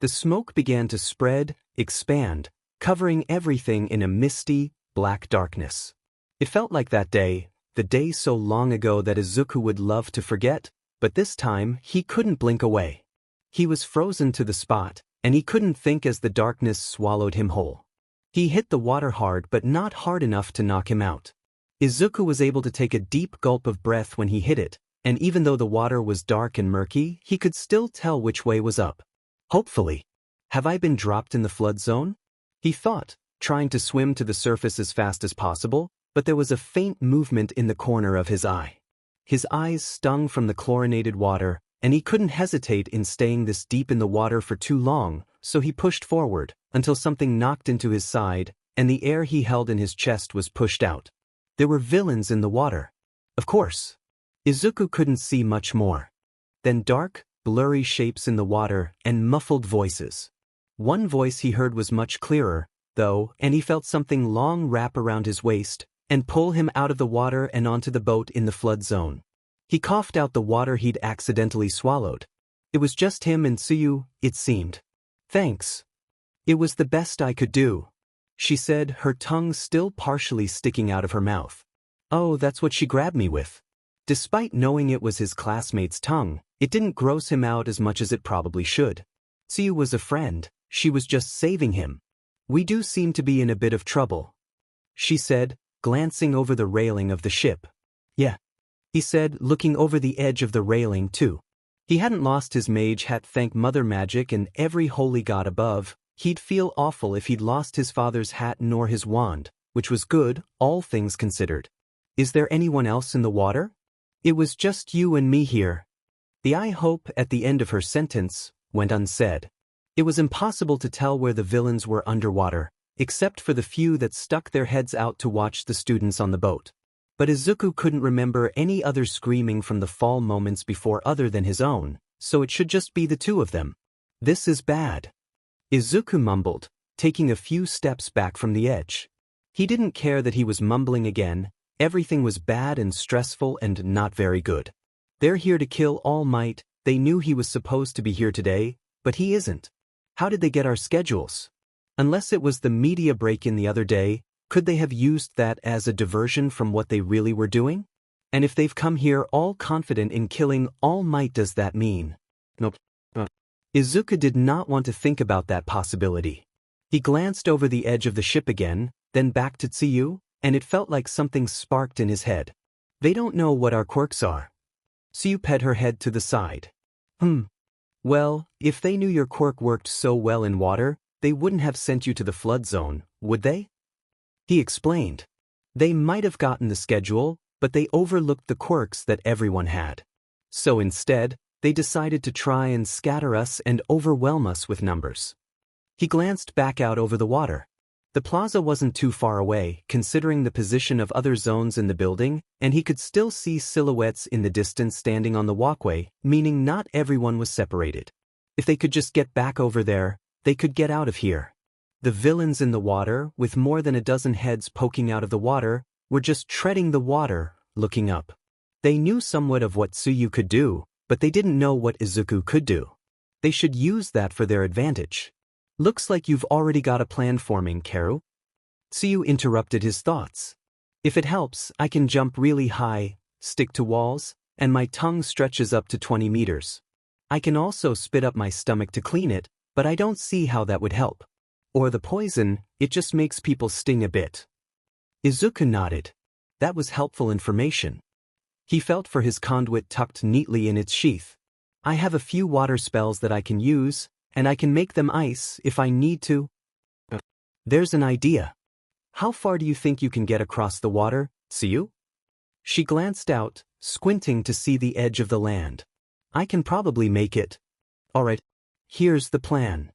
The smoke began to spread, expand, covering everything in a misty, black darkness. It felt like that day, the day so long ago that Izuku would love to forget, but this time he couldn't blink away. He was frozen to the spot, and he couldn't think as the darkness swallowed him whole. He hit the water hard but not hard enough to knock him out. Izuku was able to take a deep gulp of breath when he hit it, and even though the water was dark and murky, he could still tell which way was up. Hopefully. Have I been dropped in the flood zone? He thought, trying to swim to the surface as fast as possible, but there was a faint movement in the corner of his eye. His eyes stung from the chlorinated water, and he couldn't hesitate in staying this deep in the water for too long, so he pushed forward, until something knocked into his side, and the air he held in his chest was pushed out. There were villains in the water. Of course. Izuku couldn't see much more. Then dark, blurry shapes in the water, and muffled voices. One voice he heard was much clearer, though, and he felt something long wrap around his waist, and pull him out of the water and onto the boat in the flood zone. He coughed out the water he'd accidentally swallowed. It was just him and Tsuyu, it seemed. Thanks. It was the best I could do, she said, her tongue still partially sticking out of her mouth. Oh, that's what she grabbed me with. Despite knowing it was his classmate's tongue, it didn't gross him out as much as it probably should. Tsuyu was a friend, she was just saving him. We do seem to be in a bit of trouble, she said, glancing over the railing of the ship. Yeah, he said, looking over the edge of the railing too. He hadn't lost his mage hat, thank Mother Magic and every holy god above. He'd feel awful if he'd lost his father's hat nor his wand, which was good, all things considered. Is there anyone else in the water? It was just you and me here. The I hope at the end of her sentence went unsaid. It was impossible to tell where the villains were underwater, except for the few that stuck their heads out to watch the students on the boat. But Izuku couldn't remember any other screaming from the fall moments before other than his own, so it should just be the two of them. This is bad, Izuku mumbled, taking a few steps back from the edge. He didn't care that he was mumbling again, everything was bad and stressful and not very good. They're here to kill All Might, they knew he was supposed to be here today, but he isn't. How did they get our schedules? Unless it was the media break-in the other day, could they have used that as a diversion from what they really were doing? And if they've come here all confident in killing All Might, does that mean? Nope. Izuku did not want to think about that possibility. He glanced over the edge of the ship again, then back to Tsuyu, and it felt like something sparked in his head. They don't know what our quirks are. Tsuyu pet her head to the side. Well, if they knew your quirk worked so well in water, they wouldn't have sent you to the flood zone, would they? He explained. They might have gotten the schedule, but they overlooked the quirks that everyone had. So instead, they decided to try and scatter us and overwhelm us with numbers. He glanced back out over the water. The plaza wasn't too far away, considering the position of other zones in the building, and he could still see silhouettes in the distance standing on the walkway, meaning not everyone was separated. If they could just get back over there, they could get out of here. The villains in the water, with more than a dozen heads poking out of the water, were just treading the water, looking up. They knew somewhat of what Tsuyu could do, but they didn't know what Izuku could do. They should use that for their advantage. Looks like you've already got a plan forming, Karu. Tsuyu interrupted his thoughts. If it helps, I can jump really high, stick to walls, and my tongue stretches up to 20 meters. I can also spit up my stomach to clean it, but I don't see how that would help. Or the poison, it just makes people sting a bit. Izuku nodded. That was helpful information. He felt for his conduit tucked neatly in its sheath. I have a few water spells that I can use, and I can make them ice if I need to. There's an idea. How far do you think you can get across the water, Tsuyu? She glanced out, squinting to see the edge of the land. I can probably make it. Alright, here's the plan.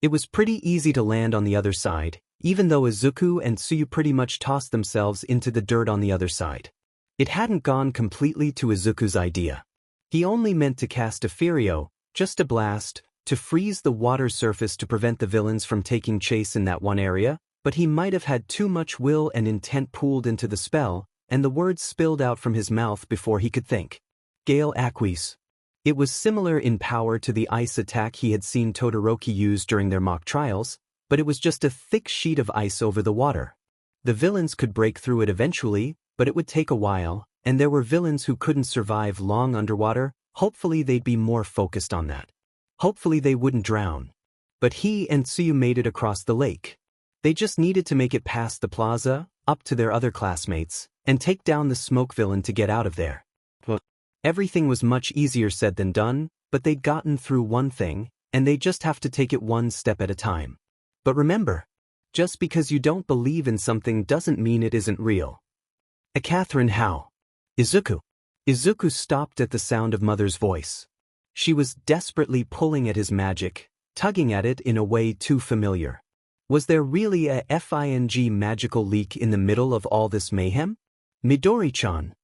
It was pretty easy to land on the other side, even though Izuku and Tsuyu pretty much tossed themselves into the dirt on the other side. It hadn't gone completely to Izuku's idea. He only meant to cast a Furio, just a blast, to freeze the water surface to prevent the villains from taking chase in that one area, but he might have had too much will and intent pooled into the spell, and the words spilled out from his mouth before he could think. Gale Aquis. It was similar in power to the ice attack he had seen Todoroki use during their mock trials, but it was just a thick sheet of ice over the water. The villains could break through it eventually, but it would take a while, and there were villains who couldn't survive long underwater. Hopefully they'd be more focused on that. Hopefully they wouldn't drown. But he and Tsuyu made it across the lake. They just needed to make it past the plaza, up to their other classmates, and take down the smoke villain to get out of there. Everything was much easier said than done, but they'd gotten through one thing, and they just have to take it one step at a time. But remember, just because you don't believe in something doesn't mean it isn't real. Catherine, how? Izuku. Izuku stopped at the sound of Mother's voice. She was desperately pulling at his magic, tugging at it in a way too familiar. Was there really a FING magical leak in the middle of all this mayhem? Midori-chan.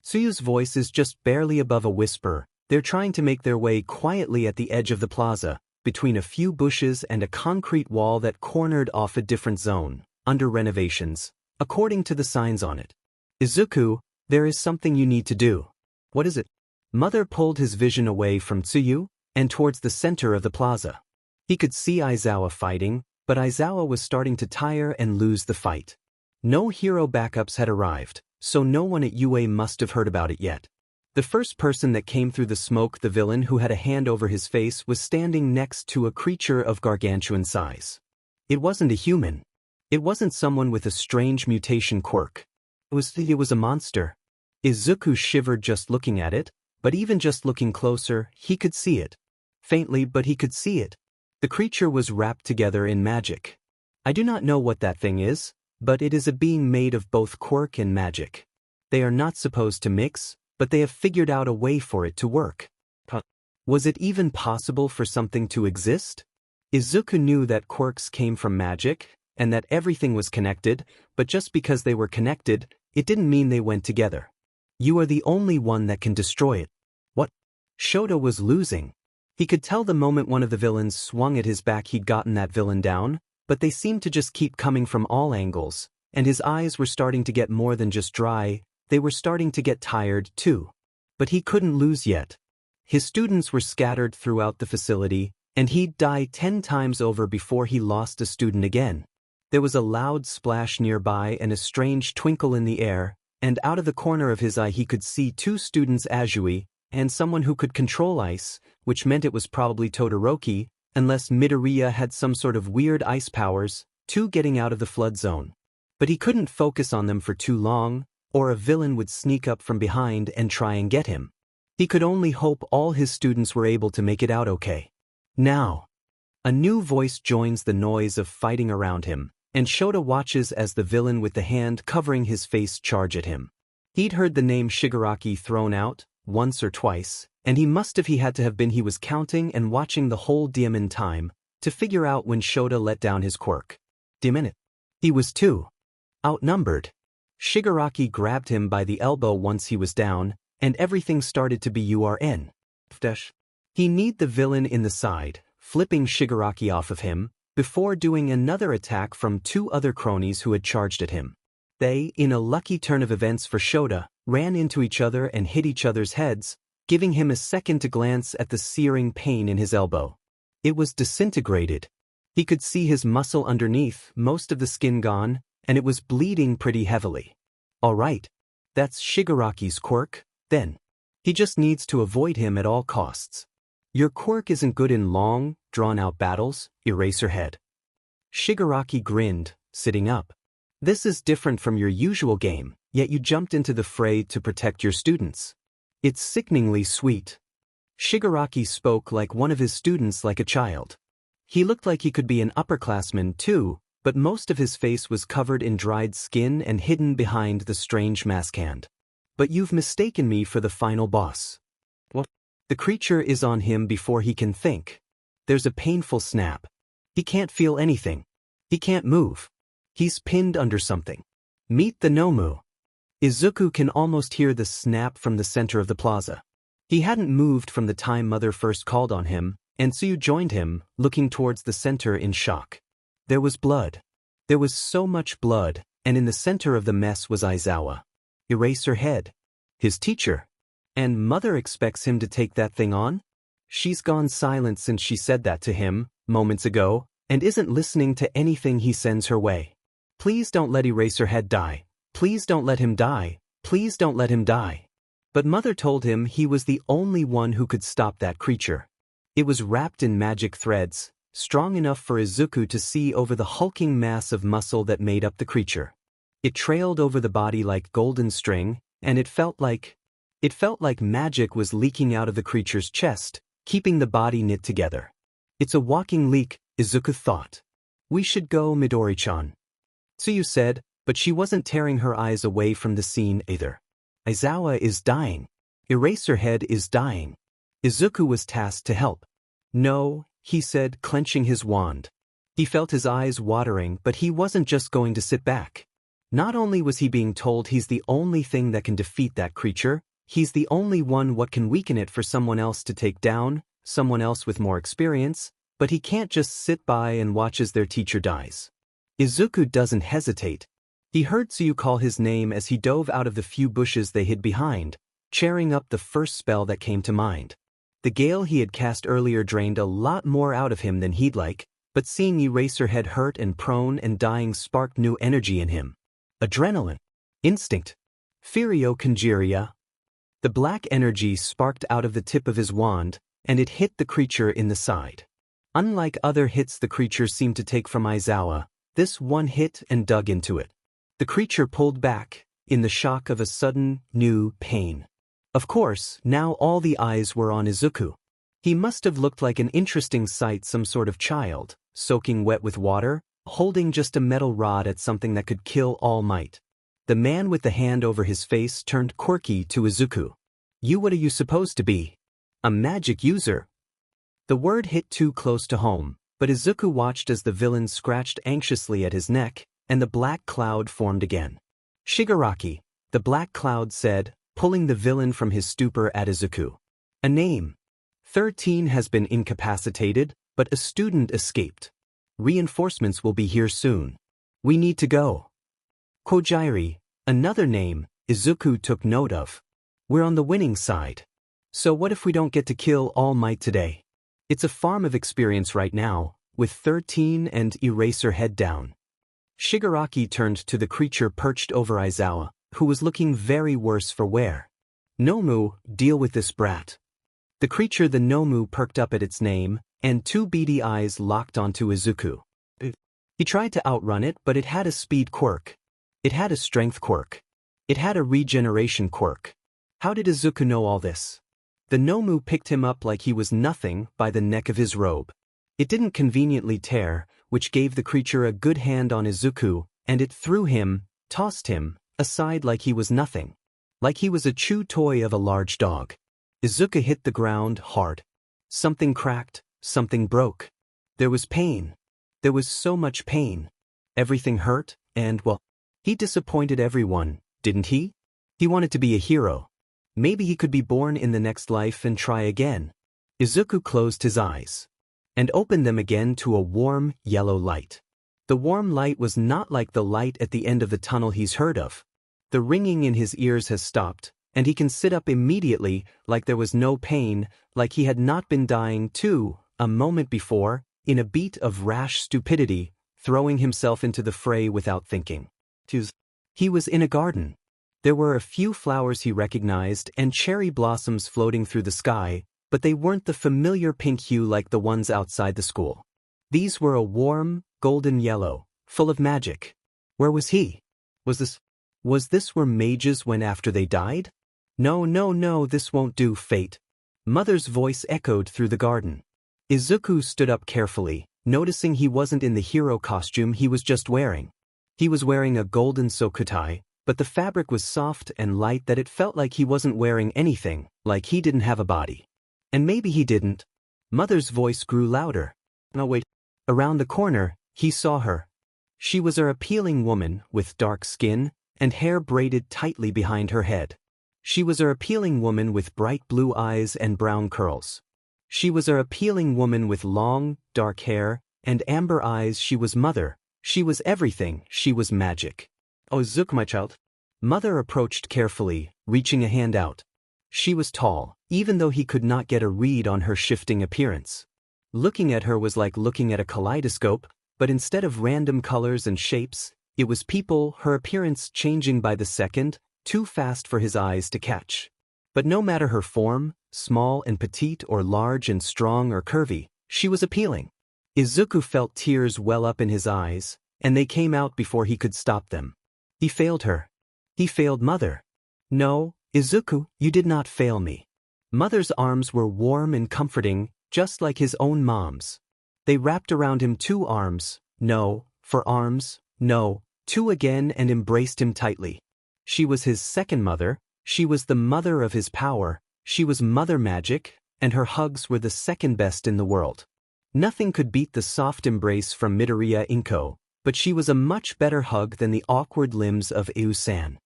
Tsuyu's voice is just barely above a whisper. They're trying to make their way quietly at the edge of the plaza, between a few bushes and a concrete wall that cornered off a different zone, under renovations, according to the signs on it. Izuku, there is something you need to do. What is it? Mother pulled his vision away from Tsuyu, and towards the center of the plaza. He could see Izawa fighting, but Izawa was starting to tire and lose the fight. No hero backups had arrived, so no one at UA must have heard about it yet. The first person that came through the smoke, the villain who had a hand over his face, was standing next to a creature of gargantuan size. It wasn't a human. It wasn't someone with a strange mutation quirk. It was a monster. Izuku shivered just looking at it, but even just looking closer, he could see it. Faintly, but he could see it. The creature was wrapped together in magic. I do not know what that thing is, but it is a being made of both quirk and magic. They are not supposed to mix, but they have figured out a way for it to work. Was it even possible for something to exist? Izuku knew that quirks came from magic, and that everything was connected, but just because they were connected, it didn't mean they went together. You are the only one that can destroy it. What? Shota was losing. He could tell the moment one of the villains swung at his back he'd gotten that villain down, but they seemed to just keep coming from all angles, and his eyes were starting to get more than just dry, they were starting to get tired too. But he couldn't lose yet. His students were scattered throughout the facility, and he'd die 10 times over before he lost a student again. There was a loud splash nearby and a strange twinkle in the air, and out of the corner of his eye he could see 2 students, Azui, and someone who could control ice, which meant it was probably Todoroki, unless Midoriya had some sort of weird ice powers, 2 getting out of the flood zone. But he couldn't focus on them for too long, or a villain would sneak up from behind and try and get him. He could only hope all his students were able to make it out okay. Now, a new voice joins the noise of fighting around him, and Shota watches as the villain with the hand covering his face charge at him. He'd heard the name Shigaraki thrown out, once or twice, and he had to have been he was counting and watching the whole damn in time, to figure out when Shota let down his quirk. Minute. He was too outnumbered. Shigaraki grabbed him by the elbow once he was down, and everything started to be URN. He kneed the villain in the side, flipping Shigaraki off of him, before doing another attack from 2 other cronies who had charged at him. They, in a lucky turn of events for Shota, ran into each other and hit each other's heads, giving him a second to glance at the searing pain in his elbow. It was disintegrated. He could see his muscle underneath, most of the skin gone, and it was bleeding pretty heavily. All right. That's Shigaraki's quirk, then. He just needs to avoid him at all costs. Your quirk isn't good in long, drawn-out battles, Eraserhead. Shigaraki grinned, sitting up. This is different from your usual game, yet you jumped into the fray to protect your students. It's sickeningly sweet. Shigaraki spoke like one of his students, like a child. He looked like he could be an upperclassman too, but most of his face was covered in dried skin and hidden behind the strange mask hand. But you've mistaken me for the final boss. What? The creature is on him before he can think. There's a painful snap. He can't feel anything. He can't move. He's pinned under something. Meet the Nomu. Izuku can almost hear the snap from the center of the plaza. He hadn't moved from the time Mother first called on him, and Tsuyu joined him, looking towards the center in shock. There was blood. There was so much blood, and in the center of the mess was Izawa. Eraserhead. His teacher. And Mother expects him to take that thing on? She's gone silent since she said that to him, moments ago, and isn't listening to anything he sends her way. Please don't let Eraserhead die. Please don't let him die. Please don't let him die. But Mother told him he was the only one who could stop that creature. It was wrapped in magic threads, strong enough for Izuku to see over the hulking mass of muscle that made up the creature. It trailed over the body like golden string, and it felt like magic was leaking out of the creature's chest, keeping the body knit together. It's a walking leak, Izuku thought. We should go, Midori-chan. Tsuyu said, but she wasn't tearing her eyes away from the scene either. Izawa is dying. Eraserhead is dying. Izuku was tasked to help. No, he said, clenching his wand. He felt his eyes watering, but he wasn't just going to sit back. Not only was he being told he's the only thing that can defeat that creature, he's the only one what can weaken it for someone else to take down, someone else with more experience, but he can't just sit by and watch as their teacher dies. Izuku doesn't hesitate. He heard Tsuyu call his name as he dove out of the few bushes they hid behind, cheering up the first spell that came to mind. The gale he had cast earlier drained a lot more out of him than he'd like, but seeing Eraserhead hurt and prone and dying sparked new energy in him. Adrenaline. Instinct. Furio Congeria. The black energy sparked out of the tip of his wand, and it hit the creature in the side. Unlike other hits the creature seemed to take from Aizawa, this one hit and dug into it. The creature pulled back, in the shock of a sudden, new pain. Of course, now all the eyes were on Izuku. He must have looked like an interesting sight, some sort of child, soaking wet with water, holding just a metal rod at something that could kill All Might. The man with the hand over his face turned quirky to Izuku. What are you supposed to be? A magic user? The word hit too close to home, but Izuku watched as the villain scratched anxiously at his neck, and the black cloud formed again. Shigaraki, the black cloud said, pulling the villain from his stupor at Izuku. A name. 13 has been incapacitated, but a student escaped. Reinforcements will be here soon. We need to go. Kojiri, another name, Izuku took note of. We're on the winning side. So what if we don't get to kill All Might today? It's a farm of experience right now, with 13 and Eraserhead down. Shigaraki turned to the creature perched over Aizawa, who was looking very worse for wear. Nomu, deal with this brat. The creature the Nomu perked up at its name, and two beady eyes locked onto Izuku. He tried to outrun it, but it had a speed quirk. It had a strength quirk. It had a regeneration quirk. How did Izuku know all this? The Nomu picked him up like he was nothing by the neck of his robe. It didn't conveniently tear, which gave the creature a good hand on Izuku, and it threw him, tossed him, aside like he was nothing. Like he was a chew toy of a large dog. Izuku hit the ground hard. Something cracked, something broke. There was pain. There was so much pain. Everything hurt, and well, he disappointed everyone, didn't he? He wanted to be a hero. Maybe he could be born in the next life and try again. Izuku closed his eyes and opened them again to a warm, yellow light. The warm light was not like the light at the end of the tunnel he's heard of. The ringing in his ears has stopped, and he can sit up immediately like there was no pain, like he had not been dying too, a moment before, in a beat of rash stupidity, throwing himself into the fray without thinking. He was in a garden. There were a few flowers he recognized and cherry blossoms floating through the sky, but they weren't the familiar pink hue like the ones outside the school. These were a warm, golden yellow, full of magic. Where was he? Was this where mages went after they died? No, this won't do, Fate. Mother's voice echoed through the garden. Izuku stood up carefully, noticing he wasn't in the hero costume he was just wearing. He was wearing a golden sokutai, but the fabric was soft and light that it felt like he wasn't wearing anything, like he didn't have a body. And maybe he didn't. Mother's voice grew louder. No, wait. Around the corner, he saw her. She was an appealing woman with dark skin and hair braided tightly behind her head. She was an appealing woman with bright blue eyes and brown curls. She was an appealing woman with long, dark hair and amber eyes. She was Mother. She was everything. She was magic. Oh, Izuku, my child. Mother approached carefully, reaching a hand out. She was tall, even though he could not get a read on her shifting appearance. Looking at her was like looking at a kaleidoscope, but instead of random colors and shapes, it was people, her appearance changing by the second, too fast for his eyes to catch. But no matter her form, small and petite or large and strong or curvy, she was appealing. Izuku felt tears well up in his eyes, and they came out before he could stop them. He failed her. He failed Mother. No, Izuku, you did not fail me. Mother's arms were warm and comforting, just like his own mom's. They wrapped around him 2 arms, no, for arms, no, 2 again, and embraced him tightly. She was his second mother, she was the mother of his power, she was Mother Magic, and her hugs were the second best in the world. Nothing could beat the soft embrace from Midoriya Inko, but she was a much better hug than the awkward limbs of Eu-san.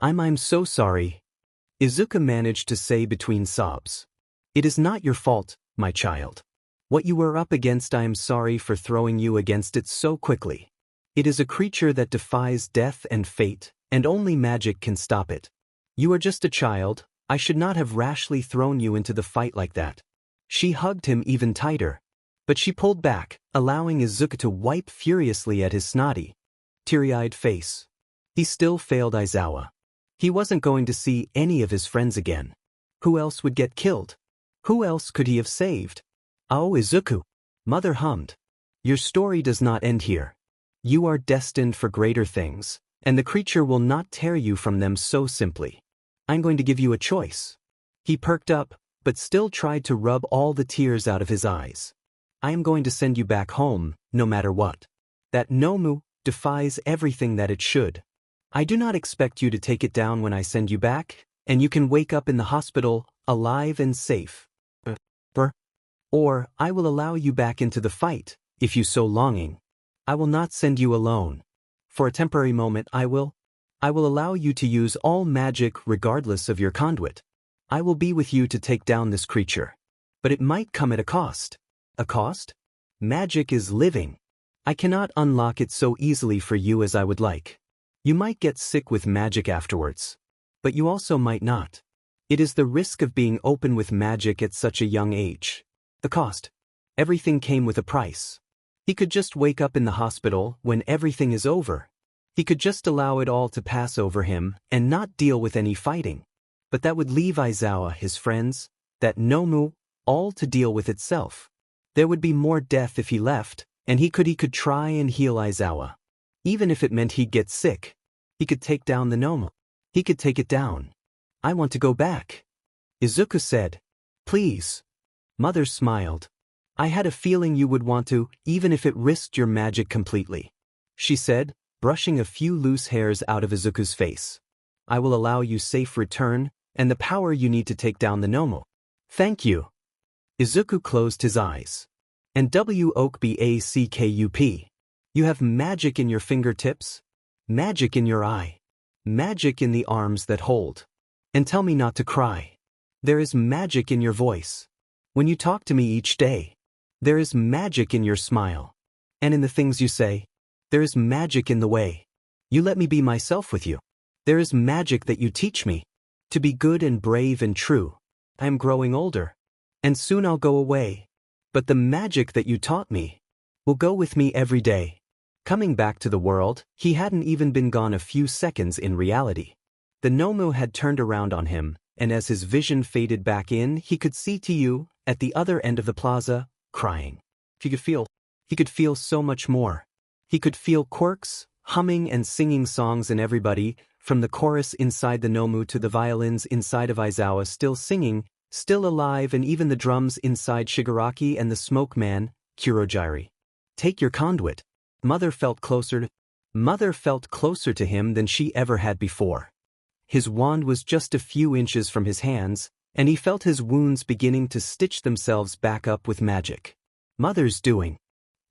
I'm so sorry. Izuku managed to say between sobs. It is not your fault, my child. What you were up against, I am sorry for throwing you against it so quickly. It is a creature that defies death and fate, and only magic can stop it. You are just a child, I should not have rashly thrown you into the fight like that. She hugged him even tighter. But she pulled back, allowing Izuku to wipe furiously at his snotty, teary-eyed face. He still failed Aizawa. He wasn't going to see any of his friends again. Who else would get killed? Who else could he have saved? Oh, Izuku. Mother hummed. Your story does not end here. You are destined for greater things, and the creature will not tear you from them so simply. I'm going to give you a choice. He perked up, but still tried to rub all the tears out of his eyes. I am going to send you back home, no matter what. That Nomu defies everything that it should. I do not expect you to take it down when I send you back, and you can wake up in the hospital, alive and safe. Or I will allow you back into the fight, if you so longing. I will not send you alone. For a temporary moment I will allow you to use all magic regardless of your conduit. I will be with you to take down this creature. But it might come at a cost. A cost? Magic is living. I cannot unlock it so easily for you as I would like. You might get sick with magic afterwards. But you also might not. It is the risk of being open with magic at such a young age. The cost. Everything came with a price. He could just wake up in the hospital when everything is over. He could just allow it all to pass over him and not deal with any fighting. But that would leave Aizawa, his friends, that Nomu, all to deal with itself. There would be more death if he left, and he could try and heal Aizawa. Even if it meant he'd get sick. He could take down the Nomu. He could take it down. I want to go back. Izuku said. Please. Mother smiled. I had a feeling you would want to, even if it risked your magic completely. She said, brushing a few loose hairs out of Izuku's face. I will allow you safe return, and the power you need to take down the Nomu. Thank you. Izuku closed his eyes. And Wokbakup. You have magic in your fingertips, magic in your eye, magic in the arms that hold. And tell me not to cry. There is magic in your voice. When you talk to me each day, there is magic in your smile. And in the things you say, there is magic in the way you let me be myself with you. There is magic that you teach me to be good and brave and true. I am growing older, and soon I'll go away. But the magic that you taught me will go with me every day. Coming back to the world, he hadn't even been gone a few seconds in reality. The Nomu had turned around on him, and as his vision faded back in, he could see Tiu, at the other end of the plaza, crying. He could feel so much more. He could feel Quirks, humming and singing songs, and everybody, from the chorus inside the Nomu to the violins inside of Aizawa still singing, still alive, and even the drums inside Shigaraki and the smoke man, Kurogiri. Take your conduit. Mother felt closer to him than she ever had before. His wand was just a few inches from his hands, and he felt his wounds beginning to stitch themselves back up with magic. Mother's doing.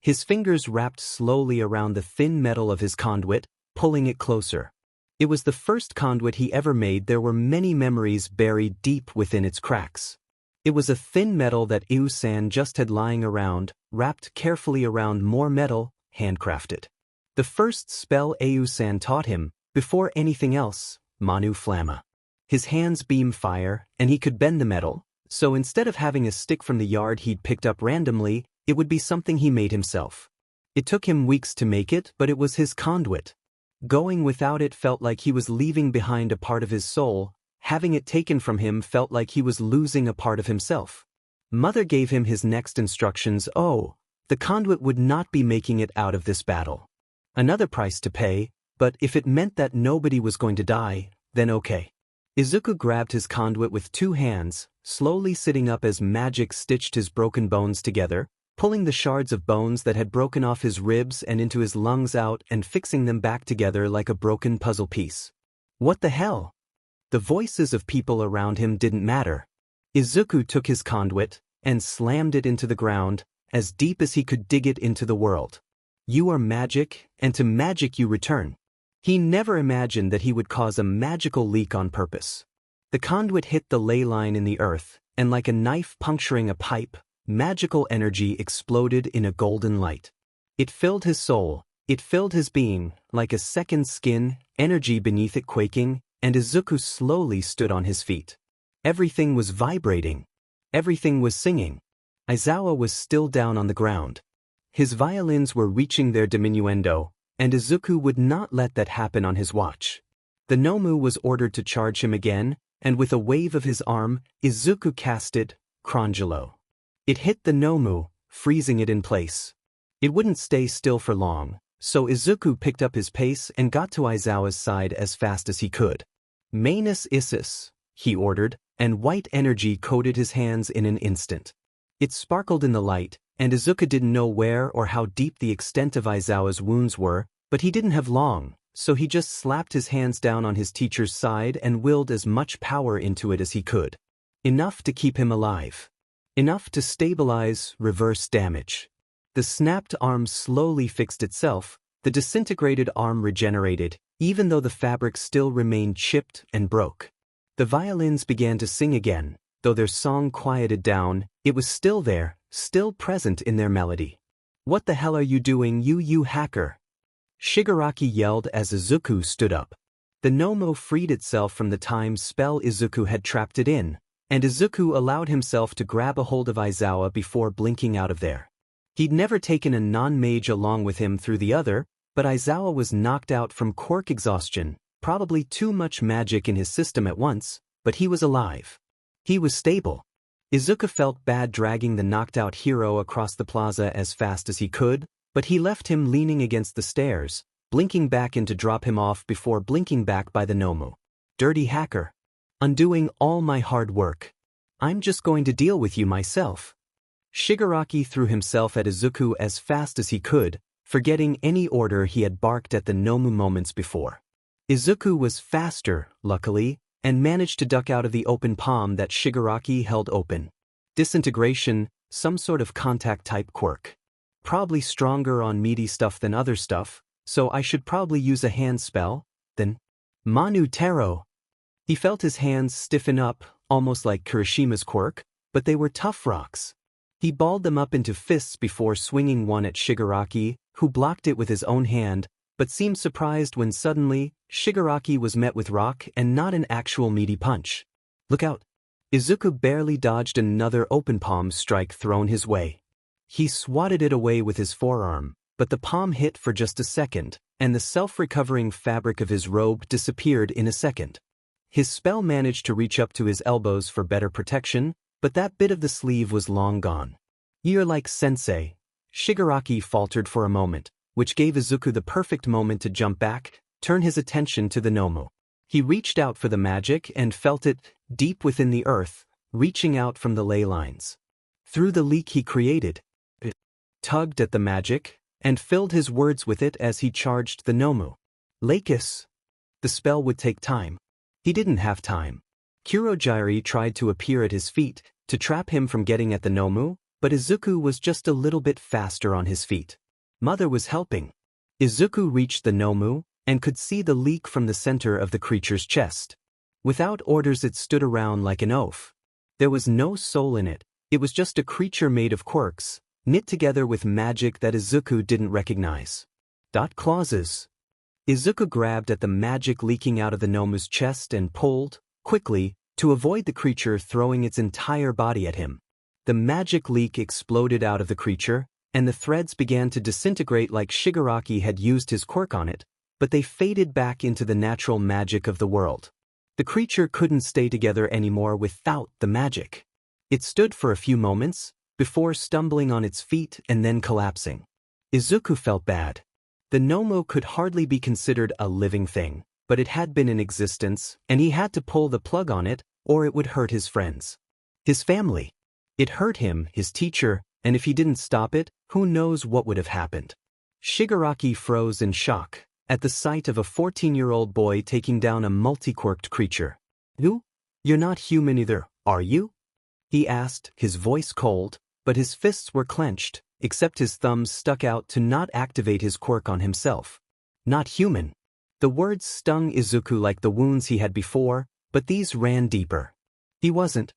His fingers wrapped slowly around the thin metal of his conduit, pulling it closer. It was the first conduit he ever made. There were many memories buried deep within its cracks. It was a thin metal that Iu-san just had lying around, wrapped carefully around more metal, handcrafted. The first spell Iu-san taught him, before anything else, Manu Flamma. His hands beam fire, and he could bend the metal, so instead of having a stick from the yard he'd picked up randomly, it would be something he made himself. It took him weeks to make it, but it was his conduit. Going without it felt like he was leaving behind a part of his soul. Having it taken from him felt like he was losing a part of himself. Mother gave him his next instructions. Oh, the conduit would not be making it out of this battle. Another price to pay, but if it meant that nobody was going to die, then okay. Izuku grabbed his conduit with two hands, slowly sitting up as magic stitched his broken bones together, pulling the shards of bones that had broken off his ribs and into his lungs out and fixing them back together like a broken puzzle piece. What the hell? The voices of people around him didn't matter. Izuku took his conduit and slammed it into the ground, as deep as he could dig it into the world. You are magic, and to magic you return. He never imagined that he would cause a magical leak on purpose. The conduit hit the ley line in the earth, and like a knife puncturing a pipe, magical energy exploded in a golden light. It filled his soul, it filled his being, like a second skin, energy beneath it quaking, and Izuku slowly stood on his feet. Everything was vibrating. Everything was singing. Aizawa was still down on the ground. His violins were reaching their diminuendo, and Izuku would not let that happen on his watch. The Nomu was ordered to charge him again, and with a wave of his arm, Izuku casted Crongelo. It hit the Nomu, freezing it in place. It wouldn't stay still for long, so Izuku picked up his pace and got to Aizawa's side as fast as he could. Manus Isis, he ordered, and white energy coated his hands in an instant. It sparkled in the light, and Izuku didn't know where or how deep the extent of Aizawa's wounds were, but he didn't have long, so he just slapped his hands down on his teacher's side and willed as much power into it as he could. Enough to keep him alive. Enough to stabilize reverse damage. The snapped arm slowly fixed itself, the disintegrated arm regenerated, even though the fabric still remained chipped and broke. The violins began to sing again, though their song quieted down, it was still there, still present in their melody. "What the hell are you doing, you hacker?" Shigaraki yelled as Izuku stood up. The Nomu freed itself from the time spell Izuku had trapped it in, and Izuku allowed himself to grab a hold of Aizawa before blinking out of there. He'd never taken a non-mage along with him through the other, but Aizawa was knocked out from quirk exhaustion, probably too much magic in his system at once, but he was alive. He was stable. Izuku felt bad dragging the knocked-out hero across the plaza as fast as he could, but he left him leaning against the stairs, blinking back in to drop him off before blinking back by the Nomu. "Dirty hacker. Undoing all my hard work. I'm just going to deal with you myself." Shigaraki threw himself at Izuku as fast as he could, forgetting any order he had barked at the Nomu moments before. Izuku was faster, luckily, and managed to duck out of the open palm that Shigaraki held open. Disintegration, some sort of contact-type quirk. Probably stronger on meaty stuff than other stuff, so I should probably use a hand spell, then Manu Taro. He felt his hands stiffen up, almost like Kirishima's quirk, but they were tough rocks. He balled them up into fists before swinging one at Shigaraki, who blocked it with his own hand, but seemed surprised when suddenly, Shigaraki was met with rock and not an actual meaty punch. "Look out." Izuku barely dodged another open palm strike thrown his way. He swatted it away with his forearm, but the palm hit for just a second, and the self-recovering fabric of his robe disappeared in a second. His spell managed to reach up to his elbows for better protection, but that bit of the sleeve was long gone. "You're like sensei." Shigaraki faltered for a moment, which gave Izuku the perfect moment to jump back, turn his attention to the Nomu. He reached out for the magic and felt it, deep within the earth, reaching out from the ley lines. Through the leak he created, it tugged at the magic, and filled his words with it as he charged the Nomu. Lakis. The spell would take time. He didn't have time. Kurogiri tried to appear at his feet, to trap him from getting at the Nomu, but Izuku was just a little bit faster on his feet. Mother was helping. Izuku reached the Nomu, and could see the leak from the center of the creature's chest. Without orders it stood around like an oaf. There was no soul in it, it was just a creature made of quirks, knit together with magic that Izuku didn't recognize. Clauses. Izuku grabbed at the magic leaking out of the Nomu's chest and pulled, quickly, to avoid the creature throwing its entire body at him. The magic leak exploded out of the creature, and the threads began to disintegrate like Shigaraki had used his quirk on it, but they faded back into the natural magic of the world. The creature couldn't stay together anymore without the magic. It stood for a few moments, before stumbling on its feet and then collapsing. Izuku felt bad. The Nomu could hardly be considered a living thing, but it had been in existence, and he had to pull the plug on it, or it would hurt his friends. His family. It hurt him, his teacher, and if he didn't stop it, who knows what would have happened. Shigaraki froze in shock at the sight of a 14-year-old boy taking down a multi-quirked creature. "You? You're not human either, are you?" he asked, his voice cold, but his fists were clenched, except his thumbs stuck out to not activate his quirk on himself. Not human. The words stung Izuku like the wounds he had before, but these ran deeper. He wasn't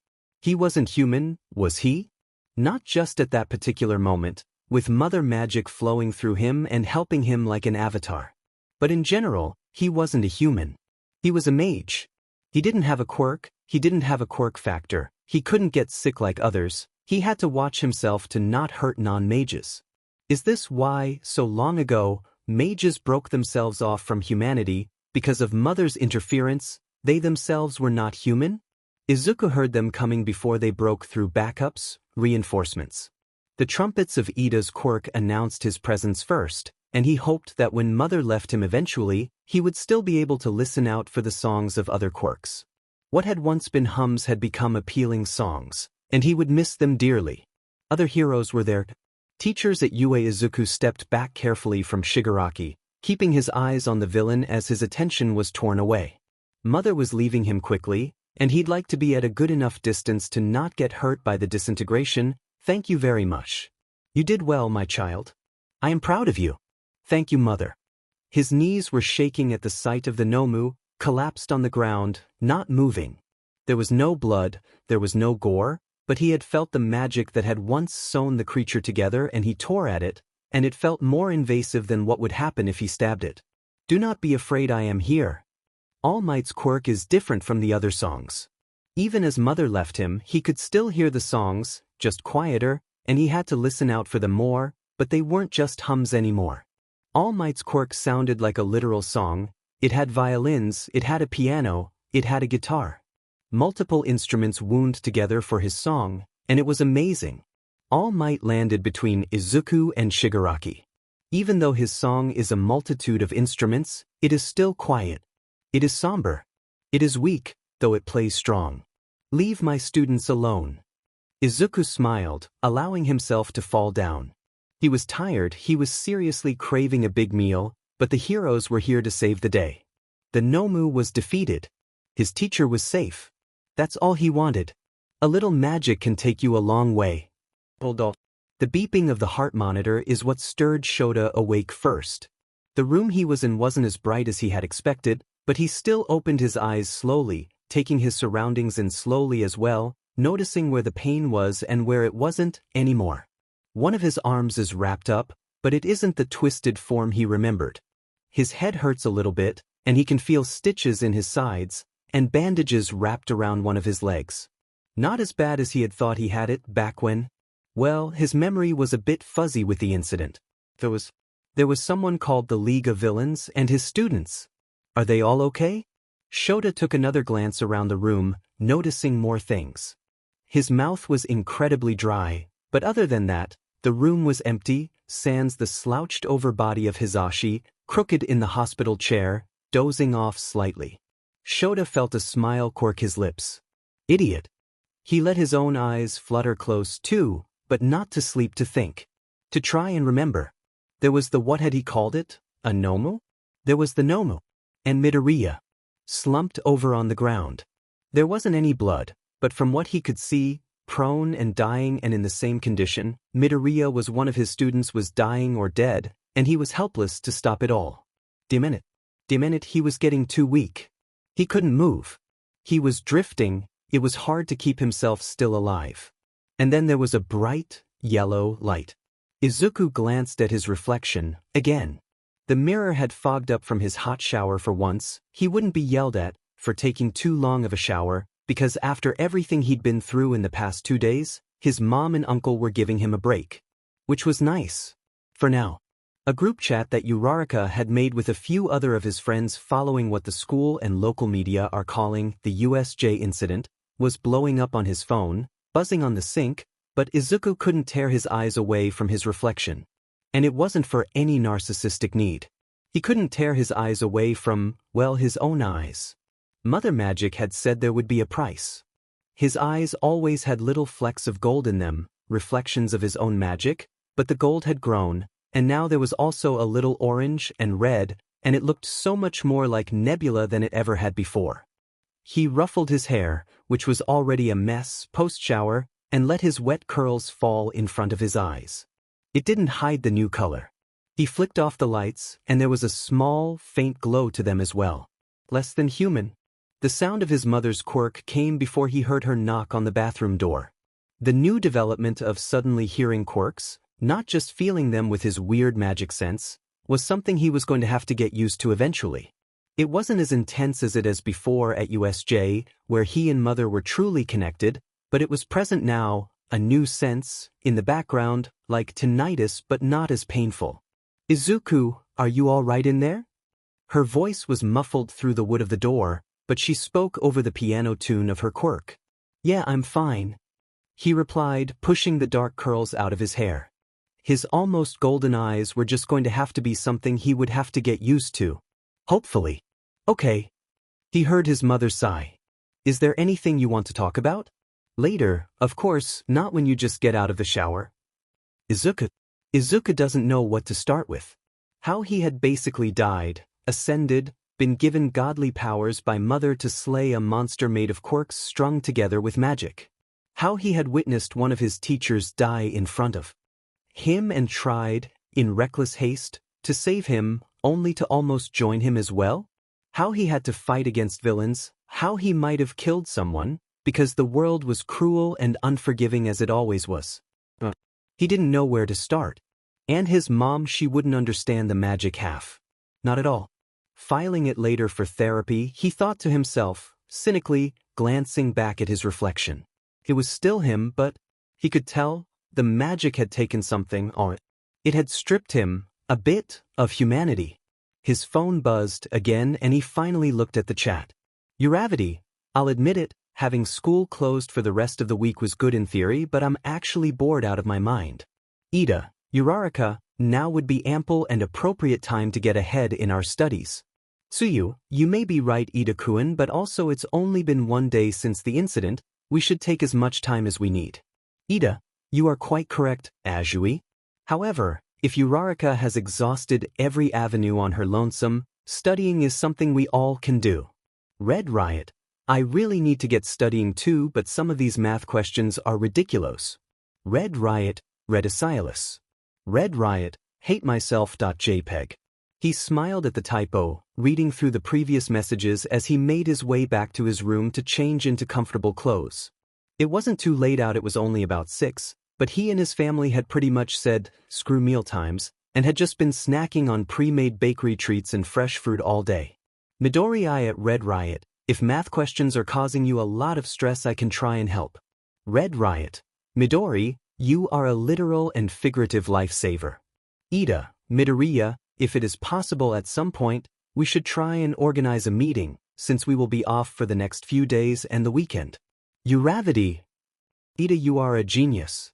human, was he? Not just at that particular moment, with mother magic flowing through him and helping him like an avatar. But in general, he wasn't a human. He was a mage. He didn't have a quirk, he didn't have a quirk factor, he couldn't get sick like others, He had to watch himself to not hurt non-mages. Is this why, so long ago, mages broke themselves off from humanity, because of Mother's interference? They themselves were not human? Izuku heard them coming before they broke through backups, reinforcements. The trumpets of Ida's Quirk announced his presence first, and he hoped that when Mother left him eventually, he would still be able to listen out for the songs of other Quirks. What had once been hums had become appealing songs, and he would miss them dearly. Other heroes were there. Teachers at UA. Izuku stepped back carefully from Shigaraki, keeping his eyes on the villain as his attention was torn away. Mother was leaving him quickly, and he'd like to be at a good enough distance to not get hurt by the disintegration. Thank you very much. You did well, my child. I am proud of you. Thank you, Mother. His knees were shaking at the sight of the Nomu, collapsed on the ground, not moving. There was no blood, there was no gore, but he had felt the magic that had once sewn the creature together, and he tore at it, and it felt more invasive than what would happen if he stabbed it. Do not be afraid, I am here. All Might's Quirk is different from the other songs. Even as Mother left him, he could still hear the songs, just quieter, and he had to listen out for them more, but they weren't just hums anymore. All Might's Quirk sounded like a literal song. It had violins, it had a piano, it had a guitar. Multiple instruments wound together for his song, and it was amazing. All Might landed between Izuku and Shigaraki. Even though his song is a multitude of instruments, it is still quiet. It is somber. It is weak, though it plays strong. Leave my students alone. Izuku smiled, allowing himself to fall down. He was tired, he was seriously craving a big meal, but the heroes were here to save the day. The Nomu was defeated. His teacher was safe. That's all he wanted. A little magic can take you a long way. The beeping of the heart monitor is what stirred Shota awake first. The room he was in wasn't as bright as he had expected, but he still opened his eyes slowly, taking his surroundings in slowly as well, noticing where the pain was and where it wasn't anymore. One of his arms is wrapped up, but it isn't the twisted form he remembered. His head hurts a little bit, and he can feel stitches in his sides, and bandages wrapped around one of his legs. Not as bad as he had thought he had it back when. Well, his memory was a bit fuzzy with the incident. There was someone called the League of Villains and his students. Are they all okay? Shota took another glance around the room, noticing more things. His mouth was incredibly dry, but other than that, the room was empty, sans the slouched-over body of Hisashi, crooked in the hospital chair, dozing off slightly. Shota felt a smile cork his lips. Idiot. He let his own eyes flutter close too, but not to sleep, to think. To try and remember. There was the, what had he called it? A Nomu? There was the Nomu. And Midoriya. Slumped over on the ground. There wasn't any blood, but from what he could see, prone and dying and in the same condition, Midoriya was one of his students, was dying or dead, and he was helpless to stop it all. Damn it, he was getting too weak. He couldn't move. He was drifting, it was hard to keep himself still alive. And then there was a bright, yellow light. Izuku glanced at his reflection, again. The mirror had fogged up from his hot shower for once. He wouldn't be yelled at for taking too long of a shower, because after everything he'd been through in the past 2 days, his mom and uncle were giving him a break. Which was nice. For now. A group chat that Uraraka had made with a few other of his friends following what the school and local media are calling the USJ incident, was blowing up on his phone, buzzing on the sink, but Izuku couldn't tear his eyes away from his reflection. And it wasn't for any narcissistic need. He couldn't tear his eyes away from, well, his own eyes. Mother Magic had said there would be a price. His eyes always had little flecks of gold in them, reflections of his own magic, but the gold had grown, and now there was also a little orange and red, and it looked so much more like Nebula than it ever had before. He ruffled his hair, which was already a mess post-shower, and let his wet curls fall in front of his eyes. It didn't hide the new color. He flicked off the lights, and there was a small, faint glow to them as well. Less than human. The sound of his mother's quirk came before he heard her knock on the bathroom door. The new development of suddenly hearing quirks, not just feeling them with his weird magic sense, was something he was going to have to get used to eventually. It wasn't as intense as it is before at USJ, where he and Mother were truly connected, but it was present now, A new sense, in the background, like tinnitus but not as painful. Izuku, are you all right in there? Her voice was muffled through the wood of the door, but she spoke over the piano tune of her quirk. Yeah, I'm fine, he replied, pushing the dark curls out of his hair. His almost golden eyes were just going to have to be something he would have to get used to. Hopefully. Okay. He heard his mother sigh. Is there anything you want to talk about? Later, of course, not when you just get out of the shower. Izuku doesn't know what to start with. How he had basically died, ascended, been given godly powers by mother to slay a monster made of quirks strung together with magic. How he had witnessed one of his teachers die in front of him and tried, in reckless haste, to save him, only to almost join him as well? How he had to fight against villains, how he might have killed someone, because the world was cruel and unforgiving as it always was. He didn't know where to start. And his mom, she wouldn't understand the magic half. Not at all. Filing it later for therapy, he thought to himself, cynically, glancing back at his reflection. It was still him, but he could tell the magic had taken something on it. It had stripped him, a bit, of humanity. His phone buzzed again and he finally looked at the chat. Uravity, I'll admit it, having school closed for the rest of the week was good in theory, but I'm actually bored out of my mind. Ida, Uraraka, now would be ample and appropriate time to get ahead in our studies. Tsuyu, you may be right, Ida-kun, but also it's only been 1 day since the incident, we should take as much time as we need. Ida, you are quite correct, Azui. However, if Uraraka has exhausted every avenue on her lonesome, studying is something we all can do. Red Riot, I really need to get studying too, but some of these math questions are ridiculous. Red Riot, Redicilus. Red Riot, hate myself.jpg. He smiled at the typo, reading through the previous messages as he made his way back to his room to change into comfortable clothes. It wasn't too late out, it was only about 6, but he and his family had pretty much said, screw mealtimes, and had just been snacking on pre-made bakery treats and fresh fruit all day. Midoriya at Red Riot, if math questions are causing you a lot of stress, I can try and help. Red Riot, Midori, you are a literal and figurative lifesaver. Ida, Midoriya, if it is possible at some point, we should try and organize a meeting, since we will be off for the next few days and the weekend. Uravity. Ida, you are a genius.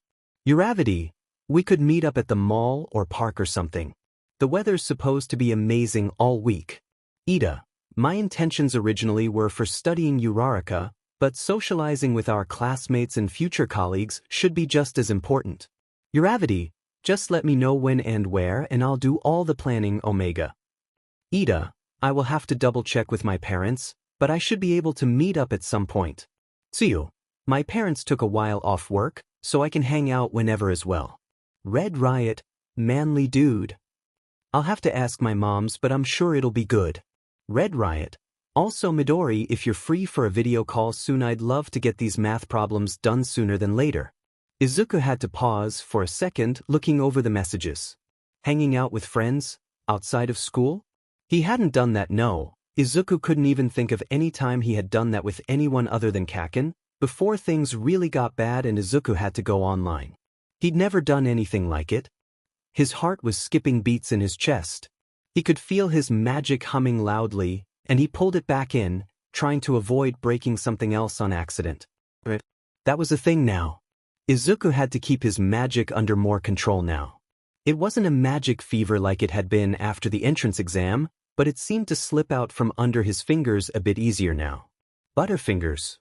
Uravity, we could meet up at the mall or park or something. The weather's supposed to be amazing all week. Ida, my intentions originally were for studying Uraraka, but socializing with our classmates and future colleagues should be just as important. Uravity, just let me know when and where and I'll do all the planning, Omega. Ida, I will have to double-check with my parents, but I should be able to meet up at some point. Tsuyu, my parents took a while off work, so I can hang out whenever as well. Red Riot, manly dude. I'll have to ask my moms, but I'm sure it'll be good. Red Riot, also Midori, if you're free for a video call soon, I'd love to get these math problems done sooner than later. Izuku had to pause for a second, looking over the messages. Hanging out with friends, outside of school? He hadn't done that, no. Izuku couldn't even think of any time he had done that with anyone other than Kaken, before things really got bad and Izuku had to go online. He'd never done anything like it. His heart was skipping beats in his chest. He could feel his magic humming loudly, and he pulled it back in, trying to avoid breaking something else on accident. But that was a thing now. Izuku had to keep his magic under more control now. It wasn't a magic fever like it had been after the entrance exam, but it seemed to slip out from under his fingers a bit easier now. Butterfingers.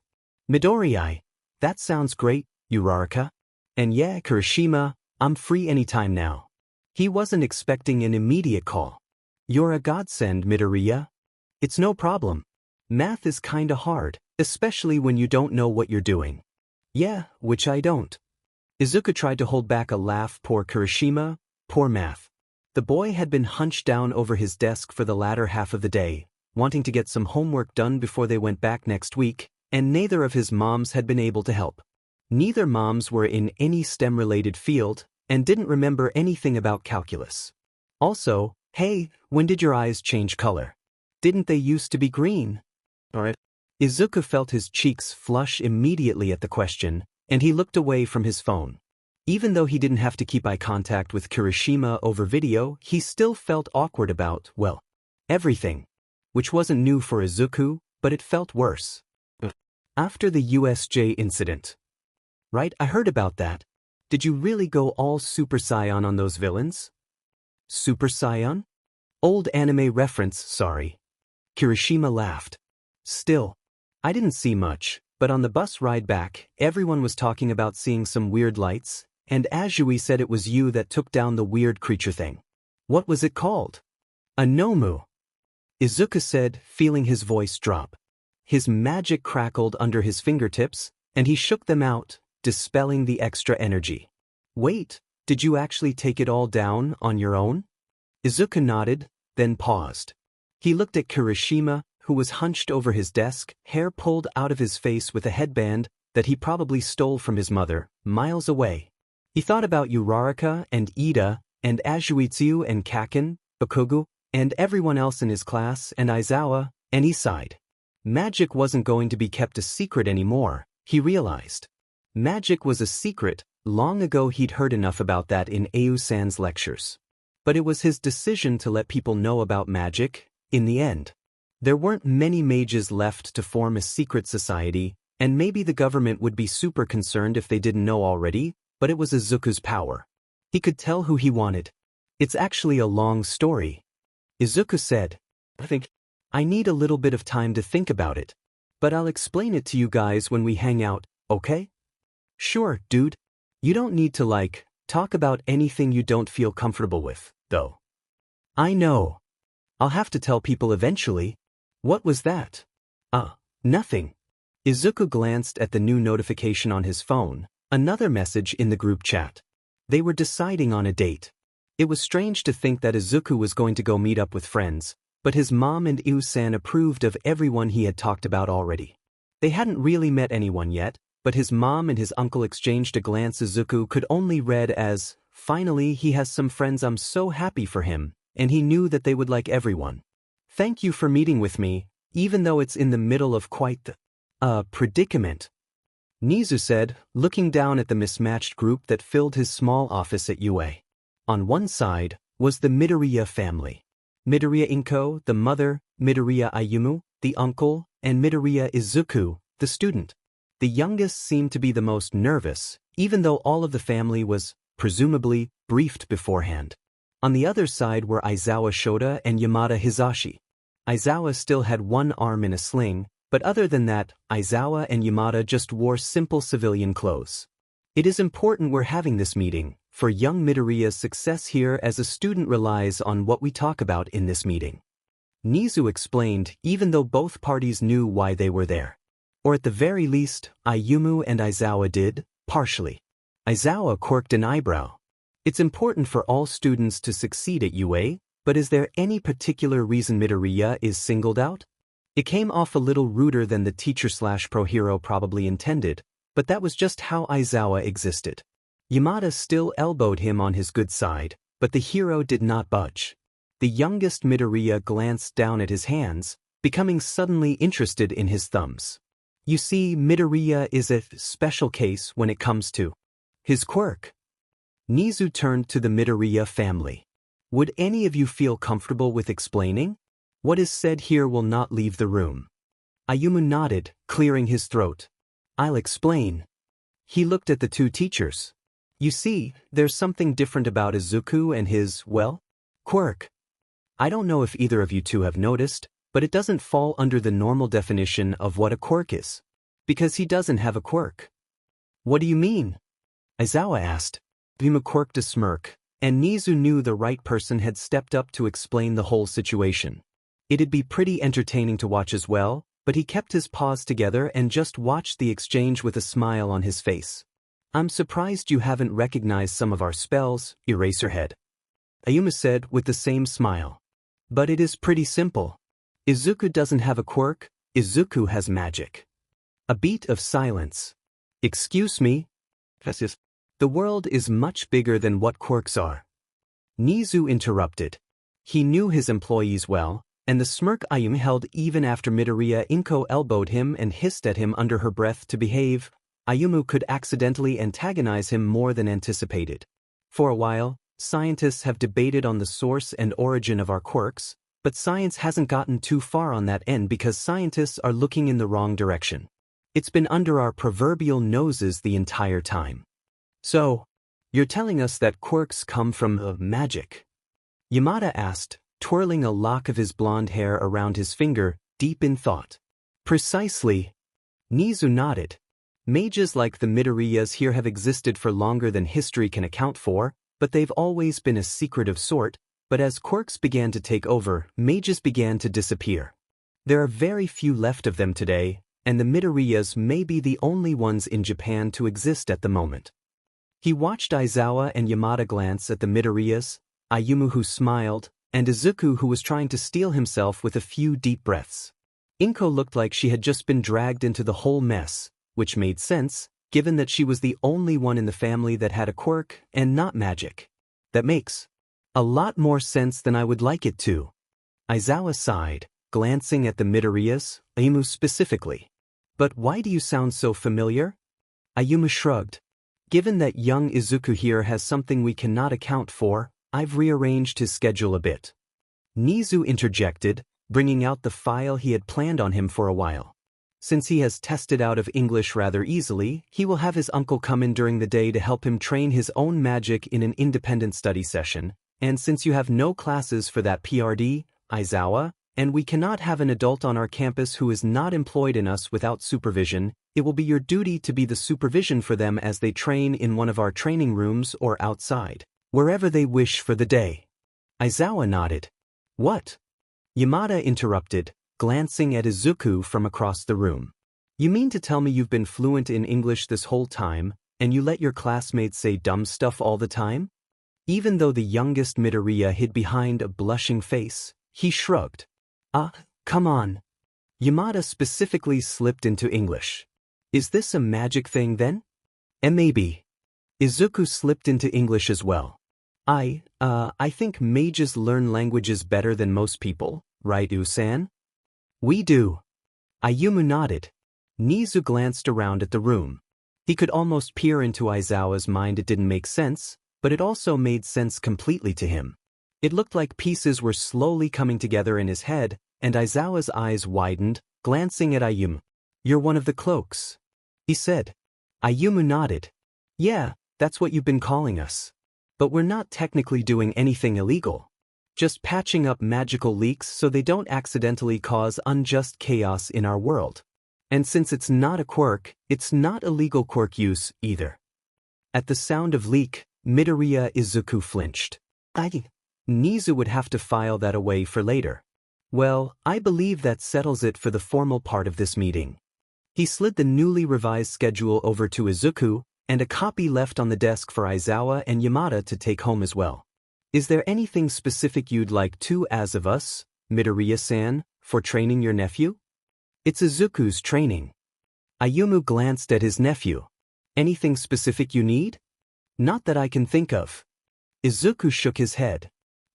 Midoriya, that sounds great, Uraraka. And yeah, Kirishima, I'm free anytime now. He wasn't expecting an immediate call. You're a godsend, Midoriya. It's no problem. Math is kinda hard, especially when you don't know what you're doing. Yeah, which I don't. Izuku tried to hold back a laugh. Poor Kirishima, poor math. The boy had been hunched down over his desk for the latter half of the day, wanting to get some homework done before they went back next week, and neither of his moms had been able to help. Neither moms were in any STEM-related field, and didn't remember anything about calculus. Also, hey, when did your eyes change color? Didn't they used to be green? Alright. Izuku felt his cheeks flush immediately at the question, and he looked away from his phone. Even though he didn't have to keep eye contact with Kirishima over video, he still felt awkward about, well, everything. Which wasn't new for Izuku, but it felt worse. After the USJ incident. Right, I heard about that. Did you really go all Super Saiyan on those villains? Super Saiyan? Old anime reference, sorry. Kirishima laughed. Still, I didn't see much, but on the bus ride back, everyone was talking about seeing some weird lights, and Azui said it was you that took down the weird creature thing. What was it called? A Nomu. Izuku said, feeling his voice drop. His magic crackled under his fingertips, and he shook them out, dispelling the extra energy. Wait, did you actually take it all down on your own? Izuku nodded, then paused. He looked at Kirishima, who was hunched over his desk, hair pulled out of his face with a headband that he probably stole from his mother, miles away. He thought about Uraraka and Ida, and Azuitsu and Kaken, Bakugo, and everyone else in his class, and Aizawa, and he sighed. Magic wasn't going to be kept a secret anymore, he realized. Magic was a secret. Long ago he'd heard enough about that in Ayu-san's lectures. But it was his decision to let people know about magic, in the end. There weren't many mages left to form a secret society, and maybe the government would be super concerned if they didn't know already, but it was Izuku's power. He could tell who he wanted. It's actually a long story. Izuku said, I need a little bit of time to think about it. But I'll explain it to you guys when we hang out, okay? Sure, dude. You don't need to talk about anything you don't feel comfortable with, though. I know. I'll have to tell people eventually. What was that? Nothing. Izuku glanced at the new notification on his phone, another message in the group chat. They were deciding on a date. It was strange to think that Izuku was going to go meet up with friends, but his mom and Iu-san approved of everyone he had talked about already. They hadn't really met anyone yet, but his mom and his uncle exchanged a glance Izuku could only read as, finally he has some friends, I'm so happy for him, and he knew that they would like everyone. Thank you for meeting with me, even though it's in the middle of quite the predicament. Nezu said, looking down at the mismatched group that filled his small office at UA. On one side was the Midoriya family. Midoriya Inko, the mother, Midoriya Ayumu, the uncle, and Midoriya Izuku, the student. The youngest seemed to be the most nervous, even though all of the family was, presumably, briefed beforehand. On the other side were Aizawa Shota and Yamada Hisashi. Aizawa still had one arm in a sling, but other than that, Aizawa and Yamada just wore simple civilian clothes. It is important we're having this meeting, for young Midoriya's success here as a student relies on what we talk about in this meeting. Nezu explained, even though both parties knew why they were there. Or at the very least, Ayumu and Aizawa did, partially. Aizawa quirked an eyebrow. It's important for all students to succeed at UA, but is there any particular reason Midoriya is singled out? It came off a little ruder than the teacher/pro hero probably intended, but that was just how Aizawa existed. Yamada still elbowed him on his good side, but the hero did not budge. The youngest Midoriya glanced down at his hands, becoming suddenly interested in his thumbs. You see, Midoriya is a special case when it comes to his quirk. Nezu turned to the Midoriya family. Would any of you feel comfortable with explaining? What is said here will not leave the room. Ayumu nodded, clearing his throat. I'll explain. He looked at the two teachers. You see, there's something different about Izuku and his, quirk. I don't know if either of you two have noticed, but it doesn't fall under the normal definition of what a quirk is. Because he doesn't have a quirk. What do you mean? Aizawa asked. Vima quirked a smirk, and Nezu knew the right person had stepped up to explain the whole situation. It'd be pretty entertaining to watch as well, but he kept his paws together and just watched the exchange with a smile on his face. I'm surprised you haven't recognized some of our spells, Eraserhead. Ayumu said with the same smile. But it is pretty simple. Izuku doesn't have a quirk, Izuku has magic. A beat of silence. Excuse me? The world is much bigger than what quirks are. Nezu interrupted. He knew his employees well, and the smirk Ayumu held even after Midoriya Inko elbowed him and hissed at him under her breath to behave. Ayumu could accidentally antagonize him more than anticipated. For a while, scientists have debated on the source and origin of our quirks, but science hasn't gotten too far on that end because scientists are looking in the wrong direction. It's been under our proverbial noses the entire time. So, you're telling us that quirks come from magic? Yamada asked, twirling a lock of his blonde hair around his finger, deep in thought. Precisely. Nezu nodded. Mages like the Midoriyas here have existed for longer than history can account for, but they've always been a secretive sort. But as quirks began to take over, mages began to disappear. There are very few left of them today, and the Midoriyas may be the only ones in Japan to exist at the moment. He watched Aizawa and Yamada glance at the Midoriyas, Ayumu who smiled, and Izuku who was trying to steel himself with a few deep breaths. Inko looked like she had just been dragged into the whole mess, which made sense, given that she was the only one in the family that had a quirk and not magic. That makes a lot more sense than I would like it to. Aizawa sighed, glancing at the Midoriyas, Ayumu specifically. But why do you sound so familiar? Ayumu shrugged. Given that young Izuku here has something we cannot account for, I've rearranged his schedule a bit. Nezu interjected, bringing out the file he had planned on him for a while. Since he has tested out of English rather easily, he will have his uncle come in during the day to help him train his own magic in an independent study session, and since you have no classes for that PRD, Aizawa, and we cannot have an adult on our campus who is not employed in us without supervision, it will be your duty to be the supervision for them as they train in one of our training rooms or outside, wherever they wish for the day. Aizawa nodded. What? Yamada interrupted, glancing at Izuku from across the room. You mean to tell me you've been fluent in English this whole time, and you let your classmates say dumb stuff all the time? Even though the youngest Midoriya hid behind a blushing face, he shrugged. Come on. Yamada specifically slipped into English. Is this a magic thing then? And maybe. Izuku slipped into English as well. I think mages learn languages better than most people, right, U-san? We do. Ayumu nodded. Nezu glanced around at the room. He could almost peer into Aizawa's mind. It didn't make sense, but it also made sense completely to him. It looked like pieces were slowly coming together in his head, and Aizawa's eyes widened, glancing at Ayumu. You're one of the cloaks, he said. Ayumu nodded. Yeah, that's what you've been calling us. But we're not technically doing anything illegal. Just patching up magical leaks so they don't accidentally cause unjust chaos in our world. And since it's not a quirk, it's not illegal quirk use either. At the sound of leak, Midoriya Izuku flinched. Nezu would have to file that away for later. Well, I believe that settles it for the formal part of this meeting. He slid the newly revised schedule over to Izuku, and a copy left on the desk for Aizawa and Yamada to take home as well. Is there anything specific you'd like to as of us, Midoriya-san, for training your nephew? It's Izuku's training. Ayumu glanced at his nephew. Anything specific you need? Not that I can think of. Izuku shook his head.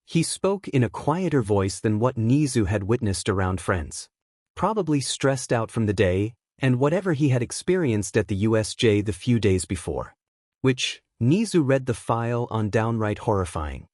He spoke in a quieter voice than what Nezu had witnessed around friends. Probably stressed out from the day, and whatever he had experienced at the USJ the few days before. Which, Nezu read the file on downright horrifying.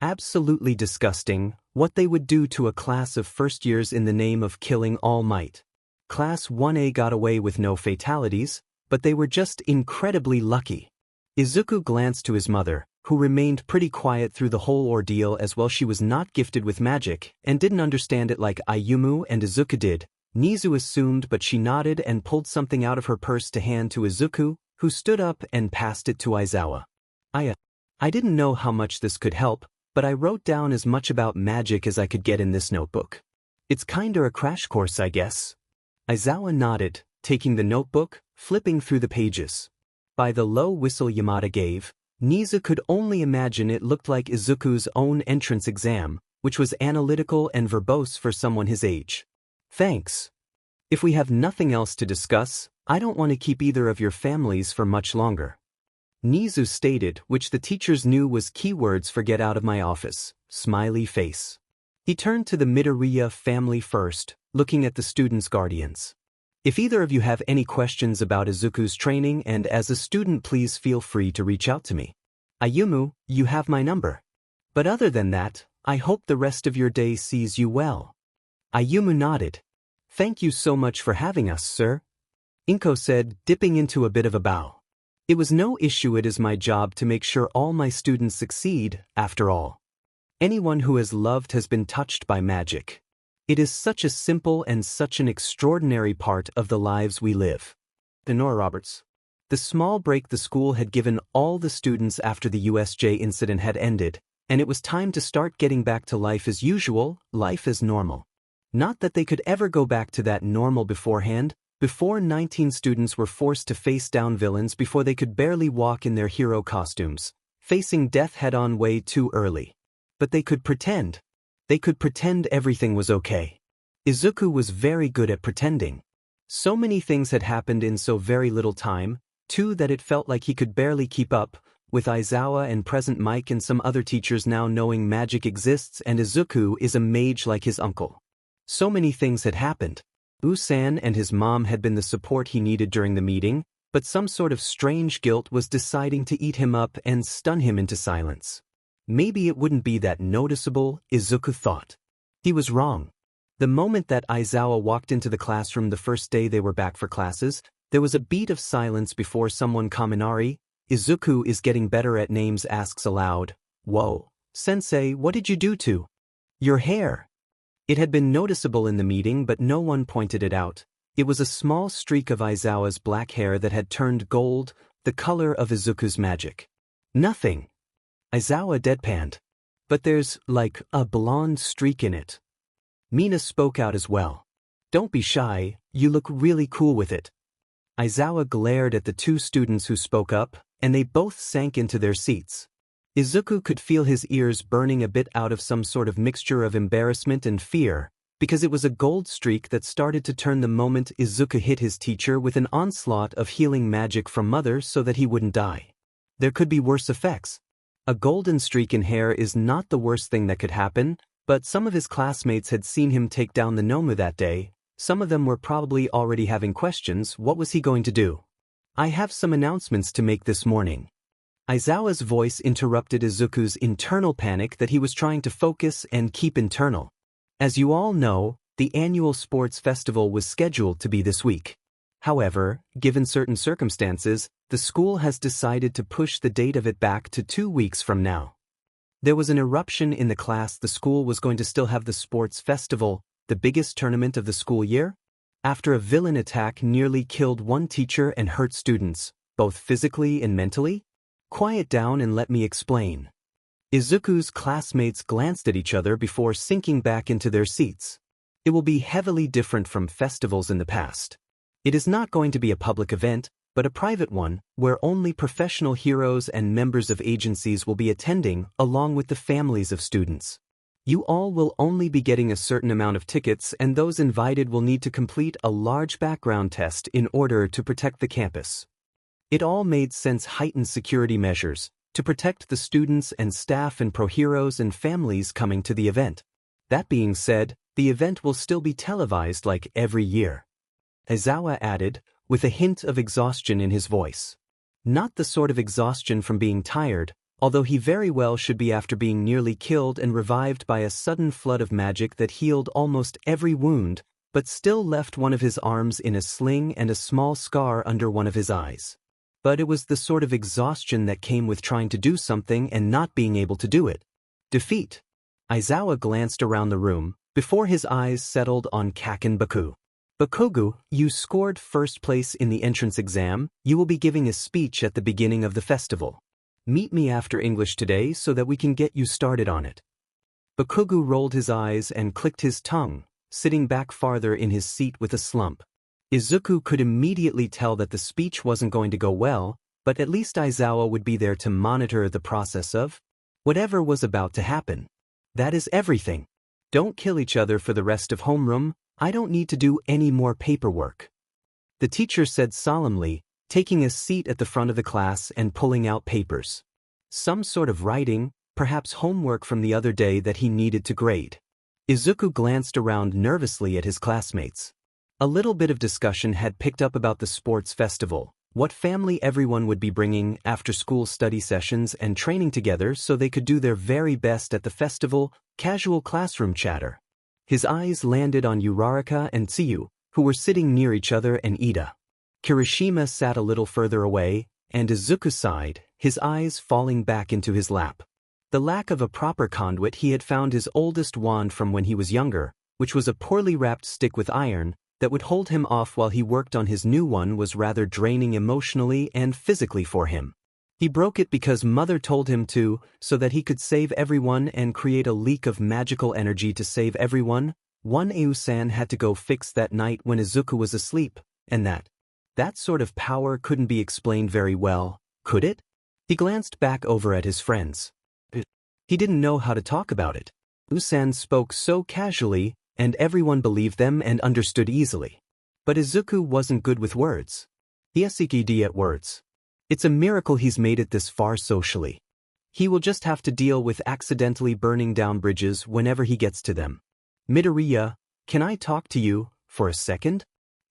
Absolutely disgusting, what they would do to a class of first years in the name of killing All Might. Class 1A got away with no fatalities, but they were just incredibly lucky. Izuku glanced to his mother, who remained pretty quiet through the whole ordeal as well. She was not gifted with magic and didn't understand it like Ayumu and Izuku did. Nezu assumed, but she nodded and pulled something out of her purse to hand to Izuku, who stood up and passed it to Aizawa. I didn't know how much this could help, but I wrote down as much about magic as I could get in this notebook. It's kinda a crash course, I guess. Aizawa nodded, taking the notebook, flipping through the pages. By the low whistle Yamada gave, Nezu could only imagine it looked like Izuku's own entrance exam, which was analytical and verbose for someone his age. Thanks. If we have nothing else to discuss, I don't want to keep either of your families for much longer. Nezu stated, which the teachers knew was keywords for get out of my office, smiley face. He turned to the Midoriya family first, looking at the students' guardians. If either of you have any questions about Izuku's training and as a student, please feel free to reach out to me. Ayumu, you have my number. But other than that, I hope the rest of your day sees you well. Ayumu nodded. Thank you so much for having us, sir. Inko said, dipping into a bit of a bow. It was no issue. It is my job to make sure all my students succeed, after all. Anyone who has loved has been touched by magic. It is such a simple and such an extraordinary part of the lives we live. Nora Roberts. The small break the school had given all the students after the USJ incident had ended, and it was time to start getting back to life as usual, life as normal. Not that they could ever go back to that normal beforehand. Before 19 students were forced to face down villains before they could barely walk in their hero costumes, facing death head-on way too early. But they could pretend. They could pretend everything was okay. Izuku was very good at pretending. So many things had happened in so very little time, too, that it felt like he could barely keep up, with Aizawa and present Mike and some other teachers now knowing magic exists and Izuku is a mage like his uncle. So many things had happened. Usan and his mom had been the support he needed during the meeting, but some sort of strange guilt was deciding to eat him up and stun him into silence. Maybe it wouldn't be that noticeable, Izuku thought. He was wrong. The moment that Aizawa walked into the classroom the first day they were back for classes, there was a beat of silence before someone Kaminari, Izuku is getting better at names, asks aloud, "Whoa, sensei, what did you do to your hair?" It had been noticeable in the meeting but no one pointed it out. It was a small streak of Aizawa's black hair that had turned gold, the color of Izuku's magic. Nothing. Aizawa deadpanned. But there's, like, a blonde streak in it. Mina spoke out as well. Don't be shy, you look really cool with it. Aizawa glared at the two students who spoke up, and they both sank into their seats. Izuku could feel his ears burning a bit out of some sort of mixture of embarrassment and fear, because it was a gold streak that started to turn the moment Izuku hit his teacher with an onslaught of healing magic from Mother so that he wouldn't die. There could be worse effects. A golden streak in hair is not the worst thing that could happen, but some of his classmates had seen him take down the Nomu that day. Some of them were probably already having questions. What was he going to do? I have some announcements to make this morning. Aizawa's voice interrupted Izuku's internal panic that he was trying to focus and keep internal. As you all know, the annual sports festival was scheduled to be this week. However, given certain circumstances, the school has decided to push the date of it back to 2 weeks from now. There was an eruption in the class. The school was going to still have the sports festival, the biggest tournament of the school year, after a villain attack nearly killed one teacher and hurt students, both physically and mentally. Quiet down and let me explain. Izuku's classmates glanced at each other before sinking back into their seats. It will be heavily different from festivals in the past. It is not going to be a public event, but a private one, where only professional heroes and members of agencies will be attending, along with the families of students. You all will only be getting a certain amount of tickets, and those invited will need to complete a large background test in order to protect the campus. It all made sense. Heightened security measures to protect the students and staff and pro-heroes and families coming to the event. That being said, the event will still be televised like every year. Aizawa added, with a hint of exhaustion in his voice. Not the sort of exhaustion from being tired, although he very well should be after being nearly killed and revived by a sudden flood of magic that healed almost every wound, but still left one of his arms in a sling and a small scar under one of his eyes. But it was the sort of exhaustion that came with trying to do something and not being able to do it. Defeat. Aizawa glanced around the room, before his eyes settled on Kaken Baku. Bakugo, you scored first place in the entrance exam. You will be giving a speech at the beginning of the festival. Meet me after English today so that we can get you started on it. Bakugo rolled his eyes and clicked his tongue, sitting back farther in his seat with a slump. Izuku could immediately tell that the speech wasn't going to go well, but at least Aizawa would be there to monitor the process of whatever was about to happen. That is everything. Don't kill each other for the rest of homeroom. I don't need to do any more paperwork. The teacher said solemnly, taking a seat at the front of the class and pulling out papers. Some sort of writing, perhaps homework from the other day that he needed to grade. Izuku glanced around nervously at his classmates. A little bit of discussion had picked up about the sports festival, what family everyone would be bringing after school study sessions and training together so they could do their very best at the festival, casual classroom chatter. His eyes landed on Uraraka and Tsuyu, who were sitting near each other, and Ida. Kirishima sat a little further away, and Izuku sighed, his eyes falling back into his lap. The lack of a proper conduit. He had found his oldest wand from when he was younger, which was a poorly wrapped stick with iron that would hold him off while he worked on his new one, was rather draining emotionally and physically for him. He broke it because Mother told him to, so that he could save everyone and create a leak of magical energy to save everyone. One Eusan had to go fix that night when Izuku was asleep, and that sort of power couldn't be explained very well, could it? He glanced back over at his friends. He didn't know how to talk about it. Usan spoke so casually, and everyone believed them and understood easily. But Izuku wasn't good with words. He SEKD at words. It's a miracle he's made it this far socially. He will just have to deal with accidentally burning down bridges whenever he gets to them. Midoriya, can I talk to you for a second?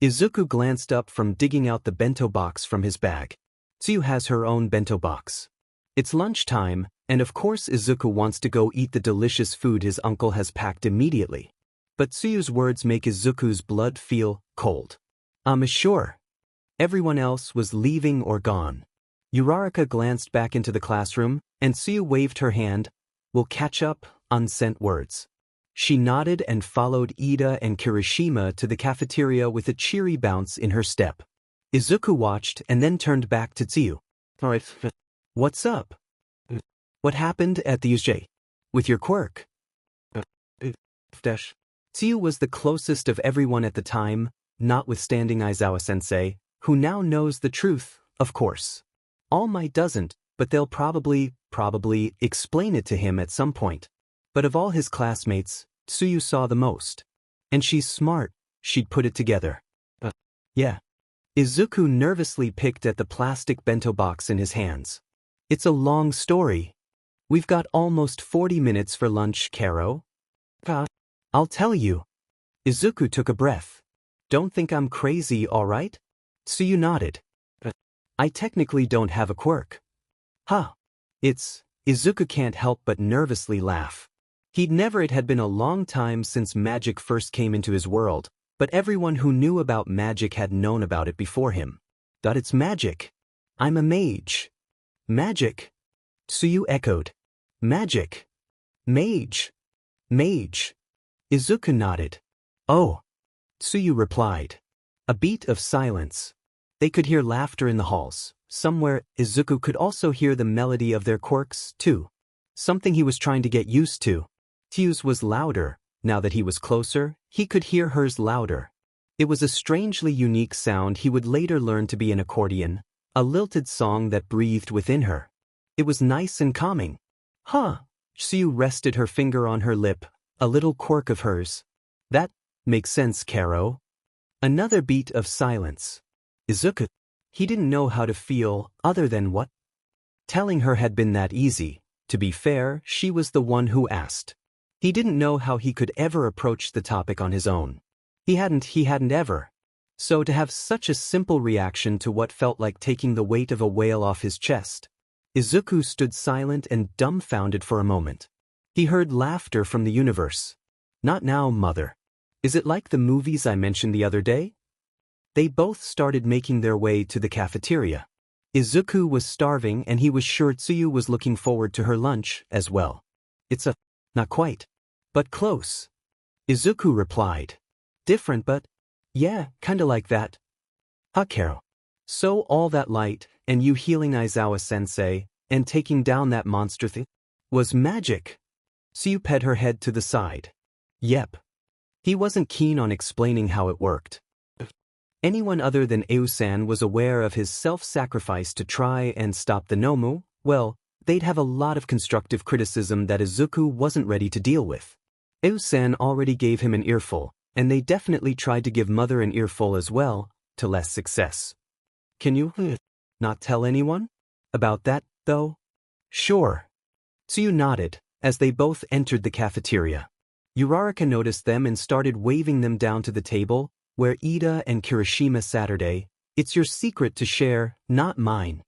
Izuku glanced up from digging out the bento box from his bag. Tsuyu has her own bento box. It's lunchtime, and of course Izuku wants to go eat the delicious food his uncle has packed immediately. But Tsuyu's words make Izuku's blood feel cold. Sure. Everyone else was leaving or gone. Uraraka glanced back into the classroom, and Tsuyu waved her hand. We'll catch up, unsent words. She nodded and followed Ida and Kirishima to the cafeteria with a cheery bounce in her step. Izuku watched and then turned back to Tsuyu. What's up? What happened at the UJ? With your quirk? Tsuyu was the closest of everyone at the time, notwithstanding Aizawa-sensei, who now knows the truth, of course. All Might doesn't, but they'll probably explain it to him at some point. But of all his classmates, Tsuyu saw the most. And she's smart, she'd put it together. Yeah. Izuku nervously picked at the plastic bento box in his hands. It's a long story. We've got almost 40 minutes for lunch, Karo. I'll tell you. Izuku took a breath. Don't think I'm crazy, all right? Tsuyu nodded. I technically don't have a quirk. Huh. Izuku can't help but nervously laugh. It had been a long time since magic first came into his world, but everyone who knew about magic had known about it before him. It's magic. I'm a mage. Magic. Tsuyu echoed. Magic. Mage. Mage. Izuku nodded. Oh. Tsuyu replied. A beat of silence. They could hear laughter in the halls. Somewhere, Izuku could also hear the melody of their quirks, too. Something he was trying to get used to. Tsuyu's was louder. Now that he was closer, he could hear hers louder. It was a strangely unique sound he would later learn to be an accordion, a lilted song that breathed within her. It was nice and calming. Huh. Tsuyu rested her finger on her lip, a little quirk of hers. That makes sense, Karo. Another beat of silence. Izuku. He didn't know how to feel, other than what? Telling her had been that easy. To be fair, she was the one who asked. He didn't know how he could ever approach the topic on his own. He hadn't ever. So to have such a simple reaction to what felt like taking the weight of a whale off his chest. Izuku stood silent and dumbfounded for a moment. He heard laughter from the universe. Not now, Mother. Is it like the movies I mentioned the other day? They both started making their way to the cafeteria. Izuku was starving and he was sure Tsuyu was looking forward to her lunch as well. Not quite. But close. Izuku replied. Different but, yeah, kinda like that. Karo. So all that light, and you healing Aizawa-sensei, and taking down that monster thing, was magic. Tsuyu ped her head to the side. Yep. He wasn't keen on explaining how it worked. Anyone other than Eusan was aware of his self-sacrifice to try and stop the Nomu. Well, they'd have a lot of constructive criticism that Izuku wasn't ready to deal with. Eusan already gave him an earful, and they definitely tried to give Mother an earful as well, to less success. Can you not tell anyone about that, though? Sure. Tsuyu nodded, as they both entered the cafeteria. Uraraka noticed them and started waving them down to the table, where Ida and Kirishima Saturday, it's your secret to share, not mine.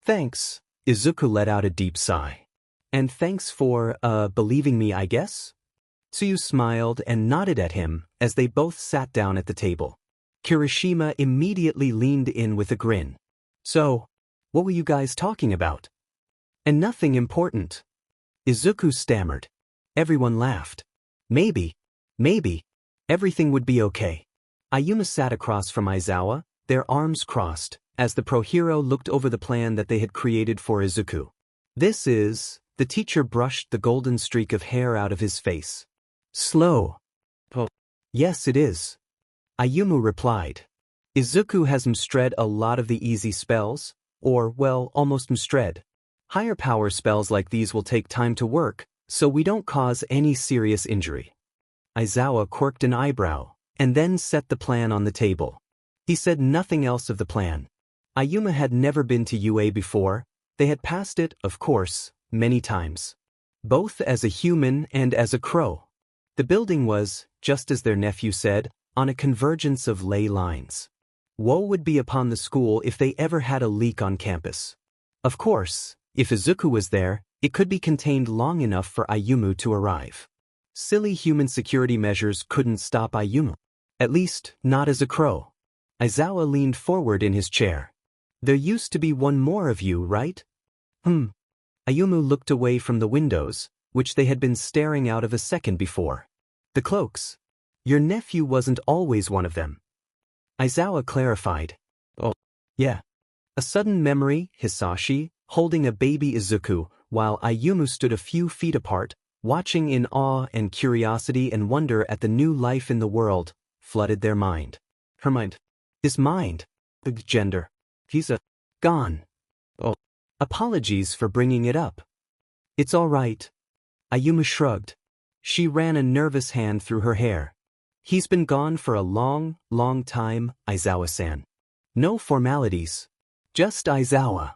Thanks, Izuku let out a deep sigh. And thanks for, believing me, I guess? Tsuyu smiled and nodded at him as they both sat down at the table. Kirishima immediately leaned in with a grin. So, what were you guys talking about? And nothing important. Izuku stammered. Everyone laughed. Maybe, everything would be okay. Ayuma sat across from Aizawa, their arms crossed, as the pro-hero looked over the plan that they had created for Izuku. This is, the teacher brushed the golden streak of hair out of his face. Slow. Oh. Yes, it is. Ayumu replied. Izuku has mstread a lot of the easy spells, or, well, almost mstread. Higher power spells like these will take time to work, so we don't cause any serious injury. Aizawa quirked an eyebrow, and then set the plan on the table. He said nothing else of the plan. Ayuma had never been to UA before, they had passed it, of course, many times. Both as a human and as a crow. The building was, just as their nephew said, on a convergence of ley lines. Woe would be upon the school if they ever had a leak on campus. Of course, if Izuku was there, it could be contained long enough for Ayumu to arrive. Silly human security measures couldn't stop Ayumu. At least, not as a crow. Aizawa leaned forward in his chair. There used to be one more of you, right? Ayumu looked away from the windows, which they had been staring out of a second before. The cloaks. Your nephew wasn't always one of them. Aizawa clarified. Oh, yeah. A sudden memory, Hisashi, holding a baby Izuku, while Ayumu stood a few feet apart, watching in awe and curiosity and wonder at the new life in the world, flooded their mind. Her mind. His mind. The gender. He's gone. Oh. Apologies for bringing it up. It's all right. Ayumu shrugged. She ran a nervous hand through her hair. He's been gone for a long, long time, Aizawa-san. No formalities. Just Aizawa.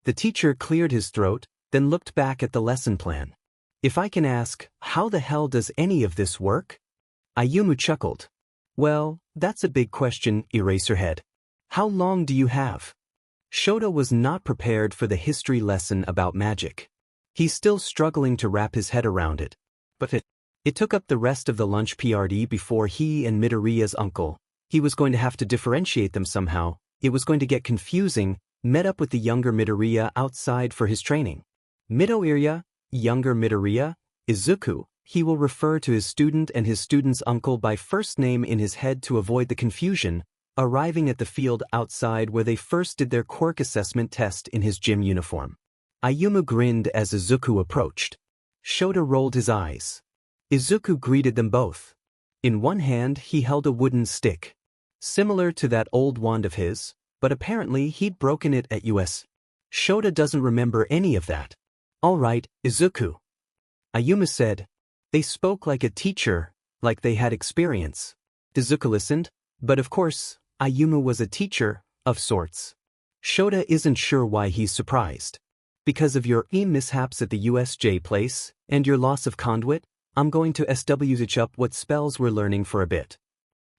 The teacher cleared his throat, then looked back at the lesson plan. If I can ask, how the hell does any of this work? Ayumu chuckled. Well, that's a big question, Eraserhead. How long do you have? Shota was not prepared for the history lesson about magic. He's still struggling to wrap his head around it. But it took up the rest of the lunch PRD before he and Midoriya's uncle. He was going to have to differentiate them somehow. It was going to get confusing, met up with the younger Midoriya outside for his training. Midoriya, younger Midoriya, Izuku, he will refer to his student and his student's uncle by first name in his head to avoid the confusion, arriving at the field outside where they first did their quirk assessment test in his gym uniform. Ayumu grinned as Izuku approached. Shota rolled his eyes. Izuku greeted them both. In one hand he held a wooden stick. Similar to that old wand of his, but apparently he'd broken it at US. Shota doesn't remember any of that. All right, Izuku. Ayumu said. They spoke like a teacher, like they had experience. Izuku listened, but of course, Ayumu was a teacher, of sorts. Shota isn't sure why he's surprised. Because of your mishaps at the USJ place, and your loss of conduit, I'm going to switch up what spells we're learning for a bit.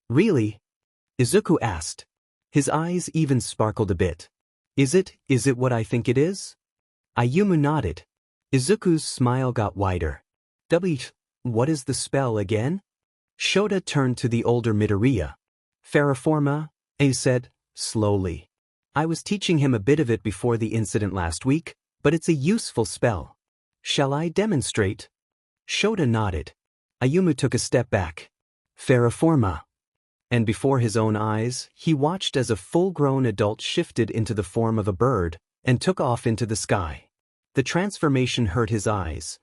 Really? Izuku asked. His eyes even sparkled a bit. Is it what I think it is? Ayumu nodded. Izuku's smile got wider. What is the spell again? Shota turned to the older Midoriya. Ferroforma, he said, slowly. I was teaching him a bit of it before the incident last week, but it's a useful spell. Shall I demonstrate? Shota nodded. Ayumu took a step back. Ferroforma. And before his own eyes, he watched as a full-grown adult shifted into the form of a bird and took off into the sky. The transformation hurt his eyes,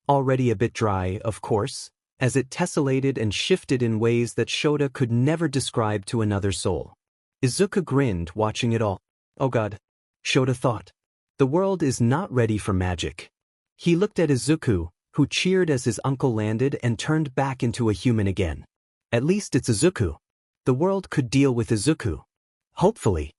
already a bit dry, of course, as it tessellated and shifted in ways that Shota could never describe to another soul. Izuku grinned watching it all. Oh God, Shota thought. The world is not ready for magic. He looked at Izuku, who cheered as his uncle landed and turned back into a human again. At least it's Izuku. The world could deal with Izuku. Hopefully.